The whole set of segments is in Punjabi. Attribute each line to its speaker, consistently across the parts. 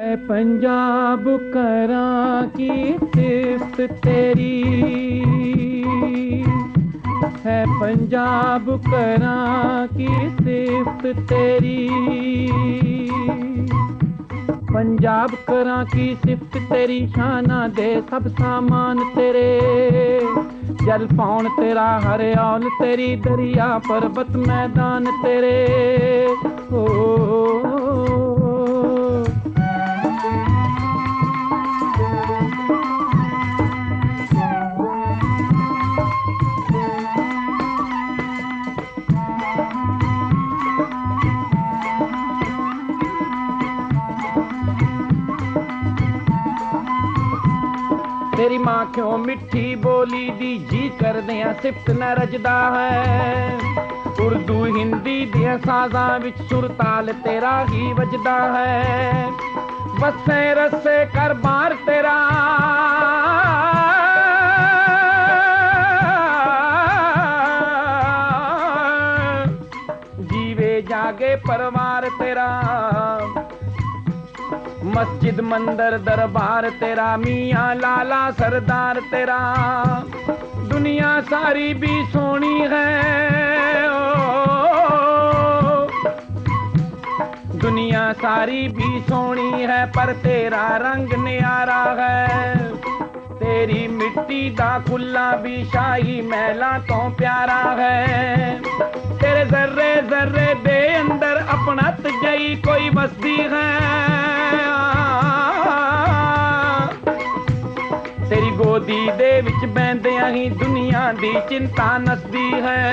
Speaker 1: है पंजाब करां की सिफ्त तेरी, है पंजाब करां की सिफ्त तेरी। पंजाब करां की सिफ्त तेरी, शाना दे सब सामान तेरे। जल पौन तेरा हरियाल तेरी, दरिया पर्वत मैदान तेरे। ओ तेरी मां क्यों मिठी बोली दी जी कर दिया सिफ्त न रजदा है। उर्दू हिंदी दिया साजा विच सुर ताल तेरा ही वजदा है। बसे रसे कर बार तेरा, जीवे जागे परवार तेरा। मस्जिद मंदिर दरबार तेरा, मियाँ लाला सरदार तेरा। दुनिया सारी भी सोनी है ओ, दुनिया सारी भी सोनी है, पर तेरा रंग न्यारा है। तेरी मिट्टी दा खुला भी शाही महला तो प्यारा है। तेरे जर्रे जर्रे दे अंदर अपनत जई कोई बसदी है। तेरी गोदी दे विच बैंदियां ही दुनिया दी चिंता नसदी है।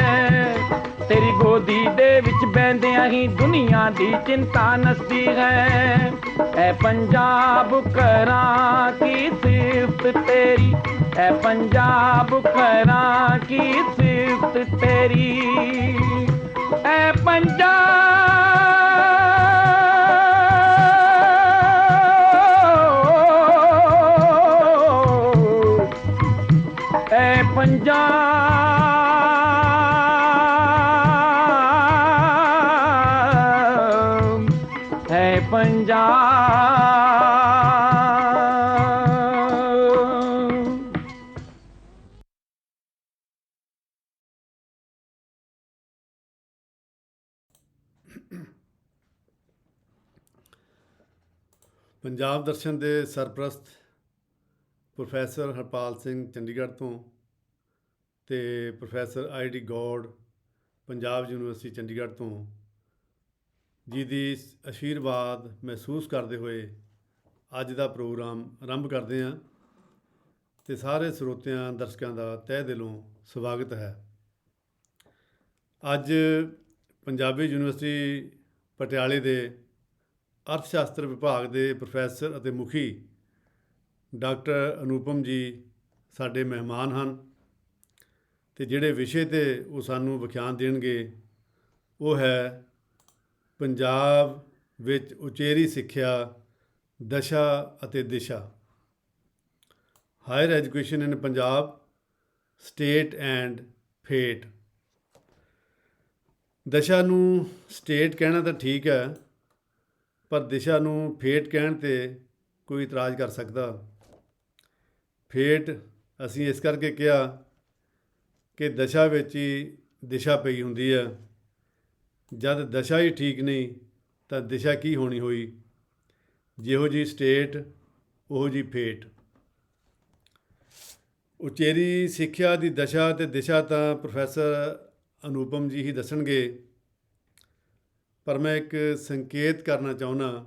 Speaker 1: तेरी गोदी दे विच बैंदियां ही दुनिया दी चिंता नसदी है। ऐ पंजाब करां की सिफ्त तेरी, ऐ पंजाब करां की सिफ्त तेरी। ऐ पंजाब, ऐ पंजाब, है पंजाब।
Speaker 2: ਪੰਜਾਬ ਦਰਸ਼ਨ ਦੇ ਸਰਪ੍ਰਸਤ ਪ੍ਰੋਫੈਸਰ ਹਰਪਾਲ ਸਿੰਘ ਚੰਡੀਗੜ੍ਹ ਤੋਂ ਅਤੇ professor I D Gaud Punjab university Chandigarh ਤੋਂ ਜੀ ਦੀ ਆਸ਼ੀਰਵਾਦ ਮਹਿਸੂਸ ਕਰਦੇ ਹੋਏ ਅੱਜ ਦਾ ਪ੍ਰੋਗਰਾਮ ਆਰੰਭ ਕਰਦੇ ਹਾਂ ਅਤੇ ਸਾਰੇ ਸਰੋਤਿਆਂ ਦਰਸ਼ਕਾਂ ਦਾ ਤਹਿ ਦਿਲੋਂ ਸਵਾਗਤ ਹੈ। ਅੱਜ ਪੰਜਾਬੀ ਯੂਨੀਵਰਸਿਟੀ ਪਟਿਆਲੇ ਦੇ ਅਰਥ ਸ਼ਾਸਤਰ ਵਿਭਾਗ ਦੇ ਪ੍ਰੋਫੈਸਰ ਅਤੇ ਮੁਖੀ ਡਾਕਟਰ ਅਨੂਪਮ ਜੀ ਸਾਡੇ ਮਹਿਮਾਨ ਹਨ ਅਤੇ ਜਿਹੜੇ ਵਿਸ਼ੇ 'ਤੇ ਉਹ ਸਾਨੂੰ ਵਿਖਿਆਨ ਦੇਣਗੇ ਉਹ ਹੈ ਪੰਜਾਬ ਵਿੱਚ ਉਚੇਰੀ ਸਿੱਖਿਆ ਦਸ਼ਾ ਅਤੇ ਦਿਸ਼ਾ, higher education in Punjab state and ਫੇਟ। ਦਸ਼ਾ ਨੂੰ ਸਟੇਟ ਕਹਿਣਾ ਤਾਂ ਠੀਕ ਹੈ, ਪਰ ਦਿਸ਼ਾ ਨੂੰ ਫੇਟ ਕਹਿਣ 'ਤੇ ਕੋਈ ਇਤਰਾਜ਼ ਕਰ ਸਕਦਾ। ਫੇਟ ਅਸੀਂ ਇਸ ਕਰਕੇ ਕਿਹਾ ਕਿ ਦਸ਼ਾ ਵਿੱਚ ਹੀ ਦਿਸ਼ਾ ਪਈ ਹੁੰਦੀ ਹੈ। ਜਦ ਦਸ਼ਾ ਹੀ ਠੀਕ ਨਹੀਂ ਤਾਂ ਦਿਸ਼ਾ ਕੀ ਹੋਣੀ ਹੋਈ। ਜਿਹੋ ਜਿਹੀ ਸਟੇਟ ਉਹੋ ਜਿਹੀ ਫੇਟ। ਉਚੇਰੀ ਸਿੱਖਿਆ ਦੀ ਦਸ਼ਾ ਅਤੇ ਦਿਸ਼ਾ ਤਾਂ ਪ੍ਰੋਫੈਸਰ ਅਨੂਪਮ ਜੀ ਹੀ ਦੱਸਣਗੇ, ਪਰ ਮੈਂ ਇੱਕ ਸੰਕੇਤ ਕਰਨਾ ਚਾਹੁੰਦਾ,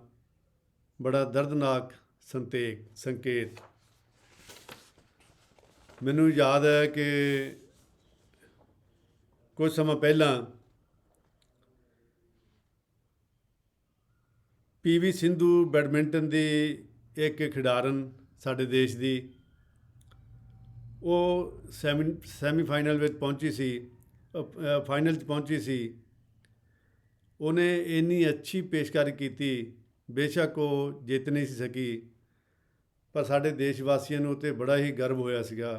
Speaker 2: ਬੜਾ ਦਰਦਨਾਕ ਸੰਕੇਤ। ਮੈਨੂੰ ਯਾਦ ਹੈ ਕਿ ਕੁਝ ਸਮਾਂ ਪਹਿਲਾਂ PV ਸਿੰਧੂ ਬੈਡਮਿੰਟਨ ਦੀ ਇੱਕ ਖਿਡਾਰਨ ਸਾਡੇ ਦੇਸ਼ ਦੀ, ਉਹ ਸੈਮੀਫਾਈਨਲ ਵਿੱਚ ਪਹੁੰਚੀ ਸੀ, ਫਾਈਨਲ 'ਚ ਪਹੁੰਚੀ ਸੀ। ਉਹਨੇ ਇੰਨੀ ਅੱਛੀ ਪੇਸ਼ਕਾਰੀ ਕੀਤੀ, ਬੇਸ਼ੱਕ ਉਹ ਜਿੱਤ ਨਹੀਂ ਸੀ ਸਕੀ, ਪਰ ਸਾਡੇ ਦੇਸ਼ ਵਾਸੀਆਂ ਨੂੰ ਉੱਤੇ ਬੜਾ ਹੀ ਗਰਵ ਹੋਇਆ ਸੀਗਾ,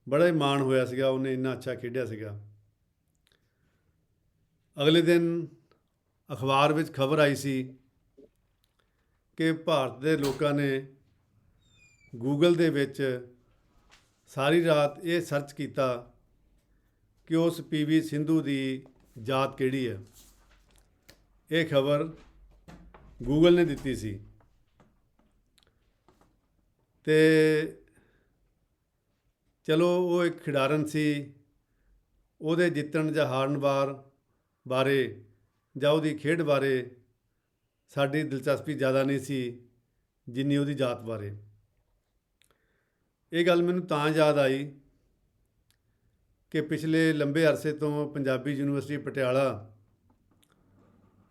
Speaker 2: ਬੜਾ ਹੀ ਮਾਣ ਹੋਇਆ ਸੀਗਾ, ਉਹਨੇ ਇੰਨਾ ਅੱਛਾ ਖੇਡਿਆ ਸੀਗਾ। ਅਗਲੇ ਦਿਨ ਅਖਬਾਰ ਵਿੱਚ ਖਬਰ ਆਈ ਸੀ ਕਿ ਭਾਰਤ ਦੇ ਲੋਕਾਂ ਨੇ ਗੂਗਲ ਦੇ ਵਿੱਚ ਸਾਰੀ ਰਾਤ ਇਹ ਸਰਚ ਕੀਤਾ ਕਿ ਉਸ ਪੀਵੀ ਸਿੰਧੂ ਦੀ ਜਾਤ ਕਿਹੜੀ ਹੈ। ਇਹ ਖਬਰ ਗੂਗਲ ਨੇ ਦਿੱਤੀ ਸੀ ਤੇ ਚਲੋ ਉਹ ਇੱਕ ਖਿਡਾਰਨ ਸੀ, ਉਹਦੇ ਜਿੱਤਣ ਜਾਂ ਹਾਰਨ ਬਾਰੇ ਜਾਂ ਉਹਦੀ ਖੇਡ ਬਾਰੇ ਸਾਡੀ ਦਿਲਚਸਪੀ ਜ਼ਿਆਦਾ ਨਹੀਂ ਸੀ ਜਿੰਨੀ ਉਹਦੀ ਜਾਤ ਬਾਰੇ। ਇਹ ਗੱਲ ਮੈਨੂੰ ਤਾਂ ਯਾਦ ਆਈ ਕਿ ਪਿਛਲੇ ਲੰਬੇ ਅਰਸੇ ਤੋਂ ਪੰਜਾਬੀ ਯੂਨੀਵਰਸਿਟੀ ਪਟਿਆਲਾ,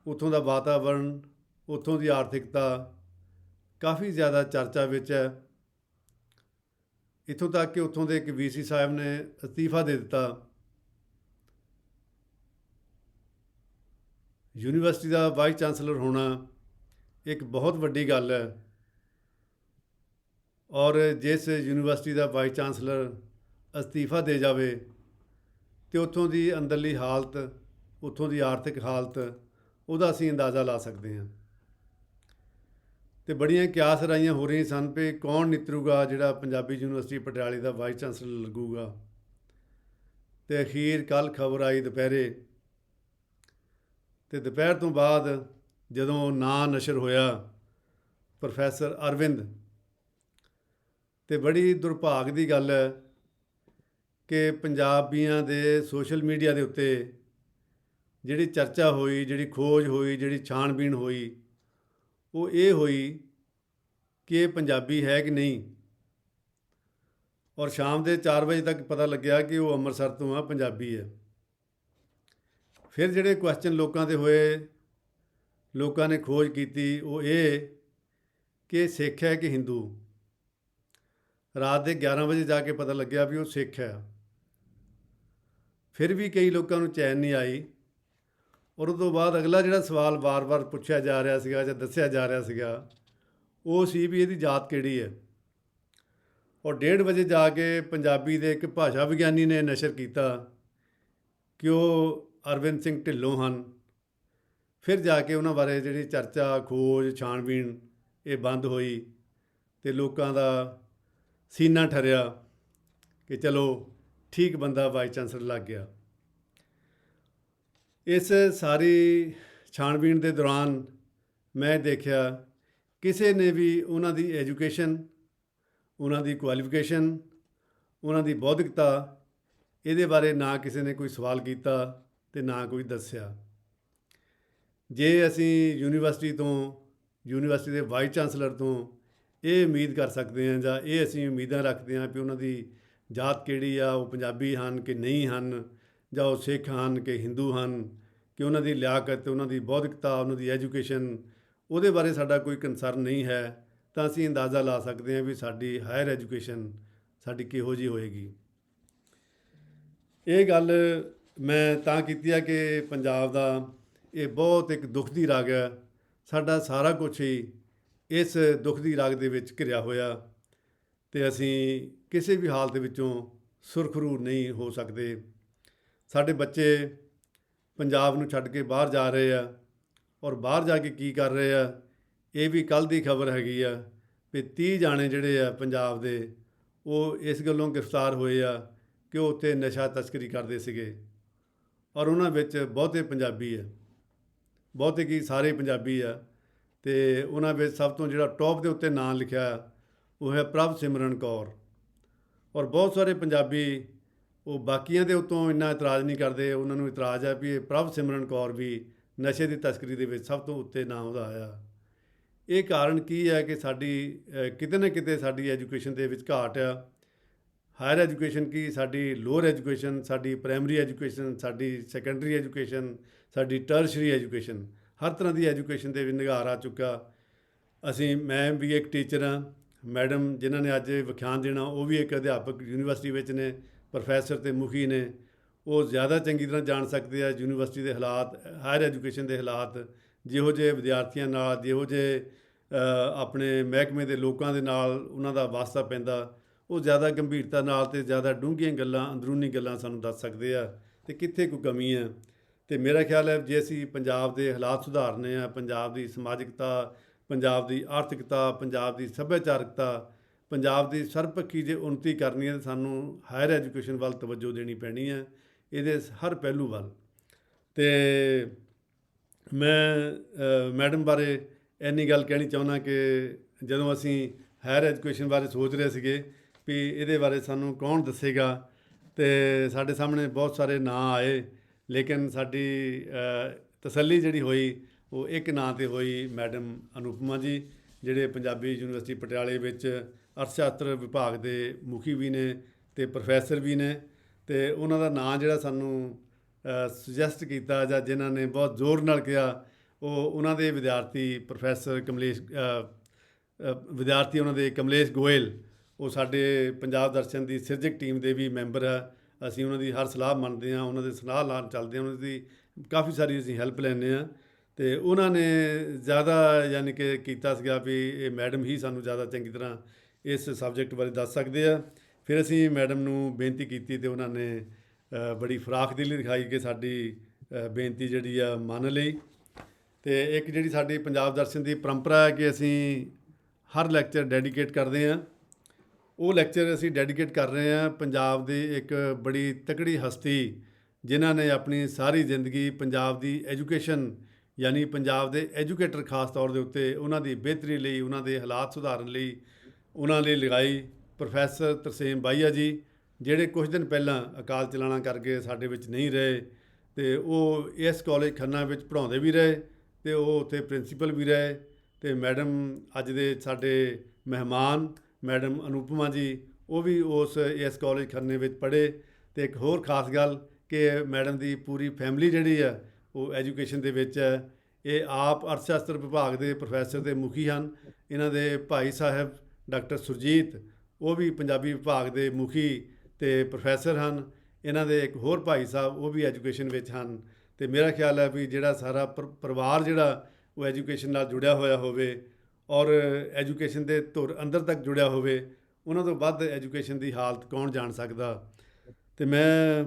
Speaker 2: ਉੱਥੋਂ ਦਾ ਵਾਤਾਵਰਣ, ਉੱਥੋਂ ਦੀ ਆਰਥਿਕਤਾ ਕਾਫੀ ਜ਼ਿਆਦਾ ਚਰਚਾ ਵਿੱਚ ਹੈ। ਇੱਥੋਂ ਤੱਕ ਕਿ ਉੱਥੋਂ ਦੇ ਇੱਕ ਵੀਸੀ ਸਾਹਿਬ ਨੇ ਅਸਤੀਫਾ ਦੇ ਦਿੱਤਾ। ਯੂਨੀਵਰਸਿਟੀ ਦਾ ਵਾਈਸ ਚਾਂਸਲਰ ਹੋਣਾ ਇੱਕ ਬਹੁਤ ਵੱਡੀ ਗੱਲ ਹੈ, ਔਰ ਜਿਸ ਯੂਨੀਵਰਸਿਟੀ ਦਾ ਵਾਈਸ ਚਾਂਸਲਰ ਅਸਤੀਫਾ ਦੇ ਜਾਵੇ ਤੇ ਉੱਥੋਂ ਦੀ ਅੰਦਰਲੀ ਹਾਲਤ, ਉੱਥੋਂ ਦੀ ਆਰਥਿਕ ਹਾਲਤ, ਉਹਦਾ ਅਸੀਂ ਅੰਦਾਜ਼ਾ ਲਾ ਸਕਦੇ ਹਾਂ। ਤੇ ਬੜੀਆਂ ਕਿਆਸ ਰਾਈਆਂ ਹੋ ਰਹੀਆਂ ਸਨ ਵੀ ਕੌਣ ਨਿੱਤਰੂਗਾ ਜਿਹੜਾ ਪੰਜਾਬੀ ਯੂਨੀਵਰਸਿਟੀ ਪਟਿਆਲੇ ਦਾ ਵਾਈਸ ਚਾਂਸਲਰ ਲੱਗੂਗਾ। ਤੇ ਅਖੀਰ ਕੱਲ੍ਹ ਖਬਰ ਆਈ ਦੁਪਹਿਰੇ, ਤੇ ਦੁਪਹਿਰ ਤੋਂ ਬਾਅਦ ਜਦੋਂ ਨਾਂ ਨਸ਼ਰ ਹੋਇਆ ਪ੍ਰੋਫੈਸਰ ਅਰਵਿੰਦ, ਤੇ ਬੜੀ ਦੁਰਭਾਗ ਦੀ ਗੱਲ ਹੈ ਕਿ ਪੰਜਾਬੀਆਂ ਦੇ ਸੋਸ਼ਲ ਮੀਡੀਆ ਦੇ ਉੱਤੇ ਜਿਹੜੀ ਚਰਚਾ ਹੋਈ, ਜਿਹੜੀ ਖੋਜ ਹੋਈ, ਜਿਹੜੀ ਛਾਣਬੀਣ ਹੋਈ, ਉਹ ਇਹ ਹੋਈ ਕਿ ਇਹ ਪੰਜਾਬੀ ਹੈ ਕਿ ਨਹੀਂ। ਔਰ ਸ਼ਾਮ ਦੇ 4 ਵਜੇ ਤੱਕ ਪਤਾ ਲੱਗਿਆ ਕਿ ਉਹ ਅੰਮ੍ਰਿਤਸਰ ਤੋਂ ਆ, ਪੰਜਾਬੀ ਹੈ। ਫਿਰ ਜਿਹੜੇ ਕੁਐਸਚਨ ਲੋਕਾਂ ਦੇ ਹੋਏ, ਲੋਕਾਂ ਨੇ ਖੋਜ ਕੀਤੀ, ਉਹ ਇਹ ਕਿ ਸਿੱਖ ਹੈ ਕਿ ਹਿੰਦੂ। ਰਾਤ ਦੇ 11 ਵਜੇ ਜਾ ਕੇ ਪਤਾ ਲੱਗਿਆ ਵੀ ਉਹ ਸਿੱਖ ਹੈ। ਫਿਰ ਵੀ ਕਈ ਲੋਕਾਂ ਨੂੰ ਚੈਨ ਨਹੀਂ ਆਈ, ਔਰ ਉਸ ਤੋਂ ਬਾਅਦ ਅਗਲਾ ਜਿਹੜਾ ਸਵਾਲ ਵਾਰ-ਵਾਰ ਪੁੱਛਿਆ ਜਾ ਰਿਹਾ ਸੀਗਾ ਜਾਂ ਦੱਸਿਆ ਜਾ ਰਿਹਾ ਸੀਗਾ, ਉਹ ਸੀ ਵੀ ਇਹਦੀ ਜਾਤ ਕਿਹੜੀ ਹੈ। ਔਰ 1:30 ਵਜੇ ਜਾ ਕੇ ਪੰਜਾਬੀ ਦੇ ਇੱਕ ਭਾਸ਼ਾ ਵਿਗਿਆਨੀ ਨੇ ਨਸ਼ਰ ਕੀਤਾ ਕਿ ਉਹ ਅਰਵਿੰਦ ਸਿੰਘ ਢਿੱਲੋਂ ਹਨ। ਫਿਰ ਜਾ ਕੇ ਉਹਨਾਂ ਬਾਰੇ ਜਿਹੜੀ ਚਰਚਾ, ਖੋਜ, ਛਾਣਬੀਣ ਇਹ ਬੰਦ ਹੋਈ ਤੇ ਲੋਕਾਂ ਦਾ ਸੀਨਾ ਠਰਿਆ ਕਿ ਚਲੋ ਠੀਕ ਬੰਦਾ ਵਾਈਸ ਚਾਂਸਲਰ ਲੱਗ ਗਿਆ। ਇਸ ਸਾਰੀ ਛਾਣਬੀਣ ਦੇ ਦੌਰਾਨ ਮੈਂ ਦੇਖਿਆ ਕਿਸੇ ਨੇ ਵੀ ਉਹਨਾਂ ਦੀ ਐਜੂਕੇਸ਼ਨ, ਉਹਨਾਂ ਦੀ ਕੁਆਲੀਫਿਕੇਸ਼ਨ, ਉਹਨਾਂ ਦੀ ਬੌਧਿਕਤਾ, ਇਹਦੇ ਬਾਰੇ ਨਾ ਕਿਸੇ ਨੇ ਕੋਈ ਸਵਾਲ ਕੀਤਾ ਤੇ ਨਾ ਕੋਈ ਦੱਸਿਆ। ਜੇ ਅਸੀਂ ਯੂਨੀਵਰਸਿਟੀ ਦੇ ਵਾਈਸ ਚਾਂਸਲਰ ਤੋਂ ਇਹ ਉਮੀਦ ਕਰ ਸਕਦੇ ਹਾਂ ਜਾਂ ਇਹ ਅਸੀਂ ਉਮੀਦਾਂ ਰੱਖਦੇ ਹਾਂ ਵੀ ਉਹਨਾਂ ਦੀ ਜਾਤ ਕਿਹੜੀ ਆ, ਉਹ ਪੰਜਾਬੀ ਹਨ ਕਿ ਨਹੀਂ ਹਨ, ਜਾਂ ਉਹ ਸਿੱਖ ਹਨ ਕਿ ਹਿੰਦੂ ਹਨ, ਕਿ ਉਹਨਾਂ ਦੀ ਲਿਆਕਤ, ਉਹਨਾਂ ਦੀ ਬੌਧਿਕਤਾ, ਉਹਨਾਂ ਦੀ ਐਜੂਕੇਸ਼ਨ, ਉਹਦੇ ਬਾਰੇ ਸਾਡਾ ਕੋਈ ਕੰਸਰਨ ਨਹੀਂ ਹੈ, ਤਾਂ ਅਸੀਂ ਅੰਦਾਜ਼ਾ ਲਾ ਸਕਦੇ ਹਾਂ ਵੀ ਸਾਡੀ ਹਾਇਰ ਐਜੂਕੇਸ਼ਨ ਸਾਡੀ ਕਿਹੋ ਜਿਹੀ ਹੋਏਗੀ। ਇਹ ਗੱਲ ਮੈਂ ਤਾਂ ਕੀਤੀ ਹੈ ਕਿ ਪੰਜਾਬ ਦਾ ਇਹ ਬਹੁਤ ਇੱਕ ਦੁੱਖ ਦੀ ਰਾਗ ਹੈ। ਸਾਡਾ ਸਾਰਾ ਕੁਛ ਹੀ ਇਸ ਦੁੱਖ ਦੀ ਰਾਗ ਦੇ ਵਿੱਚ ਘਿਰਿਆ ਹੋਇਆ, ਤੇ ਅਸੀਂ ਕਿਸੇ ਵੀ ਹਾਲਤ ਵਿੱਚੋਂ ਸੁਰਖਰੂ ਨਹੀਂ ਹੋ ਸਕਦੇ। ਸਾਡੇ ਬੱਚੇ ਪੰਜਾਬ ਨੂੰ ਛੱਡ ਕੇ ਬਾਹਰ ਜਾ ਰਹੇ ਆ, ਔਰ ਬਾਹਰ ਜਾ ਕੇ ਕੀ ਕਰ ਰਹੇ ਆ, ਇਹ ਵੀ ਕੱਲ੍ਹ ਦੀ ਖਬਰ ਹੈਗੀ ਆ ਵੀ 30 ਜਾਣੇ ਜਿਹੜੇ ਆ ਪੰਜਾਬ ਦੇ, ਉਹ ਇਸ ਗੱਲੋਂ ਗ੍ਰਿਫਤਾਰ ਹੋਏ ਆ ਕਿ ਉਹ ਉੱਥੇ ਨਸ਼ਾ ਤਸਕਰੀ ਕਰਦੇ ਸੀਗੇ, ਔਰ ਉਹਨਾਂ ਵਿੱਚ ਬਹੁਤੇ ਪੰਜਾਬੀ ਆ, ਬਹੁਤੇ ਕੀ ਸਾਰੇ ਪੰਜਾਬੀ ਆ। ਤੇ ਉਹਨਾਂ ਵਿੱਚ ਸਭ ਤੋਂ ਜਿਹੜਾ ਟੌਪ ਦੇ ਉੱਤੇ ਨਾਂ ਲਿਖਿਆ ਉਹ ਹੈ ਪ੍ਰਭ ਸਿਮਰਨ ਕੌਰ। ਔਰ ਬਹੁਤ ਸਾਰੇ ਪੰਜਾਬੀ ਉਹ ਬਾਕੀਆਂ ਦੇ ਉੱਤੋਂ ਇੰਨਾ ਇਤਰਾਜ਼ ਨਹੀਂ ਕਰਦੇ, ਉਹਨਾਂ ਨੂੰ ਇਤਰਾਜ਼ ਹੈ ਵੀ ਇਹ ਪ੍ਰਭ ਸਿਮਰਨ ਕੌਰ ਵੀ ਨਸ਼ੇ ਦੀ ਤਸਕਰੀ ਦੇ ਵਿੱਚ ਸਭ ਤੋਂ ਉੱਤੇ ਨਾਂ ਉਹਦਾ ਆਇਆ। ਇਹ ਕਾਰਨ ਕੀ ਹੈ ਕਿ ਸਾਡੀ ਕਿਤੇ ਨਾ ਕਿਤੇ ਸਾਡੀ ਐਜੂਕੇਸ਼ਨ ਦੇ ਵਿੱਚ ਘਾਟ ਆ। ਹਾਇਰ ਐਜੂਕੇਸ਼ਨ ਕੀ, ਸਾਡੀ ਲੋਅਰ ਐਜੂਕੇਸ਼ਨ, ਸਾਡੀ ਪ੍ਰਾਇਮਰੀ ਐਜੂਕੇਸ਼ਨ, ਸਾਡੀ ਸੈਕੰਡਰੀ ਐਜੂਕੇਸ਼ਨ, ਸਾਡੀ ਟਰਸ਼ਰੀ ਐਜੂਕੇਸ਼ਨ, ਹਰ ਤਰ੍ਹਾਂ ਦੀ ਐਜੂਕੇਸ਼ਨ ਦੇ ਵੀ ਨਿਗਾਰ ਆ ਚੁੱਕਾ। ਮੈਂ ਵੀ ਇੱਕ ਟੀਚਰ ਹਾਂ, ਮੈਡਮ ਜਿਨ੍ਹਾਂ ਨੇ ਅੱਜ ਵਿਖਿਆਨ ਦੇਣਾ ਉਹ ਵੀ ਇੱਕ ਅਧਿਆਪਕ ਯੂਨੀਵਰਸਿਟੀ ਵਿੱਚ ਨੇ, ਪ੍ਰੋਫੈਸਰ ਤੇ ਮੁਖੀ ਨੇ, ਉਹ ਜ਼ਿਆਦਾ ਚੰਗੀ ਤਰ੍ਹਾਂ ਜਾਣ ਸਕਦੇ ਆ ਯੂਨੀਵਰਸਿਟੀ ਦੇ ਹਾਲਾਤ, ਹਾਇਰ ਐਜੂਕੇਸ਼ਨ ਦੇ ਹਾਲਾਤ, ਜਿਹੋ ਜਿਹੇ ਵਿਦਿਆਰਥੀਆਂ ਨਾਲ, ਜਿਹੋ ਜਿਹੇ ਆਪਣੇ ਮਹਿਕਮੇ ਦੇ ਲੋਕਾਂ ਦੇ ਨਾਲ ਉਹਨਾਂ ਦਾ ਵਾਸਤਾ ਪੈਂਦਾ, ਉਹ ਜ਼ਿਆਦਾ ਗੰਭੀਰਤਾ ਨਾਲ ਤੇ ਜ਼ਿਆਦਾ ਡੂੰਘੀਆਂ ਗੱਲਾਂ, ਅੰਦਰੂਨੀ ਗੱਲਾਂ ਸਾਨੂੰ ਦੱਸ ਸਕਦੇ ਆ ਤੇ ਕਿੱਥੇ ਕੋਈ ਕਮੀ ਹੈ। ਤੇ ਮੇਰਾ ਖਿਆਲ ਹੈ ਜੇ ਅਸੀਂ ਪੰਜਾਬ ਦੇ ਹਾਲਾਤ ਸੁਧਾਰਨੇ ਆ, ਪੰਜਾਬ ਦੀ ਸਮਾਜਿਕਤਾ, ਪੰਜਾਬ ਦੀ ਆਰਥਿਕਤਾ, ਪੰਜਾਬ ਦੀ ਸੱਭਿਆਚਾਰਕਤਾ, ਪੰਜਾਬ ਦੀ ਸਰਬਪੱਖੀ ਜੇ ਉੱਨਤੀ ਕਰਨੀ ਹੈ ਤਾਂ ਸਾਨੂੰ ਹਾਇਰ ਐਜੂਕੇਸ਼ਨ ਵੱਲ ਤਵੱਜੋ ਦੇਣੀ ਪੈਣੀ ਹੈ, ਇਹਦੇ ਹਰ ਪਹਿਲੂ ਵੱਲ। ਅਤੇ ਮੈਂ ਮੈਡਮ ਬਾਰੇ ਇੰਨੀ ਗੱਲ ਕਹਿਣੀ ਚਾਹੁੰਦਾ ਕਿ ਜਦੋਂ ਅਸੀਂ ਹਾਇਰ ਐਜੂਕੇਸ਼ਨ ਬਾਰੇ ਸੋਚ ਰਹੇ ਸੀਗੇ ਵੀ ਇਹਦੇ ਬਾਰੇ ਸਾਨੂੰ ਕੌਣ ਦੱਸੇਗਾ, ਅਤੇ ਸਾਡੇ ਸਾਹਮਣੇ ਬਹੁਤ ਸਾਰੇ ਨਾਂ ਆਏ, ਲੇਕਿਨ ਸਾਡੀ ਤਸੱਲੀ ਜਿਹੜੀ ਹੋਈ ਉਹ ਇੱਕ ਨਾਂ 'ਤੇ ਹੋਈ, ਮੈਡਮ ਅਨੂਪਮਾ ਜੀ, ਜਿਹੜੇ ਪੰਜਾਬੀ ਯੂਨੀਵਰਸਿਟੀ ਪਟਿਆਲੇ ਵਿੱਚ ਅਰਥ ਸ਼ਾਸਤਰ ਵਿਭਾਗ ਦੇ ਮੁਖੀ ਵੀ ਨੇ ਅਤੇ ਪ੍ਰੋਫੈਸਰ ਵੀ ਨੇ। ਅਤੇ ਉਹਨਾਂ ਦਾ ਨਾਂ ਜਿਹੜਾ ਸਾਨੂੰ ਸੁਜੈਸਟ ਕੀਤਾ ਜਾਂ ਜਿਨ੍ਹਾਂ ਨੇ ਬਹੁਤ ਜ਼ੋਰ ਨਾਲ ਕਿਹਾ, ਉਹ ਉਹਨਾਂ ਦੇ ਵਿਦਿਆਰਥੀ ਪ੍ਰੋਫੈਸਰ ਵਿਦਿਆਰਥੀ ਉਹਨਾਂ ਦੇ ਕਮਲੇਸ਼ ਗੋਇਲ, ਉਹ ਸਾਡੇ ਪੰਜਾਬ ਦਰਸ਼ਨ ਦੀ ਸਿਰਜਕ ਟੀਮ ਦੇ ਵੀ ਮੈਂਬਰ ਆ। ਅਸੀਂ ਉਹਨਾਂ ਦੀ ਹਰ ਸਲਾਹ ਮੰਨਦੇ ਹਾਂ, ਉਹਨਾਂ ਦੇ ਸਲਾਹ ਨਾਲ ਚੱਲਦੇ ਹਾਂ, ਉਹਨਾਂ ਦੀ ਕਾਫੀ ਸਾਰੀ ਅਸੀਂ ਹੈਲਪ ਲੈਂਦੇ ਹਾਂ। ਅਤੇ ਉਹਨਾਂ ਨੇ ਜ਼ਿਆਦਾ ਯਾਨੀ ਕਿ ਕੀਤਾ ਸੀਗਾ ਵੀ ਇਹ ਮੈਡਮ ਹੀ ਸਾਨੂੰ ਜ਼ਿਆਦਾ ਚੰਗੀ ਤਰ੍ਹਾਂ ਇਸ ਸਬਜੈਕਟ ਬਾਰੇ ਦੱਸ ਸਕਦੇ ਆ। ਫਿਰ ਅਸੀਂ ਮੈਡਮ ਨੂੰ ਬੇਨਤੀ ਕੀਤੀ ਅਤੇ ਉਹਨਾਂ ਨੇ ਬੜੀ ਫਰਾਖ ਦਿਲੀ ਦਿਖਾਈ ਕਿ ਸਾਡੀ ਬੇਨਤੀ ਜਿਹੜੀ ਆ ਮੰਨ ਲਈ। ਅਤੇ ਇੱਕ ਜਿਹੜੀ ਸਾਡੀ ਪੰਜਾਬ ਦਰਸ਼ਨ ਦੀ ਪਰੰਪਰਾ ਹੈ ਕਿ ਅਸੀਂ ਹਰ ਲੈਕਚਰ ਡੈਡੀਕੇਟ ਕਰਦੇ ਹਾਂ, ਉਹ ਲੈਕਚਰ ਅਸੀਂ ਡੈਡੀਕੇਟ ਕਰ ਰਹੇ ਹਾਂ ਪੰਜਾਬ ਦੀ ਇੱਕ ਬੜੀ ਤਕੜੀ ਹਸਤੀ, ਜਿਨ੍ਹਾਂ ਨੇ ਆਪਣੀ ਸਾਰੀ ਜ਼ਿੰਦਗੀ ਪੰਜਾਬ ਦੀ ਐਜੂਕੇਸ਼ਨ ਯਾਨੀ ਪੰਜਾਬ ਦੇ ਐਜੂਕੇਟਰ ਖਾਸ ਤੌਰ ਦੇ ਉੱਤੇ ਉਹਨਾਂ ਦੀ ਬਿਹਤਰੀ ਲਈ, ਉਹਨਾਂ ਦੇ ਹਾਲਾਤ ਸੁਧਾਰਨ ਲਈ ਉਹਨਾਂ ਲਈ ਲਗਾਈ। ਪ੍ਰੋਫੈਸਰ ਤਰਸੇਮ ਬਾਹੀਆ ਜੀ, ਜਿਹੜੇ ਕੁਝ ਦਿਨ ਪਹਿਲਾਂ ਅਕਾਲ ਚਲਾਣਾ ਕਰਕੇ ਸਾਡੇ ਵਿੱਚ ਨਹੀਂ ਰਹੇ, ਅਤੇ ਉਹ ਇਸ ਕਾਲਜ ਖੰਨਾ ਵਿੱਚ ਪੜ੍ਹਾਉਂਦੇ ਵੀ ਰਹੇ ਅਤੇ ਉਹ ਉੱਥੇ ਪ੍ਰਿੰਸੀਪਲ ਵੀ ਰਹੇ। ਅਤੇ ਮੈਡਮ ਅੱਜ ਦੇ ਸਾਡੇ ਮਹਿਮਾਨ ਮੈਡਮ ਅਨੂਪਮਾ ਜੀ, ਉਹ ਵੀ ਇਸ ਕਾਲਜ ਖੰਨੇ ਵਿੱਚ ਪੜ੍ਹੇ। ਅਤੇ ਇੱਕ ਹੋਰ ਖਾਸ ਗੱਲ ਕਿ ਮੈਡਮ ਦੀ ਪੂਰੀ ਫੈਮਿਲੀ ਜਿਹੜੀ ਹੈ ਉਹ ਐਜੂਕੇਸ਼ਨ ਦੇ ਵਿੱਚ ਹੈ। ਇਹ ਆਪ ਅਰਥ ਸ਼ਾਸਤਰ ਵਿਭਾਗ ਦੇ ਪ੍ਰੋਫੈਸਰ ਦੇ ਮੁਖੀ ਹਨ। ਇਹਨਾਂ ਦੇ ਭਾਈ ਸਾਹਿਬ ਡਾਕਟਰ ਸੁਰਜੀਤ, ਉਹ ਵੀ ਪੰਜਾਬੀ ਵਿਭਾਗ ਦੇ ਮੁਖੀ ਅਤੇ ਪ੍ਰੋਫੈਸਰ ਹਨ। ਇਹਨਾਂ ਦੇ ਇੱਕ ਹੋਰ ਭਾਈ ਸਾਹਿਬ, ਉਹ ਵੀ ਐਜੂਕੇਸ਼ਨ ਵਿੱਚ ਹਨ। ਅਤੇ ਮੇਰਾ ਖਿਆਲ ਹੈ ਵੀ ਜਿਹੜਾ ਸਾਰਾ ਪਰਿਵਾਰ ਜਿਹੜਾ ਉਹ ਐਜੂਕੇਸ਼ਨ ਨਾਲ ਜੁੜਿਆ ਹੋਇਆ ਹੋਵੇ ਔਰ ਐਜੂਕੇਸ਼ਨ ਦੇ ਧੁਰ ਅੰਦਰ ਤੱਕ ਜੁੜਿਆ ਹੋਵੇ, ਉਹਨਾਂ ਤੋਂ ਵੱਧ ਐਜੂਕੇਸ਼ਨ ਦੀ ਹਾਲਤ ਕੌਣ ਜਾਣ ਸਕਦਾ। ਅਤੇ ਮੈਂ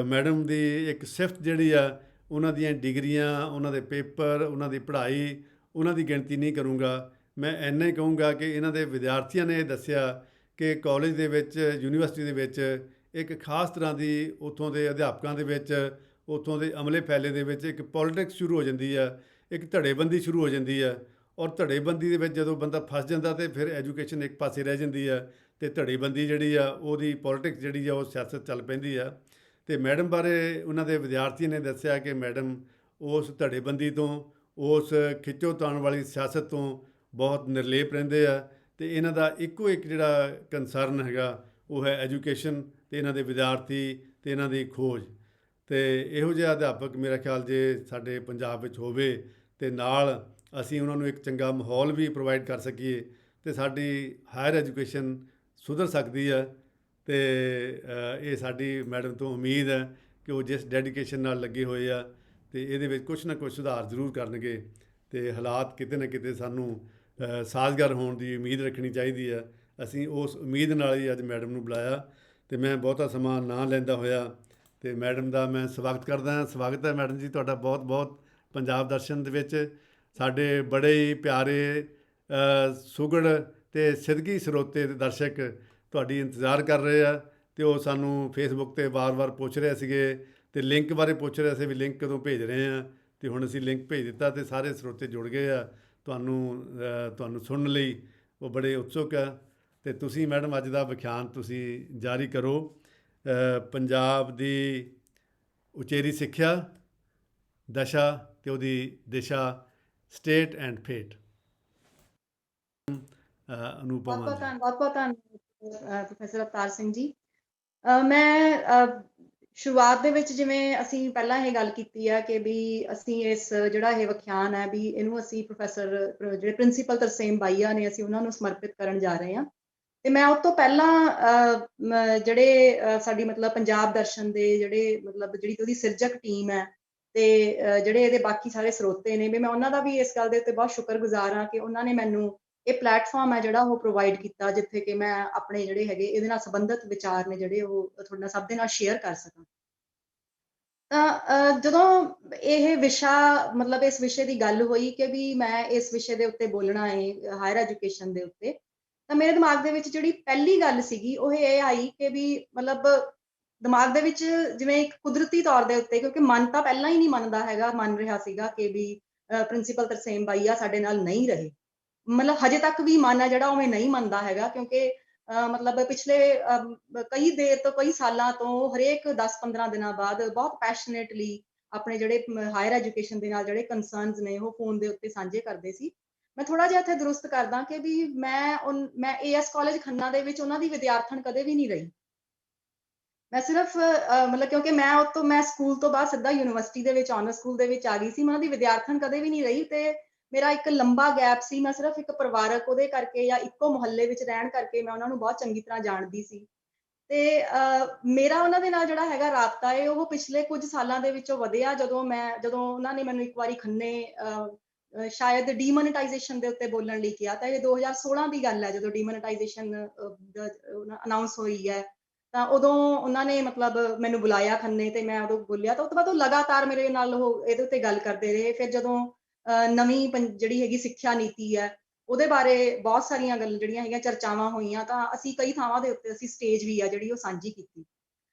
Speaker 2: ਮੈਡਮ ਦੀ ਇੱਕ ਸਿਫਤ ਜਿਹੜੀ ਆ, ਉਹਨਾਂ ਦੀਆਂ ਡਿਗਰੀਆਂ, ਉਹਨਾਂ ਦੇ ਪੇਪਰ, ਉਹਨਾਂ ਦੀ ਪੜ੍ਹਾਈ, ਉਹਨਾਂ ਦੀ ਗਿਣਤੀ ਨਹੀਂ ਕਰੂੰਗਾ। ਮੈਂ ਇੰਨਾ ਹੀ ਕਹੂੰਗਾ ਕਿ ਇਹਨਾਂ ਦੇ ਵਿਦਿਆਰਥੀਆਂ ਨੇ ਇਹ ਦੱਸਿਆ ਕਿ ਕਾਲਜ ਦੇ ਵਿੱਚ, ਯੂਨੀਵਰਸਿਟੀ ਦੇ ਵਿੱਚ ਇੱਕ ਖਾਸ ਤਰ੍ਹਾਂ ਦੀ ਉੱਥੋਂ ਦੇ ਅਧਿਆਪਕਾਂ ਦੇ ਵਿੱਚ, ਉੱਥੋਂ ਦੇ ਅਮਲੇ ਫੈਲੇ ਦੇ ਵਿੱਚ ਇੱਕ ਪੋਲੀਟਿਕਸ ਸ਼ੁਰੂ ਹੋ ਜਾਂਦੀ ਹੈ, ਇੱਕ ਧੜੇਬੰਦੀ ਸ਼ੁਰੂ ਹੋ ਜਾਂਦੀ ਹੈ। ਔਰ ਧੜੇਬੰਦੀ ਦੇ ਵਿੱਚ ਜਦੋਂ ਬੰਦਾ ਫਸ ਜਾਂਦਾ ਅਤੇ ਫਿਰ ਐਜੂਕੇਸ਼ਨ ਇੱਕ ਪਾਸੇ ਰਹਿ ਜਾਂਦੀ ਹੈ ਅਤੇ ਧੜੇਬੰਦੀ ਜਿਹੜੀ ਆ ਉਹਦੀ ਪੋਲੀਟਿਕਸ ਜਿਹੜੀ ਆ ਉਹ ਸਿਆਸਤ ਚੱਲ ਪੈਂਦੀ ਆ। ਅਤੇ ਮੈਡਮ ਬਾਰੇ ਉਹਨਾਂ ਦੇ ਵਿਦਿਆਰਥੀਆਂ ਨੇ ਦੱਸਿਆ ਕਿ ਮੈਡਮ ਉਸ ਧੜੇਬੰਦੀ ਤੋਂ, ਉਸ ਖਿੱਚੋ ਤਾਣ ਵਾਲੀ ਸਿਆਸਤ ਤੋਂ ਬਹੁਤ ਨਿਰਲੇਪ ਰਹਿੰਦੇ ਆ। ਅਤੇ ਇਹਨਾਂ ਦਾ ਇੱਕੋ ਇੱਕ ਜਿਹੜਾ ਕੰਸਰਨ ਹੈਗਾ ਉਹ ਹੈ ਐਜੂਕੇਸ਼ਨ, ਅਤੇ ਇਹਨਾਂ ਦੇ ਵਿਦਿਆਰਥੀ ਅਤੇ ਇਹਨਾਂ ਦੀ ਖੋਜ। ਅਤੇ ਇਹੋ ਜਿਹਾ ਅਧਿਆਪਕ ਮੇਰਾ ਖਿਆਲ ਜੇ ਸਾਡੇ ਪੰਜਾਬ ਵਿੱਚ ਹੋਵੇ ਅਤੇ ਨਾਲ ਅਸੀਂ ਉਹਨਾਂ ਨੂੰ ਇੱਕ ਚੰਗਾ ਮਾਹੌਲ ਵੀ ਪ੍ਰੋਵਾਈਡ ਕਰ ਸਕੀਏ ਅਤੇ ਸਾਡੀ ਹਾਇਰ ਐਜੂਕੇਸ਼ਨ ਸੁਧਰ ਸਕਦੀ ਹੈ। ਅਤੇ ਇਹ ਸਾਡੀ ਮੈਡਮ ਤੋਂ ਉਮੀਦ ਹੈ ਕਿ ਉਹ ਜਿਸ ਡੈਡੀਕੇਸ਼ਨ ਨਾਲ ਲੱਗੇ ਹੋਏ ਆ ਅਤੇ ਇਹਦੇ ਵਿੱਚ ਕੁਛ ਨਾ ਕੁਛ ਸੁਧਾਰ ਜ਼ਰੂਰ ਕਰਨਗੇ ਅਤੇ ਹਾਲਾਤ ਕਿਤੇ ਨਾ ਕਿਤੇ ਸਾਨੂੰ ਸਾਜ਼ਗਾਰ ਹੋਣ ਦੀ ਉਮੀਦ ਰੱਖਣੀ ਚਾਹੀਦੀ ਹੈ। ਅਸੀਂ ਉਸ ਉਮੀਦ ਨਾਲ ਹੀ ਅੱਜ ਮੈਡਮ ਨੂੰ ਬੁਲਾਇਆ ਅਤੇ ਮੈਂ ਬਹੁਤਾ ਸਮਾਂ ਨਾ ਲੈਂਦਾ ਹੋਇਆ ਅਤੇ ਮੈਡਮ ਦਾ ਮੈਂ ਸਵਾਗਤ ਕਰਦਾ ਹਾਂ। ਸਵਾਗਤ ਹੈ ਮੈਡਮ ਜੀ ਤੁਹਾਡਾ ਬਹੁਤ ਬਹੁਤ ਪੰਜਾਬ ਦਰਸ਼ਨ ਦੇ ਵਿੱਚ। ਸਾਡੇ ਬੜੇ ਹੀ ਪਿਆਰੇ ਸੁਘੜ ਅਤੇ ਸਿਦਗੀ ਸਰੋਤੇ ਦੇ ਦਰਸ਼ਕ ਤੁਹਾਡੀ ਇੰਤਜ਼ਾਰ ਕਰ ਰਹੇ ਆ ਅਤੇ ਉਹ ਸਾਨੂੰ ਫੇਸਬੁੱਕ 'ਤੇ ਵਾਰ-ਵਾਰ ਪੁੱਛ ਰਹੇ ਸੀਗੇ ਅਤੇ ਲਿੰਕ ਬਾਰੇ ਪੁੱਛ ਰਹੇ ਸੀ ਵੀ ਲਿੰਕ ਕਦੋਂ ਭੇਜ ਰਹੇ ਆ, ਅਤੇ ਹੁਣ ਅਸੀਂ ਲਿੰਕ ਭੇਜ ਦਿੱਤਾ ਅਤੇ ਸਾਰੇ ਸਰੋਤੇ ਜੁੜ ਗਏ ਆ ਤੁਹਾਨੂੰ ਸੁਣਨ ਲਈ। ਉਹ ਬੜੇ ਉਤਸੁਕ ਆ ਅਤੇ ਤੁਸੀਂ ਮੈਡਮ ਅੱਜ ਦਾ ਵਿਖਿਆਨ ਤੁਸੀਂ ਜਾਰੀ ਕਰੋ। ਪੰਜਾਬ ਦੀ ਉਚੇਰੀ ਸਿੱਖਿਆ, ਦਸ਼ਾ ਅਤੇ ਉਹਦੀ ਦਿਸ਼ਾ, ਸਟੇਟ ਐਂਡ ਫੇਟ। ਅਨੂਪਮਾ ਜੀ।
Speaker 3: ਬਹੁਤ ਬਹੁਤ ਧੰਨਵਾਦ ਪ੍ਰੋਫੈਸਰ ਅਵਤਾਰ ਸਿੰਘ ਜੀ। ਮੈਂ ਸ਼ੁਰੂਆਤ ਦੇ ਵਿੱਚ ਜਿਵੇਂ ਅਸੀਂ ਪਹਿਲਾਂ ਇਹ ਗੱਲ ਕੀਤੀ ਆ ਕਿ ਵੀ ਅਸੀਂ ਇਸ ਜਿਹੜਾ ਇਹ ਵਿਖਿਆਨ ਹੈ ਵੀ ਇਹਨੂੰ ਅਸੀਂ ਪ੍ਰੋਫੈਸਰ ਜਿਹੜੇ ਪ੍ਰਿੰਸੀਪਲ ਤਰਸੇਮ ਬਾਹੀਆ ਨੇ ਅਸੀਂ ਉਹਨਾਂ ਨੂੰ ਸਮਰਪਿਤ ਕਰਨ ਜਾ ਰਹੇ ਹਾਂ। ਤੇ ਮੈਂ ਉਸ ਤੋਂ ਪਹਿਲਾਂ ਜਿਹੜੇ ਸਾਡੀ ਮਤਲਬ ਪੰਜਾਬ ਦਰਸ਼ਨ ਦੇ ਜਿਹੜੇ ਮਤਲਬ ਜਿਹੜੀ ਉਹਦੀ ਸਿਰਜਕ ਟੀਮ ਹੈ ਤੇ ਜਿਹੜੇ ਇਹਦੇ ਬਾਕੀ ਸਾਰੇ ਸਰੋਤੇ ਨੇ ਵੀ ਮੈਂ ਉਹਨਾਂ ਦਾ ਵੀ ਇਸ ਗੱਲ ਦੇ ਉੱਤੇ ਬਹੁਤ ਸ਼ੁਕਰਗੁਜ਼ਾਰ ਹਾਂ ਕਿ ਉਹਨਾਂ ਨੇ ਮੈਨੂੰ ਇਹ ਪਲੇਟਫਾਰਮ ਹੈ ਜਿਹੜਾ ਉਹ ਪ੍ਰੋਵਾਈਡ ਕੀਤਾ ਜਿੱਥੇ ਕਿ ਮੈਂ ਆਪਣੇ ਜਿਹੜੇ ਹੈਗੇ ਇਹਦੇ ਨਾਲ ਸੰਬੰਧਿਤ ਵਿਚਾਰ ਨੇ ਜਿਹੜੇ ਉਹ ਤੁਹਾਡੇ ਨਾਲ ਸਭ ਦੇ ਨਾਲ ਸ਼ੇਅਰ ਕਰ ਸਕਾਂ। ਤਾਂ ਜਦੋਂ ਇਹ ਵਿਸ਼ਾ ਮਤਲਬ ਇਸ ਵਿਸ਼ੇ ਦੀ ਗੱਲ ਹੋਈ ਕਿ ਵੀ ਮੈਂ ਇਸ ਵਿਸ਼ੇ ਦੇ ਉੱਤੇ ਬੋਲਣਾ ਹੈ ਹਾਇਰ ਐਜੂਕੇਸ਼ਨ ਦੇ ਉੱਤੇ, ਤਾਂ ਮੇਰੇ ਦਿਮਾਗ ਦੇ ਵਿੱਚ ਜਿਹੜੀ ਪਹਿਲੀ ਗੱਲ ਸੀਗੀ ਉਹ ਇਹ ਆਈ ਕਿ ਵੀ ਮਤਲਬ ਦਿਮਾਗ ਦੇ ਵਿੱਚ ਜਿਵੇਂ ਇੱਕ ਕੁਦਰਤੀ ਤੌਰ ਦੇ ਉੱਤੇ, ਕਿਉਂਕਿ ਮਨ ਤਾਂ ਪਹਿਲਾਂ ਹੀ ਨਹੀਂ ਮੰਨਦਾ ਹੈਗਾ, ਮੰਨ ਰਿਹਾ ਸੀਗਾ ਕਿ ਵੀ ਪ੍ਰਿੰਸੀਪਲ ਤਰਸੇਮ ਬਾਈ ਆ ਸਾਡੇ ਨਾਲ ਨਹੀਂ ਰਹੇ। ਮਤਲਬ ਹਜੇ ਤੱਕ ਵੀ ਮਨ ਆ ਜਿਹੜਾ ਉਵੇਂ ਨਹੀਂ ਮੰਨਦਾ ਹੈਗਾ, ਕਿਉਂਕਿ ਮਤਲਬ ਪਿਛਲੇ ਕਈ ਦੇਰ ਤੋਂ, ਕਈ ਸਾਲਾਂ ਤੋਂ ਹਰੇਕ 10-15 ਦਿਨਾਂ ਬਾਅਦ ਬਹੁਤ ਪੈਸ਼ਨੇਟਲੀ ਆਪਣੇ ਜਿਹੜੇ ਹਾਇਰ ਐਜੂਕੇਸ਼ਨ ਦੇ ਨਾਲ ਜਿਹੜੇ ਕੰਸਰਨਸ ਨੇ ਉਹ ਫੋਨ ਦੇ ਉੱਤੇ ਸਾਂਝੇ ਕਰਦੇ ਸੀ। ਮੈਂ ਥੋੜਾ ਜਿਹਾ ਇੱਥੇ ਦਰੁਸਤ ਕਰਦਾ ਕਿ ਵੀ ਮੈਂ ਏਐਸ ਕਾਲਜ ਖੰਨਾ ਦੇ ਵਿੱਚ ਉਹਨਾਂ ਦੀ ਵਿਦਿਆਰਥਣ ਕਦੇ ਵੀ ਨਹੀਂ ਰਹੀ। ਮੈਂ ਸਿਰਫ ਮਤਲਬ ਕਿਉਂਕਿ ਮੈਂ ਸਕੂਲ ਤੋਂ ਬਾਅਦ ਸਿੱਧਾ ਯੂਨੀਵਰਸਿਟੀ ਦੇ ਵਿੱਚ ਆਨਰ ਸਕੂਲ ਦੇ ਵਿੱਚ ਆ ਗਈ ਸੀ। ਮੈਂ ਉਹਨਾਂ ਦੀ ਵਿਦਿਆਰਥਣ ਕਦੇ ਵੀ ਨਹੀਂ ਰਹੀ ਤੇ ਮੇਰਾ ਇੱਕ ਲੰਬਾ ਗੈਪ ਸੀ। ਮੈਂ ਸਿਰਫ ਇੱਕ ਪਰਿਵਾਰਕ ਉਹਦੇ ਕਰਕੇ ਜਾਂ ਇੱਕੋ ਮੁਹੱਲੇ ਵਿੱਚ ਰਹਿਣ ਕਰਕੇ ਮੈਂ ਉਹਨਾਂ ਨੂੰ ਬਹੁਤ ਚੰਗੀ ਤਰ੍ਹਾਂ ਜਾਣਦੀ ਸੀ। ਤੇ ਮੇਰਾ ਉਹਨਾਂ ਦੇ ਨਾਲ ਜਿਹੜਾ ਹੈਗਾ ਰਾਬਤਾ ਹੈ ਉਹ ਪਿਛਲੇ ਕੁਝ ਸਾਲਾਂ ਦੇ ਵਿੱਚੋਂ ਵਧਿਆ ਜਦੋਂ ਉਹਨਾਂ ਨੇ ਮੈਨੂੰ ਇੱਕ ਵਾਰੀ ਖੰਨੇ ਸ਼ਾਇਦ ਡੀਮੋਨੇਟਾਈਜੇਸ਼ਨ ਦੇ ਉੱਤੇ ਬੋਲਣ ਲਈ ਕਿਹਾ। ਤਾਂ ਇਹ 2016 ਦੀ ਗੱਲ ਹੈ ਜਦੋਂ ਡੀਮੋਨੇਟਾਈਜੇਸ਼ਨ ਅਨਾਉਂਸ ਹੋਈ ਹੈ। ਤਾਂ ਉਦੋਂ ਉਹਨਾਂ ਨੇ ਮਤਲਬ ਮੈਨੂੰ ਬੁਲਾਇਆ ਖੰਨੇ ਤੇ ਮੈਂ ਉਦੋਂ ਬੋਲਿਆ। ਤਾਂ ਉਹ ਤੋਂ ਬਾਅਦ ਉਹ ਲਗਾਤਾਰ ਮੇਰੇ ਨਾਲ ਉਹ ਇਹਦੇ ਉੱਤੇ ਗੱਲ ਕਰਦੇ ਰਹੇ। ਫਿਰ ਜਦੋਂ ਨਵੀਂ ਜਿਹੜੀ ਹੈਗੀ ਸਿੱਖਿਆ ਨੀਤੀ ਹੈ ਉਹਦੇ ਬਾਰੇ ਬਹੁਤ ਸਾਰੀਆਂ ਗੱਲ ਜਿਹੜੀਆਂ ਹੈਗੀਆਂ ਚਰਚਾਵਾਂ ਹੋਈਆਂ, ਤਾਂ ਅਸੀਂ ਕਈ ਥਾਵਾਂ ਦੇ ਉੱਤੇ ਅਸੀਂ ਸਟੇਜ ਵੀ ਆ ਜਿਹੜੀ ਉਹ ਸਾਂਝੀ ਕੀਤੀ।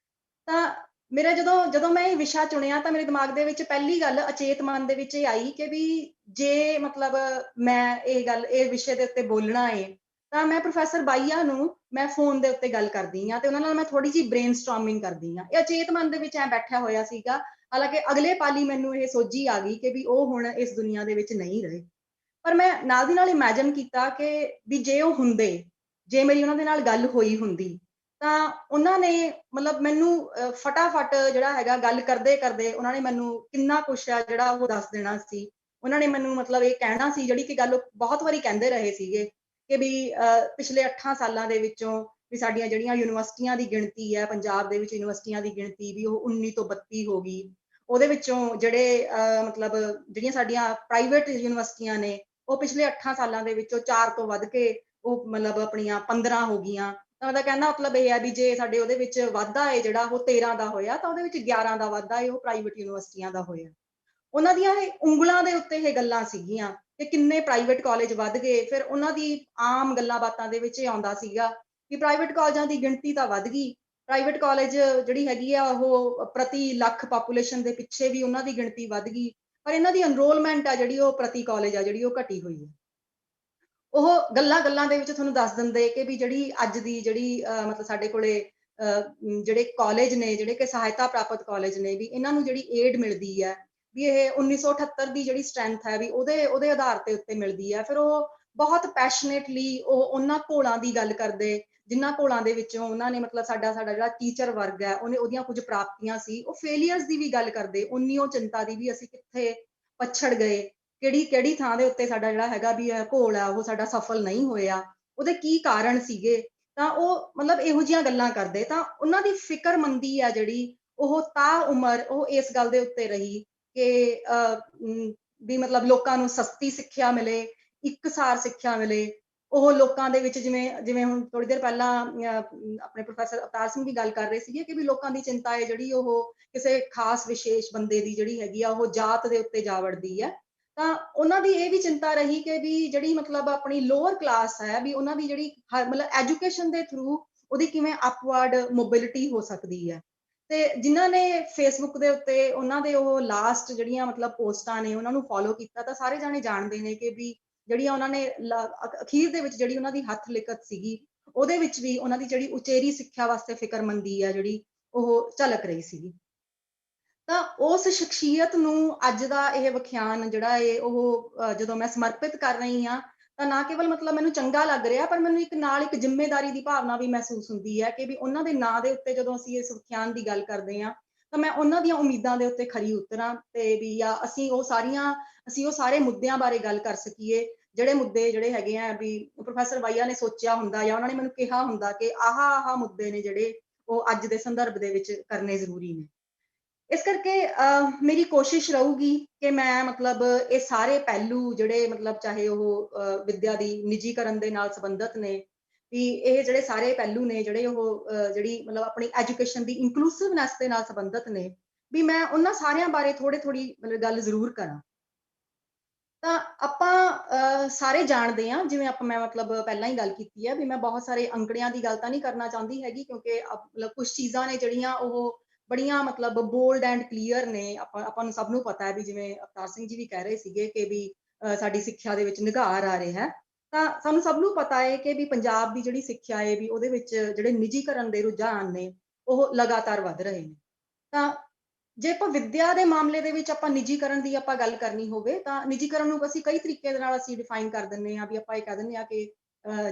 Speaker 3: ਤਾਂ ਮੇਰਾ ਜਦੋਂ ਮੈਂ ਇਹ ਵਿਸ਼ਾ ਚੁਣਿਆ ਤਾਂ ਮੇਰੇ ਦਿਮਾਗ ਦੇ ਵਿੱਚ ਪਹਿਲੀ ਗੱਲ ਅਚੇਤ ਮਨ ਦੇ ਵਿੱਚ ਇਹ ਆਈ ਕਿ ਵੀ ਜੇ ਮਤਲਬ ਮੈਂ ਇਹ ਵਿਸ਼ੇ ਦੇ ਉੱਤੇ ਬੋਲਣਾ ਹੈ ਤਾਂ ਮੈਂ ਪ੍ਰੋਫੈਸਰ ਬਾਈਆ ਨੂੰ ਮੈਂ ਫੋਨ ਦੇ ਉੱਤੇ ਗੱਲ ਕਰਦੀ ਹਾਂ ਤੇ ਉਹਨਾਂ ਨਾਲ ਮੈਂ ਥੋੜੀ ਜਿਹੀ ਬ੍ਰੇਨਸਟਾਰਮਿੰਗ ਕਰਦੀ ਹਾਂ। ਇਹ ਅਚੇਤ ਮਨ ਦੇ ਵਿੱਚ ਐ ਬੈਠਿਆ ਹੋਇਆ ਸੀਗਾ। ਹਾਲਾਂਕਿ ਅਗਲੇ ਪਾਲੀ ਮੈਨੂੰ ਇਹ ਸੋਝੀ ਆ ਗਈ ਕਿ ਵੀ ਉਹ ਹੁਣ ਇਸ ਦੁਨੀਆ ਦੇ ਵਿੱਚ ਨਹੀਂ ਰਹੇ। ਪਰ ਮੈਂ ਨਾਲ ਦੀ ਨਾਲ ਇਮੈਜਿਨ ਕੀਤਾ ਕਿ ਵੀ ਜੇ ਉਹ ਹੁੰਦੇ, ਜੇ ਮੇਰੀ ਉਹਨਾਂ ਦੇ ਨਾਲ ਗੱਲ ਹੋਈ ਹੁੰਦੀ ਤਾਂ ਉਹਨਾਂ ਨੇ ਮਤਲਬ ਮੈਨੂੰ ਫਟਾਫਟ ਜਿਹੜਾ ਹੈਗਾ ਗੱਲ ਕਰਦੇ ਉਹਨਾਂ ਨੇ ਮੈਨੂੰ ਕਿੰਨਾ ਕੁਛ ਆ ਜਿਹੜਾ ਉਹ ਦੱਸ ਦੇਣਾ ਸੀ। ਉਹਨਾਂ ਨੇ ਮੈਨੂੰ ਮਤਲਬ ਇਹ ਕਹਿਣਾ ਸੀ, ਜਿਹੜੀ ਕਿ ਗੱਲ ਉਹ ਬਹੁਤ ਵਾਰੀ ਕਹਿੰਦੇ ਰਹੇ ਸੀਗੇ ਕਿ ਵੀ ਪਿਛਲੇ 8 ਸਾਲਾਂ ਦੇ ਵਿੱਚੋਂ ਵੀ ਸਾਡੀਆਂ ਜਿਹੜੀਆਂ ਯੂਨੀਵਰਸਿਟੀਆਂ ਦੀ ਗਿਣਤੀ ਹੈ, ਪੰਜਾਬ ਦੇ ਵਿੱਚ ਯੂਨੀਵਰਸਿਟੀਆਂ ਦੀ ਗਿਣਤੀ ਵੀ ਉਹ 19 ਤੋਂ 32 ਹੋ ਗਈ। ਉਹਦੇ ਵਿੱਚੋਂ ਜਿਹੜੇ ਮਤਲਬ ਜਿਹੜੀਆਂ ਸਾਡੀਆਂ ਪ੍ਰਾਈਵੇਟ ਯੂਨੀਵਰਸਿਟੀਆਂ ਨੇ ਉਹ ਪਿਛਲੇ 8 ਸਾਲਾਂ ਦੇ ਵਿੱਚੋਂ 4 ਤੋਂ ਵੱਧ ਕੇ ਉਹ ਮਤਲਬ ਆਪਣੀਆਂ 15 ਹੋ ਗਈਆਂ। ਤਾਂ ਉਹਦਾ ਕਹਿਣ ਦਾ ਮਤਲਬ ਇਹ ਹੈ ਵੀ ਜੇ ਸਾਡੇ ਉਹਦੇ ਵਿੱਚ ਵਾਧਾ ਹੈ ਜਿਹੜਾ ਉਹ 13 ਦਾ ਹੋਇਆ ਤਾਂ ਉਹਦੇ ਵਿੱਚ 11 ਦਾ ਵਾਧਾ ਹੈ ਉਹ ਪ੍ਰਾਈਵੇਟ ਯੂਨੀਵਰਸਿਟੀਆਂ ਦਾ ਹੋਇਆ। ਉਹਨਾਂ ਦੀਆਂ ਇਹ ਉਂਗਲਾਂ ਦੇ ਉੱਤੇ ਇਹ ਗੱਲਾਂ ਸੀਗੀਆਂ ਕਿ ਕਿੰਨੇ ਪ੍ਰਾਈਵੇਟ ਕਾਲਜ ਵੱਧ ਗਏ। ਫਿਰ ਉਹਨਾਂ ਦੀ ਆਮ ਗੱਲਾਂ ਬਾਤਾਂ ਦੇ ਵਿੱਚ ਇਹ ਆਉਂਦਾ ਸੀਗਾ ਕਿ ਪ੍ਰਾਈਵੇਟ ਕਾਲਜਾਂ ਦੀ ਗਿਣਤੀ ਤਾਂ ਵੱਧ ਗਈ, ਪ੍ਰਾਈਵੇਟ ਕਾਲਜ ਜਿਹੜੀ ਹੈਗੀ ਆ ਉਹ ਪ੍ਰਤੀ ਲੱਖ ਪਾਪੂਲੇਸ਼ਨ ਦੇ ਪਿੱਛੇ ਵੀ ਉਹਨਾਂ ਦੀ ਗਿਣਤੀ ਵੱਧ ਗਈ, ਪਰ ਇਹਨਾਂ ਦੀ ਐਨਰੋਲਮੈਂਟ ਆ ਜਿਹੜੀ ਉਹ ਪ੍ਰਤੀ ਕਾਲਜ ਆ ਜਿਹੜੀ ਉਹ ਘਟੀ ਹੋਈ ਹੈ। ਉਹ ਗੱਲਾਂ ਦੇ ਵਿੱਚ ਤੁਹਾਨੂੰ ਦੱਸ ਦਿੰਦੇ ਕਿ ਵੀ ਜਿਹੜੀ ਅੱਜ ਦੀ ਜਿਹੜੀ ਮਤਲਬ ਸਾਡੇ ਕੋਲੇ ਜਿਹੜੇ ਕਾਲਜ ਨੇ, ਜਿਹੜੇ ਕਿ ਸਹਾਇਤਾ ਪ੍ਰਾਪਤ ਕਾਲਜ ਨੇ, ਵੀ ਇਹਨਾਂ ਨੂੰ ਜਿਹੜੀ ਏਡ ਮਿਲਦੀ ਹੈ ਵੀ ਇਹ 1978 ਦੀ ਜਿਹੜੀ ਸਟਰੈਂਥ ਹੈ ਵੀ ਉਹਦੇ ਆਧਾਰ ਤੇ ਉੱਤੇ ਮਿਲਦੀ ਹੈ। ਫਿਰ ਉਹ ਬਹੁਤ ਪੈਸ਼ਨੇਟਲੀ ਉਹ ਉਹਨਾਂ ਘੋਲਾਂ ਦੀ ਗੱਲ ਕਰਦੇ ਜਿਨ੍ਹਾਂ ਘੋਲਾਂ ਦੇ ਵਿੱਚੋਂ ਉਹਨਾਂ ਨੇ ਮਤਲਬ ਸਾਡਾ ਜਿਹੜਾ ਟੀਚਰ ਵਰਗ ਹੈ ਉਹਦੀਆਂ ਕੁਝ ਪ੍ਰਾਪਤੀਆਂ ਸੀ। ਉਹ ਫੇਲੀਅਰਸ ਦੀ ਵੀ ਗੱਲ ਕਰਦੇ, ਉਨੀਓ ਚਿੰਤਾ ਦੀ ਵੀ ਅਸੀਂ ਕਿੱਥੇ ਪਛੜ ਗਏ, ਕਿਹੜੀ ਥਾਂ ਦੇ ਉੱਤੇ ਸਾਡਾ ਜਿਹੜਾ ਹੈਗਾ ਵੀ ਘੋਲ ਆ ਉਹ ਸਾਡਾ ਸਫਲ ਨਹੀਂ ਹੋਇਆ, ਉਹਦੇ ਕੀ ਕਾਰਨ ਸੀਗੇ। ਤਾਂ ਉਹ ਮਤਲਬ ਇਹੋ ਜਿਹੀਆਂ ਗੱਲਾਂ ਕਰਦੇ। ਤਾਂ ਉਹਨਾਂ ਦੀ ਫਿਕਰਮੰਦੀ ਆ ਜਿਹੜੀ ਉਹ ਤਾ ਉਮਰ ਉਹ ਇਸ ਗੱਲ ਦੇ ਉੱਤੇ ਰਹੀ ਕਿ ਵੀ ਮਤਲਬ ਲੋਕਾਂ ਨੂੰ ਸਸਤੀ ਸਿੱਖਿਆ ਮਿਲੇ, ਇੱਕਸਾਰ ਸਿੱਖਿਆ ਮਿਲੇ। ਉਹ ਲੋਕਾਂ ਦੇ ਵਿੱਚ ਜਿਵੇਂ ਹੁਣ ਥੋੜੀ ਦੇਰ ਪਹਿਲਾਂ ਆਪਣੇ ਪ੍ਰੋਫੈਸਰ ਅਵਤਾਰ ਸਿੰਘ ਵੀ ਗੱਲ ਕਰ ਰਹੇ ਸੀਗੇ ਕਿ ਵੀ ਲੋਕਾਂ ਦੀ ਚਿੰਤਾ ਹੈ ਜਿਹੜੀ ਉਹ ਕਿਸੇ ਖਾਸ ਵਿਸ਼ੇਸ਼ ਬੰਦੇ ਦੀ ਜਿਹੜੀ ਹੈਗੀ ਆ ਉਹ ਜਾਤ ਦੇ ਉੱਤੇ ਜਾ ਵੜਦੀ ਹੈ। ਤਾਂ ਉਹਨਾਂ ਦੀ ਇਹ ਵੀ ਚਿੰਤਾ ਰਹੀ ਕਿ ਵੀ ਜਿਹੜੀ ਮਤਲਬ ਆਪਣੀ ਲੋਅਰ ਕਲਾਸ ਹੈ ਵੀ ਉਹਨਾਂ ਦੀ ਜਿਹੜੀ ਮਤਲਬ ਐਜੂਕੇਸ਼ਨ ਦੇ ਥਰੂ ਉਹਦੀ ਕਿਵੇਂ ਅਪਵਰਡ ਮੋਬਿਲਿਟੀ ਹੋ ਸਕਦੀ ਹੈ। ਤੇ ਜਿਨ੍ਹਾਂ ਨੇ ਫੇਸਬੁੱਕ ਦੇ ਉੱਤੇ ਉਹਨਾਂ ਦੇ ਉਹ ਲਾਸਟ ਜਿਹੜੀਆਂ ਮਤਲਬ ਪੋਸਟਾਂ ਨੇ ਉਹਨਾਂ ਨੂੰ ਫੋਲੋ ਕੀਤਾ ਤਾਂ ਸਾਰੇ ਜਾਣੇ ਜਾਣਦੇ ਨੇ ਕਿ ਵੀ ਜਿਹੜੀਆਂ ਉਹਨਾਂ ਨੇ ਅਖੀਰ ਦੇ ਵਿੱਚ ਜਿਹੜੀ ਉਹਨਾਂ ਦੀ ਹੱਥ ਲਿਖਤ ਸੀਗੀ ਉਹਦੇ ਵਿੱਚ ਵੀ ਉਹਨਾਂ ਦੀ ਜਿਹੜੀ ਉਚੇਰੀ ਸਿੱਖਿਆ ਵਾਸਤੇ ਫਿਕਰਮੰਦੀ ਆ ਜਿਹੜੀ ਉਹ ਝਲਕ ਰਹੀ ਸੀਗੀ। ਤਾਂ ਉਸ ਸ਼ਖਸੀਅਤ ਨੂੰ ਅੱਜ ਦਾ ਇਹ ਵਿਖਿਆਨ ਜਿਹੜਾ ਹੈ ਉਹ ਜਦੋਂ ਮੈਂ ਸਮਰਪਿਤ ਕਰ ਰਹੀ ਹਾਂ ਤਾਂ ਨਾ ਕੇਵਲ ਮਤਲਬ ਮੈਨੂੰ ਚੰਗਾ ਲੱਗ ਰਿਹਾ, ਪਰ ਮੈਨੂੰ ਇੱਕ ਜ਼ਿੰਮੇਵਾਰੀ ਦੀ ਭਾਵਨਾ ਵੀ ਮਹਿਸੂਸ ਹੁੰਦੀ ਹੈ ਕਿ ਵੀ ਉਹਨਾਂ ਦੇ ਨਾਂ ਦੇ ਉੱਤੇ ਜਦੋਂ ਅਸੀਂ ਇਸ ਵਿਖਿਆਨ ਦੀ ਗੱਲ ਕਰਦੇ ਹਾਂ ਤਾਂ ਮੈਂ ਉਹਨਾਂ ਦੀਆਂ ਉਮੀਦਾਂ ਦੇ ਉੱਤੇ ਖਰੀ ਉਤਰਾਂ ਤੇ ਵੀ ਅਸੀਂ ਉਹ ਸਾਰੇ ਮੁੱਦਿਆਂ ਬਾਰੇ ਗੱਲ ਕਰ ਸਕੀਏ ਜਿਹੜੇ ਮੁੱਦੇ ਜਿਹੜੇ ਹੈਗੇ ਆ ਵੀ ਪ੍ਰੋਫੈਸਰ ਬਾਈਆ ਨੇ ਸੋਚਿਆ ਹੁੰਦਾ ਜਾਂ ਉਹਨਾਂ ਨੇ ਮੈਨੂੰ ਕਿਹਾ ਹੁੰਦਾ ਕਿ ਆਹ ਮੁੱਦੇ ਨੇ ਜਿਹੜੇ ਉਹ ਅੱਜ ਦੇ ਸੰਦਰਭ ਦੇ ਵਿੱਚ ਕਰਨੇ ਜ਼ਰੂਰੀ ਨੇ। ਇਸ ਕਰਕੇ ਮੇਰੀ ਕੋਸ਼ਿਸ਼ ਰਹੂਗੀ ਕਿ ਮੈਂ ਮਤਲਬ ਇਹ ਸਾਰੇ ਪਹਿਲੂ ਜਿਹੜੇ ਮਤਲਬ ਚਾਹੇ ਉਹ ਵਿੱਦਿਆ ਦੀ ਨਿੱਜੀਕਰਨ ਦੇ ਨਾਲ ਸੰਬੰਧਿਤ ਨੇ, ਵੀ ਇਹ ਜਿਹੜੇ ਸਾਰੇ ਪਹਿਲੂ ਨੇ ਜਿਹੜੇ ਉਹ ਜਿਹੜੀ ਮਤਲਬ ਆਪਣੀ ਐਜੂਕੇਸ਼ਨ ਦੀ ਇਨਕਲੂਸਿਵਨੈਸ ਦੇ ਨਾਲ ਸੰਬੰਧਿਤ ਨੇ, ਵੀ ਮੈਂ ਉਹਨਾਂ ਸਾਰਿਆਂ ਬਾਰੇ ਥੋੜ੍ਹੀ ਮਤਲਬ ਗੱਲ ਜ਼ਰੂਰ ਕਰਾਂ। ਤਾਂ ਆਪਾਂ ਸਾਰੇ ਜਾਣਦੇ ਹਾਂ, ਜਿਵੇਂ ਮੈਂ ਮਤਲਬ ਪਹਿਲਾਂ ਹੀ ਗੱਲ ਕੀਤੀ ਹੈ ਵੀ ਮੈਂ ਬਹੁਤ ਸਾਰੇ ਅੰਕੜਿਆਂ ਦੀ ਗੱਲ ਤਾਂ ਨਹੀਂ ਕਰਨਾ ਚਾਹੁੰਦੀ ਹੈਗੀ, ਕਿਉਂਕਿ ਮਤਲਬ ਕੁਛ ਚੀਜ਼ਾਂ ਨੇ ਜਿਹੜੀਆਂ ਉਹ ਬੜੀਆਂ ਮਤਲਬ ਬੋਲਡ ਐਂਡ ਕਲੀਅਰ ਨੇ। ਆਪਾਂ ਨੂੰ ਸਭ ਨੂੰ ਪਤਾ ਹੈ ਵੀ ਜਿਵੇਂ ਅਵਤਾਰ ਸਿੰਘ ਜੀ ਵੀ ਕਹਿ ਰਹੇ ਸੀਗੇ ਕਿ ਵੀ ਸਾਡੀ ਸਿੱਖਿਆ ਦੇ ਵਿੱਚ ਨਿਘਾਰ ਆ ਰਿਹਾ ਹੈ। ਤਾਂ ਸਾਨੂੰ ਸਭ ਨੂੰ ਪਤਾ ਹੈ ਕਿ ਵੀ ਪੰਜਾਬ ਦੀ ਜਿਹੜੀ ਸਿੱਖਿਆ ਹੈ ਵੀ ਉਹਦੇ ਵਿੱਚ ਜਿਹੜੇ ਨਿੱਜੀਕਰਨ ਦੇ ਰੁਝਾਨ ਨੇ ਉਹ ਲਗਾਤਾਰ ਵੱਧ ਰਹੇ ਨੇ। ਤਾਂ ਜੇ ਆਪਾਂ ਵਿੱਦਿਆ ਦੇ ਮਾਮਲੇ ਦੇ ਵਿੱਚ ਆਪਾਂ ਨਿੱਜੀਕਰਨ ਦੀ ਆਪਾਂ ਗੱਲ ਕਰਨੀ ਹੋਵੇ, ਤਾਂ ਨਿੱਜੀਕਰਨ ਨੂੰ ਅਸੀਂ ਕਈ ਤਰੀਕੇ ਦੇ ਨਾਲ ਅਸੀਂ ਡਿਫਾਈਨ ਕਰ ਦਿੰਦੇ ਹਾਂ। ਵੀ ਆਪਾਂ ਇਹ ਕਹਿ ਦਿੰਦੇ ਹਾਂ ਕਿ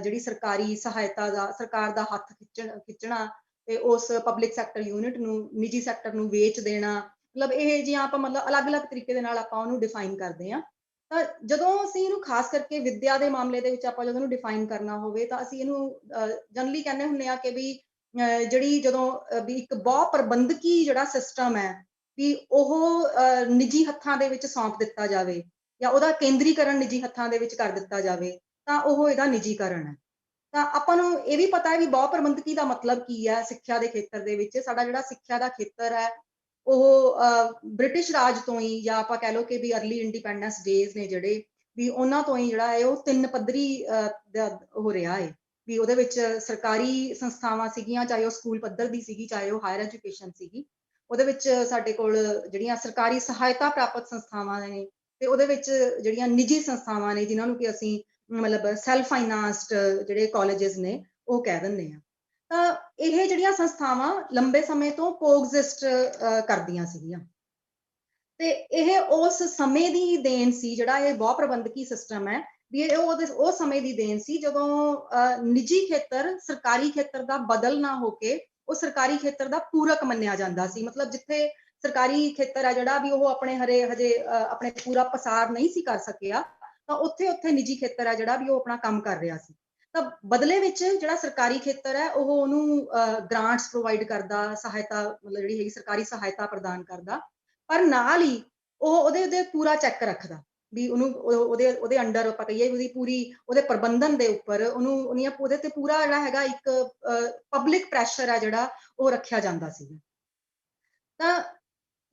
Speaker 3: ਜਿਹੜੀ ਸਰਕਾਰੀ ਸਹਾਇਤਾ ਦਾ, ਸਰਕਾਰ ਦਾ ਹੱਥ ਖਿੱਚਣਾ ਤੇ ਉਸ ਪਬਲਿਕ ਸੈਕਟਰ ਯੂਨਿਟ ਨੂੰ ਨਿੱਜੀ ਸੈਕਟਰ ਨੂੰ ਵੇਚ ਦੇਣਾ, ਮਤਲਬ ਇਹ ਜਿਹੀਆਂ ਆਪਾਂ ਮਤਲਬ ਅਲੱਗ-ਅਲੱਗ ਤਰੀਕੇ ਦੇ ਨਾਲ ਆਪਾਂ ਉਹਨੂੰ ਡਿਫਾਈਨ ਕਰਦੇ ਹਾਂ। ਤਾਂ ਜਦੋਂ ਅਸੀਂ ਇਹਨੂੰ ਖਾਸ ਕਰਕੇ ਵਿੱਦਿਆ ਦੇ ਮਾਮਲੇ ਦੇ ਵਿੱਚ ਆਪਾਂ ਜਦੋਂ ਇਹਨੂੰ ਡਿਫਾਈਨ ਕਰਨਾ ਹੋਵੇ, ਤਾਂ ਅਸੀਂ ਇਹਨੂੰ ਜਨਰਲੀ ਕਹਿੰਦੇ ਹੁੰਦੇ ਆ ਕਿ ਵੀ ਜਿਹੜੀ ਜਦੋਂ ਵੀ ਇੱਕ ਬਹੁ ਪ੍ਰਬੰਧਕੀ ਜਿਹੜਾ ਸਿਸਟਮ ਹੈ ਵੀ ਉਹ ਨਿੱਜੀ ਹੱਥਾਂ ਦੇ ਵਿੱਚ ਸੌਂਪ ਦਿੱਤਾ ਜਾਵੇ, ਜਾਂ ਉਹਦਾ ਕੇਂਦਰੀਕਰਨ ਨਿੱਜੀ ਹੱਥਾਂ ਦੇ ਵਿੱਚ ਕਰ ਦਿੱਤਾ ਜਾਵੇ, ਤਾਂ ਉਹ ਇਹਦਾ ਨਿੱਜੀਕਰਨ ਹੈ। ਤਾਂ ਆਪਾਂ ਨੂੰ ਇਹ ਵੀ ਪਤਾ ਹੈ ਵੀ ਬਹੁ ਪ੍ਰਬੰਧਕੀ ਦਾ ਮਤਲਬ ਕੀ ਹੈ ਸਿੱਖਿਆ ਦੇ ਖੇਤਰ ਦੇ ਵਿੱਚ। ਸਾਡਾ ਜਿਹੜਾ ਸਿੱਖਿਆ ਦਾ ਖੇਤਰ ਹੈ ਉਹ ਬ੍ਰਿਟਿਸ਼ ਰਾਜ ਤੋਂ ਹੀ, ਜਾਂ ਆਪਾਂ ਕਹਿ ਲਓ ਕਿ ਵੀ ਅਰਲੀ ਇੰਡੀਪੈਂਡੈਂਸ ਡੇਜ਼ ਨੇ ਜਿਹੜੇ ਵੀ ਉਹਨਾਂ ਤੋਂ ਹੀ ਜਿਹੜਾ ਹੈ ਉਹ 3 ਪੱਧਰੀ ਹੋ ਰਿਹਾ ਹੈ। ਵੀ ਉਹਦੇ ਵਿੱਚ ਸਰਕਾਰੀ ਸੰਸਥਾਵਾਂ ਸੀਗੀਆਂ, ਚਾਹੇ ਉਹ ਸਕੂਲ ਪੱਧਰ ਦੀ ਸੀਗੀ, ਚਾਹੇ ਉਹ ਹਾਇਰ ਐਜੂਕੇਸ਼ਨ ਸੀਗੀ। ਉਹਦੇ ਵਿੱਚ ਸਾਡੇ ਕੋਲ ਜਿਹੜੀਆਂ ਸਰਕਾਰੀ ਸਹਾਇਤਾ ਪ੍ਰਾਪਤ ਸੰਸਥਾਵਾਂ ਨੇ, ਤੇ ਉਹਦੇ ਵਿੱਚ ਜਿਹੜੀਆਂ ਨਿੱਜੀ ਸੰਸਥਾਵਾਂ ਨੇ ਜਿਨ੍ਹਾਂ ਨੂੰ ਕਿ ਅਸੀਂ ਮਤਲਬ ਸੈਲਫ ਫਾਈਨਾਂਸਡ ਜਿਹੜੇ ਕਾਲਜਸ ਨੇ ਉਹ ਕਹਿ ਦਿੰਦੇ ਆ। ਤਾਂ ਇਹ ਜਿਹੜੀਆਂ ਸੰਸਥਾਵਾਂ ਲੰਬੇ ਸਮੇਂ ਤੋਂ ਕੋਐਗਜ਼ਿਸਟ ਕਰਦੀਆਂ ਸੀਗੀਆਂ, ਤੇ ਇਹ ਉਸ ਸਮੇਂ ਦੀ ਦੇਣ ਸੀ ਜਿਹੜਾ ਇਹ ਬਹੁ ਪ੍ਰਬੰਧਕੀ ਸਿਸਟਮ ਹੈ ਵੀ ਇਹ ਉਹ ਸਮੇਂ ਦੀ ਦੇਣ ਸੀ ਜਦੋਂ ਨਿੱਜੀ ਖੇਤਰ ਸਰਕਾਰੀ ਖੇਤਰ ਦਾ ਬਦਲ ਨਾ ਹੋ ਕੇ ਉਹ ਸਰਕਾਰੀ ਖੇਤਰ ਦਾ ਪੂਰਕ ਮੰਨਿਆ ਜਾਂਦਾ ਸੀ। ਮਤਲਬ ਜਿੱਥੇ ਸਰਕਾਰੀ ਖੇਤਰ ਹੈ ਜਿਹੜਾ ਵੀ ਉਹ ਆਪਣੇ ਹਜੇ ਆਪਣੇ ਪੂਰਾ ਪਸਾਰ ਨਹੀਂ ਸੀ ਕਰ ਸਕਿਆ, ਤਾਂ ਉੱਥੇ ਨਿੱਜੀ ਖੇਤਰ ਹੈ ਜਿਹੜਾ ਵੀ ਉਹ ਆਪਣਾ ਕੰਮ ਕਰ ਰਿਹਾ ਸੀ। ਤਾਂ ਬਦਲੇ ਵਿੱਚ ਜਿਹੜਾ ਸਰਕਾਰੀ ਖੇਤਰ ਹੈ ਉਹ ਉਹਨੂੰ ਗ੍ਰਾਂਟਸ ਪ੍ਰੋਵਾਈਡ ਕਰਦਾ, ਸਹਾਇਤਾ ਮਤਲਬ ਜਿਹੜੀ ਹੈਗੀ ਸਰਕਾਰੀ ਸਹਾਇਤਾ ਪ੍ਰਦਾਨ ਕਰਦਾ, ਪਰ ਨਾਲ ਹੀ ਉਹ ਉਹਦੇ ਪੂਰਾ ਚੈੱਕ ਰੱਖਦਾ ਵੀ ਉਹਨੂੰ ਉਹਦੇ ਅੰਡਰ ਆਪਾਂ ਕਹੀਏ ਉਹਦੀ ਪੂਰੀ ਉਹਦੇ ਪ੍ਰਬੰਧਨ ਦੇ ਉੱਪਰ ਉਹਦੇ ਤੇ ਪੂਰਾ ਜਿਹੜਾ ਹੈਗਾ ਇੱਕ ਪਬਲਿਕ ਪ੍ਰੈਸ਼ਰ ਹੈ ਜਿਹੜਾ ਉਹ ਰੱਖਿਆ ਜਾਂਦਾ ਸੀ। ਤਾਂ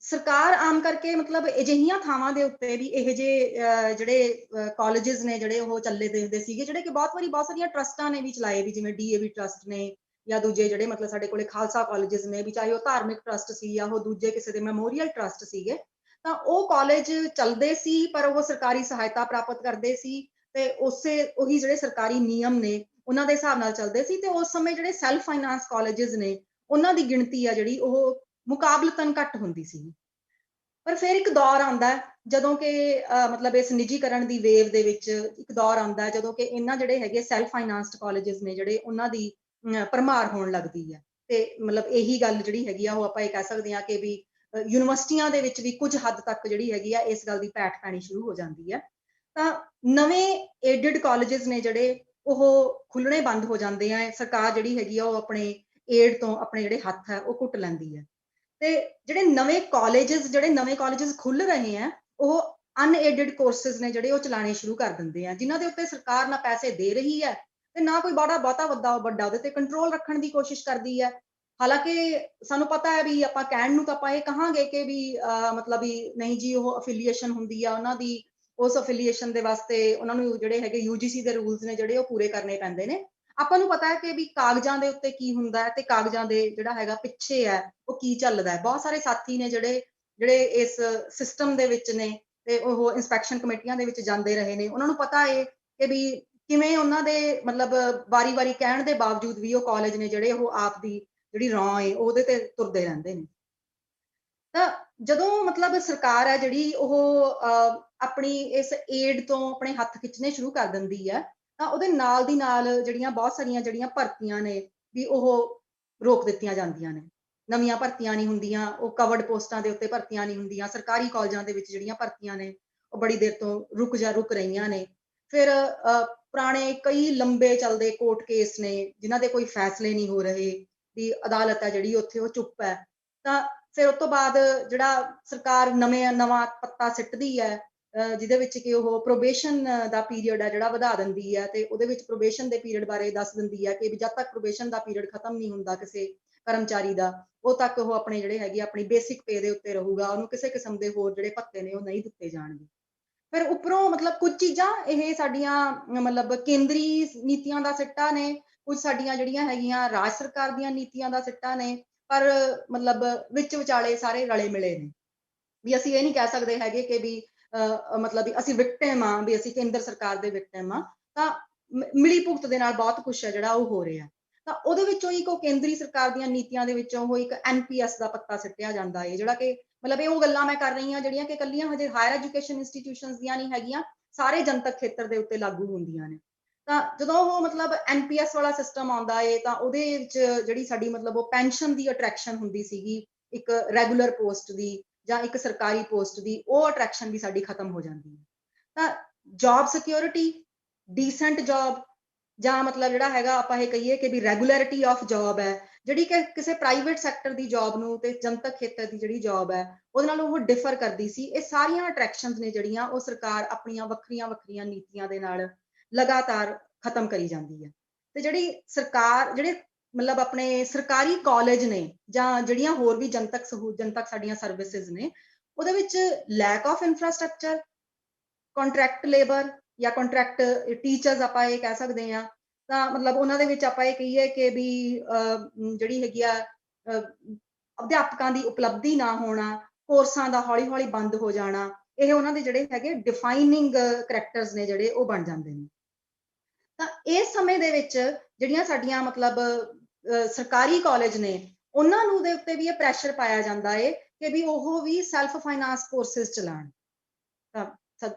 Speaker 3: ਸਰਕਾਰ ਆਮ ਕਰਕੇ ਮਤਲਬ ਅਜਿਹੀਆਂ ਥਾਵਾਂ ਦੇ ਉੱਤੇ ਵੀ ਇਹ ਜਿਹੇ ਜਿਹੜੇ ਕਾਲਜਸ ਨੇ ਜਿਹੜੇ ਉਹ ਚੱਲੇ ਦੇਖਦੇ ਸੀਗੇ, ਜਿਹੜੇ ਕਿ ਬਹੁਤ ਸਾਰੀਆਂ ਟਰਸਟਾਂ ਨੇ ਵੀ ਚਲਾਏ, ਵੀ ਜਿਵੇਂ DAV ਟਰਸਟ ਨੇ ਜਾਂ ਦੂਜੇ ਜਿਹੜੇ ਮਤਲਬ ਸਾਡੇ ਕੋਲੇ ਖਾਲਸਾ ਕਾਲਜਸ ਨੇ, ਵੀ ਚਾਹੇ ਉਹ ਧਾਰਮਿਕ ਟਰਸਟ ਸੀ ਜਾਂ ਉਹ ਦੂਜੇ ਕਿਸੇ ਦੇ ਮੈਮੋਰੀਅਲ ਟਰਸਟ ਸੀਗੇ। ਤਾਂ ਉਹ ਕਾਲਜ ਚੱਲਦੇ ਸੀ ਪਰ ਉਹ ਸਰਕਾਰੀ ਸਹਾਇਤਾ ਪ੍ਰਾਪਤ ਕਰਦੇ ਸੀ, ਤੇ ਉਹੀ ਜਿਹੜੇ ਸਰਕਾਰੀ ਨਿਯਮ ਨੇ ਉਹਨਾਂ ਦੇ ਹਿਸਾਬ ਨਾਲ ਚੱਲਦੇ ਸੀ। ਤੇ ਉਸ ਸਮੇਂ ਜਿਹੜੇ ਸੈਲਫ ਫਾਈਨਾਂਸ ਕਾਲਜਸ ਨੇ ਉਹਨਾਂ ਦੀ ਗਿਣਤੀ ਆ ਜਿਹੜੀ ਉਹ ਮੁਕਾਬਲਤਨ ਘੱਟ ਹੁੰਦੀ ਸੀ। ਪਰ ਫਿਰ ਇੱਕ ਦੌਰ ਆਉਂਦਾ ਜਦੋਂ ਕਿ ਮਤਲਬ ਇਸ ਨਿੱਜੀਕਰਨ ਦੀ ਵੇਵ ਦੇ ਵਿੱਚ ਇੱਕ ਦੌਰ ਆਉਂਦਾ ਜਦੋਂ ਕਿ ਇਹਨਾਂ ਜਿਹੜੇ ਹੈਗੇ ਸੈਲਫ ਫਾਈਨਾਂਸਡ ਕਾਲਜਸ ਨੇ ਜਿਹੜੇ ਉਹਨਾਂ ਦੀ ਭਰਮਾਰ ਹੋਣ ਲੱਗਦੀ ਹੈ। ਤੇ ਮਤਲਬ ਇਹੀ ਗੱਲ ਜਿਹੜੀ ਹੈਗੀ ਆ ਉਹ ਆਪਾਂ ਇਹ ਕਹਿ ਸਕਦੇ ਹਾਂ ਕਿ ਵੀ ਯੂਨੀਵਰਸਿਟੀਆਂ ਦੇ ਵਿੱਚ ਵੀ ਕੁਝ ਹੱਦ ਤੱਕ ਜਿਹੜੀ ਹੈਗੀ ਆ ਇਸ ਗੱਲ ਦੀ ਪੈਠ ਪੈਣੀ ਸ਼ੁਰੂ ਹੋ ਜਾਂਦੀ ਹੈ। ਤਾਂ ਨਵੇਂ ਏਡਡ ਕਾਲਜਸ ਨੇ ਜਿਹੜੇ ਉਹ ਖੁੱਲਣੇ ਬੰਦ ਹੋ ਜਾਂਦੇ ਆ। ਸਰਕਾਰ ਜਿਹੜੀ ਹੈਗੀ ਆ ਉਹ ਆਪਣੇ ਏਡ ਤੋਂ ਆਪਣੇ ਜਿਹੜੇ ਹੱਥ ਹੈ ਉਹ ਘੁੱਟ ਲੈਂਦੀ ਹੈ। ਤੇ ਜਿਹੜੇ ਨਵੇਂ ਕਾਲਜਸ ਖੁੱਲ ਰਹੇ ਆ ਉਹ ਅਨਏਡਡ ਕੋਰਸਿਸ ਨੇ ਜਿਹੜੇ ਉਹ ਚਲਾਣੇ ਸ਼ੁਰੂ ਕਰ ਦਿੰਦੇ ਆ, ਜਿਨ੍ਹਾਂ ਦੇ ਉੱਤੇ ਸਰਕਾਰ ਨਾ ਪੈਸੇ ਦੇ ਰਹੀ ਹੈ ਤੇ ਨਾ ਕੋਈ ਬਹੁਤਾ ਵੱਡਾ ਉਹਦੇ ਤੇ ਕੰਟਰੋਲ ਰੱਖਣ ਦੀ ਕੋਸ਼ਿਸ਼ ਕਰਦੀ ਹੈ। ਹਾਲਾਂਕਿ ਸਾਨੂੰ ਪਤਾ ਹੈ ਵੀ ਆਪਾਂ ਕਹਿਣ ਨੂੰ ਤਾਂ ਆਪਾਂ ਇਹ ਕਹਾਂਗੇ ਕਿ ਵੀ ਮਤਲਬ ਵੀ ਨਹੀਂ ਜੀ, ਉਹ ਅਫੀਲੀਏਸ਼ਨ ਹੁੰਦੀ ਆ ਉਹਨਾਂ ਦੀ, ਉਸ ਅਫੀਲੀਏਸ਼ਨ ਦੇ ਵਾਸਤੇ ਉਹਨਾਂ ਨੂੰ ਜਿਹੜੇ ਹੈਗੇ UGC ਦੇ ਰੂਲਸ ਨੇ ਜਿਹੜੇ ਉਹ ਪੂਰੇ ਕਰਨੇ ਪੈਂਦੇ ਨੇ। ਆਪਾਂ ਨੂੰ ਪਤਾ ਹੈ ਕਿ ਵੀ ਕਾਗਜ਼ਾਂ ਦੇ ਉੱਤੇ ਕੀ ਹੁੰਦਾ ਹੈ ਤੇ ਕਾਗਜ਼ਾਂ ਦੇ ਜਿਹੜਾ ਹੈਗਾ ਪਿੱਛੇ ਹੈ ਉਹ ਕੀ ਚੱਲਦਾ ਹੈ। ਬਹੁਤ ਸਾਰੇ ਸਾਥੀ ਨੇ ਜਿਹੜੇ ਇਸ ਸਿਸਟਮ ਦੇ ਵਿੱਚ ਨੇ ਤੇ ਉਹ ਇੰਸਪੈਕਸ਼ਨ ਕਮੇਟੀਆਂ ਦੇ ਵਿੱਚ ਜਾਂਦੇ ਰਹੇ ਨੇ, ਉਹਨਾਂ ਨੂੰ ਪਤਾ ਹੈ ਕਿ ਵੀ ਕਿਵੇਂ ਉਹਨਾਂ ਦੇ ਮਤਲਬ ਵਾਰੀ ਕਹਿਣ ਦੇ ਬਾਵਜੂਦ ਵੀ ਉਹ ਕਾਲਜ ਨੇ ਜਿਹੜੇ ਉਹ ਆਪ ਦੀ ਜਿਹੜੀ ਰੌਂ ਹੈ ਉਹਦੇ ਤੇ ਤੁਰਦੇ ਰਹਿੰਦੇ ਨੇ। ਤਾਂ ਜਦੋਂ ਮਤਲਬ ਸਰਕਾਰ ਹੈ ਜਿਹੜੀ ਉਹ ਆਪਣੀ ਇਸ ਏਡ ਤੋਂ ਆਪਣੇ ਹੱਥ ਖਿੱਚਣੇ ਸ਼ੁਰੂ ਕਰ ਦਿੰਦੀ ਹੈ, ਤਾਂ ਉਹਦੇ ਨਾਲ ਦੀ ਨਾਲ ਜਿਹੜੀਆਂ ਬਹੁਤ ਸਾਰੀਆਂ ਜਿਹੜੀਆਂ ਭਰਤੀਆਂ ਨੇ ਵੀ ਉਹ ਰੋਕ ਦਿੱਤੀਆਂ ਜਾਂਦੀਆਂ ਨੇ। ਨਵੀਆਂ ਭਰਤੀਆਂ ਨਹੀਂ ਹੁੰਦੀਆਂ, ਉਹ ਕਵਰਡ ਪੋਸਟਾਂ ਦੇ ਉੱਤੇ ਭਰਤੀਆਂ ਨਹੀਂ ਹੁੰਦੀਆਂ। ਸਰਕਾਰੀ ਕਾਲਜਾਂ ਦੇ ਵਿੱਚ ਜਿਹੜੀਆਂ ਭਰਤੀਆਂ ਨੇ ਉਹ ਬੜੀ ਦੇਰ ਤੋਂ ਰੁਕ ਰਹੀਆਂ ਨੇ। ਫਿਰ ਪੁਰਾਣੇ ਕਈ ਲੰਬੇ ਚੱਲਦੇ ਕੋਰਟ ਕੇਸ ਨੇ ਜਿਨ੍ਹਾਂ ਦੇ ਕੋਈ ਫੈਸਲੇ ਨਹੀਂ ਹੋ ਰਹੇ, ਵੀ ਅਦਾਲਤ ਹੈ ਜਿਹੜੀ ਉੱਥੇ ਉਹ ਚੁੱਪ ਹੈ। ਤਾਂ ਫਿਰ ਉਸ ਤੋਂ ਬਾਅਦ ਜਿਹੜਾ ਸਰਕਾਰ ਨਵਾਂ ਪੱਤਾ ਸਿੱਟਦੀ ਹੈ ਜਿਹਦੇ ਵਿੱਚ ਕਿ ਉਹ ਪ੍ਰੋਬੇਸ਼ਨ ਦਾ ਪੀਰੀਅਡ ਹੈ ਜਿਹੜਾ ਵਧਾ ਦਿੰਦੀ ਹੈ, ਤੇ ਉਹਦੇ ਵਿੱਚ ਪ੍ਰੋਬੇਸ਼ਨ ਦੇ ਪੀਰੀਅਡ ਬਾਰੇ ਦੱਸ ਦਿੰਦੀ ਹੈ ਕਿ ਜਦ ਤੱਕ ਪ੍ਰੋਬੇਸ਼ਨ ਦਾ ਪੀਰੀਅਡ ਖਤਮ ਨਹੀਂ ਹੁੰਦਾ ਕਿਸੇ ਕਰਮਚਾਰੀ ਦਾ, ਉਹ ਤੱਕ ਉਹ ਆਪਣੇ ਜਿਹੜੇ ਹੈਗੇ ਆਪਣੀ ਬੇਸਿਕ ਪੇ ਦੇ ਉੱਤੇ ਰਹੂਗਾ, ਉਹਨੂੰ ਕਿਸੇ ਕਿਸਮ ਦੇ ਹੋਰ ਜਿਹੜੇ ਭੱਤੇ ਨੇ ਉਹ ਨਹੀਂ ਦਿੱਤੇ ਜਾਣਗੇ। ਫਿਰ ਉੱਪਰੋਂ ਮਤਲਬ ਕੁਝ ਚੀਜ਼ਾਂ ਇਹ ਸਾਡੀਆਂ ਮਤਲਬ ਕੇਂਦਰੀ ਨੀਤੀਆਂ ਦਾ ਸਿੱਟਾ ਨੇ, ਕੁਝ ਸਾਡੀਆਂ ਜਿਹੜੀਆਂ ਹੈਗੀਆਂ ਰਾਜ ਸਰਕਾਰ ਦੀਆਂ ਨੀਤੀਆਂ ਦਾ ਸਿੱਟਾ ਨੇ, ਪਰ ਮਤਲਬ ਵਿੱਚ ਵਿਚਾਲੇ ਸਾਰੇ ਰਲੇ ਮਿਲੇ ਨੇ। ਵੀ ਅਸੀਂ ਇਹ ਨਹੀਂ ਕਹਿ ਸਕਦੇ ਹੈਗੇ ਕਿ ਵੀ ਮਤਲਬ ਵੀ ਅਸੀਂ ਵਿਕਟਿਮ ਆ, ਵੀ ਅਸੀਂ ਕੇਂਦਰ ਸਰਕਾਰ ਦੇ ਵਿਕਟਿਮ ਆ, ਤਾਂ ਮਿਲੀ ਭੁਗਤ ਦੇ ਨਾਲ ਬਹੁਤ ਕੁਛ ਹੈ ਜਿਹੜਾ ਉਹ ਹੋ ਰਿਹਾ। ਤਾਂ ਉਹਦੇ ਵਿੱਚੋਂ ਇੱਕ ਉਹ ਕੇਂਦਰੀ ਸਰਕਾਰ ਦੀਆਂ ਨੀਤੀਆਂ ਦੇ ਵਿੱਚੋਂ ਉਹ ਇੱਕ NPS ਦਾ ਪੱਤਾ ਸਿੱਟਿਆ ਜਾਂਦਾ ਹੈ, ਜਿਹੜਾ ਕਿ ਮਤਲਬ ਇਹ ਉਹ ਗੱਲਾਂ ਮੈਂ ਕਰ ਰਹੀ ਹਾਂ ਜਿਹੜੀਆਂ ਕਿ ਇਕੱਲੀਆਂ ਹਜੇ ਹਾਇਰ ਐਜੂਕੇਸ਼ਨ ਇੰਸਟੀਟਿਊਸ਼ਨਸ ਦੀਆਂ ਨਹੀਂ ਹੈਗੀਆਂ, ਸਾਰੇ ਜਨਤਕ ਖੇਤਰ ਦੇ ਉੱਤੇ ਲਾਗੂ ਹੁੰਦੀਆਂ ਨੇ। ਤਾਂ ਜਦੋਂ ਉਹ ਮਤਲਬ NPS ਵਾਲਾ ਸਿਸਟਮ ਆਉਂਦਾ ਹੈ, ਤਾਂ ਉਹਦੇ ਵਿੱਚ ਜਿਹੜੀ ਸਾਡੀ ਮਤਲਬ ਉਹ ਪੈਨਸ਼ਨ ਦੀ ਅਟਰੈਕਸ਼ਨ ਹੁੰਦੀ ਸੀਗੀ, ਇੱਕ ਰੈਗੂਲਰ ਪੋਸਟ ਦੀ ਜਾਂ ਇੱਕ ਸਰਕਾਰੀ ਪੋਸਟ ਦੀ, ਉਹ ਅਟਰੈਕਸ਼ਨ ਵੀ ਸਾਡੀ ਖਤਮ ਹੋ ਜਾਂਦੀ ਹੈ। ਤਾਂ ਜੌਬ ਸਿਕਿਉਰਿਟੀ, ਡੀਸੈਂਟ ਜੌਬ, ਜਾਂ ਮਤਲਬ ਜਿਹੜਾ ਹੈਗਾ ਆਪਾਂ ਇਹ ਕਹੀਏ ਕਿ ਵੀ ਰੈਗੂਲਰਿਟੀ ਆਫ ਜੌਬ ਹੈ, ਜਿਹੜੀ ਕਿ ਕਿਸੇ ਪ੍ਰਾਈਵੇਟ ਸੈਕਟਰ ਦੀ ਜੌਬ ਨੂੰ ਤੇ ਜਨਤਕ ਖੇਤਰ ਦੀ ਜਿਹੜੀ ਜੌਬ ਹੈ ਉਹਦੇ ਨਾਲ ਉਹ ਡਿਫਰ ਕਰਦੀ ਸੀ। ਇਹ ਸਾਰੀਆਂ ਅਟਰੈਕਸ਼ਨਸ ਨੇ ਜਿਹੜੀਆਂ ਉਹ ਸਰਕਾਰ ਆਪਣੀਆਂ ਵੱਖਰੀਆਂ ਵੱਖਰੀਆਂ ਨੀਤੀਆਂ ਦੇ ਨਾਲ ਲਗਾਤਾਰ ਖਤਮ ਕਰੀ ਜਾਂਦੀ ਹੈ। ਤੇ ਜਿਹੜੀ ਸਰਕਾਰ ਜਿਹੜੇ ਮਤਲਬ ਆਪਣੇ ਸਰਕਾਰੀ ਕਾਲਜ ਨੇ ਜਾਂ ਜਿਹੜੀਆਂ ਹੋਰ ਵੀ ਜਨਤਕ ਸਾਡੀਆਂ ਸਰਵਿਸਿਜ਼ ਨੇ, ਉਹਦੇ ਵਿੱਚ lack of infrastructure, contract labour ਜਾਂ ਕੰਟਰੈਕਟ ਟੀਚਰਸ ਆਪਾਂ ਇਹ ਕਹਿ ਸਕਦੇ ਹਾਂ। ਤਾਂ ਮਤਲਬ ਉਹਨਾਂ ਦੇ ਵਿੱਚ ਆਪਾਂ ਇਹ ਕਹੀਏ ਕਿ ਵੀ ਜਿਹੜੀ ਹੈਗੀ ਆ ਅਧਿਆਪਕਾਂ ਦੀ ਉਪਲਬਧੀ ਨਾ ਹੋਣਾ, ਕੋਰਸਾਂ ਦਾ ਹੌਲੀ ਹੌਲੀ ਬੰਦ ਹੋ ਜਾਣਾ, ਇਹ ਉਹਨਾਂ ਦੇ ਜਿਹੜੇ ਹੈਗੇ ਡਿਫਾਈਨਿੰਗ ਕਰੈਕਟਰਸ ਨੇ ਜਿਹੜੇ ਉਹ ਬਣ ਜਾਂਦੇ ਨੇ। ਤਾਂ ਇਸ ਸਮੇਂ ਦੇ ਵਿੱਚ ਜਿਹੜੀਆਂ ਸਾਡੀਆਂ ਮਤਲਬ ਸਰਕਾਰੀ ਕਾਲਜ ਨੇ, ਉਹਨਾਂ ਨੂੰ ਦੇ ਉੱਤੇ ਵੀ ਇਹ ਪ੍ਰੈਸ਼ਰ ਪਾਇਆ ਜਾਂਦਾ ਹੈ ਕਿ ਵੀ ਉਹ ਵੀ ਸੈਲਫ ਫਾਈਨਾਂਸ ਕੋਰਸਿਸ ਚਲਾਉਣ। ਤਾਂ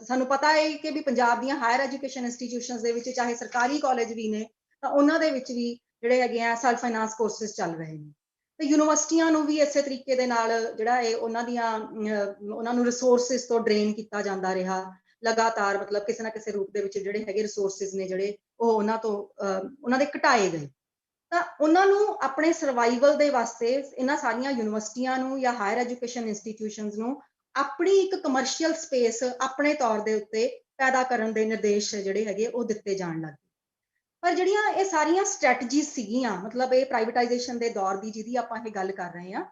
Speaker 3: ਸਾਨੂੰ ਪਤਾ ਹੈ ਕਿ ਵੀ ਪੰਜਾਬ ਦੀਆਂ ਹਾਇਰ ਐਜੂਕੇਸ਼ਨ ਇੰਸਟੀਟਿਊਸ਼ਨਸ ਦੇ ਵਿੱਚ ਚਾਹੇ ਸਰਕਾਰੀ ਕਾਲਜ ਵੀ ਨੇ, ਤਾਂ ਉਹਨਾਂ ਦੇ ਵਿੱਚ ਵੀ ਜਿਹੜੇ ਹੈਗੇ ਆ ਸੈਲਫ ਫਾਈਨਾਂਸ ਕੋਰਸਿਸ ਚੱਲ ਰਹੇ ਨੇ। ਤੇ ਯੂਨੀਵਰਸਿਟੀਆਂ ਨੂੰ ਵੀ ਇਸੇ ਤਰੀਕੇ ਦੇ ਨਾਲ ਜਿਹੜਾ ਹੈ ਉਹਨਾਂ ਨੂੰ ਰਿਸੋਰਸਿਸ ਤੋਂ ਡਰੇਨ ਕੀਤਾ ਜਾਂਦਾ ਰਿਹਾ ਲਗਾਤਾਰ, ਮਤਲਬ ਕਿਸੇ ਨਾ ਕਿਸੇ ਰੂਪ ਦੇ ਵਿੱਚ ਜਿਹੜੇ ਹੈਗੇ ਰਿਸੋਰਸਿਸ ਨੇ ਜਿਹੜੇ ਉਹ ਉਹਨਾਂ ਦੇ ਘਟਾਏ ਗਏ। ਤਾਂ ਉਹਨਾਂ ਨੂੰ ਆਪਣੇ ਸਰਵਾਈਵਲ ਦੇ ਵਾਸਤੇ ਇਹਨਾਂ ਸਾਰੀਆਂ ਯੂਨੀਵਰਸਿਟੀਆਂ ਨੂੰ ਜਾਂ ਹਾਇਰ ਐਜੂਕੇਸ਼ਨ ਇੰਸਟੀਟਿਊਸ਼ਨਸ ਨੂੰ ਆਪਣੀ ਇੱਕ ਕਮਰਸ਼ੀਅਲ ਸਪੇਸ ਆਪਣੇ ਤੌਰ ਦੇ ਉੱਤੇ ਪੈਦਾ ਕਰਨ ਦੇ ਨਿਰਦੇਸ਼ ਜਿਹੜੇ ਹੈਗੇ ਉਹ ਦਿੱਤੇ ਜਾਣ ਲੱਗ ਗਏ। ਪਰ ਜਿਹੜੀਆਂ ਇਹ ਸਾਰੀਆਂ ਸਟ੍ਰੈਟਜੀਜ਼ ਸੀਗੀਆਂ, ਮਤਲਬ ਇਹ ਪ੍ਰਾਈਵੇਟਾਈਜੇਸ਼ਨ ਦੇ ਦੌਰ ਦੀ ਜਿਹਦੀ ਆਪਾਂ ਇਹ ਗੱਲ ਕਰ ਰਹੇ ਹਾਂ,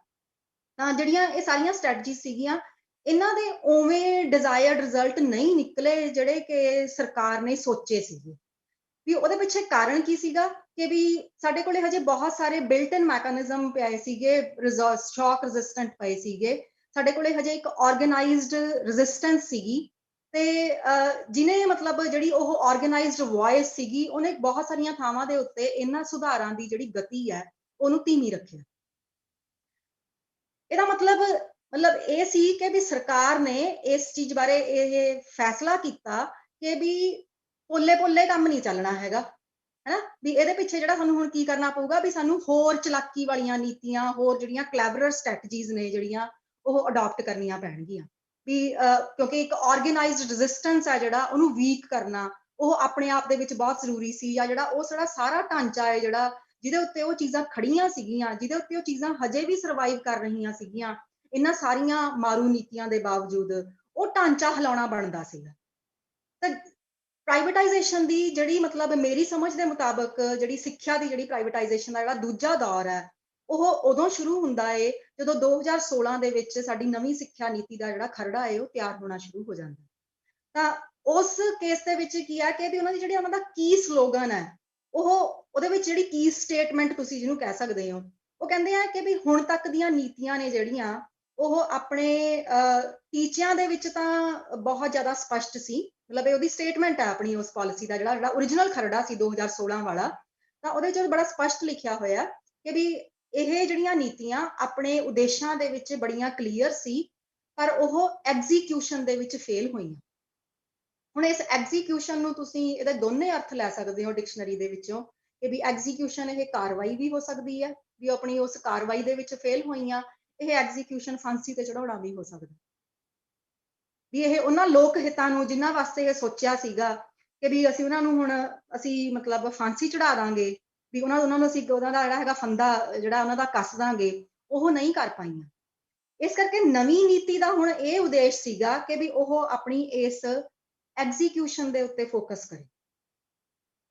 Speaker 3: ਤਾਂ ਜਿਹੜੀਆਂ ਇਹ ਸਾਰੀਆਂ ਸਟ੍ਰੈਟਜੀਜ਼ ਸੀਗੀਆਂ, ਇਹਨਾਂ ਦੇ ਉਵੇਂ ਡਿਜ਼ਾਇਰਡ ਰਿਜ਼ਲਟ ਨਹੀਂ ਨਿਕਲੇ ਜਿਹੜੇ ਕਿ ਸਰਕਾਰ ਨੇ ਸੋਚੇ ਸੀਗੇ। ਵੀ ਉਹਦੇ ਪਿੱਛੇ ਕਾਰਨ ਕੀ ਸੀਗਾ ਕਿ ਵੀ ਸਾਡੇ ਕੋਲੇ ਹਜੇ ਬਹੁਤ ਸਾਰੇ ਬਿਲਟ ਇਨ ਮੈਕੈਨਿਜ਼ਮ ਪਏ ਸੀਗੇ, ਸ਼ੌਕ ਰੈਜ਼ਿਸਟੈਂਟ ਪਏ ਸੀਗੇ, ਸਾਡੇ ਕੋਲੇ ਹਜੇ ਇੱਕ ਆਰਗੇਨਾਈਜ਼ਡ ਰੈਜ਼ਿਸਟੈਂਸ ਸੀਗੀ। ਤੇ ਜਿਹਨੇ ਮਤਲਬ ਜਿਹੜੀ ਉਹ ਆਰਗੇਨਾਈਜ਼ਡ ਵੌਇਸ ਸੀਗੀ, ਉਹਨੇ ਬਹੁਤ ਸਾਰੀਆਂ ਥਾਵਾਂ ਦੇ ਉੱਤੇ ਇਹਨਾਂ ਸੁਧਾਰਾਂ ਦੀ ਜਿਹੜੀ ਗਤੀ ਹੈ ਉਹਨੂੰ ਧੀਮੀ ਰੱਖਿਆ। ਇਹਦਾ ਮਤਲਬ ਇਹ ਸੀ ਕਿ ਵੀ ਸਰਕਾਰ ਨੇ ਇਸ ਚੀਜ਼ ਬਾਰੇ ਇਹ ਫੈਸਲਾ ਕੀਤਾ ਕਿ ਵੀ ਪੋਲੇ ਕੰਮ ਨਹੀਂ ਚੱਲਣਾ ਹੈਗਾ, ਹੈਨਾ। ਵੀ ਇਹਦੇ ਪਿੱਛੇ ਜਿਹੜਾ ਸਾਨੂੰ ਹੁਣ ਕੀ ਕਰਨਾ ਪਊਗਾ, ਵੀ ਸਾਨੂੰ ਹੋਰ ਚਲਾਕੀ ਵਾਲੀਆਂ ਨੀਤੀਆਂ, ਹੋਰ ਜਿਹੜੀਆਂ ਕਲੈਵਰਰ ਸਟ੍ਰੈਟਜੀਜ਼ ਨੇ ਜਿਹੜੀਆਂ ਉਹ ਅਡਾਪਟ ਕਰਨੀਆਂ ਪੈਣਗੀਆਂ। ਵੀ ਕਿਉਂਕਿ ਇੱਕ ਆਰਗੇਨਾਈਜ਼ਡ ਰੈਜ਼ਿਸਟੈਂਸ ਹੈ ਜਿਹੜਾ ਉਹਨੂੰ ਵੀਕ ਕਰਨਾ, ਉਹ ਆਪਣੇ ਆਪ ਦੇ ਵਿੱਚ ਬਹੁਤ ਜ਼ਰੂਰੀ ਸੀ। ਜਾਂ ਜਿਹੜਾ ਉਹ ਸਾਰਾ ਢਾਂਚਾ ਹੈ ਜਿਹੜਾ ਜਿਹਦੇ ਉੱਤੇ ਉਹ ਚੀਜ਼ਾਂ ਖੜੀਆਂ ਸੀਗੀਆਂ, ਜਿਹਦੇ ਉੱਤੇ ਉਹ ਚੀਜ਼ਾਂ ਹਜੇ ਵੀ ਸਰਵਾਈਵ ਕਰ ਰਹੀਆਂ ਸੀਗੀਆਂ ਇਹਨਾਂ ਸਾਰੀਆਂ ਮਾਰੂ ਨੀਤੀਆਂ ਦੇ ਬਾਵਜੂਦ, ਉਹ ਢਾਂਚਾ ਹਿਲਾਉਣਾ ਬਣਦਾ ਸੀਗਾ। ਤਾਂ ਪ੍ਰਾਈਵੇਟਾਈਜੇਸ਼ਨ ਦੀ ਜਿਹੜੀ ਮਤਲਬ ਮੇਰੀ ਸਮਝ ਦੇ ਮੁਤਾਬਕ ਜਿਹੜੀ ਸਿੱਖਿਆ ਦੀ ਜਿਹੜੀ ਪ੍ਰਾਈਵੇਟਾਈਜੇਸ਼ਨ ਦਾ ਜਿਹੜਾ ਦੂਜਾ ਦੌਰ ਹੈ, ਉਹ ਉਦੋਂ ਸ਼ੁਰੂ ਹੁੰਦਾ ਹੈ ਜਦੋਂ 2016 ਦੇ ਵਿੱਚ ਸਾਡੀ ਨਵੀਂ ਸਿੱਖਿਆ ਨੀਤੀ ਦਾ ਜਿਹੜਾ ਖਰੜਾ ਹੈ ਉਹ ਤਿਆਰ ਹੋਣਾ ਸ਼ੁਰੂ ਹੋ ਜਾਂਦਾ। ਤਾਂ ਉਸ ਕੇਸ ਦੇ ਵਿੱਚ ਕੀ ਹੈ ਕਿ ਵੀ ਉਹਨਾਂ ਦਾ ਕੀ ਸਲੋਗਨ ਹੈ, ਉਹਦੇ ਵਿੱਚ ਜਿਹੜੀ ਕੀ ਸਟੇਟਮੈਂਟ ਤੁਸੀਂ ਜਿਹਨੂੰ ਕਹਿ ਸਕਦੇ ਹੋ, ਉਹ ਕਹਿੰਦੇ ਆ ਕਿ ਵੀ ਹੁਣ ਤੱਕ ਦੀਆਂ ਨੀਤੀਆਂ ਨੇ ਜਿਹੜੀਆਂ ਉਹ ਆਪਣੇ ਟੀਚਿਆਂ ਦੇ ਵਿੱਚ ਤਾਂ ਬਹੁਤ ਜ਼ਿਆਦਾ ਸਪਸ਼ਟ ਸੀ। ਮਤਲਬ ਇਹ ਉਹਦੀ ਸਟੇਟਮੈਂਟ ਹੈ ਆਪਣੀ ਉਸ ਪਾਲਿਸੀ ਦਾ ਜਿਹੜਾ ਓਰੀਜਨਲ ਖਰੜਾ ਸੀ 2016 ਵਾਲਾ, ਤਾਂ ਉਹਦੇ ਵਿੱਚ ਬੜਾ ਸਪਸ਼ਟ ਲਿਖਿਆ ਹੋਇਆ ਕਿ ਵੀ ਇਹ ਜਿਹੜੀਆਂ ਨੀਤੀਆਂ ਆਪਣੇ ਉਦੇਸ਼ਾਂ ਦੇ ਵਿੱਚ ਬੜੀਆਂ ਕਲੀਅਰ ਸੀ, ਪਰ ਉਹ ਐਗਜ਼ੀਕਿਊਸ਼ਨ ਦੇ ਵਿੱਚ ਫੇਲ ਹੋਈਆਂ। ਹੁਣ ਇਸ ਐਗਜ਼ੀਕਿਊਸ਼ਨ ਨੂੰ ਤੁਸੀਂ ਇਹਦੇ ਦੋਨੇ ਅਰਥ ਲੈ ਸਕਦੇ ਹੋ ਡਿਕਸ਼ਨਰੀ ਦੇ ਵਿੱਚੋਂ, ਕਿ ਵੀ ਐਗਜ਼ੀਕਿਊਸ਼ਨ ਇਹ ਕਾਰਵਾਈ ਵੀ ਹੋ ਸਕਦੀ ਹੈ, ਵੀ ਆਪਣੀ ਉਸ ਕਾਰਵਾਈ ਦੇ ਵਿੱਚ ਫੇਲ ਹੋਈਆਂ। ਇਹ ਐਗਜ਼ੀਕਿਊਸ਼ਨ ਫਾਂਸੀ ਤੇ ਚੜਾਉਣਾ ਵੀ ਹੋ ਸਕਦਾ, ਵੀ ਇਹ ਉਹਨਾਂ ਲੋਕ ਹਿੱਤਾਂ ਨੂੰ ਜਿਨ੍ਹਾਂ ਵਾਸਤੇ ਇਹ ਸੋਚਿਆ ਸੀਗਾ ਕਿ ਵੀ ਅਸੀਂ ਉਹਨਾਂ ਨੂੰ ਹੁਣ ਮਤਲਬ ਫਾਂਸੀ ਚੜਾ ਦਾਂਗੇ, ਵੀ ਉਹਨਾਂ ਨੂੰ ਅਸੀਂ ਉਹਨਾਂ ਦਾ ਜਿਹੜਾ ਹੈਗਾ ਫੰਦਾ ਜਿਹੜਾ ਉਹਨਾਂ ਦਾ ਕੱਸ ਦਾਂਗੇ, ਉਹ ਨਹੀਂ ਕਰ ਪਾਈਆਂ। ਇਸ ਕਰਕੇ ਨਵੀਂ ਨੀਤੀ ਦਾ ਹੁਣ ਇਹ ਉਦੇਸ਼ ਸੀਗਾ ਕਿ ਵੀ ਉਹ ਆਪਣੀ ਇਸ ਐਗਜ਼ੀਕਿਊਸ਼ਨ ਦੇ ਉੱਤੇ ਫੋਕਸ ਕਰੇ।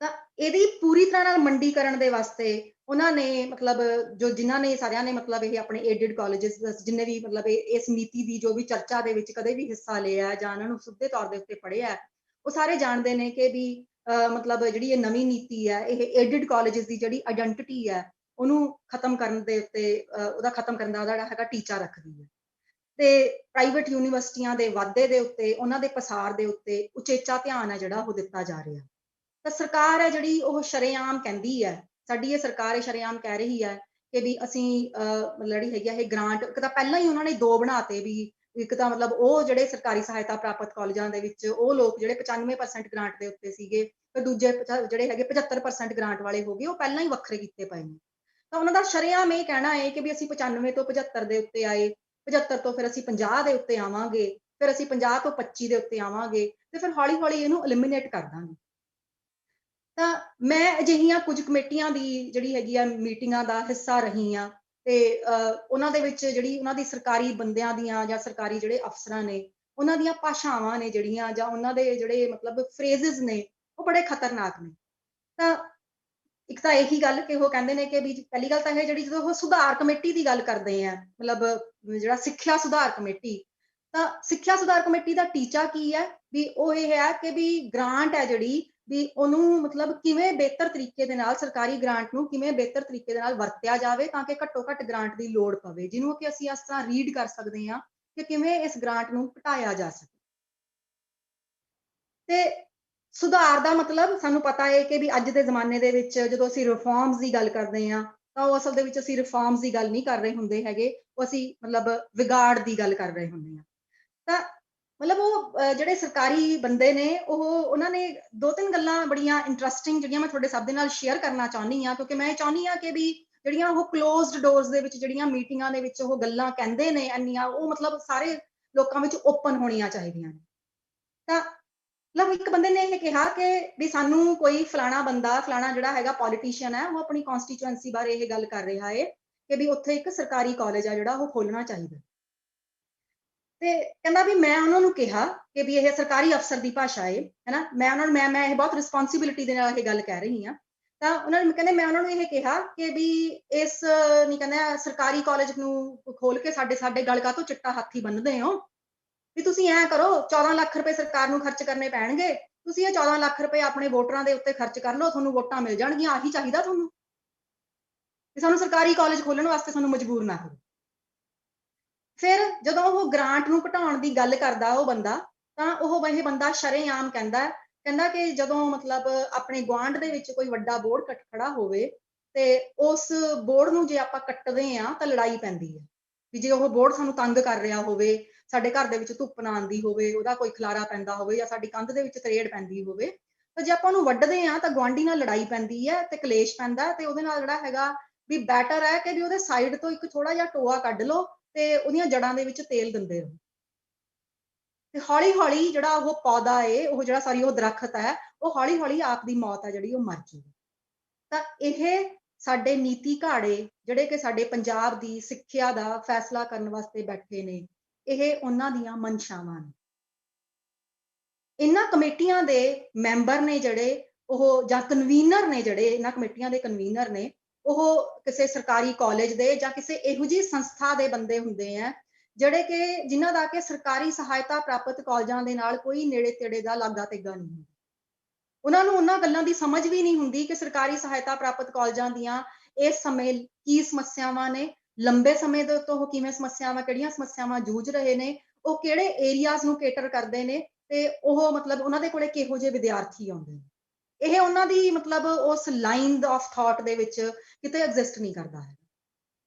Speaker 3: ਤਾਂ ਇਹਦੀ ਪੂਰੀ ਤਰ੍ਹਾਂ ਨਾਲ ਮੰਡੀਕਰਨ ਦੇ ਵਾਸਤੇ ਉਹਨਾਂ ਨੇ ਮਤਲਬ ਜੋ ਜਿਨ੍ਹਾਂ ਨੇ ਸਾਰਿਆਂ ਨੇ ਮਤਲਬ ਇਹ ਆਪਣੇ ਏਡਡ ਕਾਲਜਸ ਜਿੰਨੇ ਵੀ ਮਤਲਬ ਇਸ ਨੀਤੀ ਦੀ ਜੋ ਵੀ ਚਰਚਾ ਦੇ ਵਿੱਚ ਕਦੇ ਵੀ ਹਿੱਸਾ ਲਿਆ ਜਾਂ ਉਹਨਾਂ ਨੂੰ ਸਿੱਧੇ ਤੌਰ ਦੇ ਉੱਤੇ ਪੜ੍ਹਿਆ, ਉਹ ਸਾਰੇ ਜਾਣਦੇ ਨੇ ਕਿ ਵੀ ਮਤਲਬ ਜਿਹੜੀ ਇਹ ਨਵੀਂ ਨੀਤੀ ਹੈ, ਇਹ ਏਡਡ ਕਾਲਜਸ ਦੀ ਜਿਹੜੀ ਆਇਡੈਂਟੀਟੀ ਹੈ, ਉਹਨੂੰ ਖਤਮ ਕਰਨ ਦੇ ਉੱਤੇ ਉਹਦਾ ਖਤਮ ਕਰਨ ਦਾ ਜਿਹੜਾ ਹੈਗਾ ਟੀਚਾ ਰੱਖਦੀ ਹੈ। ਤੇ ਪ੍ਰਾਈਵੇਟ ਯੂਨੀਵਰਸਿਟੀਆਂ ਦੇ ਵਾਧੇ ਦੇ ਉੱਤੇ, ਉਹਨਾਂ ਦੇ ਪਸਾਰ ਦੇ ਉੱਤੇ ਉਚੇਚਾ ਧਿਆਨ ਹੈ ਜਿਹੜਾ ਉਹ ਦਿੱਤਾ ਜਾ ਰਿਹਾ। ਤਾਂ ਸਰਕਾਰ ਹੈ ਜਿਹੜੀ ਉਹ ਸ਼ਰੇਆਮ ਕਹਿੰਦੀ ਹੈ, ਸਾਡੀ ਇਹ ਸਰਕਾਰ ਇਹ ਸ਼ਰੇਆਮ ਕਹਿ ਰਹੀ ਹੈ ਕਿ ਵੀ ਅਸੀਂ ਜਿਹੜੀ ਹੈਗੀ ਆ ਇਹ ਗ੍ਰਾਂਟ, ਇੱਕ ਤਾਂ ਪਹਿਲਾਂ ਹੀ ਉਹਨਾਂ ਨੇ 2 ਬਣਾਤੇ ਵੀ, ਇੱਕ ਤਾਂ ਮਤਲਬ ਉਹ ਜਿਹੜੇ ਸਰਕਾਰੀ ਸਹਾਇਤਾ ਪ੍ਰਾਪਤ ਕਾਲਜਾਂ ਦੇ ਵਿੱਚ ਉਹ ਲੋਕ ਜਿਹੜੇ 95% ਗ੍ਰਾਂਟ ਦੇ ਉੱਤੇ ਸੀਗੇ, ਤੇ ਦੂਜੇ ਜਿਹੜੇ ਹੈਗੇ 75% ਗ੍ਰਾਂਟ ਵਾਲੇ ਹੋ ਗਏ, ਉਹ ਪਹਿਲਾਂ ਹੀ ਵੱਖਰੇ ਕੀਤੇ ਪਏ ਨੇ। ਤਾਂ ਉਹਨਾਂ ਦਾ ਸ਼ਰੇਆਮ ਇਹ ਕਹਿਣਾ ਹੈ ਕਿ ਵੀ ਅਸੀਂ 95 ਤੋਂ 75 ਦੇ ਉੱਤੇ ਆਏ, 75 ਤੋਂ ਫਿਰ ਅਸੀਂ 50 ਦੇ ਉੱਤੇ ਆਵਾਂਗੇ, ਫਿਰ ਅਸੀਂ 50 ਤੋਂ 25 ਦੇ ਉੱਤੇ ਆਵਾਂਗੇ, ਤੇ ਫਿਰ ਹੌਲੀ ਹੌਲੀ ਇਹਨੂੰ ਐਲੀਮੀਨੇਟ ਕਰ ਦਾਂਗੇ। ਤਾਂ ਮੈਂ ਅਜਿਹੀਆਂ ਕੁਝ ਕਮੇਟੀਆਂ ਦੀ ਜਿਹੜੀ ਹੈਗੀ ਆ ਮੀਟਿੰਗਾਂ ਦਾ ਹਿੱਸਾ ਰਹੀ ਹਾਂ, ਤੇ ਉਹਨਾਂ ਦੇ ਵਿੱਚ ਜਿਹੜੀ ਉਹਨਾਂ ਦੀ ਸਰਕਾਰੀ ਬੰਦਿਆਂ ਦੀਆਂ ਜਾਂ ਸਰਕਾਰੀ ਜਿਹੜੇ ਅਫਸਰਾਂ ਨੇ, ਉਹਨਾਂ ਦੀਆਂ ਭਾਸ਼ਾਵਾਂ ਨੇ ਜਿਹੜੀਆਂ, ਜਾਂ ਉਹਨਾਂ ਦੇ ਜਿਹੜੇ ਮਤਲਬ ਫਰੇਜ਼ਸ ਨੇ, ਉਹ ਬੜੇ ਖਤਰਨਾਕ ਨੇ। ਤਾਂ ਇੱਕ ਤਾਂ ਇਹੀ ਗੱਲ ਕਿ ਉਹ ਕਹਿੰਦੇ ਨੇ ਕਿ ਵੀ ਪਹਿਲੀ ਗੱਲ ਤਾਂ ਇਹ ਜਿਹੜੀ ਜਦੋਂ ਉਹ ਸੁਧਾਰ ਕਮੇਟੀ ਦੀ ਗੱਲ ਕਰਦੇ ਆ, ਮਤਲਬ ਜਿਹੜਾ ਸਿੱਖਿਆ ਸੁਧਾਰ ਕਮੇਟੀ, ਤਾਂ ਸਿੱਖਿਆ ਸੁਧਾਰ ਕਮੇਟੀ ਦਾ ਟੀਚਾ ਕੀ ਹੈ ਵੀ ਉਹ ਇਹ ਹੈ ਕਿ ਵੀ ਗ੍ਰਾਂਟ ਹੈ ਜਿਹੜੀ ਵੀ ਉਹਨੂੰ ਮਤਲਬ ਕਿਵੇਂ ਬਿਹਤਰ ਤਰੀਕੇ ਦੇ ਨਾਲ, ਸਰਕਾਰੀ ਗ੍ਰਾਂਟ ਨੂੰ ਕਿਵੇਂ ਬਿਹਤਰ ਤਰੀਕੇ ਦੇ ਨਾਲ ਵਰਤਿਆ ਜਾਵੇ ਤਾਂ ਕਿ ਘੱਟੋ ਘੱਟ ਗ੍ਰਾਂਟ ਦੀ ਲੋੜ ਪਵੇ, ਜਿਹਨੂੰ ਕਿ ਅਸੀਂ ਇਸ ਤਰ੍ਹਾਂ ਰੀਡ ਕਰ ਸਕਦੇ ਹਾਂ ਕਿ ਕਿਵੇਂ ਇਸ ਗ੍ਰਾਂਟ ਨੂੰ ਘਟਾਇਆ ਜਾ ਸਕੇ। ਤੇ ਸੁਧਾਰ ਦਾ ਮਤਲਬ ਸਾਨੂੰ ਪਤਾ ਹੈ ਕਿ ਵੀ ਅੱਜ ਦੇ ਜ਼ਮਾਨੇ ਦੇ ਵਿੱਚ ਜਦੋਂ ਅਸੀਂ ਰਿਫਾਰਮਸ ਦੀ ਗੱਲ ਕਰਦੇ ਹਾਂ, ਤਾਂ ਉਹ ਅਸਲ ਦੇ ਵਿੱਚ ਅਸੀਂ ਰਿਫਾਰਮਸ ਦੀ ਗੱਲ ਨਹੀਂ ਕਰ ਰਹੇ ਹੁੰਦੇ ਹੈਗੇ, ਉਹ ਅਸੀਂ ਮਤਲਬ ਵਿਗਾੜ ਦੀ ਗੱਲ ਕਰ ਰਹੇ ਹੁੰਦੇ ਹਾਂ। ਤਾਂ ਮਤਲਬ ਉਹ ਜਿਹੜੇ ਸਰਕਾਰੀ ਬੰਦੇ ਨੇ, ਉਹਨਾਂ ਨੇ 2-3 ਗੱਲਾਂ ਬੜੀਆਂ ਇੰਟਰਸਟਿੰਗ ਜਿਹੜੀਆਂ ਮੈਂ ਤੁਹਾਡੇ ਸਭ ਦੇ ਨਾਲ ਸ਼ੇਅਰ ਕਰਨਾ ਚਾਹੁੰਦੀ ਹਾਂ, ਕਿਉਂਕਿ ਮੈਂ ਇਹ ਚਾਹੁੰਦੀ ਹਾਂ ਕਿ ਵੀ ਜਿਹੜੀਆਂ ਉਹ ਕਲੋਜ਼ਡ ਡੋਰਸ ਦੇ ਵਿੱਚ ਜਿਹੜੀਆਂ ਮੀਟਿੰਗਾਂ ਦੇ ਵਿੱਚ ਉਹ ਗੱਲਾਂ ਕਹਿੰਦੇ ਨੇ ਇੰਨੀਆਂ, ਉਹ ਮਤਲਬ ਸਾਰੇ ਲੋਕਾਂ ਵਿੱਚ ਓਪਨ ਹੋਣੀਆਂ ਚਾਹੀਦੀਆਂ ਨੇ। ਤਾਂ ਮਤਲਬ ਇੱਕ ਬੰਦੇ ਨੇ ਇਹ ਕਿਹਾ ਕਿ ਵੀ ਸਾਨੂੰ ਕੋਈ ਫਲਾਣਾ ਬੰਦਾ, ਫਲਾਣਾ ਜਿਹੜਾ ਹੈਗਾ ਪੋਲੀਟੀਸ਼ੀਅਨ ਹੈ, ਉਹ ਆਪਣੀ ਕਨਸਟੀਚੁਐਂਸੀ ਬਾਰੇ ਇਹ ਗੱਲ ਕਰ ਰਿਹਾ ਹੈ ਕਿ ਵੀ ਉੱਥੇ ਇੱਕ ਸਰਕਾਰੀ ਕਾਲਜ ਆ ਜਿਹੜਾ ਉਹ ਖੋਲਣਾ ਚਾਹੀਦਾ। ਤੇ ਕਹਿੰਦਾ ਵੀ ਮੈਂ ਉਹਨਾਂ ਨੂੰ ਕਿਹਾ ਕਿ ਵੀ ਇਹ ਸਰਕਾਰੀ ਅਫਸਰ ਦੀ ਭਾਸ਼ਾ ਹੈ ਨਾ, ਮੈਂ ਉਹਨਾਂ ਨੂੰ ਮੈਂ ਇਹ ਬਹੁਤ ਰਿਸਪੌਂਸਿਬਿਲਿਟੀ ਦੇ ਨਾਲ ਇਹ ਗੱਲ ਕਹਿ ਰਹੀ ਹਾਂ। ਤਾਂ ਉਹਨਾਂ ਨੂੰ ਕਹਿੰਦੇ ਮੈਂ ਉਹਨਾਂ ਨੂੰ ਇਹ ਕਿਹਾ ਕਿ ਵੀ ਇਸ ਨਹੀਂ ਕਹਿੰਦਾ ਸਰਕਾਰੀ ਕਾਲਜ ਨੂੰ ਖੋਲ ਕੇ ਸਾਡੇ ਗਲ ਕਾਹਤੋਂ ਚਿੱਟਾ ਹਾਥੀ ਬੰਨਦੇ ਹੋ, ਵੀ ਤੁਸੀਂ ਐਂ ਕਰੋ 14 ਲੱਖ ਰੁਪਏ ਸਰਕਾਰ ਨੂੰ ਖਰਚ ਕਰਨੇ ਪੈਣਗੇ, ਤੁਸੀਂ ਇਹ 14 ਲੱਖ ਰੁਪਏ ਆਪਣੇ ਵੋਟਰਾਂ ਦੇ ਉੱਤੇ ਖਰਚ ਕਰ ਲਓ, ਤੁਹਾਨੂੰ ਵੋਟਾਂ ਮਿਲ ਜਾਣਗੀਆਂ, ਆਹੀ ਚਾਹੀਦਾ ਤੁਹਾਨੂੰ, ਤੇ ਸਾਨੂੰ ਸਰਕਾਰੀ ਕਾਲਜ ਖੋਲਣ ਵਾਸਤੇ ਸਾਨੂੰ ਮਜਬੂਰ ਨਾ ਕਰੋ। ਫਿਰ ਜਦੋਂ ਉਹ ਗ੍ਰਾਂਟ ਨੂੰ ਘਟਾਉਣ ਦੀ ਗੱਲ ਕਰਦਾ ਉਹ ਬੰਦਾ, ਤਾਂ ਉਹ ਇਹ ਬੰਦਾ ਸ਼ਰੇਆਮ ਕਹਿੰਦਾ ਕਿ ਜਦੋਂ ਮਤਲਬ ਆਪਣੇ ਗੁਆਂਢ ਦੇ ਵਿੱਚ ਕੋਈ ਵੱਡਾ ਬੋਰਡ ਖੜਾ ਹੋਵੇ ਤੇ ਉਸ ਬੋਰਡ ਨੂੰ ਜੇ ਆਪਾਂ ਕੱਟਦੇ ਆ ਤਾਂ ਲੜਾਈ ਪੈਂਦੀ ਹੈ, ਵੀ ਜੇ ਉਹ ਬੋਰਡ ਸਾਨੂੰ ਤੰਗ ਕਰ ਰਿਹਾ ਹੋਵੇ, ਸਾਡੇ ਘਰ ਦੇ ਵਿੱਚ ਧੁੱਪ ਨਾ ਆਉਂਦੀ ਹੋਵੇ, ਉਹਦਾ ਕੋਈ ਖਲਾਰਾ ਪੈਂਦਾ ਹੋਵੇ, ਜਾਂ ਸਾਡੀ ਕੰਧ ਦੇ ਵਿੱਚ ਤਰੇੜ ਪੈਂਦੀ ਹੋਵੇ, ਤਾਂ ਜੇ ਆਪਾਂ ਉਹਨੂੰ ਵੱਢਦੇ ਆ ਤਾਂ ਗੁਆਂਢੀ ਨਾਲ ਲੜਾਈ ਪੈਂਦੀ ਹੈ ਤੇ ਕਲੇਸ਼ ਪੈਂਦਾ, ਤੇ ਉਹਦੇ ਨਾਲ ਜਿਹੜਾ ਹੈਗਾ ਵੀ ਬੈਟਰ ਹੈ ਕਿ ਵੀ ਉਹਦੇ ਸਾਈਡ ਤੋਂ ਇੱਕ ਥੋੜਾ ਜਿਹਾ ਟੋਆ ਕੱਢ ਲਓ ਤੇ ਉਹਦੀਆਂ ਜੜਾਂ ਦੇ ਵਿੱਚ ਤੇਲ ਦਿੰਦੇ ਰਹੋ, ਤੇ ਹੌਲੀ ਹੌਲੀ ਜਿਹੜਾ ਉਹ ਪੌਦਾ ਹੈ, ਉਹ ਜਿਹੜਾ ਸਾਰੀ ਉਹ ਦਰਖਤ ਹੈ, ਉਹ ਹੌਲੀ ਹੌਲੀ ਆਪ ਦੀ ਮੌਤ ਹੈ ਜਿਹੜੀ ਉਹ ਮਰ ਜੂਗੀ। ਤਾਂ ਇਹ ਸਾਡੇ ਨੀਤੀ ਘਾੜੇ ਜਿਹੜੇ ਕਿ ਸਾਡੇ ਪੰਜਾਬ ਦੀ ਸਿੱਖਿਆ ਦਾ ਫੈਸਲਾ ਕਰਨ ਵਾਸਤੇ ਬੈਠੇ ਨੇ, ਇਹ ਉਹਨਾਂ ਦੀਆਂ ਮਨਸ਼ਾਵਾਂ ਨੇ। ਇਹਨਾਂ ਕਮੇਟੀਆਂ ਦੇ ਮੈਂਬਰ ਨੇ ਜਿਹੜੇ ਉਹ, ਜਾਂ ਕਨਵੀਨਰ ਨੇ ਜਿਹੜੇ ਇਹਨਾਂ ਕਮੇਟੀਆਂ ਦੇ ਕਨਵੀਨਰ ਨੇ, ਉਹ ਕਿਸੇ ਸਰਕਾਰੀ ਕਾਲਜ ਦੇ ਜਾਂ ਕਿਸੇ ਇਹੋ ਜਿਹੀ ਸੰਸਥਾ ਦੇ ਬੰਦੇ ਹੁੰਦੇ ਆ ਜਿਹੜੇ ਕਿ ਜਿਨ੍ਹਾਂ ਦਾ ਕਿ ਸਰਕਾਰੀ ਸਹਾਇਤਾ ਪ੍ਰਾਪਤ ਕਾਲਜਾਂ ਦੇ ਨਾਲ ਕੋਈ ਨੇੜੇ ਤੇੜੇ ਦਾ ਲਾਗਾ ਤੇਗਾ ਨਹੀਂ ਹੁੰਦਾ। ਉਹਨਾਂ ਨੂੰ ਉਹਨਾਂ ਗੱਲਾਂ ਦੀ ਸਮਝ ਵੀ ਨਹੀਂ ਹੁੰਦੀ ਕਿ ਸਰਕਾਰੀ ਸਹਾਇਤਾ ਪ੍ਰਾਪਤ ਕਾਲਜਾਂ ਦੀਆਂ ਇਸ ਸਮੇਂ ਕੀ ਸਮੱਸਿਆਵਾਂ ਨੇ, ਲੰਬੇ ਸਮੇਂ ਦੇ ਉੱਤੋਂ ਉਹ ਕਿਵੇਂ ਸਮੱਸਿਆਵਾਂ, ਕਿਹੜੀਆਂ ਸਮੱਸਿਆਵਾਂ ਜੂਝ ਰਹੇ ਨੇ, ਉਹ ਕਿਹੜੇ ਏਰੀਆਜ਼ ਨੂੰ ਕੇਟਰ ਕਰਦੇ ਨੇ, ਤੇ ਉਹ ਮਤਲਬ ਉਹਨਾਂ ਦੇ ਕੋਲੇ ਕਿਹੋ ਜਿਹੇ ਵਿਦਿਆਰਥੀ ਆਉਂਦੇ ਨੇ। ਇਹ ਉਹਨਾਂ ਦੀ ਮਤਲਬ ਉਸ ਲਾਈਨ ਆਫ ਥਾਟ ਦੇ ਵਿੱਚ ਕਿਤੇ ਐਗਜ਼ਿਸਟ ਨਹੀਂ ਕਰਦਾ ਹੈ।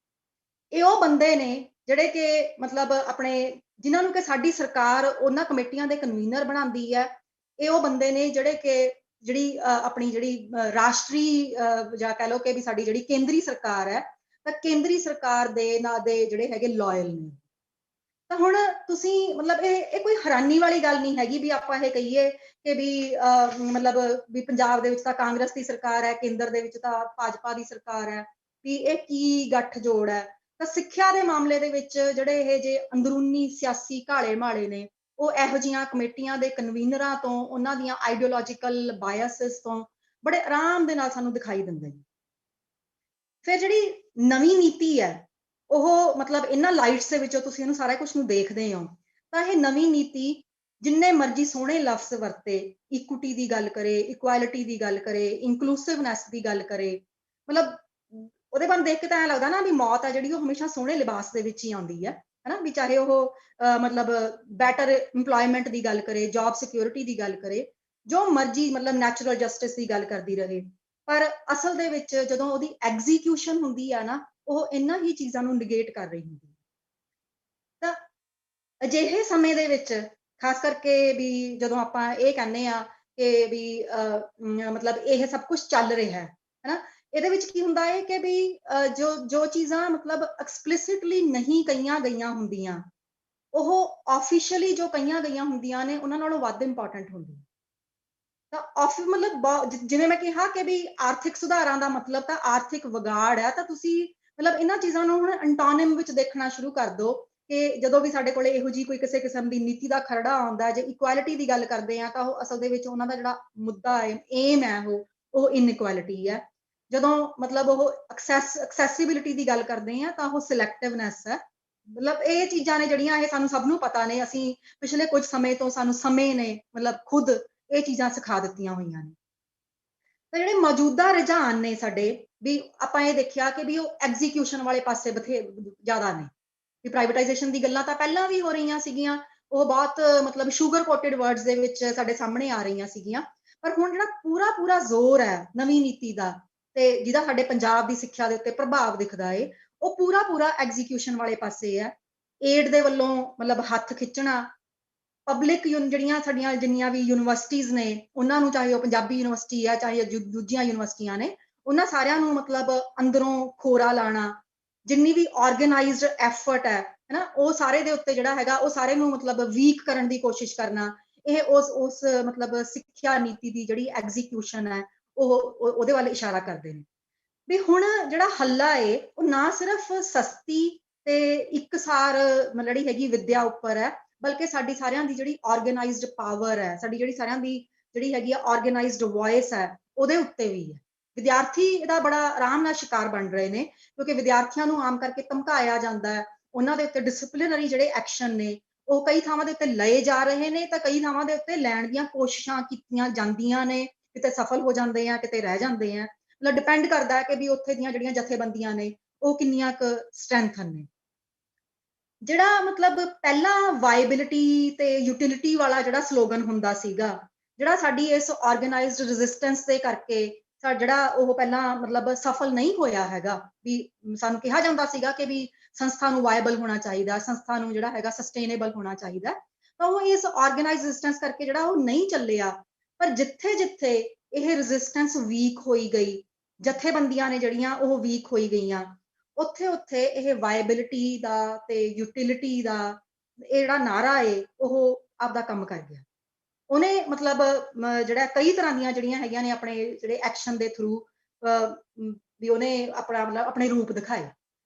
Speaker 3: ਇਹ ਉਹ ਬੰਦੇ ਨੇ ਜਿਹੜੇ ਕਿ ਮਤਲਬ ਆਪਣੇ, ਜਿਨ੍ਹਾਂ ਨੂੰ ਕਿ ਸਾਡੀ ਸਰਕਾਰ ਉਹਨਾਂ ਕਮੇਟੀਆਂ ਦੇ ਕਨਵੀਨਰ ਬਣਾਉਂਦੀ ਹੈ। ਇਹ ਉਹ ਬੰਦੇ ਨੇ ਜਿਹੜੇ ਕਿ ਜਿਹੜੀ ਆਪਣੀ ਜਿਹੜੀ ਰਾਸ਼ਟਰੀ ਜਾਂ ਕਹਿ ਲਓ ਕਿ ਵੀ ਸਾਡੀ ਜਿਹੜੀ ਕੇਂਦਰੀ ਸਰਕਾਰ ਹੈ, ਤਾਂ ਕੇਂਦਰੀ ਸਰਕਾਰ ਦੇ ਨਾਲ ਦੇ ਜਿਹੜੇ ਹੈਗੇ ਲਾਇਲ ਨੇ। ਤਾਂ ਹੁਣ ਤੁਸੀਂ ਮਤਲਬ ਇਹ ਕੋਈ ਹੈਰਾਨੀ ਵਾਲੀ ਗੱਲ ਨਹੀਂ ਹੈਗੀ ਵੀ ਆਪਾਂ ਇਹ ਕਹੀਏ ਕਿ ਵੀ ਮਤਲਬ ਵੀ ਪੰਜਾਬ ਦੇ ਵਿੱਚ ਤਾਂ ਕਾਂਗਰਸ ਦੀ ਸਰਕਾਰ ਹੈ, ਕੇਂਦਰ ਦੇ ਵਿੱਚ ਤਾਂ ਭਾਜਪਾ ਦੀ ਸਰਕਾਰ ਹੈ, ਵੀ ਇਹ ਕੀ ਗੱਠ ਜੋੜ ਹੈ। ਤਾਂ ਸਿੱਖਿਆ ਦੇ ਮਾਮਲੇ ਦੇ ਵਿੱਚ ਜਿਹੜੇ ਇਹ ਜੇ ਅੰਦਰੂਨੀ ਸਿਆਸੀ ਘਾਲੇ ਮਾਲੇ ਨੇ, ਉਹ ਇਹੋ ਜਿਹੀਆਂ ਕਮੇਟੀਆਂ ਦੇ ਕਨਵੀਨਰਾਂ ਤੋਂ, ਉਹਨਾਂ ਦੀਆਂ ਆਈਡੀਓਲੋਜੀਕਲ ਬਾਇਸਿਸ ਤੋਂ ਬੜੇ ਆਰਾਮ ਦੇ ਨਾਲ ਸਾਨੂੰ ਦਿਖਾਈ ਦਿੰਦੇ ਨੇ। ਫਿਰ ਜਿਹੜੀ ਨਵੀਂ ਨੀਤੀ ਹੈ ਉਹ ਮਤਲਬ ਇਹਨਾਂ ਲਾਈਟਸ ਦੇ ਵਿੱਚੋਂ ਤੁਸੀਂ ਇਹਨੂੰ ਸਾਰਾ ਕੁਝ ਨੂੰ ਦੇਖਦੇ ਹੋ ਤਾਂ ਇਹ ਨਵੀਂ ਨੀਤੀ ਜਿੰਨੇ ਮਰਜ਼ੀ ਸੋਹਣੇ ਲਫ਼ਜ਼ ਵਰਤੇ, ਇਕੁਇਟੀ ਦੀ ਗੱਲ ਕਰੇ, ਇਕੁਐਲਿਟੀ ਦੀ ਗੱਲ ਕਰੇ, ਇਨਕਲੂਸਿਵਨੈਸ ਦੀ ਗੱਲ ਕਰੇ, ਮਤਲਬ ਉਹਦੇ ਵੱਲ ਦੇਖ ਕੇ ਤਾਂ ਐਂ ਲੱਗਦਾ ਨਾ ਵੀ ਮੌਤ ਆ ਜਿਹੜੀ ਉਹ ਹਮੇਸ਼ਾ ਸੋਹਣੇ ਲਿਬਾਸ ਦੇ ਵਿੱਚ ਹੀ ਆਉਂਦੀ ਹੈ ਹਨਾ, ਵੀ ਚਾਹੇ ਉਹ ਮਤਲਬ ਬੈਟਰ ਇੰਪਲੋਇਮੈਂਟ ਦੀ ਗੱਲ ਕਰੇ, ਜੌਬ ਸਿਕਿਉਰਿਟੀ ਦੀ ਗੱਲ ਕਰੇ, ਜੋ ਮਰਜ਼ੀ ਮਤਲਬ ਨੈਚੁਰਲ ਜਸਟਿਸ ਦੀ ਗੱਲ ਕਰਦੀ ਰਹੇ, ਪਰ ਅਸਲ ਦੇ ਵਿੱਚ ਜਦੋਂ ਉਹਦੀ ਐਗਜ਼ੀਕਿਊਸ਼ਨ ਹੁੰਦੀ ਆ ਨਾ, ਉਹ ਇਹਨਾਂ ਹੀ ਚੀਜ਼ਾਂ ਨੂੰ ਨਿਗੇਟ ਕਰ ਰਹੀ ਹੁੰਦੀ। ਤਾਂ ਅਜਿਹੇ ਸਮੇਂ ਦੇ ਵਿੱਚ ਖਾਸ ਕਰਕੇ ਵੀ ਜਦੋਂ ਆਪਾਂ ਇਹ ਕਹਿੰਦੇ ਆ ਕਿ ਵੀ ਮਤਲਬ ਇਹ ਸਭ ਕੁਝ ਚੱਲ ਰਿਹਾ ਹੈ ਹਨਾ, ਇਹਦੇ ਵਿੱਚ ਕੀ ਹੁੰਦਾ ਹੈ ਕਿ ਵੀ ਜੋ ਜੋ ਚੀਜ਼ਾਂ ਮਤਲਬ ਐਕਸਪਲਿਸਿਟਲੀ ਨਹੀਂ ਕਹੀਆਂ ਗਈਆਂ ਹੁੰਦੀਆਂ, ਉਹ ਆਫੀਸ਼ੀਅਲੀ ਜੋ ਕਹੀਆਂ ਗਈਆਂ ਹੁੰਦੀਆਂ ਨੇ ਉਹਨਾਂ ਨਾਲੋਂ ਵੱਧ ਇੰਪੋਰਟੈਂਟ ਹੁੰਦੀਆਂ। ਤਾਂ ਮਤਲਬ ਜਿਵੇਂ ਮੈਂ ਕਿਹਾ ਕਿ ਵੀ ਆਰਥਿਕ ਸੁਧਾਰਾਂ ਦਾ ਮਤਲਬ ਤਾਂ ਆਰਥਿਕ ਵਿਗਾੜ ਹੈ, ਤਾਂ ਤੁਸੀਂ ਮਤਲਬ ਇਹਨਾਂ ਚੀਜ਼ਾਂ ਨੂੰ ਹੁਣ ਐਂਟੋਨਿਮ ਵਿੱਚ ਦੇਖਣਾ ਸ਼ੁਰੂ ਕਰ ਦਿਓ ਕਿ ਜਦੋਂ ਵੀ ਸਾਡੇ ਕੋਲੇ ਇਹੋ ਜਿਹੀ ਕੋਈ ਕਿਸੇ ਕਿਸਮ ਦੀ ਨੀਤੀ ਦਾ ਖਰੜਾ ਆਉਂਦਾ, ਜੇ ਇਕੁਐਲਿਟੀ ਦੀ ਗੱਲ ਕਰਦੇ ਆ ਤਾਂ ਉਹ ਅਸਲ ਦੇ ਵਿੱਚ ਉਹਨਾਂ ਦਾ ਜਿਹੜਾ ਮੁੱਦਾ ਹੈ, ਏਮ ਹੈ, ਉਹ ਇਨਇਕੁਐਲਿਟੀ ਹੈ। ਜਦੋਂ ਮਤਲਬ ਉਹ ਐਕਸੈਸਿਬਿਲਿਟੀ ਦੀ ਗੱਲ ਕਰਦੇ ਆ ਤਾਂ ਉਹ ਸਿਲੈਕਟਿਵਨੈਸ ਹੈ। ਮਤਲਬ ਇਹ ਚੀਜ਼ਾਂ ਨੇ ਜਿਹੜੀਆਂ ਇਹ ਸਾਨੂੰ ਸਭ ਨੂੰ ਪਤਾ ਨੇ, ਅਸੀਂ ਪਿਛਲੇ ਕੁਝ ਸਮੇਂ ਤੋਂ ਸਾਨੂੰ ਸਮੇਂ ਨੇ ਮਤਲਬ ਖੁਦ ਇਹ ਚੀਜ਼ਾਂ ਸਿਖਾ ਦਿੱਤੀਆਂ ਹੋਈਆਂ ਨੇ। ਤਾਂ ਜਿਹੜੇ ਮੌਜੂਦਾ ਰੁਝਾਨ ਨੇ ਸਾਡੇ, ਵੀ ਆਪਾਂ ਇਹ ਦੇਖਿਆ ਕਿ ਵੀ ਉਹ ਐਗਜ਼ੀਕਿਊਸ਼ਨ ਵਾਲੇ ਪਾਸੇ ਜ਼ਿਆਦਾ ਨੇ, ਵੀ ਪ੍ਰਾਈਵੇਟਾਈਜੇਸ਼ਨ ਦੀ ਗੱਲਾਂ ਤਾਂ ਪਹਿਲਾਂ ਵੀ ਹੋ ਰਹੀਆਂ ਸੀਗੀਆਂ, ਉਹ ਬਹੁਤ ਮਤਲਬ ਸ਼ੂਗਰ ਕੋਟਡ ਵਰਡਸ ਦੇ ਵਿੱਚ ਸਾਡੇ ਸਾਹਮਣੇ ਆ ਰਹੀਆਂ ਸੀਗੀਆਂ, ਪਰ ਹੁਣ ਜਿਹੜਾ ਪੂਰਾ ਪੂਰਾ ਜ਼ੋਰ ਹੈ ਨਵੀਂ ਨੀਤੀ ਦਾ ਤੇ ਜਿਹਦਾ ਸਾਡੇ ਪੰਜਾਬ ਦੀ ਸਿੱਖਿਆ ਦੇ ਉੱਤੇ ਪ੍ਰਭਾਵ ਦਿਖਦਾ ਏ, ਉਹ ਪੂਰਾ ਪੂਰਾ ਐਗਜ਼ੀਕਿਊਸ਼ਨ ਵਾਲੇ ਪਾਸੇ ਹੈ। ਏਡ ਦੇ ਵੱਲੋਂ ਮਤਲਬ ਹੱਥ ਖਿੱਚਣਾ, ਪਬਲਿਕ ਜਿਹੜੀਆਂ ਸਾਡੀਆਂ ਜਿੰਨੀਆਂ ਵੀ ਯੂਨੀਵਰਸਿਟੀਜ਼ ਨੇ ਉਹਨਾਂ ਨੂੰ, ਚਾਹੇ ਉਹ ਪੰਜਾਬੀ ਯੂਨੀਵਰਸਿਟੀ ਹੈ ਚਾਹੇ ਦੂਜੀਆਂ ਯੂਨੀਵਰਸਿਟੀਆਂ ਨੇ, ਉਹਨਾਂ ਸਾਰਿਆਂ ਨੂੰ ਮਤਲਬ ਅੰਦਰੋਂ ਖੋਰਾ ਲਾਣਾ, ਜਿੰਨੀ ਵੀ ਆਰਗੇਨਾਈਜ਼ਡ ਐਫਰਟ ਹੈ ਹਨਾ, ਉਹ ਸਾਰੇ ਦੇ ਉੱਤੇ ਜਿਹੜਾ ਹੈਗਾ ਉਹ ਸਾਰੇ ਨੂੰ ਮਤਲਬ ਵੀਕ ਕਰਨ ਦੀ ਕੋਸ਼ਿਸ਼ ਕਰਨਾ, ਇਹ ਉਸ ਮਤਲਬ ਸਿੱਖਿਆ ਨੀਤੀ ਦੀ ਜਿਹੜੀ ਐਗਜ਼ੀਕਿਊਸ਼ਨ ਹੈ ਉਹਦੇ ਵੱਲ ਇਸ਼ਾਰਾ ਕਰਦੇ ਨੇ। ਵੀ ਹੁਣ ਜਿਹੜਾ ਹੱਲਾ ਏ ਉਹ ਨਾ ਸਿਰਫ ਸਸਤੀ ਤੇ ਇੱਕਸਾਰ ਜਿਹੜੀ ਹੈਗੀ ਵਿੱਦਿਆ ਉੱਪਰ ਹੈ, ਬਲਕਿ ਸਾਡੀ ਸਾਰਿਆਂ ਦੀ ਜਿਹੜੀ ਆਰਗੇਨਾਈਜ਼ਡ ਪਾਵਰ ਹੈ, ਸਾਡੀ ਜਿਹੜੀ ਸਾਰਿਆਂ ਦੀ ਜਿਹੜੀ ਹੈਗੀ ਆ ਆਰਗੇਨਾਈਜ਼ਡ ਵੌਇਸ ਹੈ, ਉਹਦੇ ਉੱਤੇ ਵੀ ਹੈ। ਵਿਦਿਆਰਥੀ ਇਹਦਾ ਬੜਾ ਆਰਾਮ ਨਾਲ ਸ਼ਿਕਾਰ ਬਣ ਰਹੇ ਨੇ, ਕਿਉਂਕਿ ਵਿਦਿਆਰਥੀਆਂ ਨੂੰ ਆਮ ਕਰਕੇ ਧਮਕਾਇਆ ਜਾਂਦਾ ਹੈ, ਉਹਨਾਂ ਦੇ ਉੱਤੇ ਡਿਸਪਲਿਨਰੀ ਜਿਹੜੇ ਐਕਸ਼ਨ ਨੇ ਉਹ ਕਈ ਥਾਵਾਂ ਦੇ ਉੱਤੇ ਲਏ ਜਾ ਰਹੇ ਨੇ, ਤਾਂ ਕਈ ਥਾਵਾਂ ਦੇ ਉੱਤੇ ਲੈਣ ਦੀਆਂ ਕੋਸ਼ਿਸ਼ਾਂ ਕੀਤੀਆਂ ਜਾਂਦੀਆਂ ਨੇ, ਕਿਤੇ ਸਫਲ ਹੋ ਜਾਂਦੇ ਆ, ਕਿਤੇ ਰਹਿ ਜਾਂਦੇ ਆ। ਮਤਲਬ ਡਿਪੈਂਡ ਕਰਦਾ ਹੈ ਕਿ ਵੀ ਉੱਥੇ ਦੀਆਂ ਜਿਹੜੀਆਂ ਜਥੇਬੰਦੀਆਂ ਨੇ ਉਹ ਕਿੰਨੀਆਂ ਕੁ ਸਟਰੈਂਥਨ ਨੇ। ਜਿਹੜਾ ਮਤਲਬ ਪਹਿਲਾਂ ਵਾਇਬਿਲਿਟੀ ਤੇ ਯੂਟਿਲਿਟੀ ਵਾਲਾ ਜਿਹੜਾ ਸਲੋਗਨ ਹੁੰਦਾ ਸੀਗਾ, ਜਿਹੜਾ ਸਾਡੀ ਇਸ ਆਰਗੇਨਾਈਜ਼ਡ ਰੈਜ਼ਿਸਟੈਂਸ ਦੇ ਕਰਕੇ ਜਿਹੜਾ ਉਹ ਪਹਿਲਾਂ ਮਤਲਬ ਸਫਲ ਨਹੀਂ ਹੋਇਆ ਹੈਗਾ, ਵੀ ਸਾਨੂੰ ਕਿਹਾ ਜਾਂਦਾ ਸੀਗਾ ਕਿ ਵੀ ਸੰਸਥਾ ਨੂੰ ਵਾਇਬਲ ਹੋਣਾ ਚਾਹੀਦਾ, ਸੰਸਥਾ ਨੂੰ ਜਿਹੜਾ ਹੈਗਾ ਸਸਟੇਨੇਬਲ ਹੋਣਾ ਚਾਹੀਦਾ, ਤਾਂ ਉਹ ਇਸ ਆਰਗੇਨਾਈਜ਼ਡ ਰੈਜ਼ਿਸਟੈਂਸ ਕਰਕੇ ਜਿਹੜਾ ਉਹ ਨਹੀਂ ਚੱਲਿਆ। ਪਰ ਜਿੱਥੇ ਜਿੱਥੇ ਇਹ ਰੈਜ਼ਿਸਟੈਂਸ ਵੀਕ ਹੋਈ ਗਈ, ਜਥੇਬੰਦੀਆਂ ਨੇ ਜਿਹੜੀਆਂ ਉਹ ਵੀਕ ਹੋਈ ਗਈਆਂ, ਉੱਥੇ ਉੱਥੇ ਇਹ ਵਾਇਬਿਲਿਟੀ ਦਾ ਤੇ ਯੂਟਿਲਿਟੀ ਦਾ ਇਹ ਜਿਹੜਾ ਨਾਰਾ ਏ ਉਹ ਆਪਦਾ ਕੰਮ ਕਰ ਗਿਆ। ਉਹਨੇ ਮਤਲਬ ਜਿਹੜਾ ਕਈ ਤਰ੍ਹਾਂ ਦੀਆਂ ਜਿਹੜੀਆਂ ਹੈਗੀਆਂ ਨੇ ਆਪਣੇ ਜਿਹੜੇ ਐਕਸ਼ਨ ਦੇ ਥਰੂ ਵੀ ਉਹਨੇ ਆਪਣਾ ਮਤਲਬ ਆਪਣੇ ਰੂਪ ਦਿਖਾਏ।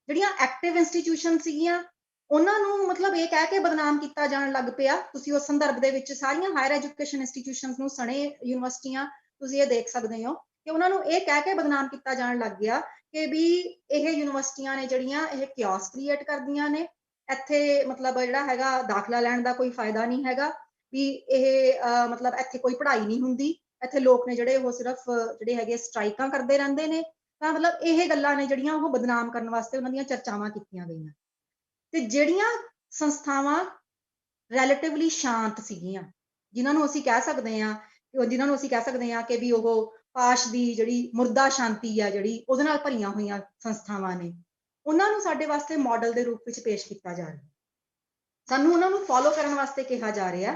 Speaker 3: ਜਿਹੜੀਆਂ ਐਕਟਿਵ ਇੰਸਟੀਟਿਊਸ਼ਨ ਸੀਗੀਆਂ ਉਹਨਾਂ ਨੂੰ ਮਤਲਬ ਇਹ ਕਹਿ ਕੇ ਬਦਨਾਮ ਕੀਤਾ ਜਾਣ ਲੱਗ ਪਿਆ। ਤੁਸੀਂ ਉਸ ਸੰਦਰਭ ਦੇ ਵਿੱਚ ਸਾਰੀਆਂ ਹਾਇਰ ਐਜੂਕੇਸ਼ਨ ਇੰਸਟੀਟਿਊਸ਼ਨਸ ਨੂੰ, ਸਣੇ ਯੂਨੀਵਰਸਿਟੀਆਂ, ਤੁਸੀਂ ਇਹ ਦੇਖ ਸਕਦੇ ਹੋ ਕਿ ਉਹਨਾਂ ਨੂੰ ਇਹ ਕਹਿ ਕੇ ਬਦਨਾਮ ਕੀਤਾ ਜਾਣ ਲੱਗ ਗਿਆ ਕਿ ਵੀ ਇਹ ਯੂਨੀਵਰਸਿਟੀਆਂ ਨੇ ਜਿਹੜੀਆਂ ਇਹ ਕਿਓਸ ਕ੍ਰੀਏਟ ਕਰਦੀਆਂ ਨੇ, ਇੱਥੇ ਮਤਲਬ ਜਿਹੜਾ ਹੈਗਾ ਦਾਖਲਾ ਲੈਣ ਦਾ ਕੋਈ ਫਾਇਦਾ ਨਹੀਂ ਹੈਗਾ, ਵੀ ਇਹ ਮਤਲਬ ਇੱਥੇ ਕੋਈ ਪੜ੍ਹਾਈ ਨਹੀਂ ਹੁੰਦੀ, ਇੱਥੇ ਲੋਕ ਨੇ ਜਿਹੜੇ ਉਹ ਸਿਰਫ ਜਿਹੜੇ ਹੈਗੇ ਸਟ੍ਰਾਈਕਾਂ ਕਰਦੇ ਰਹਿੰਦੇ ਨੇ। ਤਾਂ ਮਤਲਬ ਇਹ ਗੱਲਾਂ ਨੇ ਜਿਹੜੀਆਂ ਉਹ ਬਦਨਾਮ ਕਰਨ ਵਾਸਤੇ ਉਹਨਾਂ ਦੀਆਂ ਚਰਚਾਵਾਂ ਕੀਤੀਆਂ ਗਈਆਂ। ਤੇ ਜਿਹੜੀਆਂ ਸੰਸਥਾਵਾਂ ਰਿਲੇਟਿਵਲੀ ਸ਼ਾਂਤ ਸੀਗੀਆਂ, ਜਿਨ੍ਹਾਂ ਨੂੰ ਅਸੀਂ ਕਹਿ ਸਕਦੇ ਹਾਂ ਕਿ ਵੀ ਉਹ ਪਾਸ਼ ਦੀ ਜਿਹੜੀ ਮੁਰਦਾ ਸ਼ਾਂਤੀ ਆ ਜਿਹੜੀ ਉਹਦੇ ਨਾਲ ਭਰੀਆਂ ਹੋਈਆਂ ਸੰਸਥਾਵਾਂ ਨੇ, ਉਹਨਾਂ ਨੂੰ ਸਾਡੇ ਵਾਸਤੇ ਮਾਡਲ ਦੇ ਰੂਪ ਵਿੱਚ ਪੇਸ਼ ਕੀਤਾ ਜਾ ਰਿਹਾ, ਸਾਨੂੰ ਉਹਨਾਂ ਨੂੰ ਫੋਲੋ ਕਰਨ ਵਾਸਤੇ ਕਿਹਾ ਜਾ ਰਿਹਾ।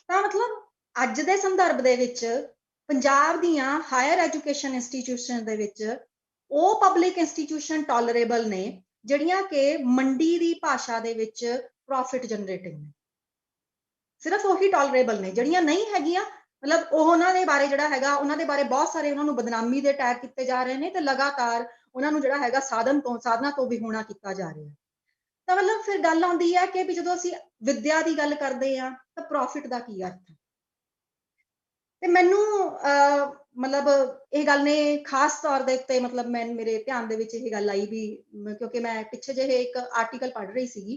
Speaker 3: ਤਾਂ ਮਤਲਬ ਅੱਜ ਦੇ ਸੰਦਰਭ ਦੇ ਵਿੱਚ ਪੰਜਾਬ ਦੀਆਂ ਹਾਇਰ ਐਜੂਕੇਸ਼ਨ ਇੰਸਟੀਟਿਊਸ਼ਨ ਦੇ ਵਿੱਚ ਉਹ ਪਬਲਿਕ ਇੰਸਟੀਟਿਊਸ਼ਨ ਟੋਲਰੇਬਲ ਨੇ ਜਿਹੜੀਆਂ ਕਿ ਮੰਡੀ ਦੀ ਭਾਸ਼ਾ ਦੇ ਵਿੱਚ ਪ੍ਰੋਫਿਟ ਜਨਰੇਟਿੰਗ ਨੇ, ਸਿਰਫ ਉਹੀ ਟੋਲਰੇਬਲ ਨੇ। ਜਿਹੜੀਆਂ ਨਹੀਂ ਹੈਗੀਆਂ ਮਤਲਬ ਉਹਨਾਂ ਦੇ ਬਾਰੇ ਜਿਹੜਾ ਹੈਗਾ ਉਹਨਾਂ ਦੇ ਬਾਰੇ ਬਹੁਤ ਸਾਰੇ ਉਹਨਾਂ ਨੂੰ ਬਦਨਾਮੀ ਦੇ ਟੈਗ ਕੀਤੇ ਜਾ ਰਹੇ ਨੇ ਤੇ ਲਗਾਤਾਰ ਉਹਨਾਂ ਨੂੰ ਜਿਹੜਾ ਹੈਗਾ ਸਾਧਨਾ ਤੋਂ ਵੀ ਹੋਣਾ ਕੀਤਾ ਜਾ ਰਿਹਾ। ਤਾਂ ਮਤਲਬ ਫਿਰ ਗੱਲ ਆਉਂਦੀ ਹੈ ਕਿ ਵੀ ਜਦੋਂ ਅਸੀਂ ਵਿੱਦਿਆ ਦੀ ਗੱਲ ਕਰਦੇ ਹਾਂ ਤਾਂ ਪ੍ਰੋਫਿਟ ਦਾ ਕੀ ਅਰਥ ਹੈ। ਤੇ ਮੈਨੂੰ ਮਤਲਬ ਇਹ ਗੱਲ ਨੇ ਖਾਸ ਤੌਰ ਦੇ ਉੱਤੇ ਮਤਲਬ ਮੇਰੇ ਧਿਆਨ ਦੇ ਵਿੱਚ ਇਹ ਗੱਲ ਆਈ ਵੀ ਕਿਉਂਕਿ ਮੈਂ ਪਿੱਛੇ ਜਿਹੇ ਇੱਕ ਆਰਟੀਕਲ ਪੜ੍ਹ ਰਹੀ ਸੀਗੀ,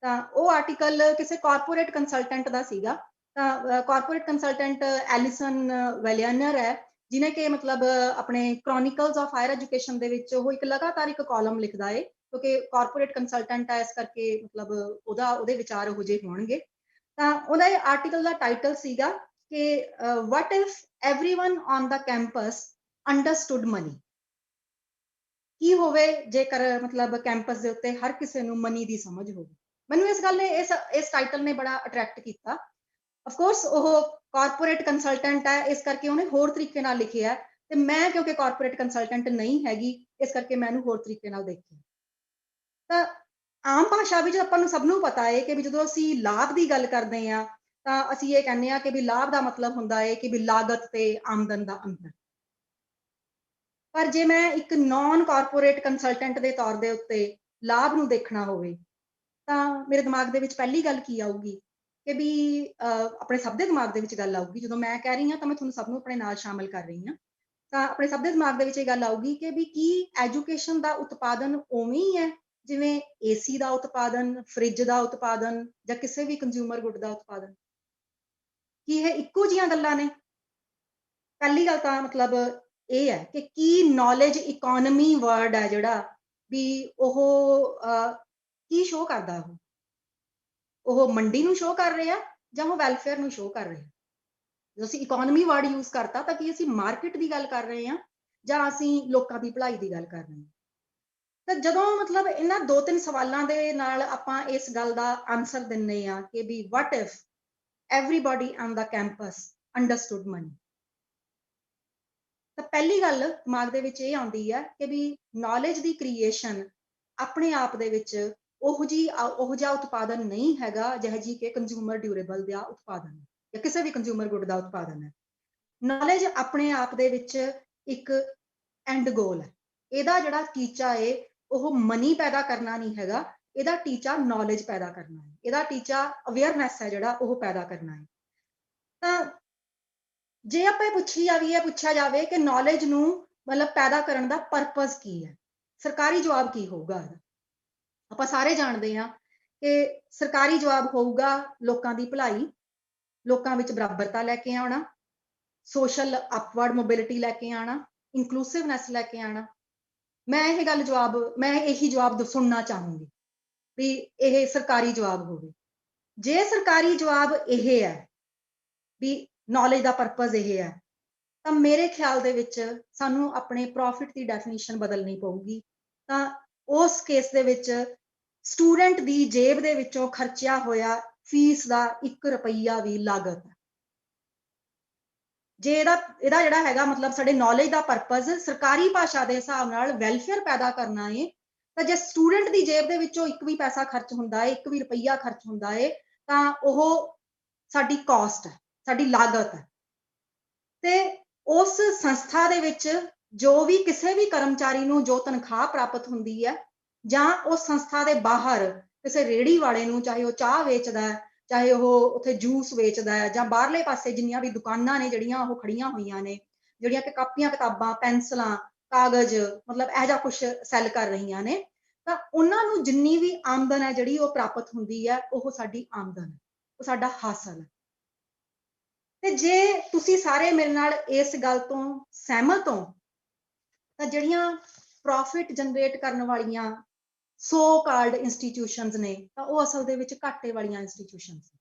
Speaker 3: ਤਾਂ ਉਹ ਆਰਟੀਕਲ ਕਿਸੇ ਕਾਰਪੋਰੇਟ ਕੰਸਲਟੈਂਟ ਦਾ ਸੀਗਾ। ਤਾਂ ਕਾਰਪੋਰੇਟ ਕੰਸਲਟੈਂਟ ਐਲਿਸਨ ਵੈਲੀਅਨਰ ਹੈ, ਜਿਹਨੇ ਕਿ ਮਤਲਬ ਆਪਣੇ ਕ੍ਰੋਨਿਕਲਸ ਆਫ ਹਾਇਰ ਐਜੂਕੇਸ਼ਨ ਦੇ ਵਿੱਚ ਉਹ ਇੱਕ ਲਗਾਤਾਰ ਇੱਕ ਕਾਲਮ ਲਿਖਦਾ ਹੈ, ਕਿਉਂਕਿ ਕਾਰਪੋਰੇਟ ਕੰਸਲਟੈਂਟ ਹੈ, ਇਸ ਕਰਕੇ ਮਤਲਬ ਉਹਦੇ ਵਿਚਾਰ ਉਹੋ ਜਿਹੇ ਹੋਣਗੇ। ਤਾਂ ਉਹਦਾ ਇਹ ਆਰਟੀਕਲ ਦਾ ਟਾਈਟਲ ਸੀਗਾ ਕਿ what if everyone on the campus understood money। ਕੀ ਹੋਵੇ ਜੇਕਰ ਮਤਲਬ ਕੈਂਪਸ ਦੇ ਉੱਤੇ ਹਰ ਕਿਸੇ ਨੂੰ ਮਨੀ ਦੀ ਸਮਝ ਹੋਵੇ। ਮੈਨੂੰ ਇਸ ਗੱਲ ਨੇ ਇਸ ਟਾਈਟਲ ਨੇ ਬੜਾ ਅਟਰੈਕਟ ਕੀਤਾ। ਆਫ ਕੋਰਸ ਉਹ ਕਾਰਪੋਰੇਟ ਕੰਸਲਟੈਂਟ ਹੈ, ਇਸ ਕਰਕੇ ਉਹਨੇ ਹੋਰ ਤਰੀਕੇ ਨਾਲ ਲਿਖਿਆ, ਤੇ ਮੈਂ ਕਿਉਂਕਿ ਕਾਰਪੋਰੇਟ ਕੰਸਲਟੈਂਟ ਨਹੀਂ ਹੈਗੀ, ਇਸ ਕਰਕੇ ਮੈਂ ਇਹਨੂੰ ਹੋਰ ਤਰੀਕੇ ਨਾਲ ਦੇਖਿਆ। ਤਾਂ ਆਮ ਭਾਸ਼ਾ ਵਿੱਚ ਆਪਾਂ ਨੂੰ ਸਭ ਨੂੰ ਪਤਾ ਹੈ ਕਿ ਵੀ ਜਦੋਂ ਅਸੀਂ ਲਾਭ ਦੀ ਗੱਲ ਕਰਦੇ ਹਾਂ ਤਾਂ ਅਸੀਂ ਇਹ ਕਹਿੰਦੇ ਹਾਂ ਕਿ ਵੀ ਲਾਭ ਦਾ ਮਤਲਬ ਹੁੰਦਾ ਹੈ ਕਿ ਵੀ ਲਾਗਤ ਤੇ ਆਮਦਨ ਦਾ ਅੰਤਰ। ਪਰ ਜੇ ਮੈਂ ਇੱਕ ਨਾਨ ਕਾਰਪੋਰੇਟ ਕੰਸਲਟੈਂਟ ਦੇ ਤੌਰ ਦੇ ਉੱਤੇ ਲਾਭ ਨੂੰ ਦੇਖਣਾ ਹੋਵੇ ਤਾਂ ਮੇਰੇ ਦਿਮਾਗ ਦੇ ਵਿੱਚ ਪਹਿਲੀ ਗੱਲ ਕੀ ਆਊਗੀ ਕਿ ਵੀ ਆਪਣੇ ਸਭ ਦੇ ਦਿਮਾਗ ਦੇ ਵਿੱਚ ਗੱਲ ਆਊਗੀ, ਜਦੋਂ ਮੈਂ ਕਹਿ ਰਹੀ ਹਾਂ ਤਾਂ ਮੈਂ ਤੁਹਾਨੂੰ ਸਭ ਨੂੰ ਆਪਣੇ ਨਾਲ ਸ਼ਾਮਲ ਕਰ ਰਹੀ ਹਾਂ, ਤਾਂ ਆਪਣੇ ਸਭ ਦੇ ਦਿਮਾਗ ਦੇ ਵਿੱਚ ਇਹ ਗੱਲ ਆਊਗੀ ਕਿ ਵੀ ਕੀ ਐਜੂਕੇਸ਼ਨ ਦਾ ਉਤਪਾਦਨ ਉਵੇਂ ਹੀ ਹੈ ਜਿਵੇਂ ਏਸੀ ਦਾ ਉਤਪਾਦਨ, ਫ੍ਰਿਜ ਦਾ ਉਤਪਾਦਨ ਜਾਂ ਕਿਸੇ ਵੀ ਕੰਜ਼ਿਊਮਰ ਗੁੱਡ ਦਾ ਉਤਪਾਦਨ? ਕੀ ਇਹ ਇੱਕੋ ਜਿਹੀਆਂ ਗੱਲਾਂ ਨੇ? ਪਹਿਲੀ ਗੱਲ ਤਾਂ ਮਤਲਬ ਇਹ ਹੈ ਕਿ ਕੀ ਨੌਲੇਜ ਇਕੋਨਮੀ ਵਰਡ ਹੈ ਜਿਹੜਾ ਵੀ ਉਹ ਕੀ ਸ਼ੋਅ ਕਰਦਾ? ਉਹ ਮੰਡੀ ਨੂੰ ਸ਼ੋਅ ਕਰ ਰਿਹਾ ਜਾਂ ਉਹ ਵੈਲਫੇਅਰ ਨੂੰ ਸ਼ੋਅ ਕਰ ਰਿਹਾ? ਜਦੋਂ ਅਸੀਂ ਇਕੋਨਮੀ ਵਰਡ ਯੂਜ਼ ਕਰਤਾ ਤਾਂ ਕੀ ਅਸੀਂ ਮਾਰਕੀਟ ਦੀ ਗੱਲ ਕਰ ਰਹੇ ਹਾਂ ਜਾਂ ਅਸੀਂ ਲੋਕਾਂ ਦੀ ਭਲਾਈ ਦੀ ਗੱਲ ਕਰ ਰਹੇ ਹਾਂ? ਤਾਂ ਜਦੋਂ ਮਤਲਬ ਇਹਨਾਂ ਦੋ ਤਿੰਨ ਸਵਾਲਾਂ ਦੇ ਨਾਲ ਆਪਾਂ ਇਸ ਗੱਲ ਦਾ ਆਨਸਰ ਦਿੰਨੇ ਆ ਕਿ ਵੀ what if everybody on the campus understood money, ਤਾਂ ਪਹਿਲੀ ਗੱਲ ਦਿਮਾਗ ਦੇ ਵਿੱਚ ਇਹ ਆਉਂਦੀ ਹੈ ਕਿ ਵੀ ਨੌਲੇਜ ਦੀ ਕ੍ਰੀਏਸ਼ਨ ਆਪਣੇ ਆਪ ਦੇ ਵਿੱਚ ਉਹ ਜਿਹਾ ਉਤਪਾਦਨ ਨਹੀਂ ਹੈਗਾ ਜਿਹੋ ਜਿਹੀ ਕਿ ਕੰਜ਼ਿਊਮਰ ਡਿਊਰੇਬਲ ਦਾ ਉਤਪਾਦਨ ਹੈ ਜਾਂ ਕਿਸੇ ਵੀ ਕੰਜ਼ਿਊਮਰ ਗੁੱਡ ਦਾ ਉਤਪਾਦਨ ਹੈ। ਨੌਲੇਜ ਆਪਣੇ ਆਪ ਦੇ ਵਿੱਚ ਇੱਕ ਐਂਡ ਗੋਲ ਹੈ। ਇਹਦਾ ਜਿਹੜਾ ਟੀਚਾ ਹੈ ਉਹ ਮਨੀ ਪੈਦਾ ਕਰਨਾ ਨਹੀਂ ਹੈਗਾ, ਇਹਦਾ ਟੀਚਾ ਨੌਲੇਜ ਪੈਦਾ ਕਰਨਾ ਹੈ, ਇਹਦਾ ਟੀਚਾ ਅਵੇਅਰਨੈਸ ਹੈ ਜਿਹੜਾ ਉਹ ਪੈਦਾ ਕਰਨਾ ਹੈ। ਤਾਂ ਜੇ ਆਪਾਂ ਪੁੱਛਿਆ ਜਾਵੇ ਕਿ ਨੌਲੇਜ ਨੂੰ ਮਤਲਬ ਪੈਦਾ ਕਰਨ ਦਾ ਪਰਪਸ ਕੀ ਹੈ, ਸਰਕਾਰੀ ਜਵਾਬ ਕੀ ਹੋਊਗਾ? ਆਪਾਂ ਸਾਰੇ ਜਾਣਦੇ ਹਾਂ ਕਿ ਸਰਕਾਰੀ ਜਵਾਬ ਹੋਊਗਾ ਲੋਕਾਂ ਦੀ ਭਲਾਈ, ਲੋਕਾਂ ਵਿੱਚ ਬਰਾਬਰਤਾ ਲੈ ਕੇ ਆਉਣਾ, ਸੋਸ਼ਲ ਅਪਵਰਡ ਮੋਬਿਲਿਟੀ ਲੈ ਕੇ ਆਉਣਾ, ਇਨਕਲੂਸਿਵਨੈਸ ਲੈ ਕੇ ਆਉਣਾ। ਮੈਂ ਇਹੀ ਜਵਾਬ ਸੁਣਨਾ ਚਾਹੂੰਗੀ ਵੀ ਇਹ ਸਰਕਾਰੀ ਜਵਾਬ ਹੋਵੇ। ਜੇ ਸਰਕਾਰੀ ਜਵਾਬ ਇਹ ਹੈ ਵੀ ਨੌਲੇਜ ਦਾ ਪਰਪਸ ਇਹ ਹੈ, ਤਾਂ ਮੇਰੇ ਖਿਆਲ ਦੇ ਵਿੱਚ ਸਾਨੂੰ ਆਪਣੇ ਪ੍ਰੋਫਿਟ ਦੀ ਡੈਫੀਨੇਸ਼ਨ ਬਦਲਣੀ ਪਊਗੀ। ਤਾਂ ਉਸ ਕੇਸ ਦੇ ਵਿੱਚ ਸਟੂਡੈਂਟ ਦੀ ਜੇਬ ਦੇ ਵਿੱਚੋਂ ਖਰਚਿਆ ਹੋਇਆ ਫੀਸ ਦਾ 1 ਰੁਪਈਆ ਵੀ ਲਾਗਤ ਹੈ। ਜੇ ਇਹਦਾ ਜਿਹੜਾ ਹੈਗਾ ਮਤਲਬ ਸਾਡੇ ਨੌਲੇਜ ਦਾ ਪਰਪਸ ਸਰਕਾਰੀ ਭਾਸ਼ਾ ਦੇ ਹਿਸਾਬ ਨਾਲ ਵੈਲਫੇਅਰ ਪੈਦਾ ਕਰਨਾ ਹੈ, ਤਾਂ ਜੇ ਸਟੂਡੈਂਟ ਦੀ ਜੇਬ ਦੇ ਵਿੱਚੋਂ 1 ਵੀ ਪੈਸਾ ਖਰਚ ਹੁੰਦਾ ਹੈ, 1 ਵੀ ਰੁਪਈਆ ਖਰਚ ਹੁੰਦਾ ਹੈ, ਤਾਂ ਉਹ ਸਾਡੀ ਕਾਸਟ ਹੈ, ਸਾਡੀ ਲਾਗਤ ਹੈ। ਤੇ ਉਸ ਸੰਸਥਾ ਦੇ ਵਿੱਚ ਜੋ ਵੀ ਕਿਸੇ ਵੀ ਕਰਮਚਾਰੀ ਨੂੰ ਜੋ ਤਨਖਾਹ ਪ੍ਰਾਪਤ ਹੁੰਦੀ ਹੈ ਜਾਂ ਉਸ ਸੰਸਥਾ ਦੇ ਬਾਹਰ ਕਿਸੇ ਰੇੜੀ ਵਾਲੇ ਨੂੰ, ਚਾਹੇ ਉਹ ਚਾਹ ਵੇਚਦਾ ਹੈ, ਚਾਹੇ ਉਹ ਉੱਥੇ ਜੂਸ ਵੇਚਦਾ ਹੈ, ਜਾਂ ਬਾਹਰਲੇ ਪਾਸੇ ਜਿੰਨੀਆਂ ਵੀ ਦੁਕਾਨਾਂ ਨੇ ਜਿਹੜੀਆਂ ਉਹ ਖੜੀਆਂ ਹੋਈਆਂ ਨੇ, ਜਿਹੜੀਆਂ ਕਿ ਕਾਪੀਆਂ ਕਿਤਾਬਾਂ ਪੈਨਸਲਾਂ ਕਾਗਜ਼ ਮਤਲਬ ਇਹੋ ਜਿਹਾ ਕੁਛ ਸੈੱਲ ਕਰ ਰਹੀਆਂ ਨੇ, ਤਾਂ ਉਹਨਾਂ ਨੂੰ ਜਿੰਨੀ ਵੀ ਆਮਦਨ ਹੈ ਜਿਹੜੀ ਉਹ ਪ੍ਰਾਪਤ ਹੁੰਦੀ ਹੈ ਉਹ ਸਾਡੀ ਆਮਦਨ ਹੈ, ਉਹ ਸਾਡਾ ਹਾਸਲ ਹੈ। ਤੇ ਜੇ ਤੁਸੀਂ ਸਾਰੇ ਮੇਰੇ ਨਾਲ ਇਸ ਗੱਲ ਤੋਂ ਸਹਿਮਤ ਹੋ ਤਾਂ ਜਿਹੜੀਆਂ ਪ੍ਰੋਫਿਟ ਜਨਰੇਟ ਕਰਨ ਵਾਲੀਆਂ ਸੋ ਕਾਲਡ ਇੰਸਟੀਟਿਊਸ਼ਨਸ ਨੇ ਤਾਂ ਉਹ ਅਸਲ ਦੇ ਵਿੱਚ ਘਾਟੇ ਵਾਲੀਆਂ ਇੰਸਟੀਟਿਊਸ਼ਨਸ ਨੇ,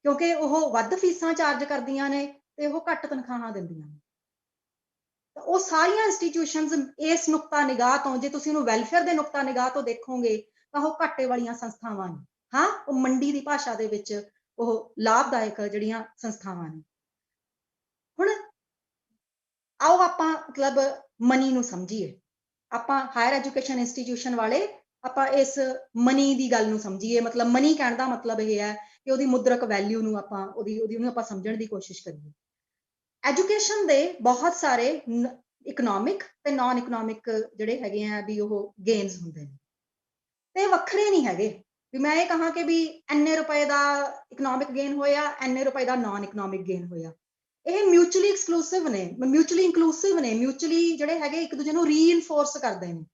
Speaker 3: ਕਿਉਂਕਿ ਉਹ ਵੱਧ ਫੀਸਾਂ ਚਾਰਜ ਕਰਦੀਆਂ ਨੇ ਤੇ ਉਹ ਘੱਟ ਤਨਖਾਹਾਂ ਦਿੰਦੀਆਂ ਨੇ। ਤਾਂ ਉਹ ਸਾਰੀਆਂ ਇੰਸਟੀਟਿਊਸ਼ਨਸ ਇਸ ਨੁਕਤਾ ਨਿਗਾਹ ਤੋਂ, ਜੇ ਤੁਸੀਂ ਉਹਨੂੰ ਵੈਲਫੇਅਰ ਦੇ ਨੁਕਤਾ ਨਿਗਾਹ ਤੋਂ ਦੇਖੋਗੇ ਤਾਂ ਉਹ ਘਾਟੇ ਵਾਲੀਆਂ ਸੰਸਥਾਵਾਂ ਨੇ। ਹਾਂ, ਉਹ ਮੰਡੀ ਦੀ ਭਾਸ਼ਾ ਦੇ ਵਿੱਚ ਉਹ ਲਾਭਦਾਇਕ ਜਿਹੜੀਆਂ ਸੰਸਥਾਵਾਂ ਨੇ। ਹੁਣ ਆਓ ਆਪਾਂ ਮਤਲਬ ਮਨੀ ਨੂੰ ਸਮਝੀਏ, ਆਪਾਂ ਹਾਇਰ ਐਜੂਕੇਸ਼ਨ ਇੰਸਟੀਟਿਊਸ਼ਨ ਵਾਲੇ ਆਪਾਂ ਇਸ ਮਨੀ ਦੀ ਗੱਲ ਨੂੰ ਸਮਝੀਏ। ਮਤਲਬ ਮਨੀ ਕਹਿਣ ਦਾ ਮਤਲਬ ਇਹ ਹੈ ਕਿ ਉਹਦੀ ਮੁਦਰਕ ਵੈਲਿਊ ਨੂੰ ਆਪਾਂ ਉਹਨੂੰ ਆਪਾਂ ਸਮਝਣ ਦੀ ਕੋਸ਼ਿਸ਼ ਕਰੀਏ। ਐਜੂਕੇਸ਼ਨ ਦੇ ਬਹੁਤ ਸਾਰੇ ਇਕਨੋਮਿਕ ਤੇ ਨਾਨ ਇਕਨੋਮਿਕ ਜਿਹੜੇ ਹੈਗੇ ਆ ਵੀ ਉਹ ਗੇਨਸ ਹੁੰਦੇ ਨੇ, ਤੇ ਵੱਖਰੇ ਨਹੀਂ ਹੈਗੇ ਵੀ ਮੈਂ ਇਹ ਕਹਾਂ ਕਿ ਵੀ ਇੰਨੇ ਰੁਪਏ ਦਾ ਇਕਨੋਮਿਕ ਗੇਨ ਹੋਇਆ, ਇੰਨੇ ਰੁਪਏ ਦਾ ਨਾਨ ਇਕਨੋਮਿਕ ਗੇਨ ਹੋਇਆ। ਇਹ ਮਿਊਚੁਅਲੀ ਐਕਸਕਲੂਸਿਵ ਨੇ, ਮਿਊਚੁਅਲੀ ਇਨਕਲੂਸਿਵ ਨੇ, ਮਿਊਚੁਅਲੀ ਜਿਹੜੇ ਹੈਗੇ ਇੱਕ ਦੂਜੇ ਨੂੰ ਰੀਇਨਫੋਰਸ ਕਰਦੇ ਨੇ।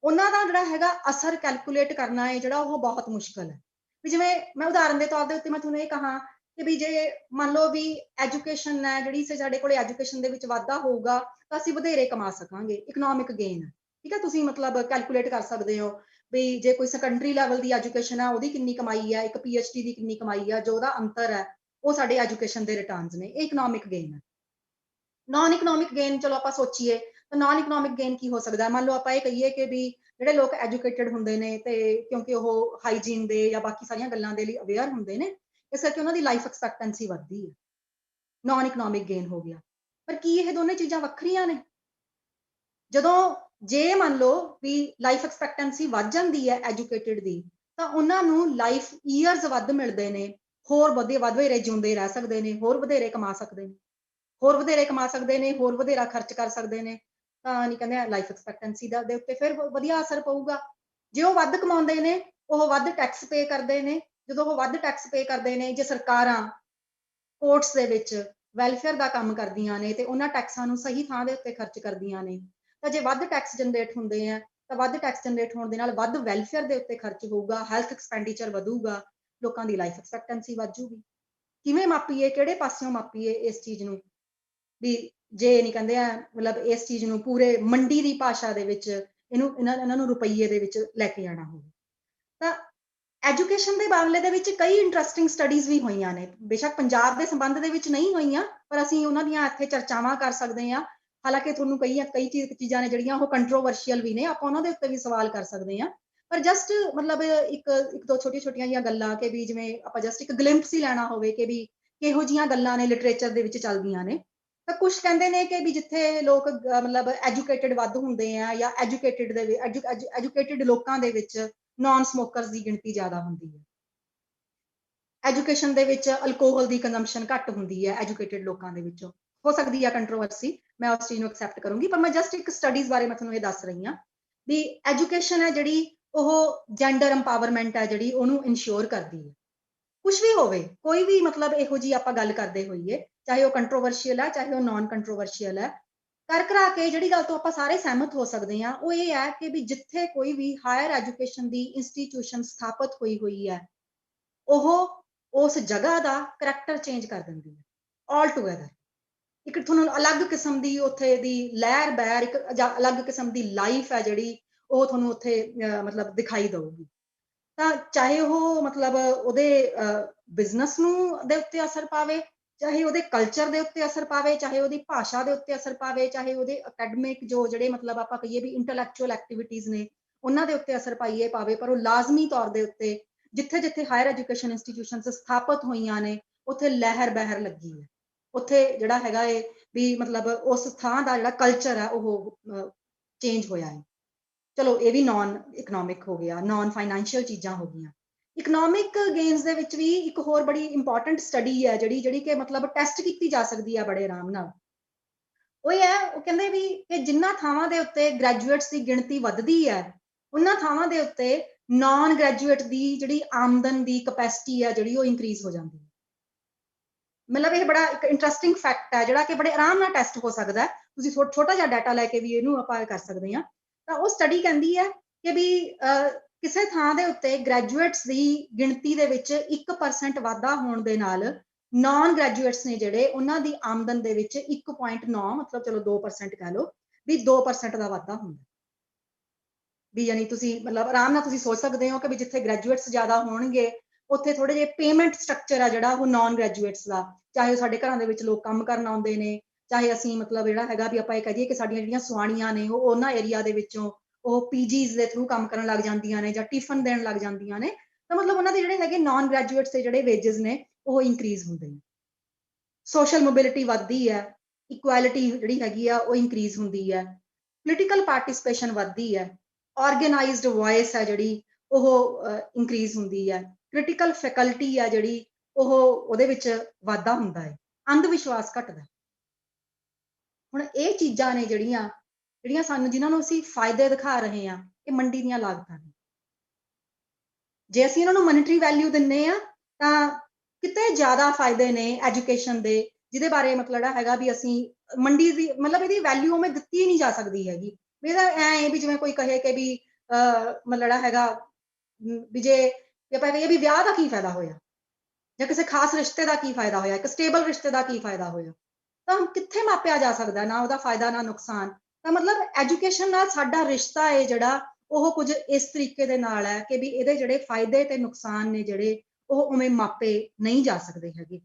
Speaker 3: ਉਹਨਾਂ ਦਾ ਜਿਹੜਾ ਹੈਗਾ ਅਸਰ ਕੈਲਕੂਲੇਟ ਕਰਨਾ ਹੈ ਜਿਹੜਾ ਉਹ ਬਹੁਤ ਮੁਸ਼ਕਲ ਹੈ। ਵੀ ਜਿਵੇਂ ਮੈਂ ਉਦਾਹਰਨ ਦੇ ਤੌਰ ਦੇ ਉੱਤੇ ਮੈਂ ਤੁਹਾਨੂੰ ਇਹ ਕਹਾਂ ਕਿ ਵੀ ਜੇ ਮੰਨ ਲਓ ਵੀ ਐਜੂਕੇਸ਼ਨ ਹੈ ਜਿਹੜੀ ਸਾਡੇ ਕੋਲੇ ਐਜੂਕੇਸ਼ਨ ਦੇ ਵਿੱਚ ਵਾਧਾ ਹੋਊਗਾ ਤਾਂ ਅਸੀਂ ਵਧੇਰੇ ਕਮਾ ਸਕਾਂਗੇ, ਇਕਨੋਮਿਕ ਗੇਨ ਹੈ, ਠੀਕ ਹੈ। ਤੁਸੀਂ ਮਤਲਬ ਕੈਲਕੂਲੇਟ ਕਰ ਸਕਦੇ ਹੋ ਵੀ ਜੇ ਕੋਈ ਸੈਕੰਡਰੀ ਲੈਵਲ ਦੀ ਐਜੂਕੇਸ਼ਨ ਹੈ ਉਹਦੀ ਕਿੰਨੀ ਕਮਾਈ ਹੈ, ਇੱਕ PhD ਦੀ ਕਿੰਨੀ ਕਮਾਈ ਹੈ, ਜੋ ਉਹਦਾ ਅੰਤਰ ਹੈ ਉਹ ਸਾਡੇ ਐਜੂਕੇਸ਼ਨ ਦੇ ਰਿਟਰਨਸ ਨੇ, ਇਹ ਇਕਨੋਮਿਕ ਗੇਨ ਹੈ। ਨਾਨ ਇਕਨੋਮਿਕ ਗੇਨ ਚਲੋ ਆਪਾਂ ਸੋਚੀਏ ਤਾਂ ਨਾਨ ਇਕਨੋਮਿਕ ਗੇਨ ਕੀ ਹੋ ਸਕਦਾ। ਮੰਨ ਲਓ ਆਪਾਂ ਇਹ ਕਹੀਏ ਕਿ ਵੀ ਜਿਹੜੇ ਲੋਕ ਐਜੂਕੇਟਡ ਹੁੰਦੇ ਨੇ ਤੇ ਕਿਉਂਕਿ ਉਹ ਹਾਈਜੀਨ ਦੇ ਜਾਂ ਬਾਕੀ ਸਾਰੀਆਂ ਗੱਲਾਂ ਦੇ ਲਈ ਅਵੇਅਰ ਹੁੰਦੇ ਨੇ, ਇਸ ਕਰਕੇ ਉਹਨਾਂ ਦੀ ਲਾਈਫ ਐਕਸਪੈਕਟੈਂਸੀ ਵੱਧਦੀ ਹੈ, ਨਾਨ ਇਕਨੋਮਿਕ ਗੇਨ ਹੋ ਗਿਆ। ਪਰ ਕੀ ਇਹ ਦੋਨੇ ਚੀਜ਼ਾਂ ਵੱਖਰੀਆਂ ਨੇ? ਜਦੋਂ ਜੇ ਮੰਨ ਲਓ ਵੀ ਲਾਈਫ ਐਕਸਪੈਕਟੈਂਸੀ ਵੱਧ ਜਾਂਦੀ ਹੈ ਐਜੂਕੇਟਡ ਦੀ, ਤਾਂ ਉਹਨਾਂ ਨੂੰ ਲਾਈਫ ਈਅਰਸ ਵੱਧ ਮਿਲਦੇ ਨੇ, ਹੋਰ ਵਧੇਰੇ ਜਿਉਂਦੇ ਰਹਿ ਸਕਦੇ ਨੇ, ਹੋਰ ਵਧੇਰੇ ਕਮਾ ਸਕਦੇ ਨੇ, ਹੋਰ ਵਧੇਰੇ ਕਮਾ ਸਕਦੇ ਨੇ, ਹੋਰ ਵਧੇਰਾ ਖਰਚ ਕਰ ਸਕਦੇ ਨੇ। ਤਾਂ ਨਹੀਂ ਕਹਿੰਦੇ ਲਾਈਫ ਐਕਸਪੈਕਟੈਂਸੀ ਦੇ ਉੱਤੇ ਫਿਰ ਵਧੀਆ ਅਸਰ ਪਊਗਾ। ਜੇ ਉਹ ਵੱਧ ਕਮਾਉਂਦੇ ਨੇ ਉਹ ਵੱਧ ਟੈਕਸ ਪੇ ਕਰਦੇ ਨੇ, ਜਦੋਂ ਉਹ ਵੱਧ ਟੈਕਸ ਪੇ ਕਰਦੇ ਨੇ, ਜੇ ਸਰਕਾਰਾਂ ਕੋਰਟਸ ਦੇ ਵਿੱਚ ਵੈਲਫੇਅਰ ਦਾ ਕੰਮ ਕਰਦੀਆਂ ਨੇ ਤੇ ਉਹਨਾਂ ਟੈਕਸਾਂ ਨੂੰ ਸਹੀ ਥਾਂ ਦੇ ਉੱਤੇ ਖਰਚ ਕਰਦੀਆਂ ਨੇ, ਤਾਂ ਜੇ ਵੱਧ ਟੈਕਸ ਜਨਰੇਟ ਹੁੰਦੇ ਆ ਤਾਂ ਵੱਧ ਟੈਕਸ ਜਨਰੇਟ ਹੋਣ ਦੇ ਨਾਲ ਵੱਧ ਵੈਲਫੇਅਰ ਦੇ ਉੱਤੇ ਖਰਚ ਹੋਊਗਾ, ਹੈਲਥ ਐਕਸਪੈਂਡੀਚਰ ਵਧੂਗਾ, ਲੋਕਾਂ ਦੀ ਲਾਈਫ ਐਕਸਪੈਕਟੈਂਸੀ ਵੱਧ ਜੂਗੀ। ਕਿਵੇਂ ਮਾਪੀਏ, ਕਿਹੜੇ ਪਾਸਿਓਂ ਮਾਪੀਏ ਇਸ ਚੀਜ਼ ਨੂੰ? ਵੀ ਜੇ ਨਹੀਂ ਕਹਿੰਦੇ ਆ ਮਤਲਬ ਇਸ ਚੀਜ਼ ਨੂੰ ਪੂਰੇ ਮੰਡੀ ਦੀ ਭਾਸ਼ਾ ਦੇ ਵਿੱਚ ਇਹਨਾਂ ਨੂੰ ਰੁਪਈਏ ਦੇ ਵਿੱਚ ਲੈ ਕੇ ਆਉਣਾ ਹੋਵੇ ਤਾਂ ਐਜੂਕੇਸ਼ਨ ਦੇ ਮਾਮਲੇ ਦੇ ਵਿੱਚ ਕਈ ਇੰਟਰਸਟਿੰਗ ਸਟੱਡੀਜ਼ ਵੀ ਹੋਈਆਂ ਨੇ। ਬੇਸ਼ੱਕ ਪੰਜਾਬ ਦੇ ਸੰਬੰਧ ਦੇ ਵਿੱਚ ਨਹੀਂ ਹੋਈਆਂ, ਪਰ ਅਸੀਂ ਉਹਨਾਂ ਦੀਆਂ ਇੱਥੇ ਚਰਚਾਵਾਂ ਕਰ ਸਕਦੇ ਹਾਂ। ਹਾਲਾਂਕਿ ਤੁਹਾਨੂੰ ਕਈ ਚੀਜ਼ਾਂ ਨੇ ਜਿਹੜੀਆਂ ਉਹ ਕੰਟਰੋਵਰਸ਼ੀਅਲ ਵੀ ਨੇ, ਆਪਾਂ ਉਹਨਾਂ ਦੇ ਉੱਤੇ ਵੀ ਸਵਾਲ ਕਰ ਸਕਦੇ ਹਾਂ। ਪਰ ਜਸਟ ਮਤਲਬ ਇੱਕ ਦੋ ਛੋਟੀਆਂ ਜਿਹੀਆਂ ਗੱਲਾਂ ਕਿ ਵੀ ਜਿਵੇਂ ਆਪਾਂ ਜਸਟ ਇੱਕ ਗਲਿੰਪਸ ਹੀ ਲੈਣਾ ਹੋਵੇ ਕਿ ਵੀ ਕਿਹੋ ਜਿਹੀਆਂ ਗੱਲਾਂ ਨੇ ਲਿਟਰੇਚਰ ਦੇ ਵਿੱਚ ਚੱਲਦੀਆਂ ਨੇ, ਤਾਂ ਕੁਝ ਕਹਿੰਦੇ ਨੇ ਕਿ ਵੀ ਜਿੱਥੇ ਲੋਕ ਮਤਲਬ ਐਜੂਕੇਟਡ ਵੱਧ ਹੁੰਦੇ ਆ ਜਾਂ ਐਜੂਕੇਟਡ ਲੋਕਾਂ ਦੇ ਵਿੱਚ ਨਾਨ ਸਮੋਕਰਸ ਦੀ ਗਿਣਤੀ ਜ਼ਿਆਦਾ ਹੁੰਦੀ ਹੈ। ਐਜੂਕੇਸ਼ਨ ਦੇ ਵਿੱਚ ਅਲਕੋਹਲ ਦੀ ਕੰਜ਼ੰਪਸ਼ਨ ਘੱਟ ਹੁੰਦੀ ਹੈ ਐਜੂਕੇਟਡ ਲੋਕਾਂ ਦੇ ਵਿੱਚੋਂ। ਹੋ ਸਕਦੀ ਹੈ ਕੰਟਰੋਵਰਸੀ, ਮੈਂ ਉਸ ਚੀਜ਼ ਨੂੰ ਐਕਸੈਪਟ ਕਰੂੰਗੀ, ਪਰ ਮੈਂ ਜਸਟ ਇੱਕ ਸਟੱਡੀਜ਼ ਬਾਰੇ ਮੈਂ ਤੁਹਾਨੂੰ ਇਹ ਦੱਸ ਰਹੀ ਹਾਂ ਵੀ ਐਜੂਕੇਸ਼ਨ ਹੈ ਜਿਹੜੀ ਉਹ ਜੈਂਡਰ ਐਮਪਾਵਰਮੈਂਟ ਹੈ ਜਿਹੜੀ ਉਹਨੂੰ ਇਨਸ਼ੋਰ ਕਰਦੀ ਹੈ। ਕੁਝ ਵੀ ਹੋਵੇ, ਕੋਈ ਵੀ ਮਤਲਬ ਇਹੋ ਜਿਹੀ ਆਪਾਂ ਗੱਲ ਕਰਦੇ ਹੋਈਏ, ਚਾਹੇ ਉਹ ਕੰਟਰੋਵਰਸ਼ੀਅਲ ਹੈ ਚਾਹੇ ਉਹ ਨਾਨ ਕੰਟਰੋਵਰਸ਼ੀਅਲ ਹੈ, ਕਰਾ ਕੇ ਜਿਹੜੀ ਗੱਲ ਤੋਂ ਆਪਾਂ ਸਾਰੇ ਸਹਿਮਤ ਹੋ ਸਕਦੇ ਹਾਂ ਉਹ ਇਹ ਹੈ ਕਿ ਵੀ ਜਿੱਥੇ ਕੋਈ ਵੀ ਹਾਇਰ ਐਜੂਕੇਸ਼ਨ ਦੀ ਇੰਸਟੀਟਿਊਸ਼ਨ ਸਥਾਪਿਤ ਹੋਈ ਹੈ, ਉਹ ਉਸ ਜਗ੍ਹਾ ਦਾ ਕਰੈਕਟਰ ਚੇਂਜ ਕਰ ਦਿੰਦੀ ਹੈ ਆਲ ਟੂਗੇਦਰ। ਇੱਕ ਤੁਹਾਨੂੰ ਅਲੱਗ ਕਿਸਮ ਦੀ ਉੱਥੇ ਦੀ ਲਹਿਰ ਬਹਿਰ, ਇੱਕ ਅਲੱਗ ਕਿਸਮ ਦੀ ਲਾਈਫ ਹੈ ਜਿਹੜੀ ਉਹ ਤੁਹਾਨੂੰ ਉੱਥੇ ਮਤਲਬ ਦਿਖਾਈ ਦਊਗੀ। ਤਾਂ ਚਾਹੇ ਉਹ ਮਤਲਬ ਉਹਦੇ ਬਿਜ਼ਨਸ ਨੂੰ ਦੇ ਉੱਤੇ ਅਸਰ ਪਾਵੇ, ਚਾਹੇ ਉਹਦੇ ਕਲਚਰ ਦੇ ਉੱਤੇ ਅਸਰ ਪਾਵੇ, ਚਾਹੇ ਉਹਦੀ ਭਾਸ਼ਾ ਦੇ ਉੱਤੇ ਅਸਰ ਪਾਵੇ, ਚਾਹੇ ਉਹਦੇ ਅਕੈਡਮਿਕ ਜਿਹੜੇ ਮਤਲਬ ਆਪਾਂ ਕਹੀਏ ਵੀ ਇੰਟੈਲੈਕਚੁਅਲ ਐਕਟੀਵਿਟੀਜ਼ ਨੇ ਉਹਨਾਂ ਦੇ ਉੱਤੇ ਅਸਰ ਪਾਵੇ, ਪਰ ਉਹ ਲਾਜ਼ਮੀ ਤੌਰ ਦੇ ਉੱਤੇ ਜਿੱਥੇ ਹਾਇਰ ਐਜੂਕੇਸ਼ਨ ਇੰਸਟੀਟਿਊਸ਼ਨਸ ਸਥਾਪਿਤ ਹੋਈਆਂ ਨੇ ਉੱਥੇ ਲਹਿਰ ਬਹਿਰ ਲੱਗੀ ਹੈ। ਉੱਥੇ ਜਿਹੜਾ ਹੈਗਾ ਏ ਵੀ ਮਤਲਬ ਉਸ ਥਾਂ ਦਾ ਜਿਹੜਾ ਕਲਚਰ ਹੈ ਉਹ ਚੇਂਜ ਹੋਇਆ ਹੈ। ਚਲੋ ਇਹ ਵੀ ਨਾਨ ਇਕਨੋਮਿਕ ਹੋ ਗਿਆ, ਨਾਨ ਫਾਈਨੈਂਸ਼ੀਅਲ ਚੀਜ਼ਾਂ ਹੋ ਗਈਆਂ। ਇਕਨੋਮਿਕ ਗੇਨਸ ਦੇ ਵਿੱਚ ਵੀ ਇੱਕ ਹੋਰ ਬੜੀ ਇੰਪੋਰਟੈਂਟ ਸਟੱਡੀ ਹੈ ਜਿਹੜੀ ਕਿ ਮਤਲਬ ਟੈਸਟ ਕੀਤੀ ਜਾ ਸਕਦੀ ਹੈ ਬੜੇ ਆਰਾਮ ਨਾਲ। ਉਹ ਇਹ ਹੈ, ਉਹ ਕਹਿੰਦੇ ਵੀ ਕਿ ਜਿੰਨਾ ਥਾਵਾਂ ਦੇ ਉੱਤੇ ਗ੍ਰੈਜੂਏਟਸ ਦੀ ਗਿਣਤੀ ਵੱਧਦੀ ਹੈ ਉਹਨਾਂ ਥਾਵਾਂ ਦੇ ਉੱਤੇ ਨਾਨ ਗ੍ਰੈਜੂਏਟ ਦੀ ਜਿਹੜੀ ਆਮਦਨ ਦੀ ਕਪੈਸਿਟੀ ਹੈ ਜਿਹੜੀ ਉਹ ਇਨਕਰੀਜ਼ ਹੋ ਜਾਂਦੀ ਹੈ। ਮਤਲਬ ਇਹ ਬੜਾ ਇੱਕ ਇੰਟਰਸਟਿੰਗ ਫੈਕਟ ਹੈ ਜਿਹੜਾ ਕਿ ਬੜੇ ਆਰਾਮ ਨਾਲ ਟੈਸਟ ਹੋ ਸਕਦਾ ਹੈ। ਤੁਸੀਂ ਛੋਟਾ ਜਿਹਾ ਡਾਟਾ ਲੈ ਕੇ ਵੀ ਇਹਨੂੰ ਆਪਾਂ ਕਰ ਸਕਦੇ ਹਾਂ। ਤਾਂ ਉਹ ਸਟੱਡੀ ਕਹਿੰਦੀ ਹੈ ਕਿ ਵੀ ਕਿਸੇ ਥਾਂ ਦੇ ਉੱਤੇ ਗ੍ਰੈਜੂਏਟਸ ਦੀ ਗਿਣਤੀ ਦੇ ਵਿੱਚ 1% ਵਾਧਾ ਹੋਣ ਦੇ ਨਾਲ ਨਾਨ ਗ੍ਰੈਜੂਏਟਸ ਨੇ ਜਿਹੜੇ ਉਹਨਾਂ ਦੀ ਆਮਦਨ ਦੇ ਵਿੱਚ 1.9 ਮਤਲਬ ਚਲੋ 2% ਕਹਿ ਲਓ ਵੀ 2% ਦਾ ਵਾਧਾ ਹੁੰਦਾ ਵੀ। ਯਾਨੀ ਤੁਸੀਂ ਮਤਲਬ ਆਰਾਮ ਨਾਲ ਤੁਸੀਂ ਸੋਚ ਸਕਦੇ ਹੋ ਕਿ ਵੀ ਜਿੱਥੇ ਗ੍ਰੈਜੂਏਟਸ ਜ਼ਿਆਦਾ ਹੋਣਗੇ ਉੱਥੇ ਥੋੜੇ ਜਿਹੇ ਪੇਮੈਂਟ ਸਟਰਕਚਰ ਆ ਜਿਹੜਾ ਉਹ ਨਾਨ ਗ੍ਰੈਜੂਏਟਸ ਦਾ, ਚਾਹੇ ਉਹ ਸਾਡੇ ਘਰਾਂ ਦੇ ਵਿੱਚ ਲੋਕ ਕੰਮ ਕਰਨ ਆਉਂਦੇ ਨੇ, ਚਾਹੇ ਅਸੀਂ ਮਤਲਬ ਜਿਹੜਾ ਹੈਗਾ ਵੀ ਆਪਾਂ ਇਹ ਕਹੀਏ ਕਿ ਸਾਡੀਆਂ ਜਿਹੜੀਆਂ ਸੁਆਣੀਆਂ ਨੇ ਉਹ ਉਹਨਾਂ ਏਰੀਆ ਦੇ ਵਿੱਚੋਂ ਉਹ ਪੀਜੀਜ਼ ਦੇ ਥਰੂ ਕੰਮ ਕਰਨ ਲੱਗ ਜਾਂਦੀਆਂ ਨੇ ਜਾਂ ਟਿਫਨ ਦੇਣ ਲੱਗ ਜਾਂਦੀਆਂ ਨੇ, ਤਾਂ ਮਤਲਬ ਉਹਨਾਂ ਦੇ ਜਿਹੜੇ ਹੈਗੇ ਨਾਨ ਗ੍ਰੈਜੂਏਟਸ ਦੇ ਜਿਹੜੇ ਵੇਜਸ ਨੇ ਉਹ ਇਨਕਰੀਜ਼ ਹੁੰਦੇ ਨੇ। ਸੋਸ਼ਲ ਮੋਬਿਲਿਟੀ ਵੱਧਦੀ ਹੈ, ਇਕੁਐਲਿਟੀ ਜਿਹੜੀ ਹੈਗੀ ਆ ਉਹ ਇਨਕਰੀਜ਼ ਹੁੰਦੀ ਹੈ, ਪੋਲੀਟੀਕਲ ਪਾਰਟਿਸਿਪੇਸ਼ਨ ਵੱਧਦੀ ਹੈ, ਆਰਗੇਨਾਈਜ਼ਡ ਵੌਇਸ ਹੈ ਜਿਹੜੀ ਉਹ ਇਨਕਰੀਜ਼ ਹੁੰਦੀ ਹੈ, ਕ੍ਰਿਟੀਕਲ ਫੈਕਲਟੀ ਆ ਜਿਹੜੀ ਉਹਦੇ ਵਿੱਚ ਵਾਧਾ ਹੁੰਦਾ ਹੈ, ਅੰਧ ਵਿਸ਼ਵਾਸ ਘਟਦਾ। ਹੁਣ ਇਹ ਚੀਜ਼ਾਂ ਨੇ ਜਿਹੜੀਆਂ ਸਾਨੂੰ ਜਿਨ੍ਹਾਂ ਨੂੰ ਅਸੀਂ ਫਾਇਦੇ ਦਿਖਾ ਰਹੇ ਹਾਂ, ਇਹ ਮੰਡੀ ਦੀਆਂ ਲਾਗਤਾਂ ਨੇ। ਜੇ ਅਸੀਂ ਇਹਨਾਂ ਨੂੰ ਮੋਨੇਟਰੀ ਵੈਲਿਊ ਦਿੰਨੇ ਆ ਤਾਂ ਕਿਤੇ ਜ਼ਿਆਦਾ ਫਾਇਦੇ ਨੇ ਐਜੂਕੇਸ਼ਨ ਦੇ ਜਿਹਦੇ ਬਾਰੇ ਮਤਲਬ ਜਿਹੜਾ ਹੈਗਾ ਵੀ ਅਸੀਂ ਮੰਡੀ ਦੀ ਮਤਲਬ ਇਹਦੀ ਵੈਲਿਊ ਮੈਂ ਦਿੱਤੀ ਨਹੀਂ ਜਾ ਸਕਦੀ ਹੈਗੀ ਵੀ ਇਹਦਾ ਐ ਹੈ ਵੀ ਜਿਵੇਂ ਕੋਈ ਕਹੇ ਕਿ ਵੀ ਮਤਲਬ ਜਿਹੜਾ ਹੈਗਾ ਵੀ ਜੇ ਆਪਾਂ ਕਹੀਏ ਵੀ ਵਿਆਹ ਦਾ ਕੀ ਫਾਇਦਾ ਹੋਇਆ ਜਾਂ ਕਿਸੇ ਖਾਸ ਰਿਸ਼ਤੇ ਦਾ ਕੀ ਫਾਇਦਾ ਹੋਇਆ ਇੱਕ ਸਟੇਬਲ ਰਿਸ਼ਤੇ ਦਾ ਕੀ ਫਾਇਦਾ ਹੋਇਆ ਤਾਂ ਕਿੱਥੇ ਮਾਪਿਆ ਜਾ ਸਕਦਾ ਨਾ ਉਹਦਾ ਫਾਇਦਾ ਨਾ ਨੁਕਸਾਨ ਤਾਂ ਮਤਲਬ ਐਜੂਕੇਸ਼ਨ ਨਾਲ ਸਾਡਾ ਰਿਸ਼ਤਾ ਹੈ ਜਿਹੜਾ ਉਹ ਕੁਝ ਇਸ ਤਰੀਕੇ ਦੇ ਨਾਲ ਹੈ ਕਿ ਵੀ ਇਹਦੇ ਜਿਹੜੇ ਫਾਇਦੇ ਤੇ ਨੁਕਸਾਨ ਨੇ ਜਿਹੜੇ ਉਹ ਉਵੇਂ ਮਾਪੇ ਨਹੀਂ ਜਾ ਸਕਦੇ ਹੈਗੇ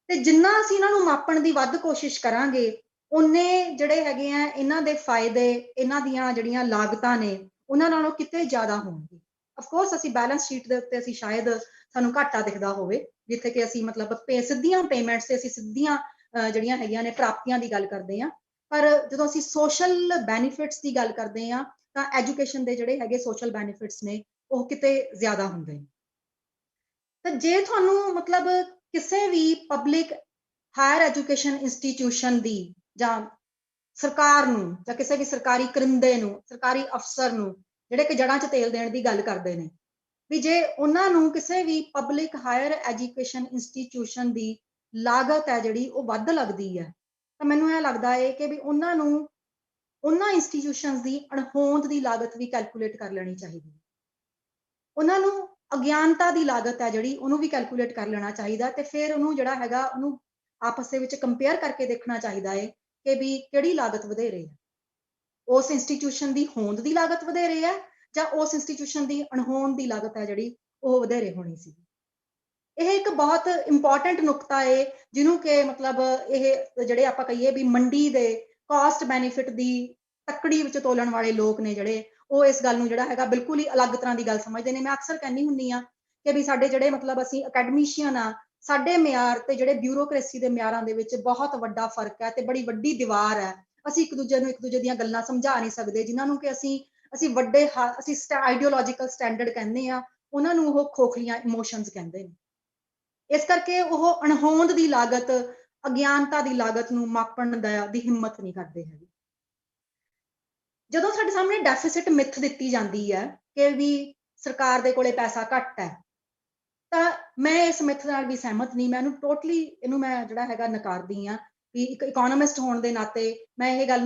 Speaker 3: ਤੇ ਜਿੰਨਾ ਅਸੀਂ ਇਹਨਾਂ ਨੂੰ ਮਾਪਣ ਦੀ ਵੱਧ ਕੋਸ਼ਿਸ਼ ਕਰਾਂਗੇ ਉਹਨੇ ਜਿਹੜੇ ਹੈਗੇ ਆ ਇਹਨਾਂ ਦੇ ਫਾਇਦੇ ਇਹਨਾਂ ਦੀਆਂ ਜਿਹੜੀਆਂ ਲਾਗਤਾਂ ਨੇ ਉਹਨਾਂ ਨਾਲੋਂ ਕਿਤੇ ਜ਼ਿਆਦਾ ਹੋਣਗੇ ਆਫ ਕੋਰਸ ਅਸੀਂ ਬੈਲੈਂਸ ਸ਼ੀਟ ਦੇ ਉੱਤੇ ਅਸੀਂ ਸ਼ਾਇਦ ਸਾਨੂੰ ਘਾਟਾ ਦਿਖਦਾ ਹੋਵੇ ਜਿੱਥੇ ਕਿ ਅਸੀਂ ਮਤਲਬ ਸਿੱਧੀਆਂ ਪੇਮੈਂਟਸ ਤੇ ਅਸੀਂ ਸਿੱਧੀਆਂ ਜਿਹੜੀਆਂ ਹੈਗੀਆਂ ਨੇ ਪ੍ਰਾਪਤੀਆਂ ਦੀ ਗੱਲ ਕਰਦੇ ਆ ਪਰ ਜਦੋਂ ਅਸੀਂ ਸੋਸ਼ਲ ਬੈਨੀਫਿਟਸ ਦੀ ਗੱਲ ਕਰਦੇ ਆ ਤਾਂ ਐਜੂਕੇਸ਼ਨ ਦੇ ਜਿਹੜੇ ਹੈਗੇ ਸੋਸ਼ਲ ਬੈਨੀਫਿਟਸ ਨੇ ਉਹ ਕਿਤੇ ਜ਼ਿਆਦਾ ਹੁੰਦੇ ਨੇ ਤਾਂ ਜੇ ਤੁਹਾਨੂੰ ਮਤਲਬ ਕਿਸੇ ਵੀ ਪਬਲਿਕ ਹਾਇਰ ਐਜੂਕੇਸ਼ਨ ਇੰਸਟੀਟਿਊਸ਼ਨ ਦੀ ਜਾਂ ਸਰਕਾਰ ਨੂੰ ਜਾਂ ਕਿਸੇ ਵੀ ਸਰਕਾਰੀ ਕਰਿੰਦੇ ਨੂੰ ਸਰਕਾਰੀ ਅਫਸਰ ਨੂੰ ਜਿਹੜੇ ਕਿ ਜੜਾਂ 'ਚ ਤੇਲ ਦੇਣ ਦੀ ਗੱਲ ਕਰਦੇ ਨੇ ਵੀ ਜੇ ਉਹਨਾਂ ਨੂੰ ਕਿਸੇ ਵੀ ਪਬਲਿਕ ਹਾਇਰ ਐਜੂਕੇਸ਼ਨ ਇੰਸਟੀਟਿਊਸ਼ਨ ਦੀ ਲਾਗਤ ਹੈ ਜਿਹੜੀ ਉਹ ਵੱਧ ਲੱਗਦੀ ਹੈ ਤਾਂ ਮੈਨੂੰ ਇਹ ਲੱਗਦਾ ਹੈ ਕਿ ਵੀ ਉਹਨਾਂ ਨੂੰ ਉਹਨਾਂ ਇੰਸਟੀਟਿਊਸ਼ਨਸ ਦੀ ਅਣਹੋਂਦ ਦੀ ਲਾਗਤ ਵੀ ਕੈਲਕੂਲੇਟ ਕਰ ਲੈਣੀ ਚਾਹੀਦੀ ਹੈ ਉਹਨਾਂ ਨੂੰ ਅਗਿਆਨਤਾ ਦੀ ਲਾਗਤ ਹੈ ਜਿਹੜੀ ਉਹਨੂੰ ਵੀ ਕੈਲਕੂਲੇਟ ਕਰ ਲੈਣਾ ਚਾਹੀਦਾ ਤੇ ਫਿਰ ਉਹਨੂੰ ਜਿਹੜਾ ਹੈਗਾ ਉਹਨੂੰ ਆਪਸ ਦੇ ਵਿੱਚ ਕੰਪੇਅਰ ਕਰਕੇ ਦੇਖਣਾ ਚਾਹੀਦਾ ਹੈ ਕਿ ਵੀ ਕਿਹੜੀ ਲਾਗਤ ਵਧੇਰੇ ਹੈ ਉਸ ਇੰਸਟੀਟਿਊਸ਼ਨ ਦੀ ਹੋਂਦ ਦੀ ਲਾਗਤ ਵਧੇਰੇ ਹੈ ਜਾਂ ਉਸ ਇੰਸਟੀਟਿਊਸ਼ਨ ਦੀ ਅਣਹੋਂਦ ਦੀ ਲਾਗਤ ਹੈ ਜਿਹੜੀ ਉਹ ਵਧੇਰੇ ਹੋਣੀ ਸੀ ਇਹ ਇੱਕ ਬਹੁਤ ਇੰਪੋਰਟੈਂਟ ਨੁਕਤਾ ਹੈ ਜਿਹਨੂੰ ਕਿ ਮਤਲਬ ਇਹ ਜਿਹੜੇ ਆਪਾਂ ਕਹੀਏ ਵੀ ਮੰਡੀ ਦੇ ਕਾਸਟ ਬੈਨੀਫਿਟ ਦੀ ਤੱਕੜੀ ਵਿੱਚ ਤੋਲਣ ਵਾਲੇ ਲੋਕ ਨੇ ਜਿਹੜੇ ਉਹ ਇਸ ਗੱਲ ਨੂੰ ਜਿਹੜਾ ਹੈਗਾ ਬਿਲਕੁਲ ਹੀ ਅਲੱਗ ਤਰ੍ਹਾਂ ਦੀ ਗੱਲ ਸਮਝਦੇ ਨੇ ਮੈਂ ਅਕਸਰ ਕਹਿੰਦੀ ਹੁੰਦੀ ਆ ਕਿ ਵੀ ਸਾਡੇ ਜਿਹੜੇ ਮਤਲਬ ਅਸੀਂ ਅਕੈਡਮੀਸ਼ੀਅਨ ਆ ਸਾਡੇ ਮਿਆਰ ਤੇ ਜਿਹੜੇ ਬਿਊਰੋਕ੍ਰੇਸੀ ਦੇ ਮਿਆਰਾਂ ਦੇ ਵਿੱਚ ਬਹੁਤ ਵੱਡਾ ਫਰਕ ਹੈ ਤੇ ਬੜੀ ਵੱਡੀ ਦੀਵਾਰ ਹੈ ਅਸੀਂ ਇੱਕ ਦੂਜੇ ਦੀਆਂ ਗੱਲਾਂ ਸਮਝਾ ਨਹੀਂ ਸਕਦੇ ਜਿਨ੍ਹਾਂ ਨੂੰ ਕਿ ਅਸੀਂ ਵੱਡੇ ਅਸੀਂ ਆਈਡੀਓਲੋਜੀਕਲ ਸਟੈਂਡਰਡ ਕਹਿੰਦੇ ਆ ਉਹਨਾਂ ਨੂੰ ਉਹ ਖੋਖਲੀਆਂ ਇਮੋਸ਼ਨਸ ਕਹਿੰਦੇ ਨੇ ਇਸ ਕਰਕੇ ਉਹ ਅਣਹੋਂਦ ਦੀ ਲਾਗਤ ਅਗਿਆਨਤਾ ਦੀ ਲਾਗਤ ਨੂੰ ਮਾਪਣ ਦੀ ਹਿੰਮਤ ਨਹੀਂ ਕਰਦੇ ਹੈਗੇ ਜਦੋਂ ਸਾਡੇ ਸਾਹਮਣੇ ਡੈਫਿਸਿਟ ਮਿਥ ਦਿੱਤੀ ਜਾਂਦੀ ਹੈ ਕਿ ਵੀ ਸਰਕਾਰ ਦੇ ਕੋਲੇ ਪੈਸਾ ਘੱਟ ਹੈ ਤਾਂ ਮੈਂ ਇਸ ਮਿਥ ਨਾਲ ਵੀ ਸਹਿਮਤ ਨਹੀਂ ਮੈਂ ਇਹਨੂੰ ਟੋਟਲੀ ਇਹਨੂੰ ਮੈਂ ਜਿਹੜਾ ਹੈਗਾ ਨਕਾਰਦੀ ਆ ਵੀ ਇੱਕ ਇਕਨੋਮਿਸਟ ਹੋਣ ਦੇ ਨਾਤੇ ਮੈਂ ਇਹ ਗੱਲ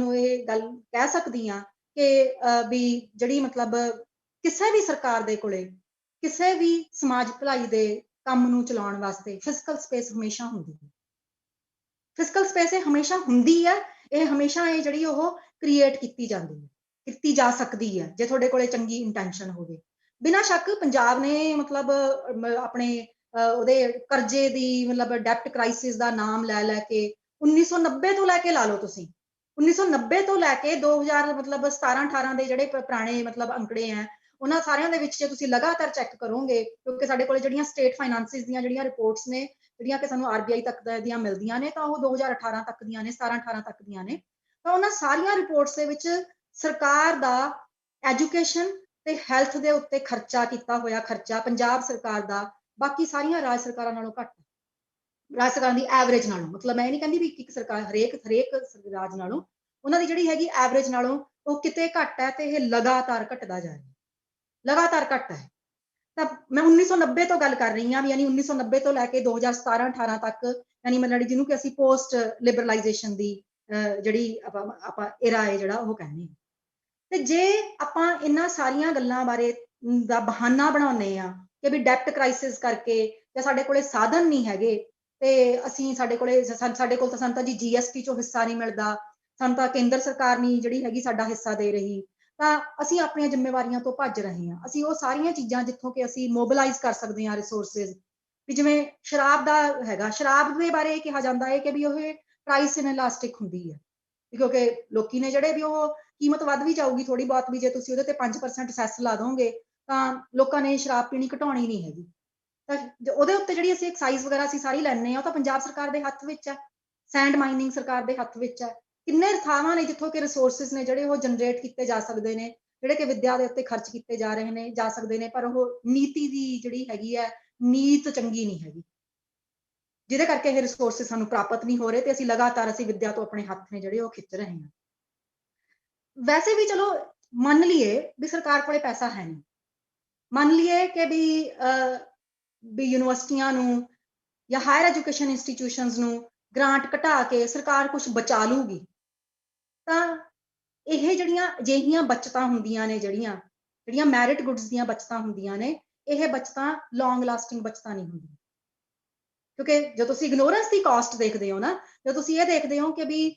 Speaker 3: ਕਹਿ ਸਕਦੀ ਆ ਕਿ ਵੀ ਜਿਹੜੀ ਮਤਲਬ ਕਿਸੇ ਵੀ ਸਰਕਾਰ ਦੇ ਕੋਲੇ ਕਿਸੇ ਵੀ ਸਮਾਜ ਭਲਾਈ ਦੇ ਕੰਮ ਨੂੰ ਚਲਾਉਣ ਵਾਸਤੇ ਫਿਜ਼ੀਕਲ ਸਪੇਸ ਹਮੇਸ਼ਾ ਹੁੰਦੀ ਹੈ ਫਿਜ਼ੀਕਲ ਸਪੇਸ ਇਹ ਹਮੇਸ਼ਾ ਹੁੰਦੀ ਹੈ ਇਹ ਹਮੇਸ਼ਾ ਇਹ ਜਿਹੜੀ ਉਹ ਕ੍ਰੀਏਟ ਕੀਤੀ ਜਾਂਦੀ ਹੈ ਕੀਤੀ ਜਾ ਸਕਦੀ ਹੈ ਜੇ ਤੁਹਾਡੇ ਕੋਲੇ ਚੰਗੀ ਇੰਟੈਂਸ਼ਨ ਹੋਵੇ ਬਿਨਾਂ ਸ਼ੱਕ ਪੰਜਾਬ ਨੇ ਮਤਲਬ ਆਪਣੇ ਉਹਦੇ ਕਰਜ਼ੇ ਦੀ ਮਤਲਬ ਡੈਪਟ ਕ੍ਰਾਈਸਿਸ ਦਾ ਨਾਮ ਲੈ ਕੇ 1990 ਤੋਂ ਲੈ ਕੇ ਲਾ ਲਓ ਤੁਸੀਂ 1990 ਤੋਂ ਲੈ ਕੇ 2000 ਮਤਲਬ 17-18 ਦੇ ਜਿਹੜੇ ਪੁਰਾਣੇ ਮਤਲਬ ਅੰਕੜੇ ਆ ਉਹਨਾਂ ਸਾਰਿਆਂ ਦੇ ਵਿੱਚ ਜੇ ਤੁਸੀਂ ਲਗਾਤਾਰ ਚੈੱਕ ਕਰੋਗੇ ਕਿਉਂਕਿ ਸਾਡੇ ਕੋਲੇ ਜਿਹੜੀਆਂ ਸਟੇਟ ਫਾਈਨਾਂਸਿਸ ਦੀਆਂ ਜਿਹੜੀਆਂ ਰਿਪੋਰਟਸ ਨੇ ਜਿਹੜੀਆਂ ਕਿ ਸਾਨੂੰ ਆਰਬੀਆਈ ਤੱਕ ਦੀਆਂ ਮਿਲਦੀਆਂ ਨੇ ਤਾਂ ਉਹ 2018 ਤੱਕ ਦੀਆਂ ਨੇ 17-18 ਤੱਕ ਦੀਆਂ ਨੇ ਤਾਂ ਉਹਨਾਂ ਸਾਰੀਆਂ ਰਿਪੋਰਟਸ ਦੇ ਵਿੱਚ ਸਰਕਾਰ ਦਾ ਐਜੂਕੇਸ਼ਨ ਤੇ ਹੈਲਥ ਦੇ ਉੱਤੇ ਖਰਚਾ ਕੀਤਾ ਹੋਇਆ ਖਰਚਾ ਪੰਜਾਬ ਸਰਕਾਰ ਦਾ ਬਾਕੀ ਸਾਰੀਆਂ ਰਾਜ ਸਰਕਾਰਾਂ ਨਾਲੋਂ ਘੱਟ ਰਾਜ ਸਰਕਾਰਾਂ ਦੀ ਐਵਰੇਜ ਨਾਲੋਂ ਮਤਲਬ ਮੈਂ ਇਹ ਨਹੀਂ ਕਹਿੰਦੀ ਵੀ ਇੱਕ ਸਰਕਾਰ ਹਰੇਕ ਰਾਜ ਨਾਲੋਂ ਉਹਨਾਂ ਦੀ ਜਿਹੜੀ ਹੈਗੀ ਐਵਰੇਜ ਨਾਲੋਂ ਉਹ ਕਿਤੇ ਘੱਟ ਹੈ ਤੇ ਇਹ ਲਗਾਤਾਰ ਘਟਦਾ ਜਾ ਰਿਹਾ ਲਗਾਤਾਰ ਘੱਟ ਹੈ ਤਾਂ ਮੈਂ 1990 ਤੋਂ ਗੱਲ ਕਰ ਰਹੀ ਹਾਂ ਵੀ ਯਾਨੀ 1990 ਤੋਂ ਲੈ ਕੇ 2017-18 ਤੱਕ ਯਾਨੀ ਮਤਲਬ ਜਿਹਨੂੰ ਕਿ ਅਸੀਂ ਪੋਸਟ ਲਿਬਰਲਾਈਜੇਸ਼ਨ ਦੀ ਜਿਹੜੀ ਆਪਾਂ ਇਰਾ ਹੈ ਜਿਹੜਾ ਉਹ ਕਹਿੰਦੇ ਹਾਂ ਤੇ ਜੇ ਆਪਾਂ ਇਹਨਾਂ ਸਾਰੀਆਂ ਗੱਲਾਂ ਬਾਰੇ ਦਾ ਬਹਾਨਾ ਬਣਾਉਂਦੇ ਆ ਕਿ ਵੀ ਡੈਪਟ ਕ੍ਰਾਈਸਿਸ ਕਰਕੇ ਜਾਂ ਸਾਡੇ ਕੋਲੇ ਸਾਧਨ ਨਹੀਂ ਹੈਗੇ ਤੇ ਅਸੀਂ ਸਾਡੇ ਕੋਲ ਤਾਂ ਸਾਨੂੰ ਤਾਂ ਜੀ GST ਚੋਂ ਹਿੱਸਾ ਨਹੀਂ ਮਿਲਦਾ ਸਾਨੂੰ ਤਾਂ ਕੇਂਦਰ ਸਰਕਾਰ ਨਹੀਂ ਜਿਹੜੀ ਹੈਗੀ ਸਾਡਾ ਹਿੱਸਾ ਦੇ ਰਹੀ ਤਾਂ ਅਸੀਂ ਆਪਣੀਆਂ ਜ਼ਿੰਮੇਵਾਰੀਆਂ ਤੋਂ ਭੱਜ ਰਹੇ ਹਾਂ ਅਸੀਂ ਉਹ ਸਾਰੀਆਂ ਚੀਜ਼ਾਂ ਜਿੱਥੋਂ ਕਿ ਅਸੀਂ ਮੋਬਿਲਾਈਜ਼ ਕਰ ਸਕਦੇ ਹਾਂ ਰਿਸੋਰਸਿਸ ਵੀ ਜਿਵੇਂ ਸ਼ਰਾਬ ਦਾ ਹੈਗਾ ਸ਼ਰਾਬ ਦੇ ਬਾਰੇ ਕਿਹਾ ਜਾਂਦਾ ਹੈ ਕਿ ਵੀ ਉਹ ਪ੍ਰਾਈਸ ਇਨਲਾਸਟਿਕ ਹੁੰਦੀ ਹੈ ਕਿਉਂਕਿ ਲੋਕੀ ਨੇ ਜਿਹੜੇ ਵੀ ਉਹ ਕੀਮਤ ਵੱਧ ਵੀ ਜਾਊਗੀ ਥੋੜੀ ਬਹੁਤ ਵੀ ਜੇ ਤੁਸੀਂ ਉਹਦੇ ਤੇ 5% ਸੈਸ ਲਾ ਦੋਗੇ ਤਾਂ ਲੋਕਾਂ ਨੇ ਸ਼ਰਾਬ ਪੀਣੀ ਘਟਾਉਣੀ ਨਹੀਂ ਹੈਗੀ ਤਾਂ ਉਹਦੇ ਉੱਤੇ ਜਿਹੜੀ ਅਸੀਂ ਐਕਸਾਈਜ਼ ਵਗੈਰਾ ਅਸੀਂ ਸਾਰੀ ਲੈਣੇ ਆ ਉਹ ਤਾਂ ਪੰਜਾਬ ਸਰਕਾਰ ਦੇ ਹੱਥ ਵਿੱਚ ਹੈ ਸੈਂਡ ਮਾਈਨਿੰਗ ਸਰਕਾਰ ਦੇ ਹੱਥ ਵਿੱਚ ਹੈ ਕਿੰਨੇ ਥਾਵਾਂ ਨੇ ਜਿੱਥੋਂ ਕਿ ਰਿਸੋਰਸਿਸ ਨੇ ਜਿਹੜੇ ਉਹ ਜਨਰੇਟ ਕੀਤੇ ਜਾ ਸਕਦੇ ਨੇ ਜਿਹੜੇ ਕਿ ਵਿੱਦਿਆ ਦੇ ਉੱਤੇ ਖਰਚ ਕੀਤੇ ਜਾ ਸਕਦੇ ਨੇ ਪਰ ਉਹ ਨੀਤੀ ਦੀ ਜਿਹੜੀ ਹੈਗੀ ਹੈ ਨੀਤ ਚੰਗੀ ਨਹੀਂ ਹੈਗੀ ਜਿਹਦੇ ਕਰਕੇ ਇਹ ਰਿਸੋਰਸਿਸ ਸਾਨੂੰ ਪ੍ਰਾਪਤ ਨਹੀਂ ਹੋ ਰਹੇ ਤੇ ਅਸੀਂ ਲਗਾਤਾਰ ਅਸੀਂ ਵਿੱਦਿਆ ਤੋਂ ਆਪਣੇ ਹੱਥ ਨੇ ਜਿਹੜੇ ਉਹ ਖਿੱਚ ਰਹੇ ਹਾਂ ਵੈਸੇ ਵੀ ਚਲੋ ਮੰਨ ਲਈਏ ਵੀ ਸਰਕਾਰ ਕੋਲੇ ਪੈਸਾ ਹੈ ਨਹੀਂ ਮੰਨ ਲਈਏ ਕਿ ਵੀ ਯੂਨੀਵਰਸਿਟੀਆਂ ਨੂੰ ਜਾਂ ਹਾਇਰ ਐਜੂਕੇਸ਼ਨ ਇੰਸਟੀਟਿਊਸ਼ਨਸ ਨੂੰ ਗ੍ਰਾਂਟ ਘਟਾ ਕੇ ਸਰਕਾਰ ਕੁਝ ਬਚਾ ਲੂਗੀ, ਤਾਂ ਇਹ ਜਿਹੜੀਆਂ ਅਜਿਹੀਆਂ ਬਚਤਾਂ ਹੁੰਦੀਆਂ ਨੇ, ਜਿਹੜੀਆਂ ਮੈਰਿਟ ਗੁੱਡਸ ਦੀਆਂ ਬਚਤਾਂ ਹੁੰਦੀਆਂ ਨੇ, ਇਹ ਬਚਤਾਂ ਲੌਂਗ ਲਾਸਟਿੰਗ ਬਚਤਾਂ ਨਹੀਂ ਹੁੰਦੀਆਂ। ਕਿਉਂਕਿ ਜਦੋਂ ਤੁਸੀਂ ਇਗਨੋਰੈਂਸ ਦੀ ਕਾਸਟ ਦੇਖਦੇ ਹੋ ਨਾ, ਜਦੋਂ ਤੁਸੀਂ ਇਹ ਦੇਖਦੇ ਹੋ ਕਿ ਵੀ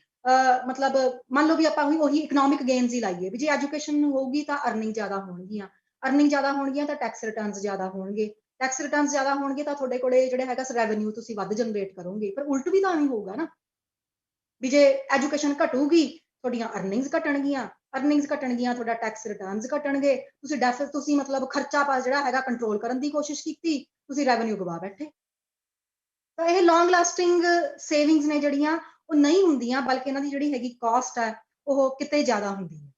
Speaker 3: ਮਤਲਬ ਮੰਨ ਲਓ ਵੀ ਆਪਾਂ ਉਹੀ ਇਕਨੋਮਿਕ ਗੇਨਸ ਹੀ ਲਾਈਏ ਵੀ ਜੇ ਐਜੂਕੇਸ਼ਨ ਹੋਊਗੀ ਤਾਂ ਅਰਨਿੰਗ ਜ਼ਿਆਦਾ ਹੋਣਗੀਆਂ, ਤਾਂ ਟੈਕਸ ਰਿਟਰਨਸ ਜ਼ਿਆਦਾ ਹੋਣਗੇ, ਟੈਕਸ ਰਿਟਰਨਸ ਜ਼ਿਆਦਾ ਹੋਣਗੇ ਤਾਂ ਤੁਹਾਡੇ ਕੋਲੇ ਜਿਹੜਾ ਹੈਗਾ ਰੈਵਨਿਊ ਤੁਸੀਂ ਵੱਧ ਜਨਰੇਟ ਕਰੋਗੇ। ਪਰ ਉਲਟ ਵੀ ਤਾਂ ਨਹੀਂ ਹੋਊਗਾ ਨਾ, ਵੀ ਜੇ ਐਜੂਕੇਸ਼ਨ ਘਟੂਗੀ ਤੁਹਾਡੀਆਂ ਅਰਨਿੰਗਸ ਘਟਣਗੀਆਂ, ਤੁਹਾਡਾ ਟੈਕਸ ਰਿਟਰਨਸ ਘਟਣਗੇ, ਤੁਸੀਂ ਮਤਲਬ ਖਰਚਾ ਜਿਹੜਾ ਹੈਗਾ ਕੰਟਰੋਲ ਕਰਨ ਦੀ ਕੋਸ਼ਿਸ਼ ਕੀਤੀ, ਤੁਸੀਂ ਰੈਵਨਿਊ ਗਵਾ ਬੈਠੇ। ਤਾਂ ਇਹ ਲੌਂਗ ਲਾਸਟਿੰਗ ਸੇਵਿੰਗਸ ਨੇ ਜਿਹੜੀਆਂ ਉਹ ਨਹੀਂ ਹੁੰਦੀਆਂ, ਬਲਕਿ ਇਹਨਾਂ ਦੀ ਜਿਹੜੀ ਹੈਗੀ ਕਾਸਟ ਹੈ ਉਹ ਕਿਤੇ ਜ਼ਿਆਦਾ ਹੁੰਦੀ ਹੈ।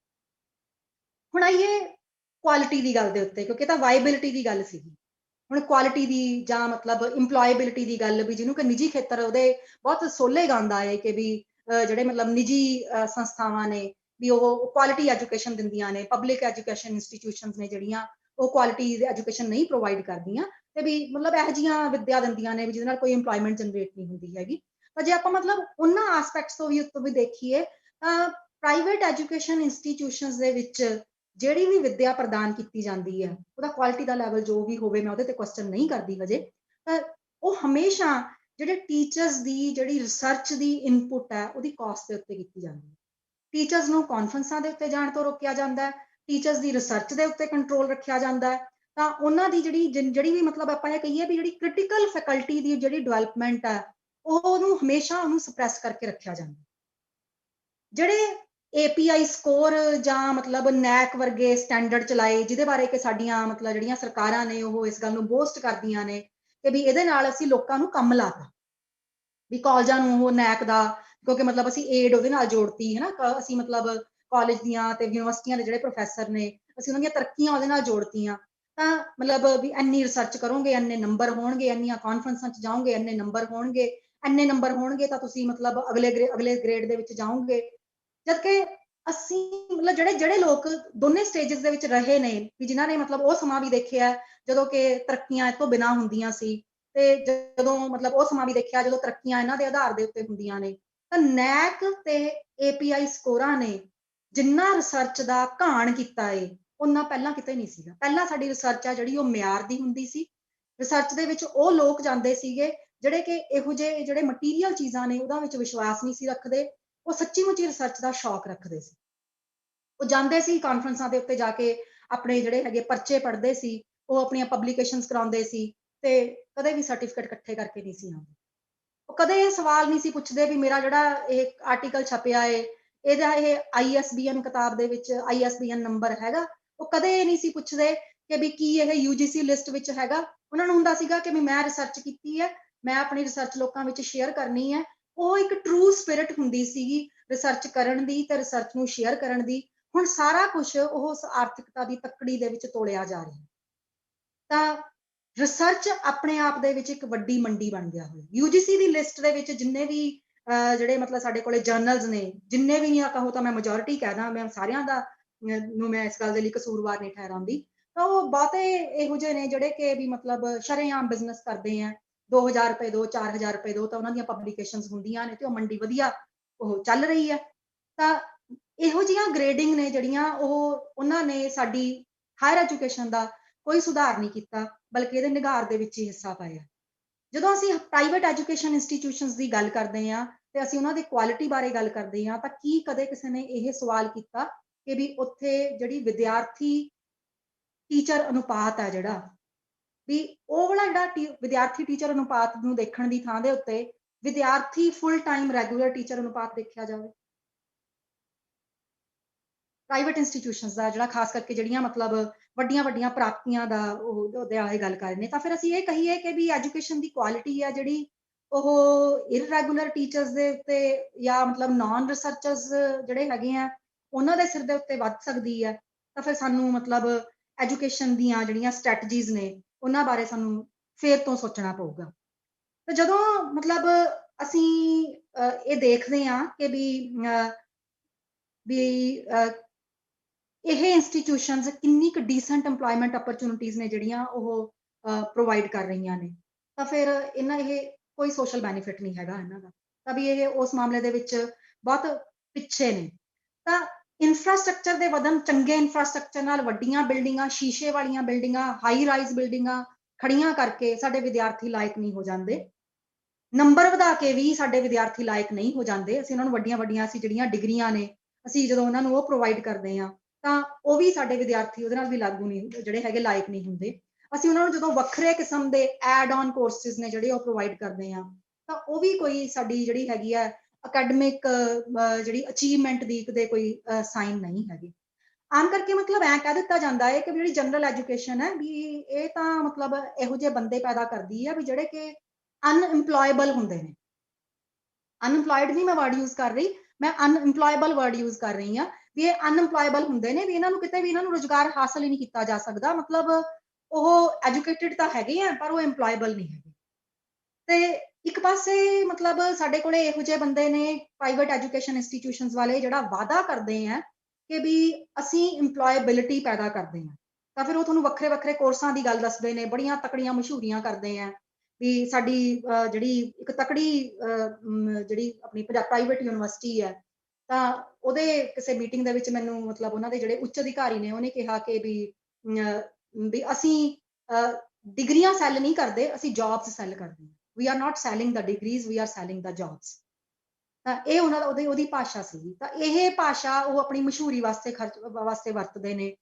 Speaker 3: ਹੁਣ ਆਈਏ ਕੁਆਲਿਟੀ ਦੀ ਗੱਲ ਦੇ ਉੱਤੇ, ਕਿਉਂਕਿ ਤਾਂ ਵਾਇਬਿਲਿਟੀ ਦੀ ਗੱਲ ਸੀਗੀ। ਹੁਣ ਕੁਆਲਿਟੀ ਦੀ ਜਾਂ ਮਤਲਬ ਇੰਪਲੋਏਬਿਲਿਟੀ ਦੀ ਗੱਲ, ਵੀ ਜਿਹਨੂੰ ਕਿ ਨਿੱਜੀ ਖੇਤਰ ਉਹਦੇ ਬਹੁਤ ਸੋਲੇ ਗਾਉਂਦਾ ਹੈ ਕਿ ਵੀ ਜਿਹੜੇ ਮਤਲਬ ਨਿੱਜੀ ਸੰਸਥਾਵਾਂ ਨੇ ਵੀ ਉਹ ਕੁਆਲਿਟੀ ਐਜੂਕੇਸ਼ਨ ਦਿੰਦੀਆਂ ਨੇ, ਪਬਲਿਕ ਐਜੂਕੇਸ਼ਨ ਇੰਸਟੀਟਿਊਸ਼ਨਸ ਨੇ ਜਿਹੜੀਆਂ ਉਹ ਕੁਆਲਿਟੀ ਐਜੂਕੇਸ਼ਨ ਨਹੀਂ ਪ੍ਰੋਵਾਈਡ ਕਰਦੀਆਂ, ਤੇ ਵੀ ਮਤਲਬ ਇਹੋ ਜਿਹੀਆਂ ਵਿੱਦਿਆ ਦਿੰਦੀਆਂ ਨੇ ਵੀ ਜਿਹਦੇ ਨਾਲ ਕੋਈ ਇੰਪਲੋਇਮੈਂਟ ਜਨਰੇਟ ਨਹੀਂ ਹੁੰਦੀ ਹੈਗੀ। ਤਾਂ ਜੇ ਆਪਾਂ ਮਤਲਬ ਉਹਨਾਂ ਆਸਪੈਕਟਸ ਤੋਂ ਵੀ ਦੇਖੀਏ ਤਾਂ ਪ੍ਰਾਈਵੇਟ ਐਜੂਕੇਸ਼ਨ ਇੰਸਟੀਟਿਊਸ਼ਨਸ ਦੇ ਵਿੱਚ ਜਿਹੜੀ ਵੀ ਵਿੱਦਿਆ ਪ੍ਰਦਾਨ ਕੀਤੀ ਜਾਂਦੀ ਹੈ ਉਹਦਾ ਕੁਆਲਿਟੀ ਦਾ ਲੈਵਲ ਜੋ ਵੀ ਹੋਵੇ, ਮੈਂ ਉਹਦੇ ਤੇ ਕੁਐਸਚਨ ਨਹੀਂ ਕਰਦੀ ਹਜੇ, ਤਾਂ ਉਹ ਹਮੇਸ਼ਾ ਜਿਹੜੇ ਟੀਚਰਸ ਦੀ ਜਿਹੜੀ ਰਿਸਰਚ ਦੀ ਇਨਪੁਟ ਹੈ ਉਹਦੀ ਕਾਸਟ ਦੇ ਉੱਤੇ ਕੀਤੀ ਜਾਂਦੀ ਹੈ। ਟੀਚਰਸ ਨੂੰ ਕਾਨਫਰੰਸਾਂ ਦੇ ਉੱਤੇ ਜਾਣ ਤੋਂ ਰੋਕਿਆ ਜਾਂਦਾ ਹੈ, ਟੀਚਰਸ ਦੀ ਰਿਸਰਚ ਦੇ ਉੱਤੇ ਕੰਟਰੋਲ ਰੱਖਿਆ ਜਾਂਦਾ ਹੈ, ਤਾਂ ਉਹਨਾਂ ਦੀ ਜਿਹੜੀ ਵੀ ਮਤਲਬ ਆਪਾਂ ਇਹ ਕਹੀਏ ਵੀ ਜਿਹੜੀ ਕ੍ਰਿਟੀਕਲ ਫੈਕਲਟੀ ਦੀ ਜਿਹੜੀ ਡਿਵੈਲਪਮੈਂਟ ਹੈ ਉਹਨੂੰ ਹਮੇਸ਼ਾ ਉਹਨੂੰ ਸਪਰੈਸ ਕਰਕੇ ਰੱਖਿਆ ਜਾਂਦਾ। ਜਿਹੜੇ API ਸਕੋਰ ਜਾਂ ਮਤਲਬ ਨੈਕ ਵਰਗੇ ਸਟੈਂਡਰਡ ਚਲਾਏ, ਜਿਹਦੇ ਬਾਰੇ ਕਿ ਸਾਡੀਆਂ ਮਤਲਬ ਜਿਹੜੀਆਂ ਸਰਕਾਰਾਂ ਨੇ ਉਹ ਇਸ ਗੱਲ ਨੂੰ ਬੋਸਟ ਕਰਦੀਆਂ ਨੇ ਕਿ ਵੀ ਇਹਦੇ ਨਾਲ ਅਸੀਂ ਲੋਕਾਂ ਨੂੰ ਕੰਮ ਲਾਤਾ, ਵੀ ਕਾਲਜਾਂ ਨੂੰ ਉਹ ਨੈਕ ਦਾ, ਕਿਉਂਕਿ ਮਤਲਬ ਅਸੀਂ ਏਡ ਉਹਦੇ ਨਾਲ ਜੋੜਤੀ ਹੈ ਨਾ, ਅਸੀਂ ਮਤਲਬ ਕਾਲਜ ਦੀਆਂ ਤੇ ਯੂਨੀਵਰਸਿਟੀਆਂ ਦੇ ਜਿਹੜੇ ਪ੍ਰੋਫੈਸਰ ਨੇ ਅਸੀਂ ਉਹਨਾਂ ਦੀਆਂ ਤਰੱਕੀਆਂ ਉਹਦੇ ਨਾਲ ਜੋੜਤੀਆਂ। ਤਾਂ ਮਤਲਬ ਵੀ ਇੰਨੀ ਰਿਸਰਚ ਕਰੋਗੇ ਇੰਨੇ ਨੰਬਰ ਹੋਣਗੇ, ਇੰਨੀਆਂ ਕਾਨਫਰੰਸਾਂ 'ਚ ਜਾਓਗੇ ਇੰਨੇ ਨੰਬਰ ਹੋਣਗੇ ਤਾਂ ਤੁਸੀਂ ਮਤਲਬ ਅਗਲੇ ਗ੍ਰੇਡ ਦੇ ਵਿੱਚ ਜਾਓਗੇ। ਜਦਕਿ ਅਸੀਂ ਮਤਲਬ ਜਿਹੜੇ ਲੋਕ ਦੋਨੇ ਸਟੇਜਸ ਦੇ ਵਿੱਚ ਰਹੇ ਨੇ, ਵੀ ਜਿਨ੍ਹਾਂ ਨੇ ਮਤਲਬ ਉਹ ਸਮਾਂ ਵੀ ਦੇਖਿਆ ਜਦੋਂ ਕਿ ਤਰੱਕੀਆਂ ਇਹ ਤੋਂ ਬਿਨਾਂ ਹੁੰਦੀਆਂ ਸੀ, ਤੇ ਜਦੋਂ ਮਤਲਬ ਉਹ ਸਮਾਂ ਵੀ ਦੇਖਿਆ ਜਦੋਂ ਤਰੱਕੀਆਂ ਇਹਨਾਂ ਦੇ ਆਧਾਰ ਦੇ ਉੱਤੇ ਹੁੰਦੀਆਂ ਨੇ, ਤਾਂ ਨੈਕ ਤੇ API ਸਕੋਰਾਂ ਨੇ ਜਿੰਨਾ ਰਿਸਰਚ ਦਾ ਘਾਣ ਕੀਤਾ ਏ ਉਹਨਾਂ ਪਹਿਲਾਂ ਕਿਤੇ ਨਹੀਂ ਸੀਗਾ। ਪਹਿਲਾਂ ਸਾਡੀ ਰਿਸਰਚ ਆ ਜਿਹੜੀ ਉਹ ਮਿਆਰ ਦੀ ਹੁੰਦੀ ਸੀ, ਰਿਸਰਚ ਦੇ ਵਿੱਚ ਉਹ ਲੋਕ ਜਾਂਦੇ ਸੀਗੇ ਜਿਹੜੇ ਕਿ ਇਹੋ ਜਿਹੇ ਜਿਹੜੇ ਮਟੀਰੀਅਲ ਚੀਜ਼ਾਂ ਨੇ ਉਹਦਾ ਵਿੱਚ ਵਿਸ਼ਵਾਸ ਨਹੀਂ ਸੀ ਰੱਖਦੇ, ਉਹ ਸੱਚੀ ਮੁੱਚੀ ਰਿਸਰਚ ਦਾ ਸ਼ੌਕ ਰੱਖਦੇ ਸੀ। ਉਹ ਜਾਂਦੇ ਸੀ ਕਾਨਫਰੰਸਾਂ ਦੇ ਉੱਤੇ ਜਾ ਕੇ ਆਪਣੇ ਜਿਹੜੇ ਹੈਗੇ ਪਰਚੇ ਪੜ੍ਹਦੇ ਸੀ, ਉਹ ਆਪਣੀਆਂ ਪਬਲੀਕੇਸ਼ਨਸ ਕਰਾਉਂਦੇ ਸੀ, ਤੇ ਕਦੇ ਵੀ ਸਰਟੀਫਿਕੇਟ ਇਕੱਠੇ ਕਰਕੇ ਨਹੀਂ ਸੀ ਆਉਂਦੇ। ਉਹ ਕਦੇ ਇਹ ਸਵਾਲ ਨਹੀਂ ਸੀ ਪੁੱਛਦੇ ਵੀ ਮੇਰਾ ਜਿਹੜਾ ਇਹ ਆਰਟੀਕਲ ਛਪਿਆ ਏ ਇਹਦਾ ਇਹ ISBN ਕਿਤਾਬ ਦੇ ਵਿੱਚ ISBN ਨੰਬਰ ਹੈਗਾ। ਉਹ ਕਦੇ ਇਹ ਨਹੀਂ ਸੀ ਪੁੱਛਦੇ ਕਿ ਵੀ ਕੀ ਇਹ UGC ਲਿਸਟ ਵਿੱਚ ਹੈਗਾ। ਉਹਨਾਂ ਨੂੰ ਹੁੰਦਾ ਸੀਗਾ ਕਿ ਵੀ ਮੈਂ ਰਿਸਰਚ ਕੀਤੀ ਹੈ, ਮੈਂ ਆਪਣੀ ਰਿਸਰਚ ਲੋਕਾਂ ਵਿੱਚ ਸ਼ੇਅਰ ਕਰਨੀ ਹੈ। ਉਹ ਇੱਕ ਟਰੂ ਸਪਿਰਿਟ ਹੁੰਦੀ ਸੀਗੀ ਰਿਸਰਚ ਕਰਨ ਦੀ ਤੇ ਰਿਸਰਚ ਨੂੰ ਸ਼ੇਅਰ ਕਰਨ ਦੀ। ਹੁਣ ਸਾਰਾ ਕੁਝ ਉਹ ਉਸ ਆਰਥਿਕਤਾ ਦੀ ਤੱਕੜੀ ਦੇ ਵਿੱਚ ਤੋਲਿਆ ਜਾ ਰਿਹਾ। ਤਾਂ ਰਿਸਰਚ ਆਪਣੇ ਆਪ ਦੇ ਵਿੱਚ ਇੱਕ ਵੱਡੀ ਮੰਡੀ ਬਣ ਗਿਆ ਹੋਇਆ। UGC ਦੀ ਲਿਸਟ ਦੇ ਵਿੱਚ ਜਿੰਨੇ ਵੀ ਜਿਹੜੇ ਮਤਲਬ ਸਾਡੇ ਕੋਲੇ ਜਰਨਲਸ ਨੇ, ਜਿੰਨੇ ਵੀ ਨਹੀਂ ਕਹੋ ਤਾਂ ਮੈਂ ਮੈਜੋਰਿਟੀ ਕਹਿਦਾ, ਮੈਂ ਸਾਰਿਆਂ ਦਾ ਨੂੰ ਮੈਂ ਇਸ ਗੱਲ ਦੇ ਲਈ ਕਸੂਰਵਾਰ ਨਹੀਂ ਠਹਿਰਾਉਂਦੀ, ਤਾਂ ਉਹ ਬਹੁਤੇ ਇਹੋ ਜਿਹੇ ਨੇ ਜਿਹੜੇ ਕਿ ਵੀ ਮਤਲਬ ਸ਼ਰੇਆਮ ਬਿਜ਼ਨਸ ਕਰਦੇ ਆ। 2000 ਰੁਪਏ ਦਿਓ, 4000 ਰੁਪਏ ਦਿਓ ਤਾਂ ਉਹਨਾਂ ਦੀਆਂ ਪਬਲੀਕੇਸ਼ਨਸ ਹੁੰਦੀਆਂ ਨੇ ਤੇ ਉਹ ਮੰਡੀ ਵਧੀਆ ਉਹ ਚੱਲ ਰਹੀ ਹੈ। ਤਾਂ ਇਹੋ ਜਿਹੀਆਂ ਗ੍ਰੇਡਿੰਗ ਨੇ ਜਿਹੜੀਆਂ ਉਹਨਾਂ ਨੇ ਸਾਡੀ ਹਾਇਰ ਐਜੂਕੇਸ਼ਨ ਦਾ ਕੋਈ ਸੁਧਾਰ ਨਹੀਂ ਕੀਤਾ, ਬਲਕਿ ਇਹਦੇ ਨਿਘਾਰ ਦੇ ਵਿੱਚ ਹੀ ਹਿੱਸਾ ਪਾਇਆ। ਜਦੋਂ ਅਸੀਂ ਪ੍ਰਾਈਵੇਟ ਐਜੂਕੇਸ਼ਨ ਇੰਸਟੀਟਿਊਸ਼ਨਸ ਦੀ ਗੱਲ ਕਰਦੇ ਹਾਂ ਤੇ ਅਸੀਂ ਉਹਨਾਂ ਦੀ ਕੁਆਲਿਟੀ ਬਾਰੇ ਗੱਲ ਕਰਦੇ ਹਾਂ, ਤਾਂ ਕੀ ਕਦੇ ਕਿਸੇ ਨੇ ਇਹ ਸਵਾਲ ਕੀਤਾ ਕਿ ਵੀ ਉੱਥੇ ਜਿਹੜੀ ਵਿਦਿਆਰਥੀ ਟੀਚਰ ਅਨੁਪਾਤ ਹੈ ਜਿਹੜਾ ਵੀ ਉਹ ਵਾਲਾ ਜਿਹੜਾ ਵਿਦਿਆਰਥੀ ਟੀਚਰ ਅਨੁਪਾਤ ਨੂੰ ਦੇਖਣ ਦੀ ਥਾਂ ਦੇ ਉੱਤੇ ਵਿਦਿਆਰਥੀ ਫੁੱਲ ਟਾਈਮ ਰੈਗੂਲਰ ਟੀਚਰ ਅਨੁਪਾਤ ਦੇਖਿਆ ਜਾਵੇ। ਪ੍ਰਾਈਵੇਟ ਇੰਸਟੀਟਿਊਸ਼ਨਸ ਦਾ ਜਿਹੜਾ ਖਾਸ ਕਰਕੇ ਜਿਹੜੀਆਂ ਮਤਲਬ ਵੱਡੀਆਂ ਪ੍ਰਾਪਤੀਆਂ ਦਾ ਉਹਦੇ ਆਏ ਗੱਲ ਕਰ ਰਹੇ ਨੇ, ਤਾਂ ਫਿਰ ਅਸੀਂ ਇਹ ਕਹੀਏ ਕਿ ਵੀ ਐਜੂਕੇਸ਼ਨ ਦੀ ਕੁਆਲਿਟੀ ਹੈ ਜਿਹੜੀ ਉਹ ਇਰਰੈਗੂਲਰ ਟੀਚਰਸ ਦੇ ਉੱਤੇ ਜਾਂ ਮਤਲਬ ਨਾਨ ਰਿਸਰਚਰਸ ਜਿਹੜੇ ਹੈਗੇ ਆ ਉਹਨਾਂ ਦੇ ਸਿਰ ਦੇ ਉੱਤੇ ਵੱਧ ਸਕਦੀ ਹੈ। ਤਾਂ ਫਿਰ ਸਾਨੂੰ ਮਤਲਬ ਐਜੂਕੇਸ਼ਨ ਦੀਆਂ ਜਿਹੜੀਆਂ ਸਟ੍ਰੈਟਜੀਜ਼ ਨੇ ਉਹਨਾਂ ਬਾਰੇ ਸਾਨੂੰ ਫੇਰ ਤੋਂ ਸੋਚਣਾ ਪਊਗਾ। ਤਾਂ ਜਦੋਂ ਮਤਲਬ ਅਸੀਂ ਇਹ ਦੇਖਦੇ ਹਾਂ ਕਿ ਵੀ ਇਹ ਇੰਸਟੀਟਿਊਸ਼ਨਸ ਕਿੰਨੀ ਕੁ ਡੀਸੈਂਟ ਐਮਪਲੋਇਮੈਂਟ ਅਪਰਚੁਨਿਟੀਜ਼ ਨੇ ਜਿਹੜੀਆਂ ਉਹ ਪ੍ਰੋਵਾਈਡ ਕਰ ਰਹੀਆਂ ਨੇ, ਤਾਂ ਫਿਰ ਇਹ ਕੋਈ ਸੋਸ਼ਲ ਬੈਨੀਫਿਟ ਨਹੀਂ ਹੈਗਾ ਇਹਨਾਂ ਦਾ। ਤਾਂ ਵੀ ਇਹ ਉਸ ਮਾਮਲੇ ਦੇ ਵਿੱਚ ਬਹੁਤ ਪਿੱਛੇ ਨੇ। ਤਾਂ ਇਨਫਰਾਸਟ੍ਰਕਚਰ ਦੇ ਵਧਣ, ਚੰਗੇ ਇਨਫਰਾਸਟ੍ਰਕਚਰ ਨਾਲ ਵੱਡੀਆਂ ਬਿਲਡਿੰਗਾਂ, ਸ਼ੀਸ਼ੇ ਵਾਲੀਆਂ ਬਿਲਡਿੰਗਾਂ, ਹਾਈ ਰਾਈਜ਼ ਬਿਲਡਿੰਗਾਂ ਖੜੀਆਂ ਕਰਕੇ ਸਾਡੇ ਵਿਦਿਆਰਥੀ ਲਾਇਕ ਨਹੀਂ ਹੋ ਜਾਂਦੇ। ਨੰਬਰ ਵਧਾ ਕੇ ਵੀ ਸਾਡੇ ਵਿਦਿਆਰਥੀ ਲਾਇਕ ਨਹੀਂ ਹੋ ਜਾਂਦੇ। ਅਸੀਂ ਉਹਨਾਂ ਨੂੰ ਵੱਡੀਆਂ-ਵੱਡੀਆਂ ਅਸੀਂ ਜਿਹੜੀਆਂ ਡਿਗਰੀਆਂ ਨੇ, ਅਸੀਂ ਜਦੋਂ ਉਹਨਾਂ ਨੂੰ ਉਹ ਪ੍ਰੋਵਾਈਡ ਕਰਦੇ ਹਾਂ, ਤਾਂ ਉਹ ਵੀ ਸਾਡੇ ਵਿਦਿਆਰਥੀ ਉਹਦੇ ਨਾਲ ਵੀ ਲਾਗੂ ਨਹੀਂ, ਜਿਹੜੇ ਹੈਗੇ ਲਾਇਕ ਨਹੀਂ ਹੁੰਦੇ। ਅਸੀਂ ਉਹਨਾਂ ਨੂੰ ਜਦੋਂ ਵੱਖਰੇ ਕਿਸਮ ਦੇ ਐਡ ਔਨ ਕੋਰਸਿਸ ਨੇ ਜਿਹੜੇ ਉਹ ਪ੍ਰੋਵਾਈਡ ਕਰਦੇ ਹਾਂ, ਤਾਂ ਉਹ ਵੀ ਕੋਈ ਸਾਡੀ ਜਿਹੜੀ ਹੈਗੀ ਆ ਅਕੈਡਮਿਕ ਜਿਹੜੀ ਅਚੀਵਮੈਂਟ ਦੀ ਕਦੇ ਕੋਈ ਸਾਈਨ ਨਹੀਂ ਹੈਗੀ। ਆਮ ਕਰਕੇ ਮਤਲਬ ਐਂ ਕਹਿ ਦਿੱਤਾ ਜਾਂਦਾ ਹੈ ਕਿ ਜਿਹੜੀ ਜਨਰਲ ਐਜੂਕੇਸ਼ਨ ਹੈ ਵੀ ਇਹ ਤਾਂ ਮਤਲਬ ਇਹੋ ਜਿਹੇ ਬੰਦੇ ਪੈਦਾ ਕਰਦੀ ਹੈ ਵੀ ਜਿਹੜੇ ਕਿ ਅਨਇੰਪਲੋਏਬਲ ਹੁੰਦੇ ਨੇ। ਅਨਇੰਪਲੋਇਡ ਨਹੀਂ ਮੈਂ ਵਰਡ ਯੂਜ਼ ਕਰ ਰਹੀ, ਮੈਂ ਅਨਇੰਪਲੋਏਬਲ ਵਰਡ ਯੂਜ਼ ਕਰ ਰਹੀ ਹਾਂ ਵੀ ਇਹ ਅਨਇੰਪਲੋਏਬਲ ਹੁੰਦੇ ਨੇ, ਵੀ ਇਹਨਾਂ ਨੂੰ ਕਿਤੇ ਵੀ ਇਹਨਾਂ ਨੂੰ ਰੁਜ਼ਗਾਰ ਹਾਸਲ ਹੀ ਨਹੀਂ ਕੀਤਾ ਜਾ ਸਕਦਾ। ਮਤਲਬ ਉਹ ਐਜੂਕੇਟਿਡ ਤਾਂ ਹੈਗੇ ਆ ਪਰ ਉਹ ਇੰਪਲੋਏਬਲ ਨਹੀਂ ਹੈਗੇ। ਤੇ ਇੱਕ ਪਾਸੇ ਮਤਲਬ ਸਾਡੇ ਕੋਲੇ ਇਹੋ ਜਿਹੇ ਬੰਦੇ ਨੇ ਪ੍ਰਾਈਵੇਟ ਐਜੂਕੇਸ਼ਨ ਇੰਸਟੀਟਿਊਸ਼ਨਸ ਵਾਲੇ ਜਿਹੜਾ ਵਾਅਦਾ ਕਰਦੇ ਆ ਕਿ ਵੀ ਅਸੀਂ ਇੰਪਲੋਏਬਿਲਿਟੀ ਪੈਦਾ ਕਰਦੇ ਹਾਂ, ਤਾਂ ਫਿਰ ਉਹ ਤੁਹਾਨੂੰ ਵੱਖਰੇ ਵੱਖਰੇ ਕੋਰਸਾਂ ਦੀ ਗੱਲ ਦੱਸਦੇ ਨੇ, ਬੜੀਆਂ ਤਕੜੀਆਂ ਮਸ਼ਹੂਰੀਆਂ ਕਰਦੇ ਆ ਵੀ ਸਾਡੀ ਜਿਹੜੀ ਇੱਕ ਤਕੜੀ ਜਿਹੜੀ ਆਪਣੀ ਪ੍ਰਾਈਵੇਟ ਯੂਨੀਵਰਸਿਟੀ ਹੈ, ਤਾਂ ਉਹਦੇ ਕਿਸੇ ਮੀਟਿੰਗ ਦੇ ਵਿੱਚ ਮੈਨੂੰ ਮਤਲਬ ਉਹਨਾਂ ਦੇ ਜਿਹੜੇ ਉੱਚ ਅਧਿਕਾਰੀ ਨੇ ਉਹਨੇ ਕਿਹਾ ਕਿ ਵੀ ਅਸੀਂ ਡਿਗਰੀਆਂ ਸੈੱਲ ਨਹੀਂ ਕਰਦੇ, ਅਸੀਂ ਜੌਬਸ ਸੈੱਲ ਕਰਦੇ ਹਾਂ। We are not selling the degrees, we are selling the jobs. ਤਾਂ ਇਹ ਉਹਨਾਂ ਦਾ ਉਹਦੀ ਭਾਸ਼ਾ ਸੀ। ਤਾਂ ਇਹ ਭਾਸ਼ਾ ਉਹ ਆਪਣੀ ਮਸ਼ਹੂਰੀ ਵਾਸਤੇ ਵਰਤਦੇ ਨੇ।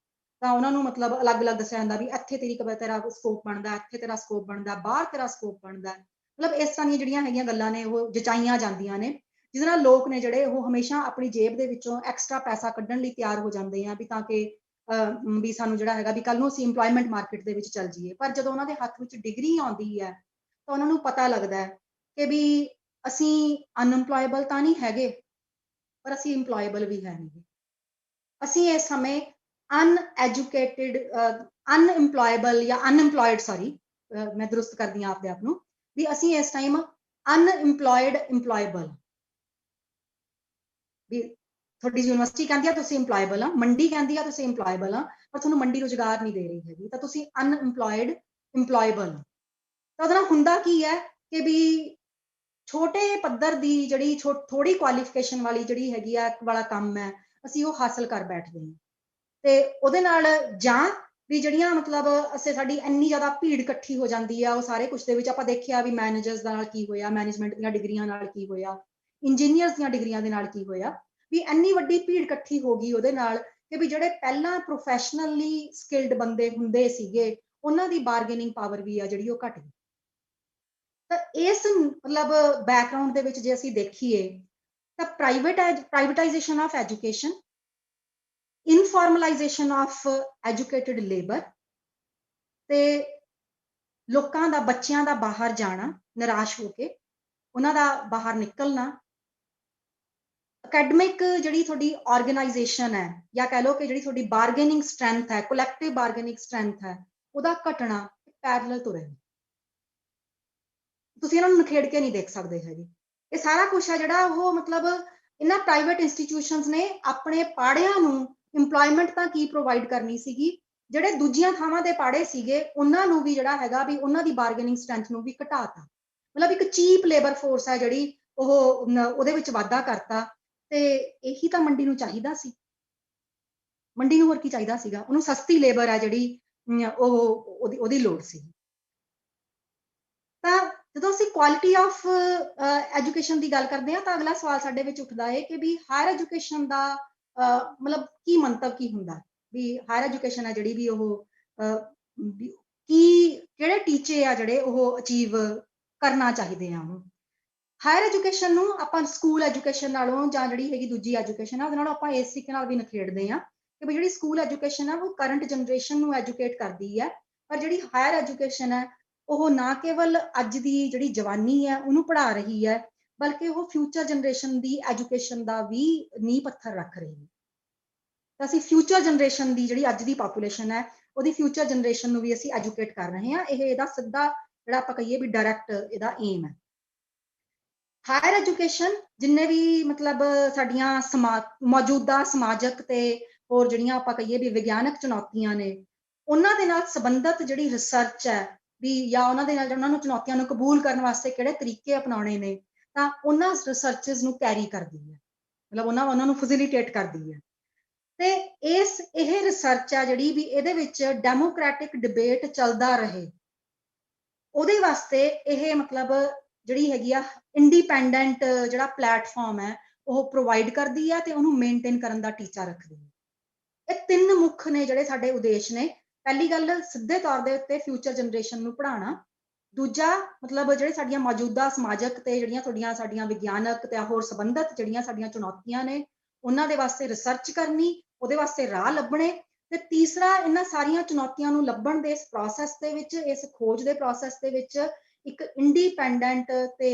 Speaker 3: ਤਾਂ ਉਹਨਾਂ ਨੂੰ ਮਤਲਬ ਅਲੱਗ-ਅਲੱਗ ਦੱਸਿਆ ਜਾਂਦਾ ਵੀ ਇੱਥੇ ਤੇਰਾ ਸਕੋਪ ਬਣਦਾ, ਇੱਥੇ ਤੇਰਾ ਸਕੋਪ ਬਣਦਾ, ਬਾਹਰ ਤੇਰਾ ਸਕੋਪ ਬਣਦਾ। ਮਤਲਬ ਇਸ ਤਰ੍ਹਾਂ ਦੀਆਂ ਜਿਹੜੀਆਂ ਹੈਗੀਆਂ ਗੱਲਾਂ ਨੇ ਉਹ ਜਚਾਈਆਂ ਜਾਂਦੀਆਂ ਨੇ, ਜਿਹਦੇ ਨਾਲ ਲੋਕ ਨੇ ਜਿਹੜੇ ਉਹ ਹਮੇਸ਼ਾ ਆਪਣੀ ਜੇਬ ਦੇ ਵਿੱਚੋਂ ਐਕਸਟਰਾ ਪੈਸਾ ਕੱਢਣ ਲਈ ਤਿਆਰ ਹੋ ਜਾਂਦੇ ਆ ਵੀ ਤਾਂ ਕਿ ਵੀ ਸਾਨੂੰ ਜਿਹੜਾ ਹੈਗਾ ਵੀ ਕੱਲ ਨੂੰ ਅਸੀਂ ਇੰਪਲੋਇਮੈਂਟ ਮਾਰਕੀਟ ਦੇ ਵਿੱਚ ਚੱਲ ਜਾਈਏ। ਪਰ ਜਦੋਂ ਉਹਨਾਂ ਦੇ ਹੱਥ ਵਿੱਚ ਡਿਗਰੀ ਆਉਂਦੀ ਹੈ ਤਾਂ ਉਹਨਾਂ ਨੂੰ ਪਤਾ ਲੱਗਦਾ ਹੈ ਕਿ ਵੀ ਅਸੀਂ ਅਨਇੰਪਲੋਏਬਲ ਤਾਂ ਨਹੀਂ ਹੈਗੇ, ਪਰ ਅਸੀਂ ਇੰਪਲੋਏਬਲ ਵੀ ਹੈ ਨਹੀਂ। ਅਸੀਂ ਇਸ ਸਮੇਂ ਅਨਐਜੂਕੇਟਿਡ, ਅਨਇੰਪਲੋਏਬਲ ਜਾਂ ਅਨਇੰਪਲੋਇਡ, ਸੌਰੀ ਮੈਂ ਦਰੁਸਤ ਕਰਦੀ ਹਾਂ ਆਪਦੇ ਆਪ ਨੂੰ, ਵੀ ਅਸੀਂ ਇਸ ਟਾਈਮ ਅਨਇੰਪਲੋਇਡ ਇੰਪਲੋਏਬਲ। ਵੀ ਤੁਹਾਡੀ ਯੂਨੀਵਰਸਿਟੀ ਕਹਿੰਦੀ ਆ ਤੁਸੀਂ ਇੰਪਲੋਏਬਲ ਆ, ਮੰਡੀ ਕਹਿੰਦੀ ਆ ਤੁਸੀਂ ਇੰਪਲੋਏਬਲ ਆ, ਪਰ ਤੁਹਾਨੂੰ ਮੰਡੀ ਰੁਜ਼ਗਾਰ ਨਹੀਂ ਦੇ ਰਹੀ ਹੈਗੀ, ਤਾਂ ਤੁਸੀਂ ਅਨਇੰਪਲੋਇਡ ਇੰਪਲੋਏਬਲ। ਤਾਂ ਉਹਦੇ ਨਾਲ ਹੁੰਦਾ ਕੀ ਹੈ ਕਿ ਵੀ ਛੋਟੇ ਪੱਧਰ ਦੀ ਜਿਹੜੀ ਥੋੜੀ ਕੁਆਲੀਫਿਕੇਸ਼ਨ ਵਾਲੀ ਜਿਹੜੀ ਹੈਗੀ ਆ ਵਾਲਾ ਕੰਮ ਹੈ, ਅਸੀਂ ਉਹ ਹਾਸਲ ਕਰ ਬੈਠਦੇ ਹਾਂ। ਤੇ ਉਹਦੇ ਨਾਲ ਜਾਂ ਵੀ ਜਿਹੜੀਆਂ ਮਤਲਬ ਅਸੀਂ ਸਾਡੀ ਇੰਨੀ ਜ਼ਿਆਦਾ ਭੀੜ ਇਕੱਠੀ ਹੋ ਜਾਂਦੀ ਆ ਉਹ ਸਾਰੇ ਕੁਝ ਦੇ ਵਿੱਚ। ਆਪਾਂ ਦੇਖਿਆ ਵੀ ਮੈਨੇਜਰਸ ਨਾਲ ਕੀ ਹੋਇਆ, ਮੈਨੇਜਮੈਂਟ ਦੀਆਂ ਡਿਗਰੀਆਂ ਨਾਲ ਕੀ ਹੋਇਆ, ਇੰਜੀਨੀਅਰਸ ਦੀਆਂ ਡਿਗਰੀਆਂ ਦੇ ਨਾਲ ਕੀ ਹੋਇਆ, ਵੀ ਇੰਨੀ ਵੱਡੀ ਭੀੜ ਇਕੱਠੀ ਹੋ ਗਈ ਉਹਦੇ ਨਾਲ ਕਿ ਵੀ ਜਿਹੜੇ ਪਹਿਲਾਂ ਪ੍ਰੋਫੈਸ਼ਨਲੀ ਸਕਿਲਡ ਬੰਦੇ ਹੁੰਦੇ ਸੀਗੇ ਉਹਨਾਂ ਦੀ ਬਾਰਗੇਨਿੰਗ ਪਾਵਰ ਵੀ ਆ ਜਿਹੜੀ ਉਹ ਘਟ ਗਈ। ਤਾਂ ਇਸ ਮਤਲਬ ਬੈਕਗ੍ਰਾਉਂਡ ਦੇ ਵਿੱਚ ਜੇ ਅਸੀਂ ਦੇਖੀਏ ਤਾਂ privatisation of education, informalisation of educated labour ਤੇ ਲੋਕਾਂ ਦਾ, ਬੱਚਿਆਂ ਦਾ ਬਾਹਰ ਜਾਣਾ ਨਿਰਾਸ਼ ਹੋ ਕੇ, ਉਹਨਾਂ ਦਾ ਬਾਹਰ ਨਿਕਲਣਾ, ਅਕੈਡਮਿਕ ਜਿਹੜੀ ਤੁਹਾਡੀ ਆਰਗੇਨਾਈਜੇਸ਼ਨ ਹੈ ਜਾਂ ਕਹਿ ਲਓ ਕਿ ਜਿਹੜੀ ਤੁਹਾਡੀ ਬਾਰਗੇਨਿੰਗ ਸਟਰੈਂਥ ਹੈ, ਕਲੈਕਟਿਵ ਬਾਰਗੇਨਿੰਗ ਸਟਰੈਂਥ ਹੈ, ਉਹਦਾ ਘਟਣਾ ਪੈਰਲਲ ਤੁਰੇ। ਤੁਸੀਂ ਇਹਨਾਂ ਨੂੰ ਨਿਖੇੜ ਕੇ ਨਹੀਂ ਦੇਖ ਸਕਦੇ ਹੈਗੇ। ਇਹ ਸਾਰਾ ਕੁਛ ਹੈ ਜਿਹੜਾ ਉਹ ਮਤਲਬ ਇਹਨਾਂ ਪ੍ਰਾਈਵੇਟ ਇੰਸਟੀਟਿਊਸ਼ਨਸ ਨੇ ਆਪਣੇ ਪਾੜਿਆਂ ਨੂੰ ਇੰਪਲੋਇਮੈਂਟ ਤਾਂ ਕੀ ਪ੍ਰੋਵਾਈਡ ਕਰਨੀ ਸੀਗੀ, ਜਿਹੜੇ ਦੂਜੀਆਂ ਥਾਵਾਂ ਦੇ ਪਾੜੇ ਸੀਗੇ ਉਹਨਾਂ ਨੂੰ ਵੀ ਜਿਹੜਾ ਹੈਗਾ ਵੀ ਉਹਨਾਂ ਦੀ ਬਾਰਗੇਨਿੰਗ ਸਟਰੈਂਥ ਨੂੰ ਵੀ ਘਟਾਤਾ। ਮਤਲਬ ਇੱਕ ਚੀਪ ਲੇਬਰ ਫੋਰਸ ਹੈ ਜਿਹੜੀ ਉਹ ਉਹਦੇ ਵਿੱਚ ਵਾਧਾ ਕਰਤਾ। ਤੇ ਇਹੀ ਤਾਂ ਮੰਡੀ ਨੂੰ ਚਾਹੀਦਾ ਸੀ। ਮੰਡੀ ਨੂੰ ਹੋਰ ਕੀ ਚਾਹੀਦਾ ਸੀਗਾ? ਉਹਨੂੰ ਸਸਤੀ ਲੇਬਰ ਹੈ ਜਿਹੜੀ ਉਹਦੀ ਲੋੜ ਸੀ। ਤਾਂ ਜਦੋਂ ਅਸੀਂ ਕੁਆਲਿਟੀ ਆਫ ਐਜੂਕੇਸ਼ਨ ਦੀ ਗੱਲ ਕਰਦੇ ਹਾਂ ਤਾਂ ਅਗਲਾ ਸਵਾਲ ਸਾਡੇ ਵਿੱਚ ਉੱਠਦਾ ਹੈ ਕਿ ਵੀ ਹਾਇਰ ਐਜੂਕੇਸ਼ਨ ਦਾ ਮਤਲਬ ਕੀ ਮੰਤਵ ਕੀ ਹੁੰਦਾ? ਵੀ ਹਾਇਰ ਐਜੂਕੇਸ਼ਨ ਹੈ ਜਿਹੜੀ ਵੀ ਉਹ ਕਿਹੜੇ ਟੀਚੇ ਆ ਜਿਹੜੇ ਉਹ ਅਚੀਵ ਕਰਨਾ ਚਾਹੀਦੇ ਆ ਉਹਨੂੰ? ਹਾਇਰ ਐਜੂਕੇਸ਼ਨ ਨੂੰ ਆਪਾਂ ਸਕੂਲ ਐਜੂਕੇਸ਼ਨ ਨਾਲੋਂ ਜਾਂ ਜਿਹੜੀ ਹੈਗੀ ਦੂਜੀ ਐਜੂਕੇਸ਼ਨ ਆ ਉਹਦੇ ਨਾਲੋਂ ਆਪਾਂ ਇਸ ਤਰੀਕੇ ਨਾਲ ਵੀ ਨਿਖੇੜਦੇ ਹਾਂ ਕਿ ਵੀ ਜਿਹੜੀ ਸਕੂਲ ਐਜੂਕੇਸ਼ਨ ਆ ਉਹ ਕਰੰਟ ਜਨਰੇਸ਼ਨ ਨੂੰ ਐਜੂਕੇਟ ਕਰਦੀ ਹੈ, ਪਰ ਜਿਹੜੀ ਹਾਇਰ ਐਜੂਕੇਸ਼ਨ ਹੈ ਉਹ ਨਾ ਕੇਵਲ ਅੱਜ ਦੀ ਜਿਹੜੀ ਜਵਾਨੀ ਹੈ ਉਹਨੂੰ ਪੜ੍ਹਾ ਰਹੀ ਹੈ, ਬਲਕਿ ਉਹ ਫਿਊਚਰ ਜਨਰੇਸ਼ਨ ਦੀ ਐਜੂਕੇਸ਼ਨ ਦਾ ਵੀ ਨੀਂਹ ਪੱਥਰ ਰੱਖ ਰਹੀ ਹੈ। ਤਾਂ ਅਸੀਂ ਫਿਊਚਰ ਜਨਰੇਸ਼ਨ ਦੀ ਜਿਹੜੀ ਅੱਜ ਦੀ ਪਾਪੂਲੇਸ਼ਨ ਹੈ ਉਹਦੀ ਫਿਊਚਰ ਜਨਰੇਸ਼ਨ ਨੂੰ ਵੀ ਅਸੀਂ ਐਜੂਕੇਟ ਕਰ ਰਹੇ ਹਾਂ। ਇਹ ਇਹਦਾ ਸਿੱਧਾ ਜਿਹੜਾ ਆਪਾਂ ਕਹੀਏ ਵੀ ਡਾਇਰੈਕਟ ਇਹਦਾ ਏਮ ਹੈ। ਹਾਇਰ ਐਜੂਕੇਸ਼ਨ ਜਿੰਨੇ ਵੀ ਮਤਲਬ ਸਾਡੀਆਂ ਮੌਜੂਦਾ ਸਮਾਜਕ ਤੇ ਹੋਰ ਜਿਹੜੀਆਂ ਆਪਾਂ ਕਹੀਏ ਵੀ ਵਿਗਿਆਨਕ ਚੁਣੌਤੀਆਂ ਨੇ ਉਹਨਾਂ ਦੇ ਨਾਲ ਸੰਬੰਧਿਤ ਜਿਹੜੀ ਰਿਸਰਚ ਹੈ ਵੀ ਜਾਂ ਉਹਨਾਂ ਦੇ ਨਾਲ ਉਹਨਾਂ ਨੂੰ ਚੁਣੌਤੀਆਂ ਨੂੰ ਕਬੂਲ ਕਰਨ ਵਾਸਤੇ ਕਿਹੜੇ ਤਰੀਕੇ ਅਪਣਾਉਣੇ ਨੇ, ਤਾਂ ਉਹਨਾਂ ਰਿਸਰਚਸ ਨੂੰ ਕੈਰੀ ਕਰਦੀ ਹੈ, ਮਤਲਬ ਉਹਨਾਂ ਨੂੰ ਫੈਸਿਲਿਟੇਟ ਕਰਦੀ ਹੈ। ਤੇ ਇਹ ਰਿਸਰਚ ਆ ਜਿਹੜੀ ਵੀ ਇਹਦੇ ਵਿੱਚ ਡੈਮੋਕ੍ਰੈਟਿਕ ਡਿਬੇਟ ਚੱਲਦਾ ਰਹੇ, ਉਹਦੇ ਵਾਸਤੇ ਇਹ ਮਤਲਬ ਜਿਹੜੀ ਹੈਗੀ ਆ ਇੰਡੀਪੈਂਡੈਂਟ ਜਿਹੜਾ ਪਲੇਟਫਾਰਮ ਹੈ ਉਹ ਪ੍ਰੋਵਾਈਡ ਕਰਦੀ ਹੈ ਤੇ ਉਹਨੂੰ ਮੇਨਟੇਨ ਕਰਨ ਦਾ ਟੀਚਾ ਰੱਖਦੀ ਹੈ। ਇਹ ਤਿੰਨ ਮੁੱਖ ਨੇ ਜਿਹੜੇ ਸਾਡੇ ਉਦੇਸ਼ ਨੇ। ਪਹਿਲੀ ਗੱਲ, ਸਿੱਧੇ ਤੌਰ ਦੇ ਉੱਤੇ ਫਿਊਚਰ ਜਨਰੇਸ਼ਨ ਨੂੰ ਪੜ੍ਹਾਉਣਾ। ਦੂਜਾ, ਮਤਲਬ ਜਿਹੜੇ ਸਾਡੀਆਂ ਮੌਜੂਦਾ ਸਮਾਜਕ ਤੇ ਜਿਹੜੀਆਂ ਸਾਡੀਆਂ ਵਿਗਿਆਨਕ ਤੇ ਹੋਰ ਸੰਬੰਧਿਤ ਜਿਹੜੀਆਂ ਸਾਡੀਆਂ ਚੁਣੌਤੀਆਂ ਨੇ ਉਹਨਾਂ ਦੇ ਵਾਸਤੇ ਰਿਸਰਚ ਕਰਨੀ, ਉਹਦੇ ਵਾਸਤੇ ਰਾਹ ਲੱਭਣੇ। ਤੇ ਤੀਸਰਾ, ਇਹਨਾਂ ਸਾਰੀਆਂ ਚੁਣੌਤੀਆਂ ਨੂੰ ਲੱਭਣ ਦੇ ਇਸ ਪ੍ਰੋਸੈਸ ਦੇ ਵਿੱਚ, ਇਸ ਖੋਜ ਦੇ ਪ੍ਰੋਸੈਸ ਦੇ ਵਿੱਚ ਇੱਕ ਇੰਡੀਪੈਂਡੈਂਟ ਤੇ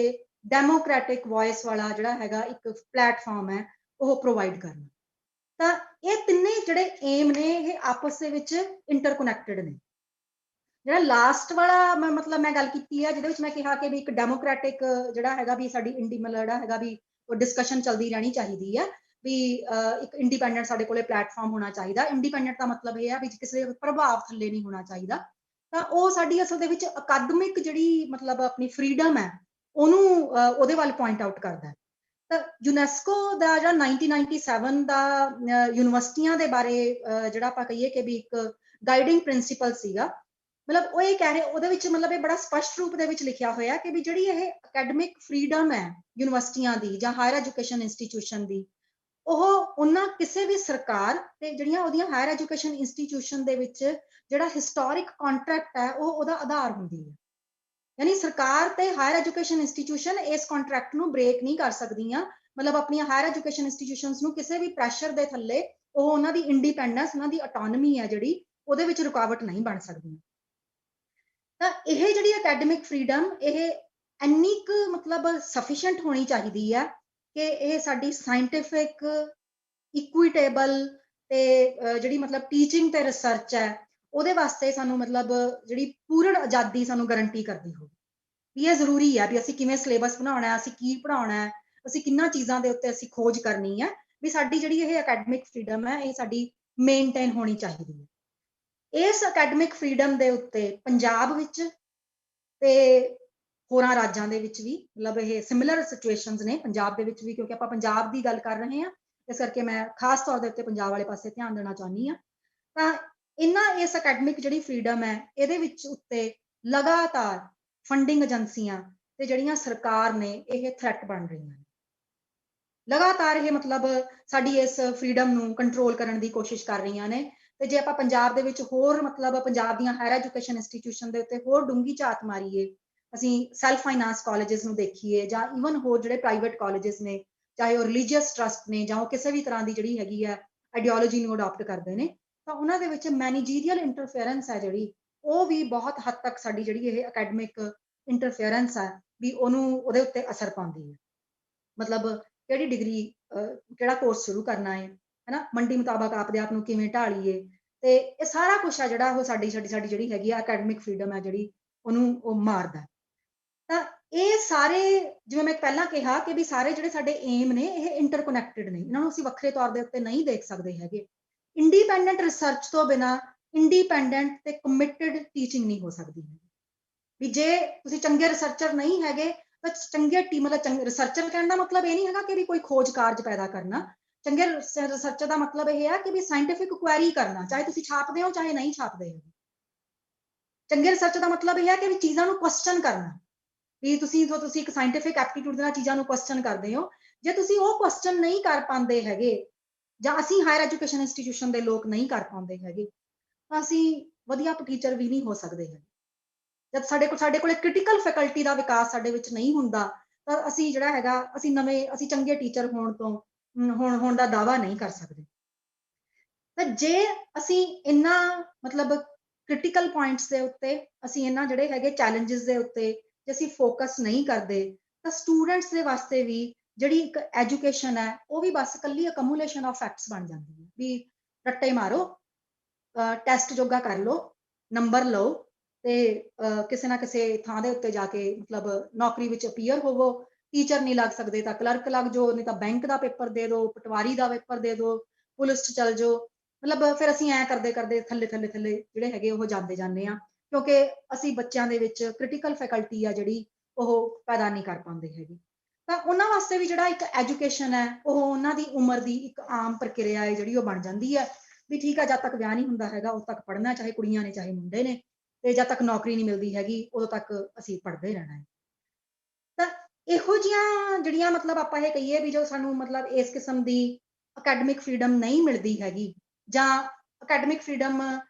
Speaker 3: ਡੈਮੋਕ੍ਰੈਟਿਕ ਵੌਇਸ ਵਾਲਾ ਜਿਹੜਾ ਹੈਗਾ ਇੱਕ ਪਲੇਟਫਾਰਮ ਹੈ ਉਹ ਪ੍ਰੋਵਾਈਡ ਕਰਨਾ। ਤਾਂ ਇਹ ਤਿੰਨੇ ਜਿਹੜੇ ਏਮ ਨੇ ਇਹ ਆਪਸ ਦੇ ਵਿੱਚ ਇੰਟਰਕਨੈਕਟਡ ਨੇ। ਜਿਹੜਾ ਲਾਸਟ ਵਾਲਾ ਮੈਂ ਗੱਲ ਕੀਤੀ ਹੈ ਜਿਹਦੇ ਵਿੱਚ ਮੈਂ ਕਿਹਾ ਕਿ ਵੀ ਇੱਕ ਡੈਮੋਕ੍ਰੈਟਿਕ ਜਿਹੜਾ ਹੈਗਾ ਵੀ ਸਾਡੀ ਮਤਲਬ ਜਿਹੜਾ ਹੈਗਾ ਵੀ ਉਹ ਡਿਸਕਸ਼ਨ ਚੱਲਦੀ ਰਹਿਣੀ ਚਾਹੀਦੀ ਹੈ ਵੀ ਇੱਕ ਇੰਡੀਪੈਂਡੈਂਟ ਸਾਡੇ ਕੋਲੇ ਪਲੇਟਫਾਰਮ ਹੋਣਾ ਚਾਹੀਦਾ। ਇੰਡੀਪੈਂਡੈਂਟ ਦਾ ਮਤਲਬ ਇਹ ਹੈ ਵੀ ਕਿਸੇ ਪ੍ਰਭਾਵ ਥੱਲੇ ਨਹੀਂ ਹੋਣਾ ਚਾਹੀਦਾ। ਤਾਂ ਉਹ ਸਾਡੀ ਅਸਲ ਦੇ ਵਿੱਚ ਅਕਾਦਮਿਕ ਜਿਹੜੀ ਮਤਲਬ ਆਪਣੀ ਫਰੀडम ਹੈ ਉਹਨੂੰ ਉਹਦੇ ਵੱਲ ਪੁਆਇੰਟ ਆਊਟ ਕਰਦਾ ਹੈ। ਤਾਂ ਯੂਨੈਸਕੋ ਦਾ ਜਿਹੜਾ 1997 ਦਾ ਯੂਨੀਵਰਸਿਟੀਆਂ ਦੇ ਬਾਰੇ ਜਿਹੜਾ ਆਪਾਂ ਕਹੀਏ ਕਿ ਵੀ ਇੱਕ ਗਾਈਡਿੰਗ ਪ੍ਰਿੰਸੀਪਲ ਸੀਗਾ, ਮਤਲਬ ਉਹ ਇਹ ਕਹਿ ਰਹੇ ਉਹਦੇ ਵਿੱਚ ਮਤਲਬ ਇਹ ਬੜਾ ਸਪਸ਼ਟ ਰੂਪ ਦੇ ਵਿੱਚ ਲਿਖਿਆ ਹੋਇਆ ਕਿ ਵੀ ਜਿਹੜੀ ਇਹ ਅਕੈਡਮਿਕ ਫਰੀडम ਹੈ ਯੂਨੀਵਰਸਿਟੀਆਂ ਦੀ ਜਾਂ ਹਾਇਰ ਐਜੂਕੇਸ਼ਨ ਇੰਸਟੀਟਿਊਸ਼ਨ ਦੀ, ਉਹ ਉਹਨਾਂ ਕਿਸੇ ਵੀ ਸਰਕਾਰ ਤੇ ਜਿਹੜੀਆਂ ਉਹਦੀਆਂ ਹਾਇਰ ਐਜੂਕੇਸ਼ਨ ਇੰਸਟੀਟਿਊਸ਼ਨ ਦੇ ਵਿੱਚ ਜਿਹੜਾ ਹਿਸਟੋਰਿਕ ਕੰਟਰੈਕਟ ਹੈ ਉਹ ਉਹਦਾ ਆਧਾਰ ਹੁੰਦੀ ਹੈ। ਯਾਨੀ ਸਰਕਾਰ ਤੇ ਹਾਇਰ ਐਜੂਕੇਸ਼ਨ ਇੰਸਟੀਟਿਊਸ਼ਨ ਇਸ ਕੰਟਰੈਕਟ ਨੂੰ ਬ੍ਰੇਕ ਨਹੀਂ ਕਰ ਸਕਦੀਆਂ, ਮਤਲਬ ਆਪਣੀਆਂ ਹਾਇਰ ਐਜੂਕੇਸ਼ਨ ਇੰਸਟੀਟਿਊਸ਼ਨਸ ਨੂੰ ਕਿਸੇ ਵੀ ਪ੍ਰੈਸ਼ਰ ਦੇ ਥੱਲੇ ਉਹ ਉਹਨਾਂ ਦੀ ਇੰਡੀਪੈਂਡੈਂਸ, ਉਹਨਾਂ ਦੀ ਆਟੋਨਮੀ ਹੈ ਜਿਹੜੀ ਉਹਦੇ ਵਿੱਚ ਰੁਕਾਵਟ ਨਹੀਂ ਬਣ ਸਕਦੀਆਂ। ਤਾਂ ਇਹ ਜਿਹੜੀ ਅਕੈਡਮਿਕ ਫਰੀडम ਇਹ ਇੰਨੀ ਕੁ ਮਤਲਬ ਸਫੀਸ਼ੀਐਂਟ ਹੋਣੀ ਚਾਹੀਦੀ ਹੈ ਕਿ ਇਹ ਸਾਡੀ ਸਾਇੰਟਿਫਿਕ, ਇਕੁਇਟੇਬਲ ਤੇ ਜਿਹੜੀ ਮਤਲਬ ਟੀਚਿੰਗ ਤੇ ਰਿਸਰਚ ਹੈ ਉਹਦੇ ਵਾਸਤੇ ਸਾਨੂੰ ਮਤਲਬ ਜਿਹੜੀ ਪੂਰਨ ਆਜ਼ਾਦੀ ਸਾਨੂੰ ਗਾਰੰਟੀ ਕਰਦੀ ਹੋਵੇ। ਵੀ ਇਹ ਜ਼ਰੂਰੀ ਹੈ ਵੀ ਅਸੀਂ ਕਿਵੇਂ ਸਿਲੇਬਸ ਬਣਾਉਣਾ ਹੈ, ਅਸੀਂ ਕੀ ਪੜ੍ਹਾਉਣਾ ਹੈ, ਅਸੀਂ ਕਿੰਨਾ ਚੀਜ਼ਾਂ ਦੇ ਉੱਤੇ ਅਸੀਂ ਖੋਜ ਕਰਨੀ ਹੈ, ਵੀ ਸਾਡੀ ਜਿਹੜੀ ਇਹ ਅਕੈਡਮਿਕ ਫਰੀडम ਹੈ ਇਹ ਸਾਡੀ ਮੇਨਟੇਨ ਹੋਣੀ ਚਾਹੀਦੀ ਹੈ। ਇਸ ਅਕੈਡਮਿਕ ਫਰੀडम ਦੇ ਉੱਤੇ ਪੰਜਾਬ ਵਿੱਚ ਤੇ ਹੋਰਾਂ ਰਾਜਾਂ ਦੇ ਵਿੱਚ ਵੀ ਮਤਲਬ ਇਹ ਸਿਮਿਲਰ ਸਿਚੁਏਸ਼ਨਸ ਨੇ, ਪੰਜਾਬ ਦੇ ਵਿੱਚ ਵੀ, ਕਿਉਂਕਿ ਆਪਾਂ ਪੰਜਾਬ ਦੀ ਗੱਲ ਕਰ ਰਹੇ ਹਾਂ ਇਸ ਕਰਕੇ ਮੈਂ ਖਾਸ ਤੌਰ ਦੇ ਉੱਤੇ ਪੰਜਾਬ ਵਾਲੇ ਪਾਸੇ ਧਿਆਨ ਦੇਣਾ ਚਾਹੁੰਦੀ ਹਾਂ। ਤਾਂ ਇਸ ਅਕੈਡਮਿਕ ਜਿਹੜੀ ਫਰੀडम ਹੈ ਇਹਦੇ ਵਿੱਚ ਉੱਤੇ ਲਗਾਤਾਰ ਫੰਡਿੰਗ ਏਜੰਸੀਆਂ ਤੇ ਜਿਹੜੀਆਂ ਸਰਕਾਰ ਨੇ ਇਹ ਥ੍ਰੈਟ ਬਣ ਰਹੀਆਂ ਨੇ। ਲਗਾਤਾਰ ਇਹ ਮਤਲਬ ਸਾਡੀ ਇਸ ਫਰੀडम ਨੂੰ ਕੰਟਰੋਲ ਕਰਨ ਦੀ ਕੋਸ਼ਿਸ਼ ਕਰ ਰਹੀਆਂ ਨੇ। ਤੇ ਜੇ ਆਪਾਂ ਪੰਜਾਬ ਦੇ ਵਿੱਚ ਹੋਰ ਮਤਲਬ ਪੰਜਾਬ ਦੀਆਂ ਹਾਇਰ ਐਜੂਕੇਸ਼ਨ ਇੰਸਟੀਟਿਊਸ਼ਨ ਦੇ ਉੱਤੇ ਹੋਰ ਡੂੰਘੀ ਝਾਤ ਮਾਰੀਏ, ਅਸੀਂ ਸੈਲਫ ਫਾਈਨਾਂਸ ਕਾਲਜਸ ਨੂੰ ਦੇਖੀਏ ਜਾਂ ਈਵਨ ਹੋਰ ਜਿਹੜੇ ਪ੍ਰਾਈਵੇਟ ਕਾਲਜਸ ਨੇ, ਚਾਹੇ ਉਹ ਰਿਲੀਜੀਅਸ ਟਰਸਟ ਨੇ ਜਾਂ ਉਹ ਕਿਸੇ ਵੀ ਤਰ੍ਹਾਂ ਦੀ ਜਿਹੜੀ ਹੈਗੀ ਆ ਆਈਡੀਓਲੋਜੀ ਨੂੰ ਅਡਾਪਟ ਕਰਦੇ ਨੇ, ਤਾਂ ਉਹਨਾਂ ਦੇ ਵਿੱਚ ਮੈਨੇਜੀਰੀਅਲ ਇੰਟਰਫੇਰੈਂਸ ਹੈ ਜਿਹੜੀ ਉਹ ਵੀ ਬਹੁਤ ਹੱਦ ਤੱਕ ਸਾਡੀ ਜਿਹੜੀ ਇਹ ਅਕੈਡਮਿਕ ਇੰਟਰਫੇਰੈਂਸ ਹੈ ਵੀ ਉਹਦੇ ਉੱਤੇ ਅਸਰ ਪਾਉਂਦੀ ਹੈ। ਮਤਲਬ ਕਿਹੜੀ ਡਿਗਰੀ, ਕਿਹੜਾ ਕੋਰਸ ਸ਼ੁਰੂ ਕਰਨਾ ਹੈ ਨਾ, ਮੰਡੀ ਮੁਤਾਬਕ ਆਪਦੇ ਆਪ ਨੂੰ ਕਿਵੇਂ ਢਾਲੀਏ, ਤੇ ਇਹ ਸਾਰਾ ਕੁਛ ਹੈ ਜਿਹੜਾ ਉਹ ਸਾਡੀ ਜਿਹੜੀ ਹੈਗੀ ਆ ਅਕੈਡਮਿਕ ਫਰੀडम ਹੈ ਜਿਹੜੀ ਉਹਨੂੰ ਉਹ ਮਾਰਦਾ। ਤਾਂ ਇਹ ਸਾਰੇ, ਜਿਵੇਂ ਮੈਂ ਪਹਿਲਾਂ ਕਿਹਾ ਕਿ ਵੀ ਸਾਰੇ ਜਿਹੜੇ ਸਾਡੇ ਏਮ ਨੇ ਇਹ ਇੰਟਰਕਨੈਕਟਡ ਨੇ, ਇਹਨਾਂ ਨੂੰ ਅਸੀਂ ਵੱਖਰੇ ਤੌਰ ਦੇ ਉੱਤੇ ਨਹੀਂ ਦੇਖ ਸਕਦੇ ਹੈਗੇ। ਇੰਡੀਪੈਂਡੈਂਟ ਰਿਸਰਚ ਤੋਂ ਬਿਨਾਂ ਇੰਡੀਪੈਂਡੈਂਟ ਤੇ ਕਮਿਟਡ ਟੀਚਿੰਗ ਨਹੀਂ ਹੋ ਸਕਦੀ। ਵੀ ਜੇ ਤੁਸੀਂ ਚੰਗੇ ਰਿਸਰਚਰ ਨਹੀਂ ਹੈਗੇ ਤਾਂ ਚੰਗੇ ਮਤਲਬ ਰਿਸਰਚਰ ਕਹਿਣ ਦਾ ਮਤਲਬ ਇਹ ਨਹੀਂ ਹੈਗਾ ਕਿ ਵੀ ਕੋਈ ਖੋਜ ਕਾਰਜ ਪੈਦਾ ਕਰਨਾ। ਚੰਗੇ ਰਿਸਰਚਰ ਦਾ ਮਤਲਬ ਇਹ ਹੈ ਕਿ ਵੀ ਸਾਇੰਟਿਫਿਕ ਕੁਐਰੀ ਕਰਨਾ, ਚਾਹੇ ਤੁਸੀਂ ਛਾਪਦੇ ਹੋ ਚਾਹੇ ਨਹੀਂ ਛਾਪਦੇ ਹੋ। ਚੰਗੇ ਰਿਸਰਚ ਦਾ ਮਤਲਬ ਇਹ ਹੈ ਕਿ ਵੀ ਚੀਜ਼ਾਂ ਨੂੰ ਕੁਐਸਚਨ ਕਰਨਾ, ਵੀ ਤੁਸੀਂ ਇੱਕ ਸਾਇੰਟਿਫਿਕ ਐਪਟੀਟਿਊਡ ਦੇ ਨਾਲ ਚੀਜ਼ਾਂ ਨੂੰ ਕੁਐਸਚਨ ਕਰਦੇ ਹੋ। ਜੇ ਤੁਸੀਂ ਉਹ ਕੁਐਸਚਨ ਨਹੀਂ ਕਰ ਪਾਉਂਦੇ ਹੈਗੇ ਜਾਂ ਅਸੀਂ ਹਾਇਰ ਐਜੂਕੇਸ਼ਨ ਇੰਸਟੀਟਿਊਸ਼ਨ ਦੇ ਲੋਕ ਨਹੀਂ ਕਰ ਪਾਉਂਦੇ ਹੈਗੇ ਤਾਂ ਅਸੀਂ ਵਧੀਆ ਟੀਚਰ ਵੀ ਨਹੀਂ ਹੋ ਸਕਦੇ ਹੈਗੇ। ਜਦ ਸਾਡੇ ਕੋਲ ਕ੍ਰਿਟੀਕਲ ਫੈਕਲਟੀ ਦਾ ਵਿਕਾਸ ਸਾਡੇ ਵਿੱਚ ਨਹੀਂ ਹੁੰਦਾ ਤਾਂ ਅਸੀਂ ਜਿਹੜਾ ਹੈਗਾ ਅਸੀਂ ਚੰਗੇ ਟੀਚਰ ਹੋਣ ਦਾ ਦਾਅਵਾ ਨਹੀਂ ਕਰ ਸਕਦੇ। ਤਾਂ ਜੇ ਅਸੀਂ ਇਹਨਾਂ ਮਤਲਬ ਕ੍ਰਿਟੀਕਲ ਪੁਆਇੰਟਸ ਦੇ ਉੱਤੇ ਅਸੀਂ ਇਹਨਾਂ ਜਿਹੜੇ ਹੈਗੇ ਚੈਲੰਜਸ ਦੇ ਉੱਤੇ ਜੇ ਅਸੀਂ ਫੋਕਸ ਨਹੀਂ ਕਰਦੇ ਤਾਂ ਸਟੂਡੈਂਟਸ ਦੇ ਵਾਸਤੇ ਵੀ ਜਿਹੜੀ ਇੱਕ ਐਜੂਕੇਸ਼ਨ ਹੈ ਉਹ ਵੀ ਬਸ ਇਕੱਲੀ ਅਕਮੂਲੇਸ਼ਨ ਆਫ ਫੈਕਟਸ ਬਣ ਜਾਂਦੀ ਹੈ। ਵੀ ਰੱਟੇ ਮਾਰੋ, ਟੈਸਟ ਜੋਗਾ ਕਰ ਲਓ, ਨੰਬਰ ਲਓ ਤੇ ਕਿਸੇ ਨਾ ਕਿਸੇ ਥਾਂ ਦੇ ਉੱਤੇ ਜਾ ਕੇ ਮਤਲਬ ਨੌਕਰੀ ਵਿੱਚ ਅਪੀਅਰ ਹੋਵੋ। ਟੀਚਰ ਨਹੀਂ ਲੱਗ ਸਕਦੇ ਤਾਂ ਕਲਰਕ ਲੱਗ ਜਾਓ, ਨਹੀਂ ਤਾਂ ਬੈਂਕ ਦਾ ਪੇਪਰ ਦੇ ਦਿਓ, ਪਟਵਾਰੀ ਦਾ ਪੇਪਰ ਦੇ ਦਿਓ, ਪੁਲਿਸ 'ਚ ਚੱਲ ਜਾਓ। ਮਤਲਬ ਫਿਰ ਅਸੀਂ ਐਂ ਕਰਦੇ ਥੱਲੇ ਜਿਹੜੇ ਹੈਗੇ ਉਹ ਜਾਂਦੇ ਆ ਕਿਉਂਕਿ ਅਸੀਂ ਬੱਚਿਆਂ ਦੇ ਵਿੱਚ ਕ੍ਰਿਟੀਕਲ ਫੈਕਲਟੀ ਆ ਜਿਹੜੀ ਉਹ ਪੈਦਾ ਨਹੀਂ ਕਰ ਪਾਉਂਦੇ ਹੈਗੇ। ਤਾਂ ਉਹਨਾਂ ਵਾਸਤੇ ਵੀ ਜਿਹੜਾ ਇੱਕ ਐਜੂਕੇਸ਼ਨ ਹੈ ਉਹ ਉਹਨਾਂ ਦੀ ਉਮਰ ਦੀ ਇੱਕ ਆਮ ਪ੍ਰਕਿਰਿਆ ਹੈ ਜਿਹੜੀ ਉਹ ਬਣ ਜਾਂਦੀ ਹੈ ਵੀ ਠੀਕ ਹੈ, ਜਦ ਤੱਕ ਵਿਆਹ ਨਹੀਂ ਹੁੰਦਾ ਹੈਗਾ ਉਦੋਂ ਤੱਕ ਪੜ੍ਹਨਾ, ਚਾਹੇ ਕੁੜੀਆਂ ਨੇ ਚਾਹੇ ਮੁੰਡੇ ਨੇ, ਤੇ ਜਦ ਤੱਕ ਨੌਕਰੀ ਨਹੀਂ ਮਿਲਦੀ ਹੈਗੀ ਉਦੋਂ ਤੱਕ ਅਸੀਂ ਪੜ੍ਹਦੇ ਰਹਿਣਾ ਹੈ। ਤਾਂ ਇਹੋ ਜਿਹੀਆਂ ਜਿਹੜੀਆਂ ਮਤਲਬ ਆਪਾਂ ਇਹ ਕਹੀਏ ਵੀ ਜੋ ਸਾਨੂੰ ਮਤਲਬ ਇਸ ਕਿਸਮ ਦੀ ਅਕੈਡਮਿਕ ਫਰੀडम ਨਹੀਂ ਮਿਲਦੀ ਹੈਗੀ ਜਾਂ ਅਕੈਡਮਿਕ ਫਰੀडम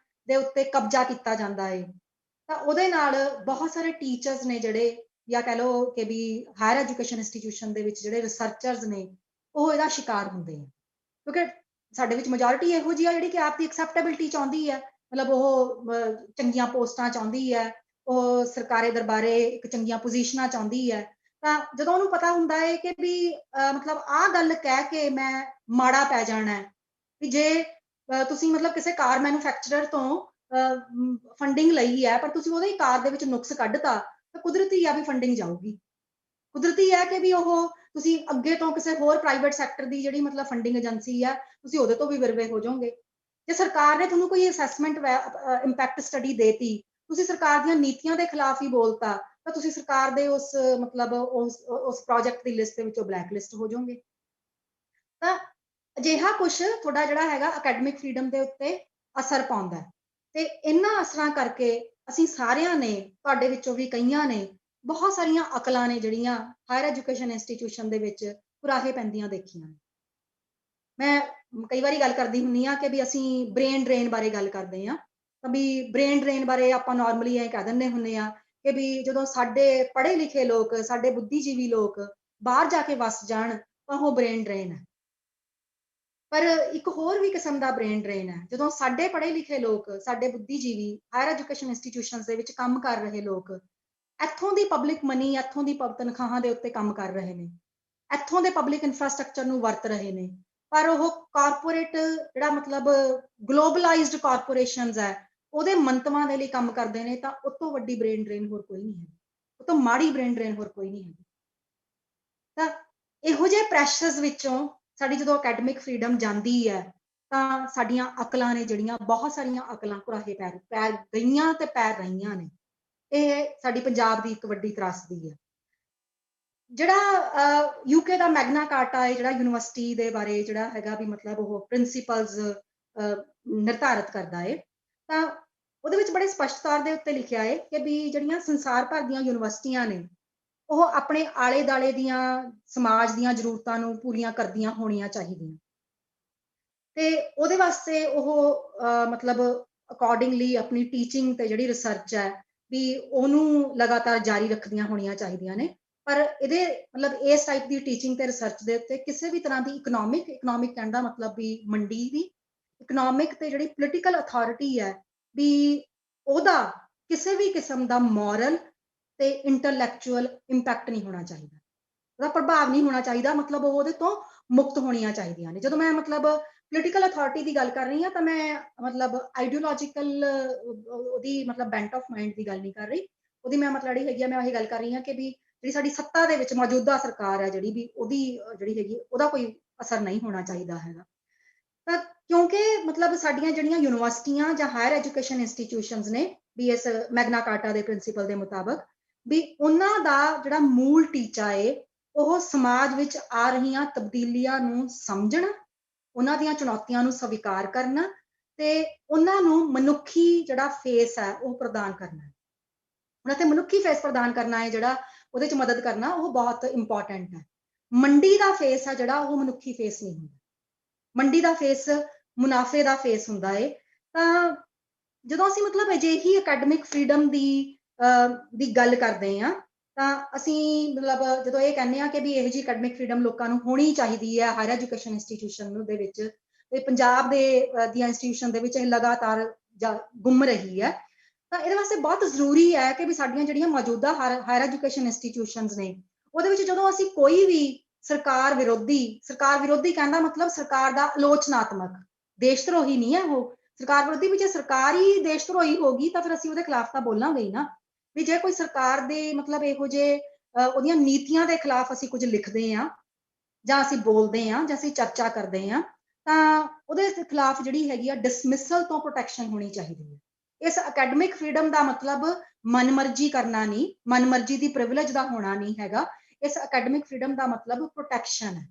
Speaker 3: ਦੇ ਉੱਤੇ ਕਬਜ਼ਾ ਕੀਤਾ ਜਾਂਦਾ ਹੈ, ਤਾਂ ਉਹਦੇ ਨਾਲ ਬਹੁਤ ਸਾਰੇ ਟੀਚਰਸ ਨੇ ਜਿਹੜੇ, ਜਾਂ ਕਹਿ ਲਓ ਕਿ ਵੀ ਹਾਇਰ ਐਜੂਕੇਸ਼ਨ ਇੰਸਟੀਟਿਊਸ਼ਨ ਦੇ ਵਿੱਚ ਜਿਹੜੇ ਰਿਸਰਚਰਸ ਨੇ ਉਹ ਇਹਦਾ ਸ਼ਿਕਾਰ ਹੁੰਦੇ ਆ, ਕਿਉਂਕਿ ਸਾਡੇ ਵਿੱਚ ਮੈਜੋਰਿਟੀ ਇਹੋ ਜਿਹੀ ਆ ਜਿਹੜੀ ਕਿ ਆਪ ਦੀ ਐਕਸੈਪਟੇਬਿਲਟੀ ਚਾਹੁੰਦੀ ਹੈ, ਮਤਲਬ ਉਹ ਚੰਗੀਆਂ ਪੋਸਟਾਂ ਚਾਹੁੰਦੀ ਹੈ, ਉਹ ਸਰਕਾਰੀ ਦਰਬਾਰੇ ਇੱਕ ਚੰਗੀਆਂ ਪੋਜੀਸ਼ਨਾਂ ਚਾਹੁੰਦੀ ਹੈ। ਤਾਂ ਜਦੋਂ ਉਹਨੂੰ ਪਤਾ ਹੁੰਦਾ ਹੈ ਕਿ ਵੀ ਮਤਲਬ ਆਹ ਗੱਲ ਕਹਿ ਕੇ ਮੈਂ ਮਾੜਾ ਪੈ ਜਾਣਾ ਹੈ, ਵੀ ਜੇ ਤੁਸੀਂ ਮਤਲਬ ਕਿਸੇ ਕਾਰ ਮੈਨੂਫੈਕਚਰਰ ਤੋਂ ਫੰਡਿੰਗ ਲਈ ਹੈ ਪਰ ਤੁਸੀਂ ਉਹਦੇ ਕਾਰ ਦੇ ਵਿੱਚ ਨੁਕਸ ਕੱਢਤਾ, ਤਾਂ ਕੁਦਰਤੀ ਆ ਵੀ ਫੰਡਿੰਗ ਜਾਊਗੀ। ਕੁਦਰਤੀ ਹੈ ਕਿ ਵੀ ਉਹ ਤੁਸੀਂ ਅੱਗੇ ਤੋਂ ਕਿਸੇ ਹੋਰ ਪ੍ਰਾਈਵੇਟ ਸੈਕਟਰ ਦੀ ਜਿਹੜੀ ਮਤਲਬ ਫੰਡਿੰਗ ਏਜੰਸੀ ਹੈ ਤੁਸੀਂ ਉਹਦੇ ਤੋਂ ਵੀ ਵਿਰਵੇ ਹੋ ਜਾਓਗੇ। ਜੇ ਸਰਕਾਰ ਨੇ ਤੁਹਾਨੂੰ ਕੋਈ ਅਸੈਸਮੈਂਟ ਇੰਪੈਕਟ ਸਟੱਡੀ ਦੇਤੀ, ਤੁਸੀਂ ਸਰਕਾਰ ਦੀਆਂ ਨੀਤੀਆਂ ਦੇ ਖਿਲਾਫ ਹੀ ਬੋਲਤਾ, ਤਾਂ ਤੁਸੀਂ ਸਰਕਾਰ ਦੇ ਉਸ ਮਤਲਬ ਉਸ ਪ੍ਰੋਜੈਕਟ ਦੀ ਲਿਸਟ ਦੇ ਵਿੱਚੋਂ ਬਲੈਕ ਲਿਸਟ ਹੋ ਜਾਓਗੇ। ਤਾਂ ਅਜਿਹਾ ਕੁਛ ਤੁਹਾਡਾ ਜਿਹੜਾ ਹੈਗਾ ਅਕੈਡਮਿਕ ਫਰੀडम ਦੇ ਉੱਤੇ ਅਸਰ ਪਾਉਂਦਾ, ਤੇ ਇਹਨਾਂ ਅਸਰਾਂ ਕਰਕੇ ਅਸੀਂ ਸਾਰਿਆਂ ਨੇ, ਤੁਹਾਡੇ ਵਿੱਚੋਂ ਵੀ ਕਈਆਂ ਨੇ ਬਹੁਤ ਸਾਰੀਆਂ ਅਕਲਾਂ ਨੇ ਜਿਹੜੀਆਂ ਹਾਇਰ ਐਜੂਕੇਸ਼ਨ ਇੰਸਟੀਟਿਊਸ਼ਨ ਦੇ ਵਿੱਚ ਕੁਰਾਹੇ ਪੈਂਦੀਆਂ ਦੇਖੀਆਂ। ਮੈਂ ਕਈ ਵਾਰੀ ਗੱਲ ਕਰਦੀ ਹੁੰਦੀ ਆ ਕਿ ਵੀ ਅਸੀਂ ਬ੍ਰੇਨ ਡਰੇਨ ਬਾਰੇ ਗੱਲ ਕਰਦੇ ਆ, ਤਾਂ ਵੀ ਬ੍ਰੇਨ ਡਰੇਨ ਬਾਰੇ ਆਪਾਂ ਨਾਰਮਲੀ ਇਹ ਕਹਿ ਦਿੰਦੇ ਹੁੰਦੇ ਆ ਕਿ ਵੀ ਜਦੋਂ ਸਾਡੇ ਪੜ੍ਹੇ ਲਿਖੇ ਲੋਕ, ਸਾਡੇ ਬੁੱਧੀਜੀਵੀ ਲੋਕ ਬਾਹਰ ਜਾ ਕੇ ਵਸ ਜਾਣ ਤਾਂ ਉਹ ਬ੍ਰੇਨ ਡਰੇਨ ਹੈ। ਪਰ ਇੱਕ ਹੋਰ ਵੀ ਕਿਸਮ ਦਾ ਬ੍ਰੇਨ ਡਰੇਨ ਹੈ, ਜਦੋਂ ਸਾਡੇ ਪੜ੍ਹੇ ਲਿਖੇ ਲੋਕ, ਸਾਡੇ ਬੁੱਧੀਜੀਵੀ ਹਾਇਰ ਐਜੂਕੇਸ਼ਨ ਇੰਸਟੀਟਿਊਸ਼ਨਸ ਦੇ ਵਿੱਚ ਕੰਮ ਕਰ ਰਹੇ ਲੋਕ ਇੱਥੋਂ ਦੀ ਪਬਲਿਕ ਮਨੀ, ਇੱਥੋਂ ਦੀ ਤਨਖਾਹਾਂ ਦੇ ਉੱਤੇ ਕੰਮ ਕਰ ਰਹੇ ਨੇ, ਇੱਥੋਂ ਦੇ ਪਬਲਿਕ ਇਨਫਰਾਸਟ੍ਰਕਚਰ ਨੂੰ ਵਰਤ ਰਹੇ ਨੇ, ਪਰ ਉਹ ਕਾਰਪੋਰੇਟ ਜਿਹੜਾ ਮਤਲਬ ਗਲੋਬਲਾਈਜ਼ਡ ਕਾਰਪੋਰੇਸ਼ਨਸ ਹੈ ਉਹਦੇ ਮੰਤਵਾਂ ਦੇ ਲਈ ਕੰਮ ਕਰਦੇ ਨੇ, ਤਾਂ ਉਹ ਤੋਂ ਵੱਡੀ ਬ੍ਰੇਨ ਡਰੇਨ ਹੋਰ ਕੋਈ ਨਹੀਂ ਹੈ, ਉਹ ਤੋਂ ਮਾੜੀ ਬ੍ਰੇਨ ਡਰੇਨ ਹੋਰ ਕੋਈ ਨਹੀਂ ਹੈ। ਤਾਂ ਇਹੋ ਜਿਹੇ ਪ੍ਰੈਸ਼ਰਸ ਵਿੱਚੋਂ ਸਾਡੀ ਜਦੋਂ ਅਕੈਡਮਿਕ ਫਰੀडम ਜਾਂਦੀ ਹੈ ਤਾਂ ਸਾਡੀਆਂ ਅਕਲਾਂ ਨੇ ਜਿਹੜੀਆਂ, ਬਹੁਤ ਸਾਰੀਆਂ ਅਕਲਾਂ ਕੁਰਾਹੇ ਪੈ ਗਈਆਂ ਤੇ ਪੈ ਰਹੀਆਂ ਨੇ। ਇਹ ਸਾਡੀ ਪੰਜਾਬ ਦੀ ਇੱਕ ਵੱਡੀ ਤਰਾਸਦੀ ਹੈ। ਜਿਹੜਾ ਯੂਕੇ ਦਾ ਮੈਗਨਾ ਕਾਰਟਾ ਹੈ, ਜਿਹੜਾ ਯੂਨੀਵਰਸਿਟੀ ਦੇ ਬਾਰੇ ਜਿਹੜਾ ਹੈਗਾ ਵੀ ਮਤਲਬ ਉਹ ਪ੍ਰਿੰਸੀਪਲਸ ਨਿਰਧਾਰਿਤ ਕਰਦਾ ਹੈ, ਤਾਂ ਉਹਦੇ ਵਿੱਚ ਬੜੇ ਸਪਸ਼ਟ ਤੌਰ ਦੇ ਉੱਤੇ ਲਿਖਿਆ ਹੈ ਕਿ ਵੀ ਜਿਹੜੀਆਂ ਸੰਸਾਰ ਭਰ ਦੀਆਂ ਯੂਨੀਵਰਸਿਟੀਆਂ ਨੇ ਉਹ ਆਪਣੇ ਆਲੇ ਦਾਲੇ ਦੀਆਂ ਸਮਾਜ ਦੀਆਂ ਜ਼ਰੂਰਤਾਂ ਨੂੰ ਪੂਰੀਆਂ ਕਰਦੀਆਂ ਹੋਣੀਆਂ ਚਾਹੀਦੀਆਂ, ਤੇ ਉਹਦੇ ਵਾਸਤੇ ਉਹ ਮਤਲਬ ਅਕੋਰਡਿੰਗਲੀ ਆਪਣੀ ਟੀਚਿੰਗ ਤੇ ਜਿਹੜੀ ਰਿਸਰਚ ਹੈ ਵੀ ਉਹਨੂੰ ਲਗਾਤਾਰ ਜਾਰੀ ਰੱਖਦੀਆਂ ਹੋਣੀਆਂ ਚਾਹੀਦੀਆਂ ਨੇ। ਪਰ ਇਹਦੇ ਮਤਲਬ ਇਸ ਟਾਈਪ ਦੀ ਟੀਚਿੰਗ ਤੇ ਰਿਸਰਚ ਦੇ ਉੱਤੇ ਕਿਸੇ ਵੀ ਤਰ੍ਹਾਂ ਦੀ ਇਕਨੋਮਿਕ ਕਹਿਣ ਦਾ ਮਤਲਬ ਵੀ ਮੰਡੀ ਦੀ ਇਕਨੋਮਿਕ ਤੇ ਜਿਹੜੀ ਪੋਲੀਟੀਕਲ ਅਥਾਰਟੀ ਹੈ ਵੀ ਉਹਦਾ ਕਿਸੇ ਵੀ ਕਿਸਮ ਦਾ ਮੋਰਲ ਤੇ ਇੰਟੈਲੈਕਚੁਅਲ ਇੰਪੈਕਟ ਨਹੀਂ ਹੋਣਾ ਚਾਹੀਦਾ, ਉਹਦਾ ਪ੍ਰਭਾਵ ਨਹੀਂ ਹੋਣਾ ਚਾਹੀਦਾ, ਮਤਲਬ ਉਹ ਉਹਦੇ ਤੋਂ ਮੁਕਤ ਹੋਣੀਆਂ ਚਾਹੀਦੀਆਂ ਨੇ। ਜਦੋਂ ਮੈਂ ਮਤਲਬ ਪੋਲੀਟੀਕਲ ਅਥਾਰਟੀ ਦੀ ਗੱਲ ਕਰ ਰਹੀ ਹਾਂ ਤਾਂ ਮੈਂ ਮਤਲਬ ਆਈਡੀਓਲੋਜੀਕਲ ਉਹਦੀ ਮਤਲਬ ਬੈਂਟ ਆਫ ਮਾਈਂਡ ਦੀ ਗੱਲ ਨਹੀਂ ਕਰ ਰਹੀ, ਉਹਦੀ ਮੈਂ ਮਤਲਬ ਜਿਹੜੀ ਹੈਗੀ ਆ ਮੈਂ ਉਹੀ ਗੱਲ ਕਰ ਰਹੀ ਹਾਂ ਕਿ ਵੀ ਜਿਹੜੀ ਸਾਡੀ ਸੱਤਾ ਦੇ ਵਿੱਚ ਮੌਜੂਦਾ ਸਰਕਾਰ ਹੈ ਜਿਹੜੀ ਵੀ ਉਹਦੀ ਜਿਹੜੀ ਹੈਗੀ ਉਹਦਾ ਕੋਈ ਅਸਰ ਨਹੀਂ ਹੋਣਾ ਚਾਹੀਦਾ ਹੈਗਾ। ਤਾਂ ਕਿਉਂਕਿ ਮਤਲਬ ਸਾਡੀਆਂ ਜਿਹੜੀਆਂ ਯੂਨੀਵਰਸਿਟੀਆਂ ਜਾਂ ਹਾਇਰ ਐਜੂਕੇਸ਼ਨ ਇੰਸਟੀਟਿਊਸ਼ਨਸ ਨੇ ਵੀ ਇਸ ਮੈਗਨਾ ਕਾਰਟਾ ਦੇ ਪ੍ਰਿੰਸੀਪਲ ਦੇ ਮੁਤਾਬਕ ਵੀ ਉਹਨਾਂ ਦਾ ਜਿਹੜਾ ਮੂਲ ਟੀਚਾ ਹੈ ਉਹ ਸਮਾਜ ਵਿੱਚ ਆ ਰਹੀਆਂ ਤਬਦੀਲੀਆਂ ਨੂੰ ਸਮਝਣਾ, ਉਹਨਾਂ ਦੀਆਂ ਚੁਣੌਤੀਆਂ ਨੂੰ ਸਵੀਕਾਰ ਕਰਨਾ ਤੇ ਉਹਨਾਂ ਨੂੰ ਮਨੁੱਖੀ ਜਿਹੜਾ ਫੇਸ ਹੈ ਉਹ ਪ੍ਰਦਾਨ ਕਰਨਾ, ਉਹਨਾਂ ਤੇ ਮਨੁੱਖੀ ਫੇਸ ਪ੍ਰਦਾਨ ਕਰਨਾ ਹੈ ਜਿਹੜਾ ਉਹਦੇ 'ਚ ਮਦਦ ਕਰਨਾ ਉਹ ਬਹੁਤ ਇੰਪੋਰਟੈਂਟ ਹੈ। ਮੰਡੀ ਦਾ ਫੇਸ ਹੈ ਜਿਹੜਾ ਉਹ ਮਨੁੱਖੀ ਫੇਸ ਨਹੀਂ ਹੁੰਦਾ, ਮੰਡੀ ਦਾ ਫੇਸ ਮੁਨਾਫੇ ਦਾ ਫੇਸ ਹੁੰਦਾ ਹੈ। ਤਾਂ ਜਦੋਂ ਅਸੀਂ ਮਤਲਬ ਅਜਿਹੀ ਅਕੈਡਮਿਕ ਫਰੀडम ਦੀ ਗੱਲ ਕਰਦੇ ਹਾਂ ਤਾਂ ਅਸੀਂ ਮਤਲਬ ਜਦੋਂ ਇਹ ਕਹਿੰਦੇ ਹਾਂ ਕਿ ਵੀ ਇਹੋ ਜਿਹੀ ਅਕੈਡਮਿਕ ਫਰੀडम ਲੋਕਾਂ ਨੂੰ ਹੋਣੀ ਚਾਹੀਦੀ ਹੈ ਹਾਇਰ ਐਜੂਕੇਸ਼ਨ ਇੰਸਟੀਟਿਊਸ਼ਨ ਦੇ ਵਿੱਚ, ਤੇ ਪੰਜਾਬ ਦੀਆਂ ਇੰਸਟੀਟਿਊਸ਼ਨ ਦੇ ਵਿੱਚ ਇਹ ਲਗਾਤਾਰ ਗੁੰਮ ਰਹੀ ਹੈ, ਤਾਂ ਇਹਦੇ ਵਾਸਤੇ ਬਹੁਤ ਜ਼ਰੂਰੀ ਹੈ ਕਿ ਵੀ ਸਾਡੀਆਂ ਜਿਹੜੀਆਂ ਮੌਜੂਦਾ ਹਾਇਰ ਐਜੂਕੇਸ਼ਨ ਇੰਸਟੀਟਿਊਸ਼ਨਸ ਨੇ ਉਹਦੇ ਵਿੱਚ ਜਦੋਂ ਅਸੀਂ ਕੋਈ ਵੀ ਸਰਕਾਰ ਵਿਰੋਧੀ ਕਹਿਣ ਦਾ ਮਤਲਬ ਸਰਕਾਰ ਦਾ ਆਲੋਚਨਾਤਮਕ, ਦੇਸ਼ ਧਰੋਹੀ ਨਹੀਂ ਹੈ ਉਹ, ਸਰਕਾਰ ਵਿਰੋਧੀ ਵੀ ਜੇ ਸਰਕਾਰ ਹੀ ਦੇਸ਼ ਧਰੋਹੀ ਹੋਗੀ ਤਾਂ ਫਿਰ ਅਸੀਂ ਉਹਦੇ ਖਿਲਾਫ ਤਾਂ ਬੋਲਾਂਗੇ ਹੀ ਨਾ। ਵੀ ਜੇ ਕੋਈ ਸਰਕਾਰ ਦੇ ਮਤਲਬ ਇਹੋ ਜਿਹੇ ਉਹਦੀਆਂ ਨੀਤੀਆਂ ਦੇ ਖਿਲਾਫ ਅਸੀਂ ਕੁਝ ਲਿਖਦੇ ਹਾਂ ਜਾਂ ਅਸੀਂ ਬੋਲਦੇ ਹਾਂ ਜਾਂ ਅਸੀਂ ਚਰਚਾ ਕਰਦੇ ਹਾਂ ਤਾਂ ਉਹਦੇ ਖਿਲਾਫ ਜਿਹੜੀ ਹੈਗੀ ਆ ਡਿਸਮਿਸਲ ਤੋਂ ਪ੍ਰੋਟੈਕਸ਼ਨ ਹੋਣੀ ਚਾਹੀਦੀ ਹੈ। ਇਸ ਅਕੈਡਮਿਕ ਫਰੀडम ਦਾ ਮਤਲਬ ਮਨਮਰਜ਼ੀ ਕਰਨਾ ਨਹੀਂ, ਮਨਮਰਜ਼ੀ ਦੀ ਪ੍ਰਿਵਿਲੇਜ ਦਾ ਹੋਣਾ ਨਹੀਂ ਹੈਗਾ। इस अकैडमिक फ्रीडम का मतलब प्रोटैक्शन है।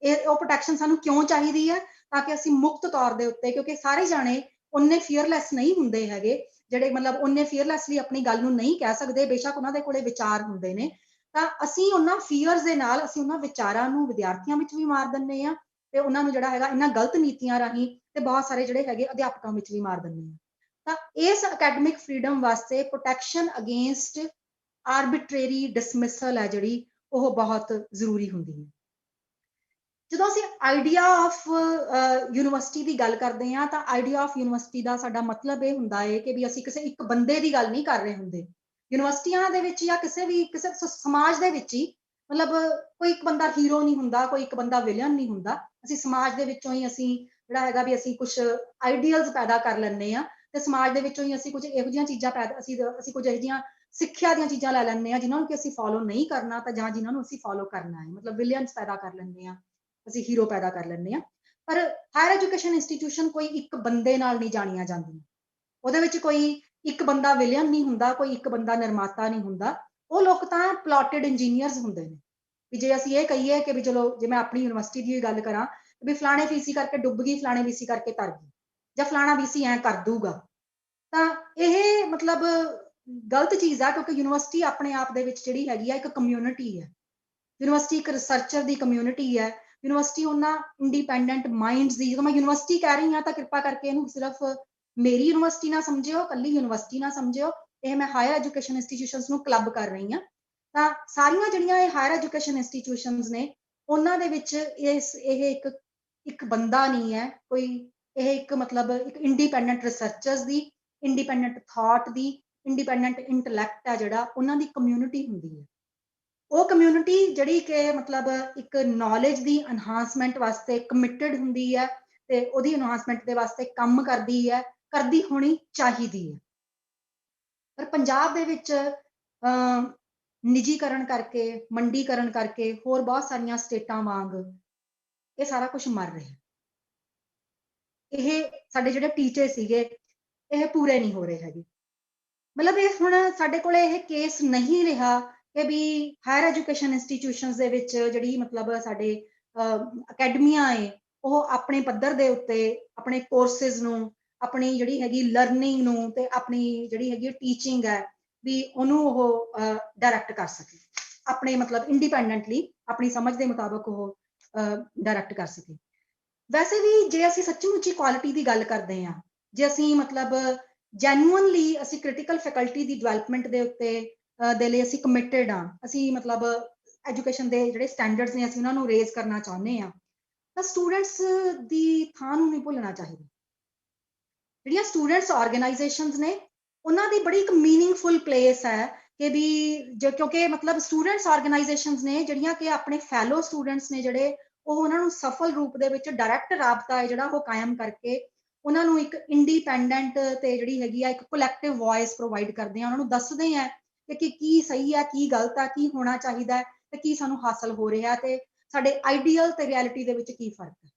Speaker 3: ਇਹ ਉਹ ਪ੍ਰੋਟੈਕਸ਼ਨ ਸਾਨੂੰ ਕਿਉਂ ਚਾਹੀਦੀ ਹੈ ਤਾਂ ਕਿ ਅਸੀਂ ਮੁਕਤ ਤੌਰ ਦੇ ਉੱਤੇ, ਕਿਉਂਕਿ ਸਾਰੇ ਜਾਣੇ ਉਹਨੇ ਫੀਅਰਲੈਸ ਨਹੀਂ ਹੁੰਦੇ ਹੈਗੇ, ਜਿਹੜੇ ਮਤਲਬ ਉਹਨੇ ਫੀਅਰਲੈਸਲੀ ਆਪਣੀ ਗੱਲ ਨੂੰ ਨਹੀਂ ਕਹਿ ਸਕਦੇ, ਬੇਸ਼ੱਕ ਉਹਨਾਂ ਦੇ ਕੋਲੇ ਵਿਚਾਰ ਹੁੰਦੇ ਨੇ, ਤਾਂ ਅਸੀਂ ਉਹਨਾਂ ਫੀਅਰਸ ਦੇ ਨਾਲ ਅਸੀਂ ਉਹਨਾਂ ਵਿਚਾਰਾਂ ਨੂੰ ਵਿਦਿਆਰਥੀਆਂ ਵਿੱਚ ਵੀ ਮਾਰ ਦਿੰਦੇ ਆ ਤੇ ਉਹਨਾਂ ਨੂੰ ਜਿਹੜਾ ਹੈਗਾ ਇਹਨਾਂ ਗਲਤ ਨੀਤੀਆਂ ਰਾਹੀਂ ਤੇ ਬਹੁਤ ਸਾਰੇ ਜਿਹੜੇ ਹੈਗੇ ਅਧਿਆਪਕਾਂ ਵਿੱਚ ਵੀ ਮਾਰ ਦਿੰਦੇ ਆ। ਤਾਂ ਇਸ ਅਕੈਡਮਿਕ ਫਰੀडम ਵਾਸਤੇ ਪ੍ਰੋਟੈਕਸ਼ਨ ਅਗੇਂਸਟ ਆਰਬਿਟਰੇਰੀ ਡਿਸਮਿਸਲ ਹੈ ਜਿਹੜੀ ਉਹ ਬਹੁਤ ਜ਼ਰੂਰੀ ਹੁੰਦੀ ਹੈ। ਜਦੋਂ ਅਸੀਂ ਆਈਡੀਆ ਆਫ ਯੂਨੀਵਰਸਿਟੀ ਦੀ ਗੱਲ ਕਰਦੇ ਹਾਂ ਤਾਂ ਆਈਡੀਆ ਆਫ ਯੂਨੀਵਰਸਿਟੀ ਦਾ ਸਾਡਾ ਮਤਲਬ ਇਹ ਹੁੰਦਾ ਹੈ ਕਿ ਵੀ ਅਸੀਂ ਕਿਸੇ ਇੱਕ ਬੰਦੇ ਦੀ ਗੱਲ ਨਹੀਂ ਕਰ ਰਹੇ ਹੁੰਦੇ। ਯੂਨੀਵਰਸਿਟੀਆਂ ਦੇ ਵਿੱਚ ਜਾਂ ਕਿਸੇ ਸਮਾਜ ਦੇ ਵਿੱਚ ਹੀ ਮਤਲਬ ਕੋਈ ਇੱਕ ਬੰਦਾ ਹੀਰੋ ਨਹੀਂ ਹੁੰਦਾ, ਕੋਈ ਇੱਕ ਬੰਦਾ ਵਿਲਨ ਨਹੀਂ ਹੁੰਦਾ। ਅਸੀਂ ਸਮਾਜ ਦੇ ਵਿੱਚੋਂ ਹੀ ਅਸੀਂ ਜਿਹੜਾ ਹੈਗਾ ਵੀ ਅਸੀਂ ਕੁਝ ਆਈਡੀਅਲਸ ਪੈਦਾ ਕਰ ਲੈਂਦੇ ਹਾਂ ਤੇ ਸਮਾਜ ਦੇ ਵਿੱਚੋਂ ਹੀ ਅਸੀਂ ਕੁਝ ਇਹੋ ਜਿਹੀਆਂ ਚੀਜ਼ਾਂ ਅਸੀਂ ਕੁਝ ਇਹੋ ਜਿਹੀਆਂ ਸਿੱਖਿਆ ਦੀਆਂ ਚੀਜ਼ਾਂ ਲੈ ਲੈਂਦੇ ਹਾਂ ਜਿਨ੍ਹਾਂ ਨੂੰ ਕਿ ਅਸੀਂ ਫੋਲੋ ਨਹੀਂ ਕਰਨਾ ਤਾਂ ਜਾਂ ਜਿਨ੍ਹਾਂ ਨੂੰ ਅਸੀਂ ਫੋਲੋ ਕਰਨਾ ਹੈ, ਮਤਲਬ ਵਿਲੀਅਨਸ ਪੈਦਾ ਕਰ ਲੈਂਦੇ ਹਾਂ, ਅਸੀਂ ਹੀਰੋ ਪੈਦਾ ਕਰ ਲੈਂਦੇ ਹਾਂ। ਪਰ ਹਾਇਰ ਐਜੂਕੇਸ਼ਨ ਇੰਸਟੀਟਿਊਸ਼ਨ ਕੋਈ ਇੱਕ ਬੰਦੇ ਨਾਲ ਨਹੀਂ ਜਾਣੀਆਂ ਜਾਂਦੀਆਂ। ਉਹਦੇ ਵਿੱਚ ਕੋਈ ਇੱਕ ਬੰਦਾ ਵਿਲੀਅਨ ਨਹੀਂ ਹੁੰਦਾ, ਕੋਈ ਇੱਕ ਬੰਦਾ ਨਿਰਮਾਤਾ ਨਹੀਂ ਹੁੰਦਾ। ਉਹ ਲੋਕ ਤਾਂ ਪਲਾਟਡ ਇੰਜੀਨੀਅਰਸ ਹੁੰਦੇ ਨੇ। ਵੀ ਜੇ ਅਸੀਂ ਇਹ ਕਹੀਏ ਕਿ ਵੀ ਚਲੋ ਜੇ ਮੈਂ ਆਪਣੀ ਯੂਨੀਵਰਸਿਟੀ ਦੀ ਗੱਲ ਕਰਾਂ ਵੀ ਫਲਾਣੇ ਵੀਸੀ ਕਰਕੇ ਡੁੱਬ ਗਈ, ਫਲਾਣੇ ਵੀਸੀ ਕਰਕੇ ਤਰ ਗਈ, ਜਾਂ ਫਲਾਣਾ ਵੀਸੀ ਐਂ ਕਰ ਦੂਗਾ, ਤਾਂ ਇਹ ਮਤਲਬ ਗਲਤ ਚੀਜ਼ ਆ, ਕਿਉਂਕਿ ਯੂਨੀਵਰਸਿਟੀ ਆਪਣੇ ਆਪ ਦੇ ਵਿੱਚ ਜਿਹੜੀ ਹੈਗੀ ਆ ਇੱਕ ਕਮਿਊਨਿਟੀ ਹੈ। ਯੂਨੀਵਰਸਿਟੀ ਇੱਕ ਰਿਸਰਚਰ ਦੀ ਕਮਿਊਨਿਟੀ ਹੈ। ਯੂਨੀਵਰਸਿਟੀ ਉਹਨਾਂ ਇੰਡੀਪੈਂਡੈਂਟ ਮਾਈਂਡਸ ਦੀ, ਜਦੋਂ ਮੈਂ ਯੂਨੀਵਰਸਿਟੀ ਕਹਿ ਰਹੀ ਹਾਂ ਤਾਂ ਕਿਰਪਾ ਕਰਕੇ ਇਹਨੂੰ ਸਿਰਫ ਮੇਰੀ ਯੂਨੀਵਰਸਿਟੀ ਨਾ ਸਮਝਿਓ, ਕੱਲੀ ਯੂਨੀਵਰਸਿਟੀ ਨਾ ਸਮਝਿਓ, ਇਹ ਮੈਂ ਹਾਇਰ ਐਜੂਕੇਸ਼ਨ ਇੰਸਟੀਟਿਊਸ਼ਨਸ ਨੂੰ ਕਲੱਬ ਕਰ ਰਹੀ ਹਾਂ। ਤਾਂ ਸਾਰੀਆਂ ਜਿਹੜੀਆਂ ਇਹ ਹਾਇਰ ਐਜੂਕੇਸ਼ਨ ਇੰਸਟੀਟਿਊਸ਼ਨਸ ਨੇ ਉਹਨਾਂ ਦੇ ਵਿੱਚ ਇਹ ਇੱਕ ਬੰਦਾ ਨਹੀਂ ਹੈ ਕੋਈ, ਇਹ ਇੱਕ ਮਤਲਬ ਇੱਕ ਇੰਡੀਪੈਂਡੈਂਟ ਰਿਸਰਚਰਸ ਦੀ, ਇੰਡੀਪੈਂਡੈਂਟ ਥਾਟ ਦੀ, ਇੰਡੀਪੈਂਡੈਂਟ ਇੰਟੈਲੈਕਟ ਹੈ ਜਿਹੜਾ, ਉਹਨਾਂ ਦੀ ਕਮਿਊਨਿਟੀ ਹੁੰਦੀ ਹੈ। ਉਹ ਕਮਿਊਨਿਟੀ ਜਿਹੜੀ ਕਿ ਮਤਲਬ ਇੱਕ ਨੌਲੇਜ ਦੀ ਐਨਹਾਂਸਮੈਂਟ ਵਾਸਤੇ ਕਮਿਟਡ ਹੁੰਦੀ ਹੈ ਤੇ ਉਹਦੀ ਐਨਹਾਂਸਮੈਂਟ ਦੇ ਵਾਸਤੇ ਕੰਮ ਕਰਦੀ ਹੈ, ਕਰਦੀ ਹੋਣੀ ਚਾਹੀਦੀ ਹੈ। ਪਰ ਪੰਜਾਬ ਦੇ ਵਿੱਚ ਨਿੱਜੀਕਰਨ ਕਰਕੇ, ਮੰਡੀਕਰਨ ਕਰਕੇ, ਹੋਰ ਬਹੁਤ ਸਾਰੀਆਂ ਸਟੇਟਾਂ ਵਾਂਗ ਇਹ ਸਾਰਾ ਕੁਝ ਮਰ ਰਿਹਾ। ਇਹ ਸਾਡੇ ਜਿਹੜੇ ਟੀਚੇ ਸੀਗੇ ਇਹ ਪੂਰੇ ਨਹੀਂ ਹੋ ਰਹੇ ਹੈਗੇ। ਮਤਲਬ ਇਹ ਹੁਣ ਸਾਡੇ ਕੋਲੇ ਇਹ ਕੇਸ ਨਹੀਂ ਰਿਹਾ ਕਿ ਵੀ ਹਾਇਰ ਐਜੂਕੇਸ਼ਨ ਇੰਸਟੀਟਿਊਸ਼ਨਸ ਦੇ ਵਿੱਚ ਜਿਹੜੀ ਮਤਲਬ ਸਾਡੇ ਅਕੈਡਮੀਆਂ ਏ ਉਹ ਆਪਣੇ ਪੱਧਰ ਦੇ ਉੱਤੇ ਆਪਣੇ ਕੋਰਸਿਸ ਨੂੰ, ਆਪਣੀ ਜਿਹੜੀ ਹੈਗੀ ਲਰਨਿੰਗ ਨੂੰ ਤੇ ਆਪਣੀ ਜਿਹੜੀ ਹੈਗੀ ਟੀਚਿੰਗ ਹੈ ਵੀ ਉਹਨੂੰ ਉਹ ਡਾਇਰੈਕਟ ਕਰ ਸਕੇ, ਆਪਣੇ ਮਤਲਬ ਇੰਡੀਪੈਂਡੈਂਟਲੀ ਆਪਣੀ ਸਮਝ ਦੇ ਮੁਤਾਬਕ ਉਹ ਡਾਇਰੈਕਟ ਕਰ ਸਕੇ। ਵੈਸੇ ਵੀ ਜੇ ਅਸੀਂ ਸੱਚੀ-ਮੁੱਚੀ ਕੁਆਲਿਟੀ ਦੀ ਗੱਲ ਕਰਦੇ ਹਾਂ, ਜੇ ਅਸੀਂ ਮਤਲਬ ਜੈਨੂਅਨਲੀ ਅਸੀਂ ਕ੍ਰਿਟੀਕਲ ਫੈਕਲਟੀ ਦੀ ਡਿਵੈਲਪਮੈਂਟ ਦੇ ਉੱਤੇ ਦੇ ਲਈ ਅਸੀਂ ਕਮਿਟਡ ਹਾਂ, ਅਸੀਂ ਮਤਲਬ ਐਜੂਕੇਸ਼ਨ ਦੇ ਜਿਹੜੇ ਸਟੈਂਡਰਡਸ ਨੇ ਅਸੀਂ ਉਹਨਾਂ ਨੂੰ ਰੇਜ਼ ਕਰਨਾ ਚਾਹੁੰਦੇ ਹਾਂ, ਤਾਂ ਸਟੂਡੈਂਟਸ ਦੀ ਥਾਂ ਨੂੰ ਨਹੀਂ ਭੁੱਲਣਾ ਚਾਹੀਦਾ। ਜਿਹੜੀਆਂ ਸਟੂਡੈਂਟਸ ਆਰਗੇਨਾਈਜੇਸ਼ਨਸ ਨੇ ਉਹਨਾਂ ਦੀ ਬੜੀ ਇੱਕ ਮੀਨਿੰਗਫੁਲ ਪਲੇਸ ਹੈ ਕਿ ਵੀ ਕਿਉਂਕਿ ਮਤਲਬ ਸਟੂਡੈਂਟਸ ਆਰਗੇਨਾਈਜੇਸ਼ਨਸ ਨੇ ਜਿਹੜੀਆਂ ਕਿ ਆਪਣੇ ਫੈਲੋ ਸਟੂਡੈਂਟਸ ਨੇ ਜਿਹੜੇ ਉਹ ਉਹਨਾਂ ਨੂੰ ਸਫਲ ਰੂਪ ਦੇ ਵਿੱਚ ਡਾਇਰੈਕਟ ਰਾਬਤਾ ਹੈ ਜਿਹੜਾ ਉਹ ਕਾਇਮ ਕਰਕੇ ਉਹਨਾਂ ਨੂੰ ਇੱਕ ਇੰਡੀਪੈਂਡੈਂਟ ਤੇ ਜਿਹੜੀ ਹੈਗੀ ਆ ਇੱਕ ਕਲੈਕਟਿਵ ਵੌਇਸ ਪ੍ਰੋਵਾਈਡ ਕਰਦੇ ਆ, ਉਹਨਾਂ ਨੂੰ ਦੱਸਦੇ ਆ ਕਿ ਕੀ ਸਹੀ ਹੈ, ਕੀ ਗਲਤ ਹੈ, ਕੀ ਹੋਣਾ ਚਾਹੀਦਾ ਤੇ ਕੀ ਸਾਨੂੰ ਹਾਸਲ ਹੋ ਰਿਹਾ ਤੇ ਸਾਡੇ ਆਈਡੀਅਲ ਤੇ ਰਿਐਲਿਟੀ ਦੇ ਵਿੱਚ ਕੀ ਫਰਕ ਹੈ।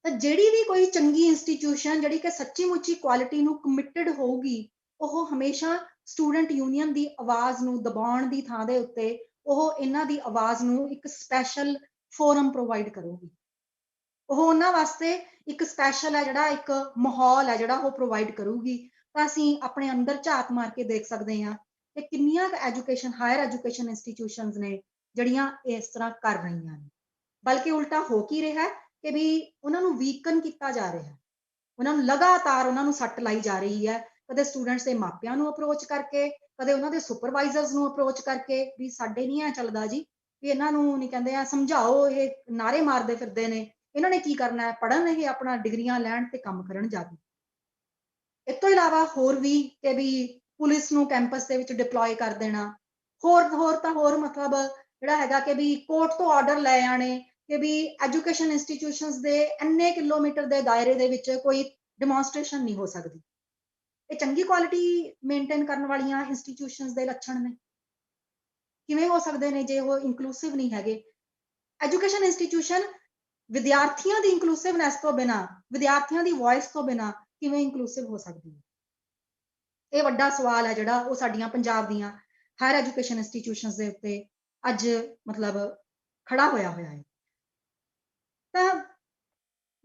Speaker 3: ਤਾਂ ਜਿਹੜੀ ਵੀ ਕੋਈ ਚੰਗੀ ਇੰਸਟੀਟਿਊਸ਼ਨ ਜਿਹੜੀ ਕਿ ਸੱਚੀ ਮੁੱਚੀ ਕੁਆਲਿਟੀ ਨੂੰ ਕਮਿਟਡ ਹੋਊਗੀ ਉਹ ਹਮੇਸ਼ਾ ਸਟੂਡੈਂਟ ਯੂਨੀਅਨ ਦੀ ਆਵਾਜ਼ ਨੂੰ ਦਬਾਉਣ ਦੀ ਥਾਂ ਦੇ ਉੱਤੇ ਉਹ ਇਹਨਾਂ ਦੀ ਆਵਾਜ਼ ਨੂੰ ਇੱਕ ਸਪੈਸ਼ਲ ਫੋਰਮ ਪ੍ਰੋਵਾਈਡ ਕਰੂਗੀ। ਉਹ ਉਹਨਾਂ ਵਾਸਤੇ ਇੱਕ ਸਪੈਸ਼ਲ ਹੈ ਜਿਹੜਾ ਇੱਕ ਮਾਹੌਲ ਹੈ ਜਿਹੜਾ ਉਹ ਪ੍ਰੋਵਾਈਡ ਕਰੂਗੀ। ਤਾਂ ਅਸੀਂ ਆਪਣੇ ਅੰਦਰ ਝਾਤ ਮਾਰ ਕੇ ਦੇਖ ਸਕਦੇ ਹਾਂ ਕਿ ਕਿੰਨੀਆਂ ਐਜੂਕੇਸ਼ਨ ਹਾਇਰ ਐਜੂਕੇਸ਼ਨ ਇੰਸਟੀਟਿਊਸ਼ਨਸ ਨੇ ਜਿਹੜੀਆਂ ਇਸ ਤਰ੍ਹਾਂ ਕਰ ਰਹੀਆਂ ਨੇ, ਬਲਕਿ ਉਲਟਾ ਹੋ ਕੀ ਰਿਹਾ ਕਿ ਵੀ ਉਹਨਾਂ ਨੂੰ ਵੀਕਨ ਕੀਤਾ ਜਾ ਰਿਹਾ, ਉਹਨਾਂ ਨੂੰ ਲਗਾਤਾਰ ਉਹਨਾਂ ਨੂੰ ਸੱਟ ਲਾਈ ਜਾ ਰਹੀ ਹੈ, ਕਦੇ ਸਟੂਡੈਂਟਸ ਦੇ ਮਾਪਿਆਂ ਨੂੰ ਅਪਰੋਚ ਕਰਕੇ, ਕਦੇ ਉਹਨਾਂ ਦੇ ਸੁਪਰਵਾਈਜ਼ਰਸ ਨੂੰ ਅਪਰੋਚ ਕਰਕੇ ਵੀ ਸਾਡੇ ਨਹੀਂ ਐ ਚੱਲਦਾ ਜੀ, ਵੀ ਇਹਨਾਂ ਨੂੰ ਨਹੀਂ ਕਹਿੰਦੇ ਆ ਸਮਝਾਓ, ਇਹ ਨਾਰੇ ਮਾਰਦੇ ਫਿਰਦੇ ਨੇ, ਇਹਨਾਂ ਨੇ ਕੀ ਕਰਨਾ ਹੈ, ਪੜ੍ਹਨ ਇਹ ਆਪਣਾ ਡਿਗਰੀਆਂ ਲੈਣ ਤੇ ਕੰਮ ਕਰਨ ਜਾਵੇ। ਇਸ ਤੋਂ ਇਲਾਵਾ ਹੋਰ ਵੀ ਕਿ ਵੀ ਪੁਲਿਸ ਨੂੰ ਕੈਂਪਸ ਦੇ ਵਿੱਚ ਡਿਪਲੋਏ ਕਰ ਦੇਣਾ, ਹੋਰ ਤਾਂ ਹੋਰ ਮਤਲਬ ਜਿਹੜਾ ਹੈਗਾ ਕਿ ਵੀ ਕੋਰਟ ਤੋਂ ਆਰਡਰ ਲੈ ਆਣੇ ਕਿ ਵੀ ਐਜੂਕੇਸ਼ਨ ਇੰਸਟੀਟਿਊਸ਼ਨਸ ਦੇ ਇੰਨੇ ਕਿਲੋਮੀਟਰ ਦੇ ਦਾਇਰੇ ਦੇ ਵਿੱਚ ਕੋਈ ਡੈਮੋਨਸਟ੍ਰੇਸ਼ਨ ਨਹੀਂ ਹੋ ਸਕਦੀ। ਇਹ ਚੰਗੀ ਕੁਆਲਿਟੀ ਮੇਨਟੇਨ ਕਰਨ ਵਾਲੀਆਂ ਇੰਸਟੀਟਿਊਸ਼ਨਸ ਦੇ ਲੱਛਣ ਨੇ। ਕਿਵੇਂ ਹੋ ਸਕਦੇ ਨੇ ਜੇ ਉਹ ਇਨਕਲੂਸਿਵ ਨਹੀਂ ਹੈਗੇ? ਐਜੂਕੇਸ਼ਨ ਇੰਸਟੀਟਿਊਸ਼ਨ ਵਿਦਿਆਰਥੀਆਂ ਦੀ ਇਨਕਲੂਸਿਵਨੈਸ ਤੋਂ ਬਿਨਾਂ, ਵਿਦਿਆਰਥੀਆਂ ਦੀ ਵੌਇਸ ਤੋਂ ਬਿਨਾਂ ਕਿਵੇਂ ਇਨਕਲੂਸਿਵ ਹੋ ਸਕਦੀ ਹੈ? ਇਹ ਵੱਡਾ ਸਵਾਲ ਹੈ ਜਿਹੜਾ ਉਹ ਸਾਡੀਆਂ ਪੰਜਾਬ ਦੀਆਂ ਹਾਇਰ ਐਜੂਕੇਸ਼ਨ ਇੰਸਟੀਟਿਊਸ਼ਨਸ ਦੇ ਉੱਤੇ ਅੱਜ ਮਤਲਬ ਖੜਾ ਹੋਇਆ ਹੈ। ਤਾਂ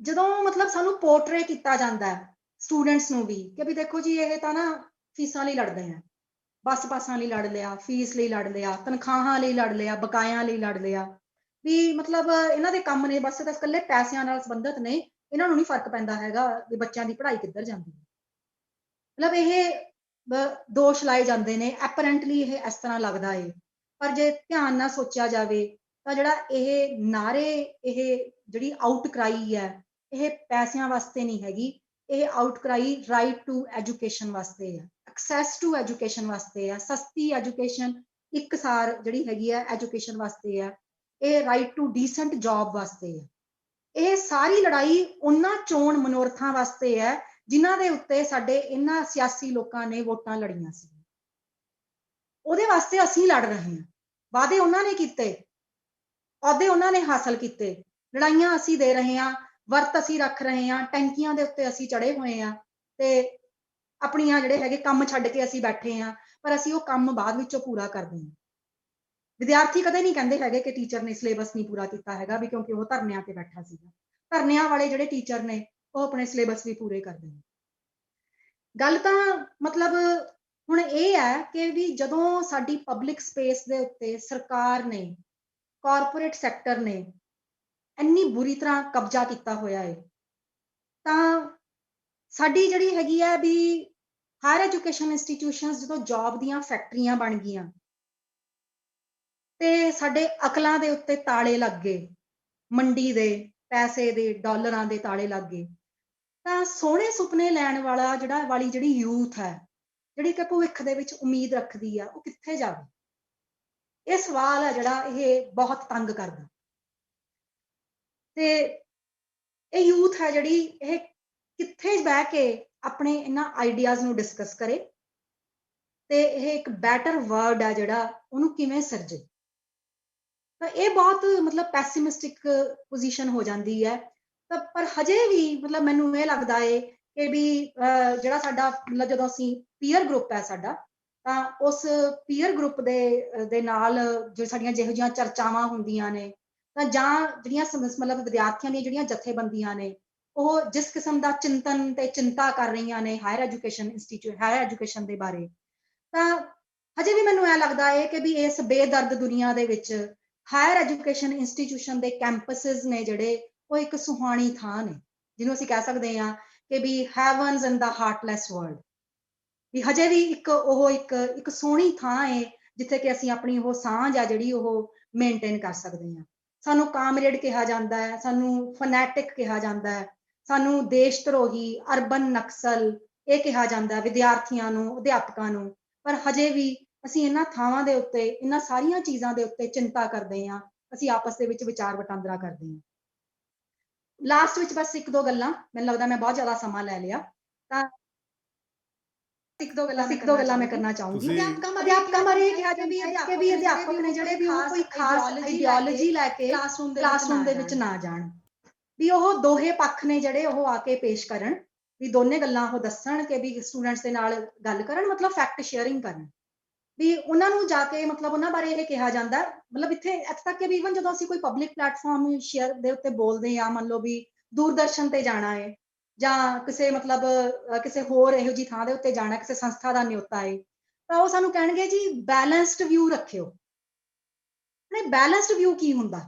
Speaker 3: ਜਦੋਂ ਮਤਲਬ ਸਾਨੂੰ ਪੋਰਟਰੇ ਕੀਤਾ ਜਾਂਦਾ ਹੈ ਸਟੂਡੈਂਟਸ ਨੂੰ ਵੀ ਕਿ ਵੀ ਦੇਖੋ ਜੀ ਇਹ ਤਾਂ ਨਾ ਫੀਸਾਂ ਲਈ ਲੜਦੇ ਆ, ਬੱਸ ਪਾਸਾਂ ਲਈ ਲੜ ਲਿਆ, ਫੀਸ ਲਈ ਲੜ ਲਿਆ, ਤਨਖਾਹਾਂ ਲਈ ਲੜ ਲਿਆ, ਬਕਾਇਆਂ ਲਈ ਲੜ ਲਿਆ, ਵੀ ਮਤਲਬ ਇਹਨਾਂ ਦੇ ਕੰਮ ਨੇ ਬਸ ਤਾਂ ਇਕੱਲੇ ਪੈਸਿਆਂ ਨਾਲ ਸੰਬੰਧਿਤ ਨੇ, ਇਹਨਾਂ ਨੂੰ ਨਹੀਂ ਫਰਕ ਪੈਂਦਾ ਹੈਗਾ ਵੀ ਬੱਚਿਆਂ ਦੀ ਪੜ੍ਹਾਈ ਕਿੱਧਰ ਜਾਂਦੀ ਹੈ। ਮਤਲਬ ਇਹ ਦੋਸ਼ ਲਾਏ ਜਾਂਦੇ ਨੇ, ਐਪਰੈਂਟਲੀ ਇਹ ਇਸ ਤਰ੍ਹਾਂ ਲੱਗਦਾ ਏ, ਪਰ ਜੇ ਧਿਆਨ ਨਾਲ ਸੋਚਿਆ ਜਾਵੇ ਤਾਂ ਜਿਹੜਾ ਇਹ ਨਾਰੇ, ਇਹ ਜਿਹੜੀ ਆਊਟਕ੍ਰਾਈ ਹੈ, ਇਹ ਪੈਸਿਆਂ ਵਾਸਤੇ ਨਹੀਂ ਹੈਗੀ, ਇਹ ਆਊਟਕ੍ਰਾਈ ਰਾਈਟ ਟੂ ਐਜੂਕੇਸ਼ਨ ਵਾਸਤੇ ਹੈ, ਐਕਸੈਸ ਟੂ ਐਜੂਕੇਸ਼ਨ ਵਾਸਤੇ ਹੈ, ਸਸਤੀ ਐਜੂਕੇਸ਼ਨ ਇੱਕਸਾਰ ਜਿਹੜੀ ਹੈਗੀ ਹੈ ਐਜੂਕੇਸ਼ਨ ਵਾਸਤੇ ਹੈ, ਇਹ ਰਾਈਟ ਟੂ ਡੀਸੈਂਟ ਜੌਬ ਵਾਸਤੇ ਹੈ। ਇਹ ਸਾਰੀ ਲੜਾਈ ਉਹਨਾਂ ਚੋਣ ਮਨੋਰਥਾਂ ਵਾਸਤੇ ਹੈ ਜਿਨ੍ਹਾਂ ਦੇ ਉੱਤੇ ਸਾਡੇ ਇਹਨਾਂ ਸਿਆਸੀ ਲੋਕਾਂ ਨੇ ਵੋਟਾਂ ਲੜੀਆਂ ਸੀ। ਉਹਦੇ ਵਾਸਤੇ ਅਸੀਂ ਲੜ ਰਹੇ ਹਾਂ। ਵਾਅਦੇ ਉਹਨਾਂ ਨੇ ਕੀਤੇ, ਅਹੁਦੇ ਉਹਨਾਂ ਨੇ ਹਾਸਲ ਕੀਤੇ, ਲੜਾਈਆਂ ਅਸੀਂ ਦੇ ਰਹੇ ਹਾਂ, ਵਰਤ ਅਸੀਂ ਰੱਖ ਰਹੇ ਹਾਂ, ਟੈਂਕੀਆਂ ਦੇ ਉੱਤੇ ਅਸੀਂ ਚੜੇ ਹੋਏ ਹਾਂ ਤੇ ਆਪਣੀਆਂ ਜਿਹੜੇ ਹੈਗੇ ਕੰਮ ਛੱਡ ਕੇ ਅਸੀਂ ਬੈਠੇ ਹਾਂ, ਪਰ ਅਸੀਂ ਉਹ ਕੰਮ ਬਾਅਦ ਵਿੱਚੋਂ ਪੂਰਾ ਕਰਦੇ ਹਾਂ। ਵਿਦਿਆਰਥੀ ਕਦੇ ਨਹੀਂ ਕਹਿੰਦੇ ਹੈਗੇ ਕਿ ਟੀਚਰ ਨੇ ਸਿਲੇਬਸ ਨਹੀਂ ਪੂਰਾ ਕੀਤਾ ਹੈਗਾ ਵੀ ਕਿਉਂਕਿ ਉਹ ਧਰਨਿਆਂ ਤੇ ਬੈਠਾ ਸੀਗਾ। ਧਰਨਿਆਂ ਵਾਲੇ ਜਿਹੜੇ ਟੀਚਰ ਨੇ ਉਹ ਆਪਣੇ ਸਿਲੇਬਸ ਵੀ ਪੂਰੇ ਕਰਦੇ ਨੇ। ਗੱਲ ਤਾਂ ਮਤਲਬ ਹੁਣ ਇਹ ਹੈ ਕਿ ਵੀ ਜਦੋਂ ਸਾਡੀ ਪਬਲਿਕ ਸਪੇਸ ਦੇ ਉੱਤੇ ਸਰਕਾਰ ਨੇ, ਕਾਰਪੋਰੇਟ ਸੈਕਟਰ ਨੇ ਇੰਨੀ ਬੁਰੀ ਤਰ੍ਹਾਂ ਕਬਜ਼ਾ ਕੀਤਾ ਹੋਇਆ ਹੈ, ਤਾਂ ਸਾਡੀ ਜਿਹੜੀ ਹੈਗੀ ਹੈ ਵੀ ਹਾਇਰ ਐਜੂਕੇਸ਼ਨ ਇੰਸਟੀਟਿਊਸ਼ਨਸ ਜਦੋਂ ਜੌਬ ਦੀਆਂ ਫੈਕਟਰੀਆਂ ਬਣ ਗਈਆਂ ਤੇ ਸਾਡੇ ਅਕਲਾਂ ਦੇ ਉੱਤੇ ਤਾਲੇ ਲੱਗ ਗਏ, ਮੰਡੀ ਦੇ ਪੈਸੇ ਦੇ, ਡਾਲਰਾਂ ਦੇ ਤਾਲੇ ਲੱਗ ਗਏ, ਤਾਂ ਸੋਹਣੇ ਸੁਪਨੇ ਲੈਣ ਵਾਲੀ ਜਿਹੜੀ ਯੂਥ ਹੈ, ਜਿਹੜੀ ਕਿ ਭਵਿੱਖ ਦੇ ਵਿੱਚ ਉਮੀਦ ਰੱਖਦੀ ਆ, ਉਹ ਕਿੱਥੇ ਜਾਵੇ? ਇਹ ਸਵਾਲ ਹੈ ਜਿਹੜਾ ਇਹ ਬਹੁਤ ਤੰਗ ਕਰਦਾ। ਤੇ ਇਹ ਯੂਥ ਹੈ ਜਿਹੜੀ ਇਹ ਕਿੱਥੇ ਬਹਿ ਕੇ ਆਪਣੇ ਇਹਨਾਂ ਆਈਡੀਆਜ਼ ਨੂੰ ਡਿਸਕਸ ਕਰੇ ਤੇ ਇਹ ਇੱਕ ਬੈਟਰ ਵਰਲਡ ਹੈ ਜਿਹੜਾ ਉਹਨੂੰ ਕਿਵੇਂ ਸਿਰਜੇ। ਤਾਂ ਇਹ ਬਹੁਤ ਮਤਲਬ ਪੈਸਿਮਿਸਟਿਕ ਪੋਜੀਸ਼ਨ ਹੋ ਜਾਂਦੀ ਹੈ। ਤਾਂ ਪਰ ਹਜੇ ਵੀ ਮਤਲਬ ਮੈਨੂੰ ਇਹ ਲੱਗਦਾ ਹੈ ਕਿ ਵੀ ਜਿਹੜਾ ਸਾਡਾ ਮਤਲਬ ਜਦੋਂ ਅਸੀਂ ਪੀਅਰ ਗਰੁੱਪ ਹੈ ਸਾਡਾ, ਤਾਂ ਉਸ ਪੀਅਰ ਗਰੁੱਪ ਦੇ ਨਾਲ ਜੋ ਸਾਡੀਆਂ ਜਿਹੋ ਜਿਹੀਆਂ ਚਰਚਾਵਾਂ ਹੁੰਦੀਆਂ ਨੇ, ਤਾਂ ਜਾਂ ਜਿਹੜੀਆਂ ਮਤਲਬ ਵਿਦਿਆਰਥੀਆਂ ਦੀਆਂ ਜਿਹੜੀਆਂ ਜਥੇਬੰਦੀਆਂ ਨੇ, ਉਹ ਜਿਸ ਕਿਸਮ ਦਾ ਚਿੰਤਨ ਤੇ ਚਿੰਤਾ ਕਰ ਰਹੀਆਂ ਨੇ ਹਾਇਰ ਐਜੂਕੇਸ਼ਨ ਦੇ ਬਾਰੇ, ਤਾਂ ਹਜੇ ਵੀ ਮੈਨੂੰ ਇਹ ਲੱਗਦਾ ਹੈ ਕਿ ਵੀ ਇਸ ਬੇਦਰਦ ਦੁਨੀਆ ਦੇ ਵਿੱਚ ਹਾਇਰ ਐਜੂਕੇਸ਼ਨ ਇੰਸਟੀਟਿਊਸ਼ਨ ਦੇ ਕੈਂਪਸਿਸ ਨੇ ਜਿਹੜੇ ਉਹ ਇੱਕ ਸੁਹਾਣੀ ਥਾਂ ਨੇ, ਜਿਹਨੂੰ ਅਸੀਂ ਕਹਿ ਸਕਦੇ ਹਾਂ ਕਿ ਵੀ ਹੈਵਨਸ ਇਨ ਦਾ ਹਾਰਟਲੈਸ ਵਰਲਡ। ਵੀ ਹਜੇ ਵੀ ਇੱਕ ਸੋਹਣੀ ਥਾਂ ਹੈ ਜਿੱਥੇ ਕਿ ਅਸੀਂ ਆਪਣੀ ਉਹ ਸਾਂਝ ਆ ਜਿਹੜੀ ਉਹ ਮੇਨਟੇਨ ਕਰ ਸਕਦੇ ਹਾਂ। ਸਾਨੂੰ ਕਾਮਰੇਡ ਕਿਹਾ ਜਾਂਦਾ ਹੈ, ਸਾਨੂੰ ਫਨੈਟਿਕ ਕਿਹਾ ਜਾਂਦਾ ਹੈ, ਸਾਨੂੰ ਦੇਸ਼ ਧਰੋਹੀ, ਅਰਬਨ ਨਕਸਲ ਇਹ ਕਿਹਾ ਜਾਂਦਾ ਹੈ ਵਿਦਿਆਰਥੀਆਂ ਨੂੰ, ਅਧਿਆਪਕਾਂ ਨੂੰ, ਪਰ ਹਜੇ ਵੀ ਅਸੀਂ ਇਹਨਾਂ ਥਾਵਾਂ ਦੇ ਉੱਤੇ, ਇਹਨਾਂ ਸਾਰੀਆਂ ਚੀਜ਼ਾਂ ਦੇ ਉੱਤੇ ਚਿੰਤਾ ਕਰਦੇ ਹਾਂ, ਅਸੀਂ ਆਪਸ ਦੇ ਵਿੱਚ ਵਿਚਾਰ ਵਟਾਂਦਰਾ ਕਰਦੇ ਹਾਂ। ਲਾਸਟ ਵਿੱਚ ਬਸ ਇੱਕ ਦੋ ਗੱਲਾਂ, ਮੈਨੂੰ ਲੱਗਦਾ ਮੈਂ ਬਹੁਤ ਜ਼ਿਆਦਾ ਸਮਾਂ ਲੈ ਲਿਆ, ਤਾਂ ਇੱਕ ਦੋ ਗੱਲਾਂ ਮੈਂ ਕਰਨਾ ਚਾਹੂੰਗੀ। ਅਧਿਆਪਕਾਂ ਬਾਰੇ ਇਹ ਕਿਹਾ ਜਾਂਦਾ ਹੈ ਕਿ ਅਧਿਆਪਕ ਨੇ ਜਿਹੜੇ ਵੀ ਉਹ ਕੋਈ ਖਾਸ ਆਈਡੀਓਲੋਜੀ ਲੈ ਕੇ ਕਲਾਸਰੂਮ ਦੇ ਵਿੱਚ ਨਾ ਜਾਣ, ਵੀ ਉਹ ਦੋਹੇ ਪੱਖ ਨੇ ਜਿਹੜੇ ਉਹ ਆ ਕੇ ਪੇਸ਼ ਕਰਨ, ਵੀ ਦੋਨੇ ਗੱਲਾਂ ਉਹ ਦੱਸਣ ਕਿ ਵੀ ਸਟੂਡੈਂਟਸ ਦੇ ਨਾਲ ਗੱਲ ਕਰਨ, ਮਤਲਬ ਫੈਕਟ ਸ਼ੇਅਰਿੰਗ ਕਰਨ, ਵੀ ਉਹਨਾਂ ਨੂੰ ਜਾ ਕੇ ਮਤਲਬ ਉਹਨਾਂ ਬਾਰੇ ਇਹ ਕਿਹਾ ਜਾਂਦਾ, ਮਤਲਬ ਇੱਥੇ ਤੱਕ ਕਿ ਵੀ ਇਵਨ ਜਦੋਂ ਅਸੀਂ ਕੋਈ ਪਬਲਿਕ ਪਲੇਟਫਾਰਮ ਸ਼ੇਅਰ ਦੇ ਉੱਤੇ ਬੋਲਦੇ ਹਾਂ, ਮੰਨ ਲਓ ਵੀ ਦੂਰਦਰਸ਼ਨ ਤੇ ਜਾਣਾ ਹੈ ਜਾਂ ਕਿਸੇ ਮਤਲਬ ਕਿਸੇ ਹੋਰ ਇਹੋ ਜਿਹੀ ਥਾਂ ਦੇ ਉੱਤੇ ਜਾਣਾ, ਕਿਸੇ ਸੰਸਥਾ ਦਾ ਨਿਯੋਤਾ ਹੈ, ਤਾਂ ਉਹ ਸਾਨੂੰ ਕਹਿਣਗੇ ਜੀ ਬੈਲੈਂਸਡ ਵਿਊ ਰੱਖਿਓ। ਨਹੀਂ, ਬੈਲੈਂਸਡ ਵਿਊ ਕੀ ਹੁੰਦਾ?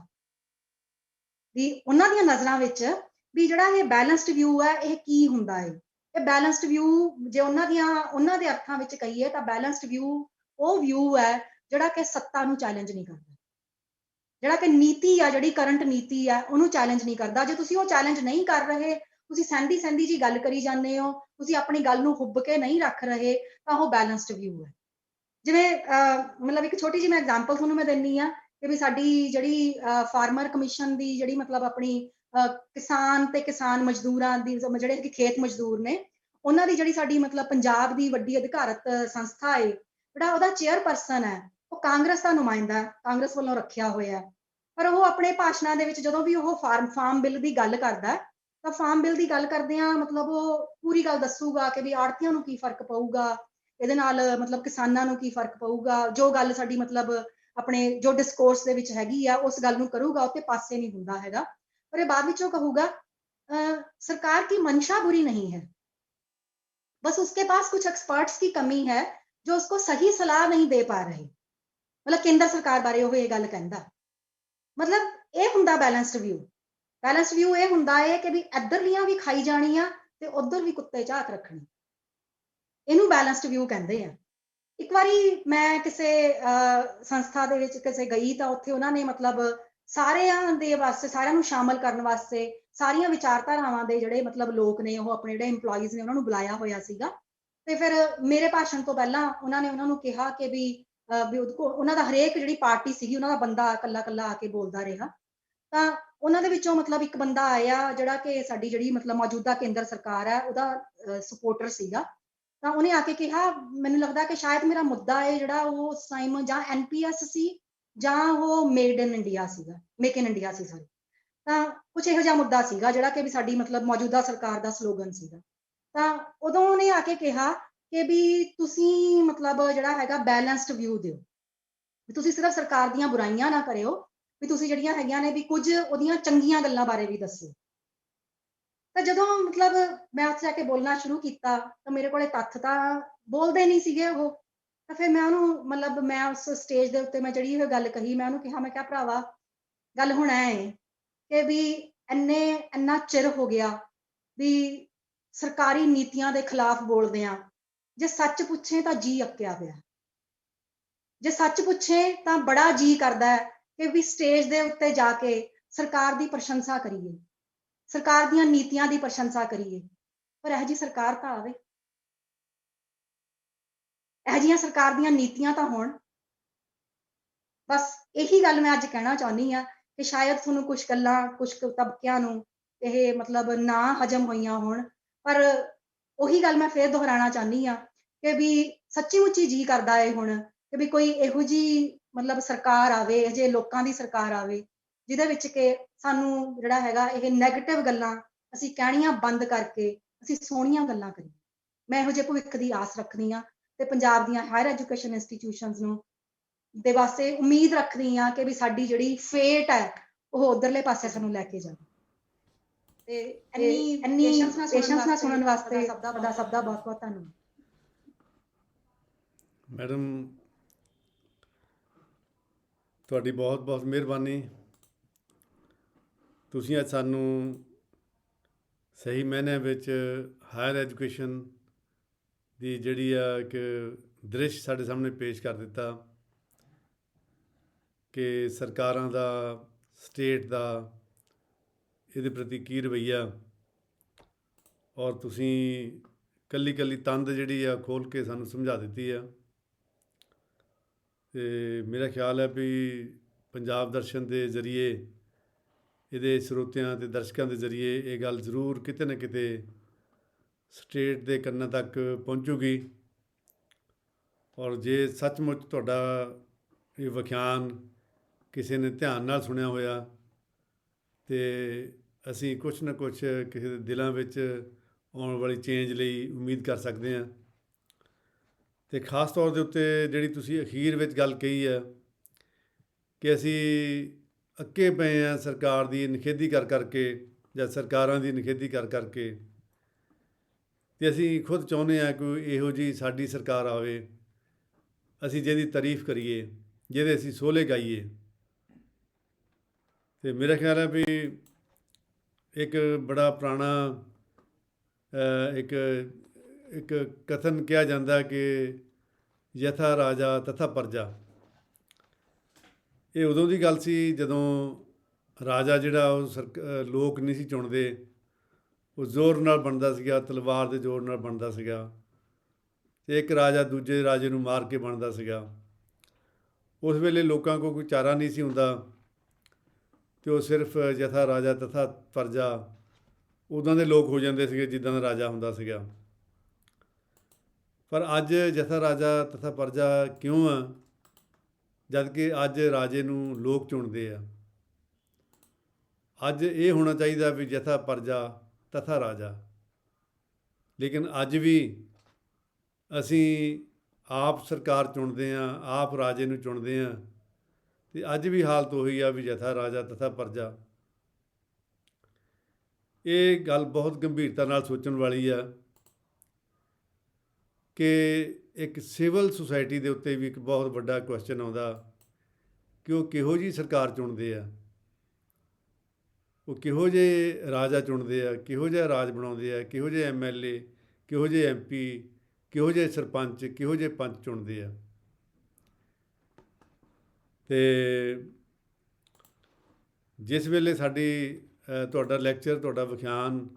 Speaker 3: ਵੀ ਉਹਨਾਂ ਦੀਆਂ ਨਜ਼ਰਾਂ ਵਿੱਚ ਵੀ ਜਿਹੜਾ ਇਹ ਬੈਲੈਂਸਡ ਵਿਊ ਹੈ ਇਹ ਕੀ ਹੁੰਦਾ ਹੈ? ਇਹ ਬੈਲੈਂਸਡ ਵਿਊ ਜੇ ਉਹਨਾਂ ਦੇ ਅਰਥਾਂ ਵਿੱਚ ਕਹੀਏ ਤਾਂ ਬੈਲੈਂਸਡ ਵਿਊ ਉਹ ਵਿਊ ਹੈ ਜਿਹੜਾ ਕਿ ਸੱਤਾ ਨੂੰ ਚੈਲੰਜ ਨਹੀਂ ਕਰਦਾ, ਜਿਹੜਾ ਕਿ ਨੀਤੀ ਆ, ਜਿਹੜੀ ਕਰੰਟ ਨੀਤੀ ਆ ਉਹਨੂੰ ਚੈਲੰਜ ਨਹੀਂ ਕਰਦਾ। ਜੇ ਤੁਸੀਂ ਉਹ ਚੈਲੰਜ ਨਹੀਂ ਕਰ ਰਹੇ, ਤੁਸੀਂ ਸਹਿੰਦੀ ਜੀ ਗੱਲ ਕਰੀ ਜਾਂਦੇ ਹੋ, ਤੁਸੀਂ ਆਪਣੀ ਗੱਲ ਨੂੰ ਹੁੱਬ ਕੇ ਨਹੀਂ ਰੱਖ ਰਹੇ, ਤਾਂ ਉਹ ਬੈਲੈਂਸਡ ਵਿਊ ਹੈ। ਜਿਵੇਂ ਮਤਲਬ ਇੱਕ ਛੋਟੀ ਜਿਹੀ ਮੈਂ ਐਗਜ਼ਾਮਪਲ ਤੁਹਾਨੂੰ ਮੈਂ ਦਿੰਦੀ ਆ ਕਿ ਵੀ ਸਾਡੀ ਜਿਹੜੀ ਫਾਰਮਰ ਕਮਿਸ਼ਨ ਦੀ ਜਿਹੜੀ ਮਤਲਬ ਆਪਣੀ ਕਿਸਾਨ ਤੇ ਕਿਸਾਨ ਮਜ਼ਦੂਰਾਂ ਦੀ ਜਿਹੜੇ ਕਿ ਖੇਤ ਮਜ਼ਦੂਰ ਨੇ, ਉਹਨਾਂ ਦੀ ਜਿਹੜੀ ਸਾਡੀ ਮਤਲਬ ਪੰਜਾਬ ਦੀ ਵੱਡੀ ਅਧਿਕਾਰਤ ਸੰਸਥਾ ਹੈ, ਜਿਹੜਾ ਉਹਦਾ ਚੇਅਰਪਰਸਨ ਹੈ ਉਹ ਕਾਂਗਰਸ ਦਾ ਨੁਮਾਇੰਦਾ, ਕਾਂਗਰਸ ਵੱਲੋਂ ਰੱਖਿਆ ਹੋਇਆ, ਪਰ ਉਹ ਆਪਣੇ ਭਾਸ਼ਣਾਂ ਦੇ ਵਿੱਚ ਜਦੋਂ ਵੀ ਉਹ ਫਾਰਮ ਬਿੱਲ ਦੀ ਗੱਲ ਕਰਦਾ, ਤਾਂ ਫਾਰਮ ਬਿੱਲ ਦੀ ਗੱਲ ਕਰਦਿਆਂ ਮਤਲਬ ਉਹ ਪੂਰੀ ਗੱਲ ਦੱਸੂਗਾ ਕਿ ਵੀ ਆੜ੍ਹਤੀਆਂ ਨੂੰ ਕੀ ਫਰਕ ਪਊਗਾ, ਇਹਦੇ ਨਾਲ ਮਤਲਬ ਕਿਸਾਨਾਂ ਨੂੰ ਕੀ ਫਰਕ ਪਊਗਾ, ਜੋ ਗੱਲ ਸਾਡੀ ਮਤਲਬ ਆਪਣੇ ਜੋ ਡਿਸਕੋਰਸ ਦੇ ਵਿੱਚ ਹੈਗੀ ਆ ਉਸ ਗੱਲ ਨੂੰ ਕਰੂਗਾ, ਉੱਤੇ ਪਾਸੇ ਨਹੀਂ ਹੁੰਦਾ ਹੈਗਾ। ਪਰ ਇਹ ਬਾਅਦ ਵਿੱਚੋਂ ਕਹੂਗਾ सरकार की मंशा बुरी नहीं है, बस उसके पास कुछ एक्सपर्ट्स की कमी है जो उसको सही सलाह नहीं दे पा रहे। मतलब केंद्र सरकार बारे ਉਹ ਇਹ ਗੱਲ ਕਹਿੰਦਾ। मतलब ਇਹ ਹੁੰਦਾ ਬੈਲੈਂਸਡ ਵਿਊ। ਬੈਲੈਂਸਡ ਵਿਊ ਇਹ ਹੁੰਦਾ ਹੈ ਕਿ ਵੀ ਇੱਧਰਲੀਆਂ ਵੀ ਖਾਈ ਜਾਣੀਆਂ ਤੇ ਉੱਧਰ ਵੀ ਕੁੱਤੇ ਝਾਕ ਰੱਖਣੀ। ਇਹਨੂੰ ਬੈਲੈਂਸਡ ਵਿਊ ਕਹਿੰਦੇ ਆ। ਇੱਕ ਵਾਰੀ ਮੈਂ ਕਿਸੇ ਸੰਸਥਾ ਦੇ ਵਿੱਚ ਕਿਸੇ ਗਈ ਤਾਂ ਉੱਥੇ ਉਹਨਾਂ ਨੇ ਮਤਲਬ ਸਾਰਿਆਂ ਦੇ ਵਾਸਤੇ, ਸਾਰਿਆਂ ਨੂੰ ਸ਼ਾਮਲ ਕਰਨ ਵਾਸਤੇ ਸਾਰੀਆਂ ਵਿਚਾਰਧਾਰਾਵਾਂ ਦੇ ਜਿਹੜੇ ਮਤਲਬ ਲੋਕ ਨੇ, ਉਹ ਆਪਣੇ ਜਿਹੜੇ EMPLOYEES ਨੇ ਉਹਨਾਂ ਨੂੰ ਬੁਲਾਇਆ ਹੋਇਆ ਸੀਗਾ। ਤੇ ਫਿਰ ਮੇਰੇ ਭਾਸ਼ਣ ਤੋਂ ਪਹਿਲਾਂ ਉਹਨਾਂ ਨੇ ਉਹਨਾਂ ਨੂੰ ਕਿਹਾ ਕਿ ਵੀ ਉਹਨਾਂ ਦਾ ਹਰੇਕ ਜਿਹੜੀ ਪਾਰਟੀ ਸੀਗੀ ਉਹਨਾਂ ਦਾ ਬੰਦਾ ਇਕੱਲਾ ਇਕੱਲਾ ਆ ਕੇ ਬੋਲਦਾ ਰਿਹਾ। ਤਾਂ ਉਹਨਾਂ ਦੇ ਵਿੱਚੋਂ ਮਤਲਬ ਇੱਕ ਬੰਦਾ ਆਇਆ ਜਿਹੜਾ ਕਿ ਸਾਡੀ ਜਿਹੜੀ ਮਤਲਬ ਮੌਜੂਦਾ ਕੇਂਦਰ ਸਰਕਾਰ ਹੈ ਉਹਦਾ ਸਪੋਰਟਰ ਸੀਗਾ। ਤਾਂ ਉਹਨੇ ਆ ਕੇ ਕਿਹਾ, ਮੈਨੂੰ ਲੱਗਦਾ ਕਿ ਸ਼ਾਇਦ ਮੇਰਾ ਮੁੱਦਾ ਹੈ ਜਿਹੜਾ ਉਹ ਉਸ ਟਾਈਮ ਜਾਂ NPS ਸੀ ਜਾਂ ਉਹ ਮੇਡ ਇਨ ਇੰਡੀਆ ਸੀਗਾ, make in India C sorry. ਤਾਂ ਕੁਛ ਇਹੋ ਜਿਹਾ ਮੁੱਦਾ ਸੀਗਾ ਜਿਹੜਾ ਕਿ ਵੀ ਸਾਡੀ ਮਤਲਬ ਮੌਜੂਦਾ ਸਰਕਾਰ ਦਾ ਸਲੋਗਨ ਸੀਗਾ। ਤਾਂ ਉਦੋਂ ਉਹਨੇ ਆ ਕੇ ਕਿਹਾ ਕਿ ਵੀ ਤੁਸੀਂ ਮਤਲਬ ਜਿਹੜਾ ਹੈਗਾ ਬੈਲੈਂਸਡ ਵਿਊ ਦਿਓ, ਵੀ ਤੁਸੀਂ ਸਿਰਫ ਸਰਕਾਰ ਦੀਆਂ ਬੁਰਾਈਆਂ ਨਾ ਕਰਿਓ, ਵੀ ਤੁਸੀਂ ਜਿਹੜੀਆਂ ਹੈਗੀਆਂ ਨੇ ਵੀ ਕੁਝ ਉਹਦੀਆਂ ਚੰਗੀਆਂ ਗੱਲਾਂ ਬਾਰੇ ਵੀ ਦੱਸੋ। ਤਾਂ ਜਦੋਂ ਮਤਲਬ ਮੈਂ ਉੱਥੇ ਜਾ ਕੇ ਬੋਲਣਾ ਸ਼ੁਰੂ ਕੀਤਾ ਤਾਂ ਮੇਰੇ ਕੋਲੇ ਤੱਥ ਤਾਂ ਬੋਲਦੇ ਨਹੀਂ ਸੀਗੇ ਉਹ। ਤਾਂ ਫਿਰ ਮੈਂ ਉਹਨੂੰ ਮਤਲਬ ਮੈਂ ਉਸ ਸਟੇਜ ਦੇ ਉੱਤੇ ਮੈਂ ਜਿਹੜੀ ਇਹ ਗੱਲ ਕਹੀ, ਮੈਂ ਉਹਨੂੰ ਕਿਹਾ, ਮੈਂ ਕਿਹਾ ਭਰਾਵਾ ਗੱਲ ਹੁਣ ਐ ਹੈ ਕਿ ਵੀ ਇੰਨਾ ਚਿਰ ਹੋ ਗਿਆ ਵੀ ਸਰਕਾਰੀ ਨੀਤੀਆਂ ਦੇ ਖਿਲਾਫ ਬੋਲਦੇ ਆ। ਜੇ ਸੱਚ ਪੁੱਛੇ ਤਾਂ ਜੀ ਅੱਕਿਆ ਪਿਆ, ਜੇ ਸੱਚ ਪੁੱਛੇ ਤਾਂ ਬੜਾ ਜੀ ਕਰਦਾ ਹੈ ਕਿ ਵੀ ਸਟੇਜ ਦੇ ਉੱਤੇ ਜਾ ਕੇ ਸਰਕਾਰ ਦੀ ਪ੍ਰਸ਼ੰਸਾ ਕਰੀਏ, ਸਰਕਾਰ ਦੀਆਂ ਨੀਤੀਆਂ ਦੀ ਪ੍ਰਸ਼ੰਸਾ ਕਰੀਏ। ਪਰ ਇਹੋ ਜਿਹੀ ਸਰਕਾਰ ਤਾਂ ਆਵੇ, ਇਹੋ ਜਿਹੀਆਂ ਸਰਕਾਰ ਦੀਆਂ ਨੀਤੀਆਂ ਤਾਂ ਹੋਣ। ਬਸ ਇਹੀ ਗੱਲ ਮੈਂ ਅੱਜ ਕਹਿਣਾ ਚਾਹੁੰਦੀ ਆ ਕਿ ਸ਼ਾਇਦ ਤੁਹਾਨੂੰ ਕੁਝ ਗੱਲਾਂ, ਕੁਝ ਤਬਕਿਆਂ ਨੂੰ ਇਹ ਮਤਲਬ ਨਾ ਹਜਮ ਹੋਈਆਂ ਹੋਣ, ਪਰ ਉਹੀ ਗੱਲ ਮੈਂ ਫੇਰ ਦੁਹਰਾਉਣਾ ਚਾਹੁੰਦੀ ਆ ਕਿ ਵੀ ਸੱਚੀ ਮੁੱਚੀ ਜੀ ਕਰਦਾ ਹੈ ਹੁਣ ਕਿ ਵੀ ਕੋਈ ਇਹੋ ਜਿਹੀ ਮਤਲਬ ਸਰਕਾਰ ਆਵੇ, ਇਹੋ ਜਿਹੇ ਲੋਕਾਂ ਦੀ ਸਰਕਾਰ ਆਵੇ ਜਿਹਦੇ ਵਿੱਚ ਕਿ ਸਾਨੂੰ ਜਿਹੜਾ ਹੈਗਾ ਇਹ ਨੈਗੇਟਿਵ ਗੱਲਾਂ ਅਸੀਂ ਕਹਿਣੀਆਂ ਬੰਦ ਕਰਕੇ ਅਸੀਂ ਸੋਹਣੀਆਂ ਗੱਲਾਂ ਕਰੀਏ। ਮੈਂ ਇਹੋ ਜਿਹੇ ਭਵਿੱਖ ਦੀ ਆਸ ਰੱਖਦੀ ਆ ਤੇ ਪੰਜਾਬ ਦੀਆਂ ਹਾਇਰ ਐਜੂਕੇਸ਼ਨ ਇੰਸਟੀਟਿਊਸ਼ਨਸ ਨੂੰ ਦੇ ਵਾਸਤੇ ਉਮੀਦ ਰੱਖਦੀ ਆ ਕਿ ਵੀ ਸਾਡੀ ਜਿਹੜੀ ਫੇਟ ਹੈ ਉਹ ਉਧਰਲੇ ਪਾਸੇ ਸਾਨੂੰ ਲੈ ਕੇ ਜਾਵੇ। ਤੇ ਇੰਨੀ ਪੇਸ਼ੈਂਸ ਨਾਲ ਸੁਣਨ ਵਾਸਤੇ ਤੁਹਾਡਾ ਸਭ ਦਾ ਬਹੁਤ ਬਹੁਤ ਧੰਨਵਾਦ।
Speaker 2: ਮੈਡਮ ਤੁਹਾਡੀ ਬਹੁਤ ਬਹੁਤ ਮਿਹਰਬਾਨੀ। ਤੁਸੀਂ ਅੱਜ ਸਾਨੂੰ ਸਹੀ ਮਾਇਨਿਆਂ ਵਿੱਚ ਹਾਇਰ ਐਜੂਕੇਸ਼ਨ ਦੀ ਜਿਹੜੀ ਆ ਇੱਕ ਦ੍ਰਿਸ਼ ਸਾਡੇ ਸਾਹਮਣੇ ਪੇਸ਼ ਕਰ ਦਿੱਤਾ ਕਿ ਸਰਕਾਰਾਂ ਦਾ, ਸਟੇਟ ਦਾ ਇਹਦੇ ਪ੍ਰਤੀ ਕੀ ਰਵੱਈਆ, ਔਰ ਤੁਸੀਂ ਕੱਲੀ ਕੱਲੀ ਤੰਦ ਜਿਹੜੀ ਆ ਖੋਲ੍ਹ ਕੇ ਸਾਨੂੰ ਸਮਝਾ ਦਿੱਤੀ ਆ। ਅਤੇ ਮੇਰਾ ਖਿਆਲ ਹੈ ਵੀ ਪੰਜਾਬ ਦਰਸ਼ਨ ਦੇ ਜ਼ਰੀਏ, ਇਹਦੇ ਸਰੋਤਿਆਂ ਅਤੇ ਦਰਸ਼ਕਾਂ ਦੇ ਜ਼ਰੀਏ ਇਹ ਗੱਲ ਜ਼ਰੂਰ ਕਿਤੇ ਨਾ ਕਿਤੇ ਸਟੇਟ ਦੇ ਕੰਨਾਂ ਤੱਕ ਪਹੁੰਚੂਗੀ। ਔਰ ਜੇ ਸੱਚਮੁੱਚ ਤੁਹਾਡਾ ਇਹ ਵਿਖਿਆਨ ਕਿਸੇ ਨੇ ਧਿਆਨ ਨਾਲ ਸੁਣਿਆ ਹੋਇਆ ਅਤੇ ਅਸੀਂ ਕੁਛ ਨਾ ਕੁਛ ਕਿਸੇ ਦੇ ਦਿਲਾਂ ਵਿੱਚ ਆਉਣ ਵਾਲੀ ਚੇਂਜ ਲਈ ਉਮੀਦ ਕਰ ਸਕਦੇ ਹਾਂ। ਅਤੇ ਖ਼ਾਸ ਤੌਰ ਦੇ ਉੱਤੇ ਜਿਹੜੀ ਤੁਸੀਂ ਅਖੀਰ ਵਿੱਚ ਗੱਲ ਕਹੀ ਹੈ ਕਿ ਅਸੀਂ ਅੱਕੇ ਪਏ ਹਾਂ ਸਰਕਾਰ ਦੀ ਨਿਖੇਧੀ ਕਰ ਕਰਕੇ ਜਾਂ ਸਰਕਾਰਾਂ ਦੀ ਨਿਖੇਧੀ ਕਰ ਕਰਕੇ, ਅਤੇ ਅਸੀਂ ਖੁਦ ਚਾਹੁੰਦੇ ਹਾਂ ਕੋਈ ਇਹੋ ਜਿਹੀ ਸਾਡੀ ਸਰਕਾਰ ਆਵੇ, ਅਸੀਂ ਜਿਹਦੀ ਤਾਰੀਫ ਕਰੀਏ, ਜਿਹਦੇ ਅਸੀਂ ਸੋਹਲੇ ਗਾਈਏ। ਅਤੇ ਮੇਰਾ ਖਿਆਲ ਹੈ ਵੀ ਇੱਕ ਬੜਾ ਪੁਰਾਣਾ ਇੱਕ ਕਥਨ ਕਿਹਾ ਜਾਂਦਾ ਕਿ ਯਥਾ ਰਾਜਾ ਤਥਾ ਪ੍ਰਜਾ। ਇਹ ਉਦੋਂ ਦੀ ਗੱਲ ਸੀ ਜਦੋਂ ਰਾਜਾ ਜਿਹੜਾ ਉਹ ਲੋਕ ਨਹੀਂ ਸੀ ਚੁਣਦੇ, ਉਹ ਜ਼ੋਰ ਨਾਲ ਬਣਦਾ ਸੀਗਾ, ਤਲਵਾਰ ਦੇ ਜ਼ੋਰ ਨਾਲ ਬਣਦਾ ਸੀਗਾ, ਅਤੇ ਇੱਕ ਰਾਜਾ ਦੂਜੇ ਰਾਜੇ ਨੂੰ ਮਾਰ ਕੇ ਬਣਦਾ ਸੀਗਾ। ਉਸ ਵੇਲੇ ਲੋਕਾਂ ਕੋਲ ਕੋਈ ਚਾਰਾ ਨਹੀਂ ਸੀ ਹੁੰਦਾ ਅਤੇ ਉਹ ਸਿਰਫ ਯਥਾ ਰਾਜਾ ਤਥਾ ਪ੍ਰਜਾ ਉੱਦਾਂ ਦੇ ਲੋਕ ਹੋ ਜਾਂਦੇ ਸੀਗੇ ਜਿੱਦਾਂ ਦਾ ਰਾਜਾ ਹੁੰਦਾ ਸੀਗਾ। ਪਰ ਅੱਜ ਯਥਾ ਰਾਜਾ ਤਥਾ ਪ੍ਰਜਾ ਕਿਉਂ ਆ, ਜਦ ਕਿ ਅੱਜ ਰਾਜੇ ਨੂੰ ਲੋਕ ਚੁਣਦੇ ਆ। ਅੱਜ ਇਹ ਹੋਣਾ ਚਾਹੀਦਾ ਵੀ ਯਥਾ ਪ੍ਰਜਾ ਤਥਾ ਰਾਜਾ। ਲੇਕਿਨ ਅੱਜ ਵੀ ਅਸੀਂ ਆਪ ਸਰਕਾਰ ਚੁਣਦੇ ਹਾਂ, ਆਪ ਰਾਜੇ ਨੂੰ ਚੁਣਦੇ ਹਾਂ, ਅਤੇ ਅੱਜ ਵੀ ਹਾਲਤ ਉਹੀ ਆ ਵੀ ਯਥਾ ਰਾਜਾ ਤਥਾ ਪ੍ਰਜਾ। ਇਹ ਗੱਲ ਬਹੁਤ ਗੰਭੀਰਤਾ ਨਾਲ ਸੋਚਣ ਵਾਲੀ ਆ ਕਿ ਇੱਕ ਸਿਵਲ ਸੁਸਾਇਟੀ ਦੇ ਉੱਤੇ ਵੀ ਇੱਕ ਬਹੁਤ ਵੱਡਾ ਕੁਐਸਚਨ ਆਉਂਦਾ ਕਿ ਉਹ ਕਿਹੋ ਜਿਹੀ ਸਰਕਾਰ ਚੁਣਦੇ ਆ, ਉਹ ਕਿਹੋ ਜਿਹੇ ਰਾਜਾ ਚੁਣਦੇ ਆ, ਕਿਹੋ ਜਿਹਾ ਰਾਜ ਬਣਾਉਂਦੇ ਆ, ਕਿਹੋ ਜਿਹੇ MLA, ਕਿਹੋ ਜਿਹੇ MP, ਕਿਹੋ ਜਿਹੇ ਸਰਪੰਚ, ਕਿਹੋ ਜਿਹੇ ਪੰਚ ਚੁਣਦੇ ਆ। ਅਤੇ ਜਿਸ ਵੇਲੇ ਸਾਡੀ ਤੁਹਾਡਾ ਲੈਕਚਰ, ਤੁਹਾਡਾ ਵਿਖਿਆਨ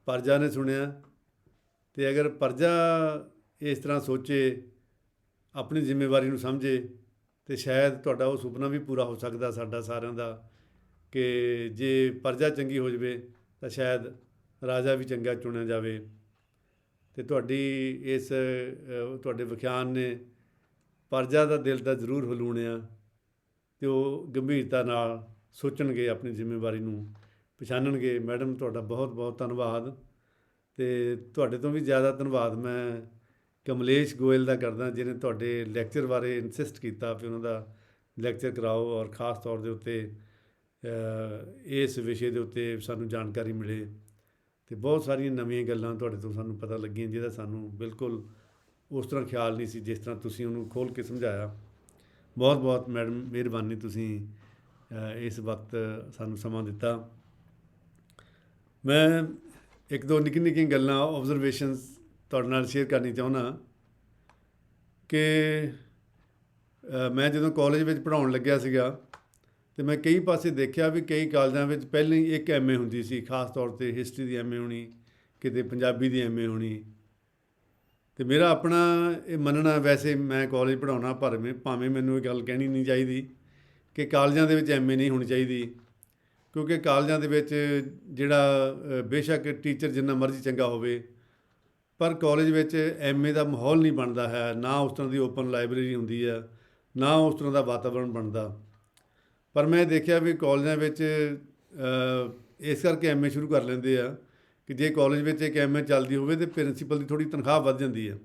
Speaker 2: ਪ੍ਰਜਾ ਨੇ ਸੁਣਿਆ, ਅਤੇ ਅਗਰ ਪ੍ਰਜਾ ਇਸ ਤਰ੍ਹਾਂ ਸੋਚੇ, ਆਪਣੀ ਜ਼ਿੰਮੇਵਾਰੀ ਨੂੰ ਸਮਝੇ, ਅਤੇ ਸ਼ਾਇਦ ਤੁਹਾਡਾ ਉਹ ਸੁਪਨਾ ਵੀ ਪੂਰਾ ਹੋ ਸਕਦਾ ਸਾਡਾ ਸਾਰਿਆਂ ਦਾ ਕਿ ਜੇ ਪ੍ਰਜਾ ਚੰਗੀ ਹੋ ਜਾਵੇ ਤਾਂ ਸ਼ਾਇਦ ਰਾਜਾ ਵੀ ਚੰਗਾ ਚੁਣਿਆ ਜਾਵੇ। ਅਤੇ ਤੁਹਾਡੇ ਵਿਖਿਆਨ ਨੇ ਪ੍ਰਜਾ ਦਾ ਦਿਲ ਤਾਂ ਜ਼ਰੂਰ ਹਿਲਾਉਣਿਆ, ਅਤੇ ਉਹ ਗੰਭੀਰਤਾ ਨਾਲ ਸੋਚਣਗੇ, ਆਪਣੀ ਜ਼ਿੰਮੇਵਾਰੀ ਨੂੰ ਪਛਾਣਨਗੇ। ਮੈਡਮ, ਤੁਹਾਡਾ ਬਹੁਤ ਬਹੁਤ ਧੰਨਵਾਦ। ਅਤੇ ਤੁਹਾਡੇ ਤੋਂ ਵੀ ਜ਼ਿਆਦਾ ਧੰਨਵਾਦ ਮੈਂ ਕਮਲੇਸ਼ ਗੋਇਲ ਦਾ ਕਰਦਾ, ਜਿਹਨੇ ਤੁਹਾਡੇ ਲੈਕਚਰ ਬਾਰੇ ਇਨਸਿਸਟ ਕੀਤਾ ਵੀ ਉਹਨਾਂ ਦਾ ਲੈਕਚਰ ਕਰਾਓ, ਔਰ ਖ਼ਾਸ ਤੌਰ ਦੇ ਉੱਤੇ ਇਸ ਵਿਸ਼ੇ ਦੇ ਉੱਤੇ ਸਾਨੂੰ ਜਾਣਕਾਰੀ ਮਿਲੇ। ਅਤੇ ਬਹੁਤ ਸਾਰੀਆਂ ਨਵੀਆਂ ਗੱਲਾਂ ਤੁਹਾਡੇ ਤੋਂ ਸਾਨੂੰ ਪਤਾ ਲੱਗੀਆਂ, ਜਿਹਦਾ ਸਾਨੂੰ ਬਿਲਕੁਲ ਉਸ ਤਰ੍ਹਾਂ ਖਿਆਲ ਨਹੀਂ ਸੀ ਜਿਸ ਤਰ੍ਹਾਂ ਤੁਸੀਂ ਉਹਨੂੰ ਖੋਲ੍ਹ ਕੇ ਸਮਝਾਇਆ। ਬਹੁਤ ਬਹੁਤ ਮੈਡਮ ਮਿਹਰਬਾਨੀ, ਤੁਸੀਂ ਇਸ ਵਕਤ ਸਾਨੂੰ ਸਮਾਂ ਦਿੱਤਾ। ਮੈਂ ਇੱਕ ਦੋ ਨਿੱਕੀਆਂ ਨਿੱਕੀਆਂ ਗੱਲਾਂ, ਓਬਜ਼ਰਵੇਸ਼ਨਸ ਤੁਹਾਡੇ ਨਾਲ ਸ਼ੇਅਰ ਕਰਨੀ ਚਾਹੁੰਦਾ ਕਿ ਮੈਂ ਜਦੋਂ ਕਾਲਜ ਵਿੱਚ ਪੜ੍ਹਾਉਣ ਲੱਗਿਆ ਸੀਗਾ, ਅਤੇ ਮੈਂ ਕਈ ਪਾਸੇ ਦੇਖਿਆ ਵੀ ਕਈ ਕਾਲਜਾਂ ਵਿੱਚ ਪਹਿਲਾਂ ਹੀ ਇੱਕ MA ਹੁੰਦੀ ਸੀ, ਖ਼ਾਸ ਤੌਰ 'ਤੇ ਹਿਸਟਰੀ ਦੀ MA ਹੋਣੀ, ਕਿਤੇ ਪੰਜਾਬੀ ਦੀ MA ਹੋਣੀ। ਅਤੇ ਮੇਰਾ ਆਪਣਾ ਇਹ ਮੰਨਣਾ, ਵੈਸੇ ਮੈਂ ਕਾਲਜ ਪੜ੍ਹਾਉਣਾ, ਭਾਵੇਂ ਮੈਨੂੰ ਇਹ ਗੱਲ ਕਹਿਣੀ ਨਹੀਂ ਚਾਹੀਦੀ ਕਿ ਕਾਲਜਾਂ ਦੇ ਵਿੱਚ MA ਨਹੀਂ ਹੋਣੀ ਚਾਹੀਦੀ, ਕਿਉਂਕਿ ਕਾਲਜਾਂ ਦੇ ਵਿੱਚ ਜਿਹੜਾ ਬੇਸ਼ੱਕ ਟੀਚਰ ਜਿੰਨਾ ਮਰਜ਼ੀ ਚੰਗਾ ਹੋਵੇ, ਪਰ ਕਾਲਜ ਵਿੱਚ MA ਦਾ ਮਾਹੌਲ ਨਹੀਂ ਬਣਦਾ ਹੈ। ਨਾ ਉਸ ਤਰ੍ਹਾਂ ਦੀ ਓਪਨ ਲਾਇਬ੍ਰੇਰੀ ਹੁੰਦੀ ਆ, ਨਾ ਉਸ ਤਰ੍ਹਾਂ ਦਾ ਵਾਤਾਵਰਣ ਬਣਦਾ। ਪਰ ਮੈਂ ਦੇਖਿਆ ਵੀ ਕਾਲਜਾਂ ਵਿੱਚ ਇਸ ਕਰਕੇ MA ਸ਼ੁਰੂ ਕਰ ਲੈਂਦੇ ਆ ਕਿ ਜੇ ਕਾਲਜ ਵਿੱਚ ਇੱਕ MA ਚੱਲਦੀ ਹੋਵੇ ਤਾਂ ਪ੍ਰਿੰਸੀਪਲ ਦੀ ਥੋੜ੍ਹੀ ਤਨਖਾਹ ਵੱਧ ਜਾਂਦੀ ਹੈ।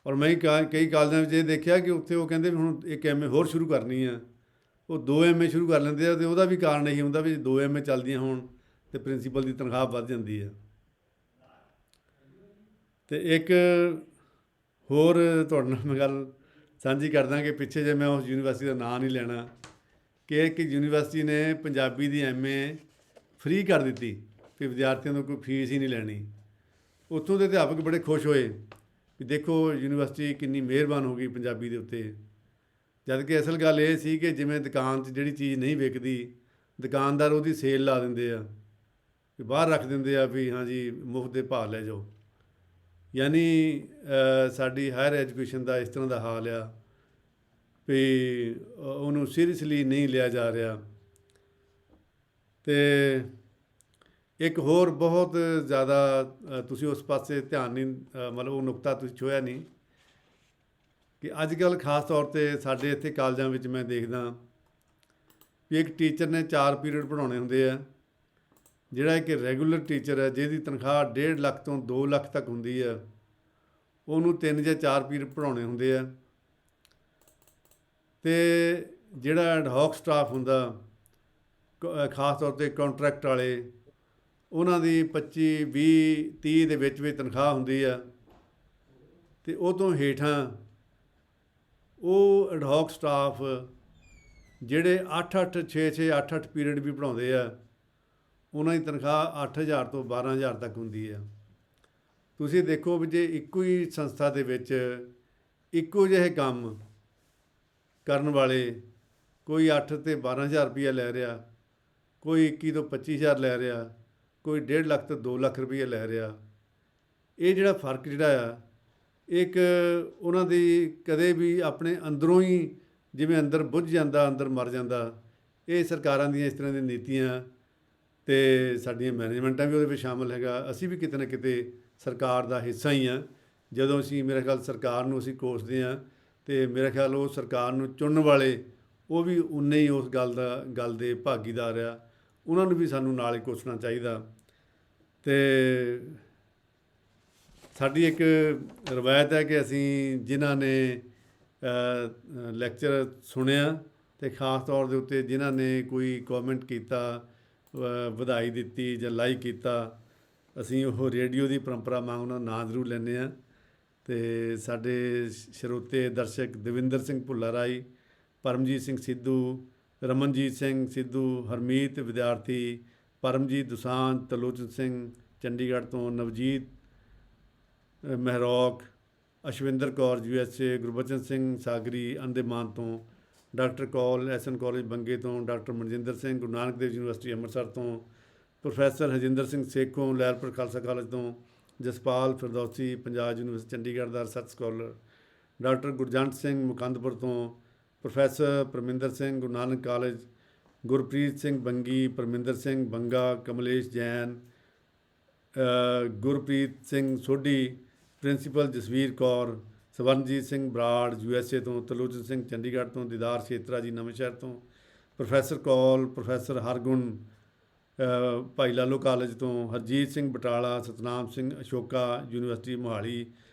Speaker 2: ਔਰ ਮੈਂ ਕਈ ਕਾਲਜਾਂ ਵਿੱਚ ਇਹ ਦੇਖਿਆ ਕਿ ਉੱਥੇ ਉਹ ਕਹਿੰਦੇ ਵੀ ਹੁਣ ਇੱਕ MA ਹੋਰ ਸ਼ੁਰੂ ਕਰਨੀ ਆ, ਉਹ 2 MA ਸ਼ੁਰੂ ਕਰ ਲੈਂਦੇ ਆ, ਅਤੇ ਉਹਦਾ ਵੀ ਕਾਰਨ ਇਹੀ ਹੁੰਦਾ ਵੀ 2 MA ਚੱਲਦੀਆਂ ਹੋਣ ਅਤੇ ਪ੍ਰਿੰਸੀਪਲ ਦੀ ਤਨਖਾਹ ਵੱਧ ਜਾਂਦੀ ਹੈ। ਅਤੇ ਇੱਕ ਹੋਰ ਤੁਹਾਡੇ ਨਾਲ ਮੈਂ ਗੱਲ ਸਾਂਝੀ ਕਰਦਾ ਕਿ ਪਿੱਛੇ ਜੇ ਮੈਂ ਉਸ ਯੂਨੀਵਰਸਿਟੀ ਦਾ ਨਾਂ ਨਹੀਂ ਲੈਣਾ, ਕਿ ਇੱਕ ਯੂਨੀਵਰਸਿਟੀ ਨੇ ਪੰਜਾਬੀ ਦੀ MA ਫ੍ਰੀ ਕਰ ਦਿੱਤੀ, ਕਿ ਵਿਦਿਆਰਥੀਆਂ ਤੋਂ ਕੋਈ ਫੀਸ ਹੀ ਨਹੀਂ ਲੈਣੀ। ਉੱਥੋਂ ਦੇ ਅਧਿਆਪਕ ਬੜੇ ਖੁਸ਼ ਹੋਏ ਵੀ ਦੇਖੋ ਯੂਨੀਵਰਸਿਟੀ ਕਿੰਨੀ ਮਿਹਰਬਾਨ ਹੋ ਗਈ ਪੰਜਾਬੀ ਦੇ ਉੱਤੇ। ਜਦ ਕਿ ਅਸਲ ਗੱਲ ਇਹ ਸੀ ਕਿ ਜਿਵੇਂ ਦੁਕਾਨ 'ਚ ਜਿਹੜੀ ਚੀਜ਼ ਨਹੀਂ ਵਿਕਦੀ, ਦੁਕਾਨਦਾਰ ਉਹਦੀ ਸੇਲ ਲਾ ਦਿੰਦੇ ਆ, ਵੀ ਬਾਹਰ ਰੱਖ ਦਿੰਦੇ ਆ ਵੀ ਹਾਂਜੀ ਮੁਫਤ ਦੇ ਭਾਅ ਲੈ ਜਾਓ। ਯਾਨੀ ਸਾਡੀ ਹਾਇਰ ਐਜੂਕੇਸ਼ਨ ਦਾ ਇਸ ਤਰ੍ਹਾਂ ਦਾ ਹਾਲ ਆ ਵੀ ਉਹਨੂੰ ਸੀਰੀਅਸਲੀ ਨਹੀਂ ਲਿਆ ਜਾ ਰਿਹਾ। ਅਤੇ ਇੱਕ ਹੋਰ ਬਹੁਤ ਜ਼ਿਆਦਾ ਤੁਸੀਂ ਉਸ ਪਾਸੇ ਧਿਆਨ ਨਹੀਂ, ਮਤਲਬ ਉਹ ਨੁਕਤਾ ਤੁਸੀਂ ਛੋਹਿਆ ਨਹੀਂ ਕਿ ਅੱਜ ਕੱਲ੍ਹ ਖ਼ਾਸ ਤੌਰ 'ਤੇ ਸਾਡੇ ਇੱਥੇ ਕਾਲਜਾਂ ਵਿੱਚ ਮੈਂ ਦੇਖਦਾ ਵੀ ਇੱਕ ਟੀਚਰ ਨੇ 4 ਪੀਰੀਅਡ ਪੜ੍ਹਾਉਣੇ ਹੁੰਦੇ ਆ। ਜਿਹੜਾ ਇੱਕ ਰੈਗੂਲਰ ਟੀਚਰ ਹੈ, ਜਿਹਦੀ ਤਨਖਾਹ 1.5 ਲੱਖ ਤੋਂ 2 ਲੱਖ ਤੱਕ ਹੁੰਦੀ ਆ, ਉਹਨੂੰ 3 ਜਾਂ 4 ਪੀਰੀਅਡ ਪੜ੍ਹਾਉਣੇ ਹੁੰਦੇ ਆ। ਅਤੇ ਜਿਹੜਾ ਐਡਹੌਕ ਸਟਾਫ ਹੁੰਦਾ, ਖ਼ਾਸ ਤੌਰ 'ਤੇ ਕੰਟਰੈਕਟ ਵਾਲੇ, ਉਹਨਾਂ ਦੀ 25, 20, 30 ਦੇ ਵਿੱਚ ਤਨਖਾਹ ਹੁੰਦੀ ਆ। ਅਤੇ ਉਹ ਤੋਂ ਹੇਠਾਂ ਉਹ ਐਡਹੌਕ ਸਟਾਫ ਜਿਹੜੇ 8-8, 6-6, 8-8 ਪੀਰੀਅਡ ਵੀ ਪੜ੍ਹਾਉਂਦੇ ਆ, ਉਹਨਾਂ ਦੀ ਤਨਖਾਹ 8,000 ਤੋਂ 12,000 ਤੱਕ ਹੁੰਦੀ ਆ। ਤੁਸੀਂ ਦੇਖੋ ਵੀ ਜੇ ਇੱਕੋ ਹੀ ਸੰਸਥਾ ਦੇ ਵਿੱਚ ਇੱਕੋ ਜਿਹੇ ਕੰਮ ਕਰਨ ਵਾਲੇ ਕੋਈ 8 ਤੇ 12,000 ਰੁਪਈਆ ਲੈ ਰਿਹਾ, ਕੋਈ 21 ਤੋਂ 25,000 ਲੈ ਰਿਹਾ, ਕੋਈ 1.5 ਲੱਖ ਤੋਂ 2 ਲੱਖ ਰੁਪਈਆ ਲੈ ਰਿਹਾ, ਇਹ ਜਿਹੜਾ ਫਰਕ ਜਿਹੜਾ ਆ, ਇੱਕ ਉਹਨਾਂ ਦੀ ਕਦੇ ਵੀ ਆਪਣੇ ਅੰਦਰੋਂ ਹੀ ਜਿਵੇਂ ਅੰਦਰ ਬੁੱਝ ਜਾਂਦਾ, ਅੰਦਰ ਮਰ ਜਾਂਦਾ। ਇਹ ਸਰਕਾਰਾਂ ਦੀਆਂ ਇਸ ਤਰ੍ਹਾਂ ਦੀਆਂ ਨੀਤੀਆਂ, ਅਤੇ ਸਾਡੀਆਂ ਮੈਨੇਜਮੈਂਟਾਂ ਵੀ ਉਹਦੇ ਵਿੱਚ ਸ਼ਾਮਿਲ ਹੈਗਾ। ਅਸੀਂ ਵੀ ਕਿਤੇ ਨਾ ਕਿਤੇ ਸਰਕਾਰ ਦਾ ਹਿੱਸਾ ਹੀ ਹਾਂ। ਜਦੋਂ ਅਸੀਂ, ਮੇਰਾ ਖਿਆਲ ਸਰਕਾਰ ਨੂੰ ਅਸੀਂ ਕੋਸਦੇ ਹਾਂ, ਅਤੇ ਮੇਰਾ ਖਿਆਲ ਉਹ ਸਰਕਾਰ ਨੂੰ ਚੁਣਨ ਵਾਲੇ ਉਹ ਵੀ ਉਨੇ ਹੀ ਉਸ ਗੱਲ ਦੇ ਭਾਗੀਦਾਰ ਆ। ਉਹਨਾਂ ਨੂੰ ਵੀ ਸਾਨੂੰ ਨਾਲ ਹੀ ਕੋਸਣਾ ਚਾਹੀਦਾ। ਅਤੇ ਸਾਡੀ ਇੱਕ ਰਵਾਇਤ ਹੈ ਕਿ ਅਸੀਂ ਜਿਨ੍ਹਾਂ ਨੇ ਲੈਕਚਰ ਸੁਣਿਆ ਅਤੇ ਖ਼ਾਸ ਤੌਰ ਦੇ ਉੱਤੇ ਜਿਨ੍ਹਾਂ ਨੇ ਕੋਈ ਕੌਮੈਂਟ ਕੀਤਾ, ਵਧਾਈ ਦਿੱਤੀ ਜਾਂ ਲਾਈਕ ਕੀਤਾ, ਅਸੀਂ ਉਹ ਰੇਡੀਓ ਦੀ ਪਰੰਪਰਾ ਵਾਂਗ ਉਹਨਾਂ ਦਾ ਨਾਂ ਜ਼ਰੂਰ ਲੈਂਦੇ ਹਾਂ। ਅਤੇ ਸਾਡੇ ਸਰੋਤੇ ਦਰਸ਼ਕ ਦਵਿੰਦਰ ਸਿੰਘ ਭੁੱਲਾ ਰਾਈ, ਪਰਮਜੀਤ ਸਿੰਘ ਸਿੱਧੂ, ਰਮਨਜੀਤ ਸਿੰਘ ਸਿੱਧੂ, ਹਰਮੀਤ ਵਿਦਿਆਰਥੀ, ਪਰਮਜੀਤ ਦੁਸਾਂਝ, ਤਰਲੋਚਨ ਸਿੰਘ ਚੰਡੀਗੜ੍ਹ ਤੋਂ, ਨਵਜੀਤ ਮਹਿਰੌਕ, ਅਸ਼ਵਿੰਦਰ ਕੌਰ USA, ਗੁਰਬਚਨ ਸਿੰਘ ਸਾਗਰੀ ਅੰਦੇਮਾਨ ਤੋਂ, ਡਾਕਟਰ ਕੌਲ SN ਕਾਲਜ ਬੰਗੇ ਤੋਂ, ਡਾਕਟਰ ਮਨਜਿੰਦਰ ਸਿੰਘ ਗੁਰੂ ਨਾਨਕ ਦੇਵ ਯੂਨੀਵਰਸਿਟੀ ਅੰਮ੍ਰਿਤਸਰ ਤੋਂ, ਪ੍ਰੋਫੈਸਰ ਹਰਜਿੰਦਰ ਸਿੰਘ ਸੇਖੋਂ ਲਹਿਰਪੁਰ ਖਾਲਸਾ ਕਾਲਜ ਤੋਂ, ਜਸਪਾਲ ਫਿਰਦੌਸੀ ਪੰਜਾਬ ਯੂਨੀਵਰਸਿਟੀ ਚੰਡੀਗੜ੍ਹ ਦਾ research scholar, doctor Gurjant Singh Mukandpur ਤੋਂ, professor Parminder Singh Guru Nanak college, Gurpreet Singh Bangi, Parminder Singh Banga, Kamlesh Jain, Gurpreet Singh Sodhi, principal Jasvir Kaur, Swaranjit Singh Brar USA ਤੋਂ, ਤਰਲੋਚਨ ਸਿੰਘ ਚੰਡੀਗੜ੍ਹ ਤੋਂ, ਦੀਦਾਰ ਛੇਤਰਾ ਜੀ ਨਵਾਂਸ਼ਹਿਰ ਤੋਂ, ਪ੍ਰੋਫੈਸਰ ਕੌਲ, ਪ੍ਰੋਫੈਸਰ ਹਰਗੁਣ ਭਾਈ ਲਾਲੋ ਕਾਲਜ ਤੋਂ, ਹਰਜੀਤ ਸਿੰਘ ਬਟਾਲਾ, ਸਤਨਾਮ ਸਿੰਘ ਅਸ਼ੋਕਾ ਯੂਨੀਵਰਸਿਟੀ ਮੋਹਾਲੀ,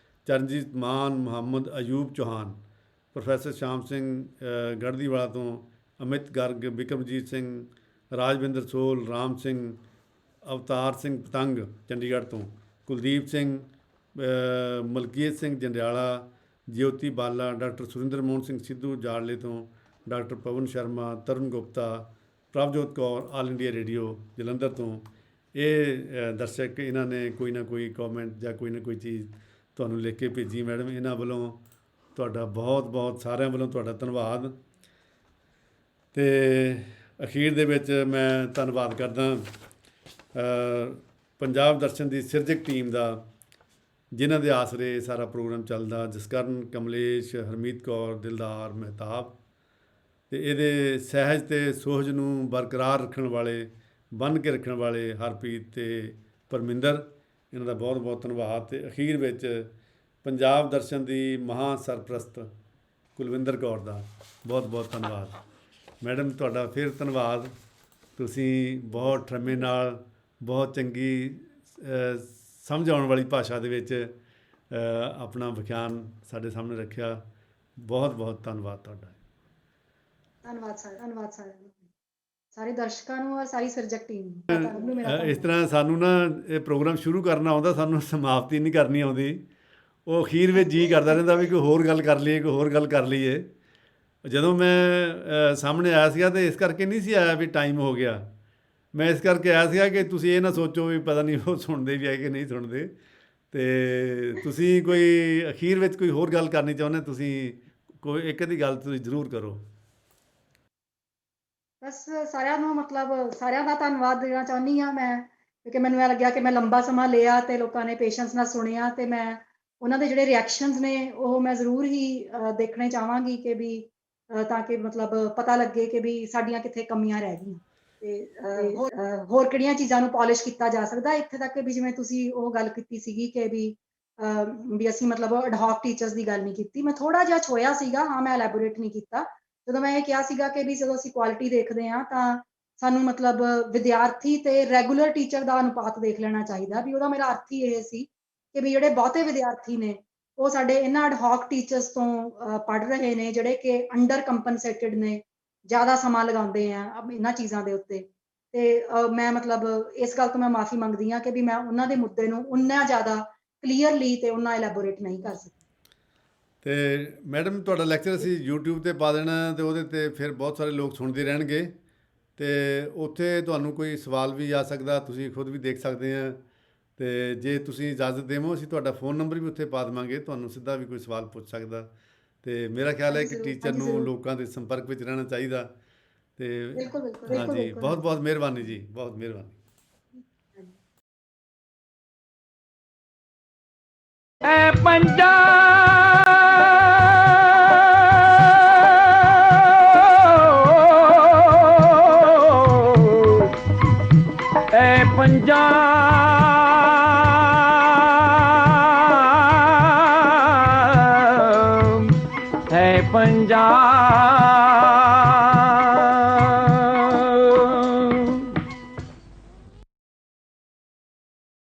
Speaker 2: ਚਰਨਜੀਤ ਮਾਨ, ਮੁਹੰਮਦ ਅਯੂਬ ਚੌਹਾਨ, ਪ੍ਰੋਫੈਸਰ ਸ਼ਾਮ ਸਿੰਘ ਗੜ੍ਹਦੀਵਾਲਾ ਤੋਂ, ਅਮਿਤ ਗਰਗ, ਬਿਕਰਮਜੀਤ ਸਿੰਘ, ਰਾਜਵਿੰਦਰ ਸੋਲ, ਰਾਮ ਸਿੰਘ, ਅਵਤਾਰ ਸਿੰਘ ਪਤੰਗ ਚੰਡੀਗੜ੍ਹ ਤੋਂ, ਕੁਲਦੀਪ ਸਿੰਘ, ਮਲਕੀਤ ਸਿੰਘ ਜੰਡਿਆਲਾ, ਜਯੋਤੀ ਬਾਲਾ, ਡਾਕਟਰ ਸੁਰਿੰਦਰ ਮੋਹਨ ਸਿੰਘ ਸਿੱਧੂ ਜਾੜਲੇ ਤੋਂ, doctor Pawan Sharma, Tarun Gupta, Prabhjot Kaur all India radio Jalandhar ਤੋਂ। ਇਹ ਦਰਸ਼ਕ ਇਹਨਾਂ ਨੇ ਕੋਈ ਨਾ ਕੋਈ ਕੌਮੈਂਟ ਜਾਂ ਕੋਈ ਨਾ ਕੋਈ ਚੀਜ਼ ਤੁਹਾਨੂੰ ਲਿਖ ਕੇ ਭੇਜੀ। ਮੈਡਮ, ਇਹਨਾਂ ਵੱਲੋਂ ਤੁਹਾਡਾ ਬਹੁਤ ਬਹੁਤ ਸਾਰਿਆਂ ਵੱਲੋਂ ਤੁਹਾਡਾ ਧੰਨਵਾਦ। ਅਤੇ ਅਖੀਰ ਦੇ ਵਿੱਚ ਮੈਂ ਧੰਨਵਾਦ ਕਰਦਾ ਪੰਜਾਬ ਦਰਸ਼ਨ ਦੀ ਸਿਰਜਕ ਟੀਮ ਦਾ, ਜਿਨ੍ਹਾਂ ਦੇ ਆਸਰੇ ਸਾਰਾ ਪ੍ਰੋਗਰਾਮ ਚੱਲਦਾ, ਜਸਕਰਨ, ਕਮਲੇਸ਼, ਹਰਮੀਤ ਕੌਰ, ਦਿਲਦਾਰ, ਮਹਿਤਾਬ, ਅਤੇ ਇਹਦੇ ਸਹਿਜ ਅਤੇ ਸੋਹਜ ਨੂੰ ਬਰਕਰਾਰ ਰੱਖਣ ਵਾਲੇ, ਬੰਨ੍ਹ ਕੇ ਰੱਖਣ ਵਾਲੇ ਹਰਪ੍ਰੀਤ ਅਤੇ ਪਰਮਿੰਦਰ, ਇਹਨਾਂ ਦਾ ਬਹੁਤ ਬਹੁਤ ਧੰਨਵਾਦ। ਅਤੇ ਅਖੀਰ ਵਿੱਚ ਪੰਜਾਬ ਦਰਸ਼ਨ ਦੀ ਮਹਾਂ ਸਰਪ੍ਰਸਤ ਕੁਲਵਿੰਦਰ ਕੌਰ ਦਾ ਬਹੁਤ ਬਹੁਤ ਧੰਨਵਾਦ। ਮੈਡਮ, ਤੁਹਾਡਾ ਫਿਰ ਧੰਨਵਾਦ। ਤੁਸੀਂ ਬਹੁਤ ਠਰਮੇ ਨਾਲ, ਬਹੁਤ ਚੰਗੀ ਸਮਝ ਆਉਣ ਵਾਲੀ ਭਾਸ਼ਾ ਦੇ ਵਿੱਚ ਆਪਣਾ ਵਿਖਿਆਨ ਸਾਡੇ ਸਾਹਮਣੇ ਰੱਖਿਆ। ਬਹੁਤ ਬਹੁਤ ਧੰਨਵਾਦ ਤੁਹਾਡਾ।
Speaker 3: ਧੰਨਵਾਦ ਸਾਰਿਆਂ ਨੂੰ, ਸਾਰੇ ਦਰਸ਼ਕਾਂ ਨੂੰ ਔਰ ਸਾਰੀ ਸਿਰਜਕ ਟੀਮ ਨੂੰ।
Speaker 2: ਇਸ ਤਰ੍ਹਾਂ ਸਾਨੂੰ ਨਾ ਇਹ ਪ੍ਰੋਗਰਾਮ ਸ਼ੁਰੂ ਕਰਨਾ ਆਉਂਦਾ, ਸਾਨੂੰ ਸਮਾਪਤੀ ਨਹੀਂ ਕਰਨੀ ਆਉਂਦੀ। ਉਹ ਅਖੀਰ ਵਿੱਚ ਜੀ ਕਰਦਾ ਰਹਿੰਦਾ ਵੀ ਕੋਈ ਹੋਰ ਗੱਲ ਕਰ ਲਈਏ, ਕੋਈ ਹੋਰ ਗੱਲ ਕਰ ਲਈਏ। ਜਦੋਂ ਮੈਂ ਸਾਹਮਣੇ ਆਇਆ ਸੀਗਾ ਤਾਂ ਇਸ ਕਰਕੇ ਨਹੀਂ ਸੀ ਆਇਆ ਵੀ ਟਾਈਮ ਹੋ ਗਿਆ। ਮੈਂ ਇਸ ਕਰਕੇ ਆਇਆ ਸੀਗਾ ਕਿ ਤੁਸੀਂ ਇਹ ਨਾ ਸੋਚੋ ਵੀ ਪਤਾ ਨਹੀਂ ਉਹ ਸੁਣਦੇ ਵੀ ਹੈ ਕਿ ਨਹੀਂ ਸੁਣਦੇ। ਅਤੇ ਤੁਸੀਂ ਕੋਈ ਅਖੀਰ ਵਿੱਚ ਕੋਈ ਹੋਰ ਗੱਲ ਕਰਨੀ ਚਾਹੁੰਦੇ, ਤੁਸੀਂ ਕੋਈ ਇੱਕ ਅੱਧੀ ਗੱਲ ਤੁਸੀਂ ਜ਼ਰੂਰ ਕਰੋ।
Speaker 3: ਬਸ ਸਾਰਿਆਂ ਨੂੰ, ਮਤਲਬ ਸਾਰਿਆਂ ਦਾ ਧੰਨਵਾਦ ਦੇਣਾ ਚਾਹੁੰਦੀ ਹਾਂ ਮੈਂ, ਕਿਉਂਕਿ ਮੈਨੂੰ ਇਹ ਲੱਗਿਆ ਕਿ ਮੈਂ ਲੰਬਾ ਸਮਾਂ ਲਿਆ ਅਤੇ ਲੋਕਾਂ ਨੇ ਪੇਸ਼ੈਂਸ ਨਾਲ ਸੁਣਿਆ, ਅਤੇ ਮੈਂ ਉਹਨਾਂ ਦੇ ਜਿਹੜੇ ਰਿਐਕਸ਼ਨਸ ਨੇ ਉਹ ਮੈਂ ਜ਼ਰੂਰ ਹੀ ਦੇਖਣੇ ਚਾਹਾਂਗੀ ਕਿ ਵੀ ਤਾਂ ਕਿ ਮਤਲਬ ਪਤਾ ਲੱਗੇ ਕਿ ਵੀ ਸਾਡੀਆਂ ਕਿੱਥੇ ਕਮੀਆਂ ਰਹਿ ਗਈਆਂ ਅਤੇ ਹੋਰ ਕਿਹੜੀਆਂ ਚੀਜ਼ਾਂ ਨੂੰ ਪੋਲਿਸ਼ ਕੀਤਾ ਜਾ ਸਕਦਾ। ਇੱਥੇ ਤੱਕ ਵੀ ਜਿਵੇਂ ਤੁਸੀਂ ਉਹ ਗੱਲ ਕੀਤੀ ਸੀਗੀ ਕਿ ਵੀ ਅਸੀਂ ਮਤਲਬ ਅਡਹੌਕ ਟੀਚਰਸ ਦੀ ਗੱਲ ਨਹੀਂ ਕੀਤੀ, ਮੈਂ ਥੋੜ੍ਹਾ ਜਿਹਾ ਛੋਇਆ ਸੀਗਾ, ਹਾਂ ਮੈਂ ਐਲੈਬੋਰੇਟ ਨਹੀਂ ਕੀਤਾ। ਜਦੋਂ ਮੈਂ ਇਹ ਕਿਹਾ ਸੀਗਾ ਕਿ ਵੀ ਜਦੋਂ ਅਸੀਂ ਕੁਆਲਿਟੀ ਦੇਖਦੇ ਹਾਂ ਤਾਂ ਸਾਨੂੰ ਮਤਲਬ ਵਿਦਿਆਰਥੀ ਅਤੇ ਰੈਗੂਲਰ ਟੀਚਰ ਦਾ ਅਨੁਪਾਤ ਦੇਖ ਲੈਣਾ ਚਾਹੀਦਾ। ਵੀ ਉਹਦਾ ਮੇਰਾ ਅਰਥ ਹੀ ਇਹ ਸੀ ਕਿ ਵੀ ਜਿਹੜੇ ਬਹੁਤੇ ਵਿਦਿਆਰਥੀ ਨੇ ਉਹ ਸਾਡੇ ਇਹਨਾਂ ਅਡਹੌਕ ਟੀਚਰਸ ਤੋਂ ਪੜ੍ਹ ਰਹੇ ਨੇ, ਜਿਹੜੇ ਕਿ ਅੰਡਰ ਕੰਪਨਸੇਟਡ ਨੇ, ਜ਼ਿਆਦਾ ਸਮਾਂ ਲਗਾਉਂਦੇ ਆ ਇਹਨਾਂ ਚੀਜ਼ਾਂ ਦੇ ਉੱਤੇ। ਅਤੇ ਮੈਂ ਮਤਲਬ ਇਸ ਗੱਲ ਤੋਂ ਮੈਂ ਮਾਫੀ ਮੰਗਦੀ ਹਾਂ ਕਿ ਵੀ ਮੈਂ ਉਹਨਾਂ ਦੇ ਮੁੱਦੇ ਨੂੰ ਉਨਾ ਜ਼ਿਆਦਾ ਕਲੀਅਰਲੀ ਅਤੇ ਉਨਾ ਐਲੈਬੋਰੇਟ ਨਹੀਂ ਕਰ ਸਕੀ।
Speaker 2: ਅਤੇ ਮੈਡਮ, ਤੁਹਾਡਾ ਲੈਕਚਰ ਅਸੀਂ YouTube 'ਤੇ ਪਾ ਦੇਣਾ ਅਤੇ ਉਹਦੇ 'ਤੇ ਫਿਰ ਬਹੁਤ ਸਾਰੇ ਲੋਕ ਸੁਣਦੇ ਰਹਿਣਗੇ, ਅਤੇ ਉੱਥੇ ਤੁਹਾਨੂੰ ਕੋਈ ਸਵਾਲ ਵੀ ਆ ਸਕਦਾ, ਤੁਸੀਂ ਖੁਦ ਵੀ ਦੇਖ ਸਕਦੇ ਆ। ਅਤੇ ਜੇ ਤੁਸੀਂ ਇਜਾਜ਼ਤ ਦੇਵੋ, ਅਸੀਂ ਤੁਹਾਡਾ ਫ਼ੋਨ ਨੰਬਰ ਵੀ ਉੱਥੇ ਪਾ ਦੇਵਾਂਗੇ, ਤੁਹਾਨੂੰ ਸਿੱਧਾ ਵੀ ਕੋਈ ਸਵਾਲ ਪੁੱਛ ਸਕਦਾ। ਅਤੇ ਮੇਰਾ ਖਿਆਲ ਹੈ ਕਿ ਟੀਚਰ ਨੂੰ ਲੋਕਾਂ ਦੇ ਸੰਪਰਕ ਵਿੱਚ ਰਹਿਣਾ ਚਾਹੀਦਾ। ਅਤੇ ਹਾਂਜੀ, ਬਹੁਤ ਬਹੁਤ ਮਿਹਰਬਾਨੀ ਜੀ, ਬਹੁਤ ਮਿਹਰਬਾਨੀ।
Speaker 1: ਪੰਜਾਬ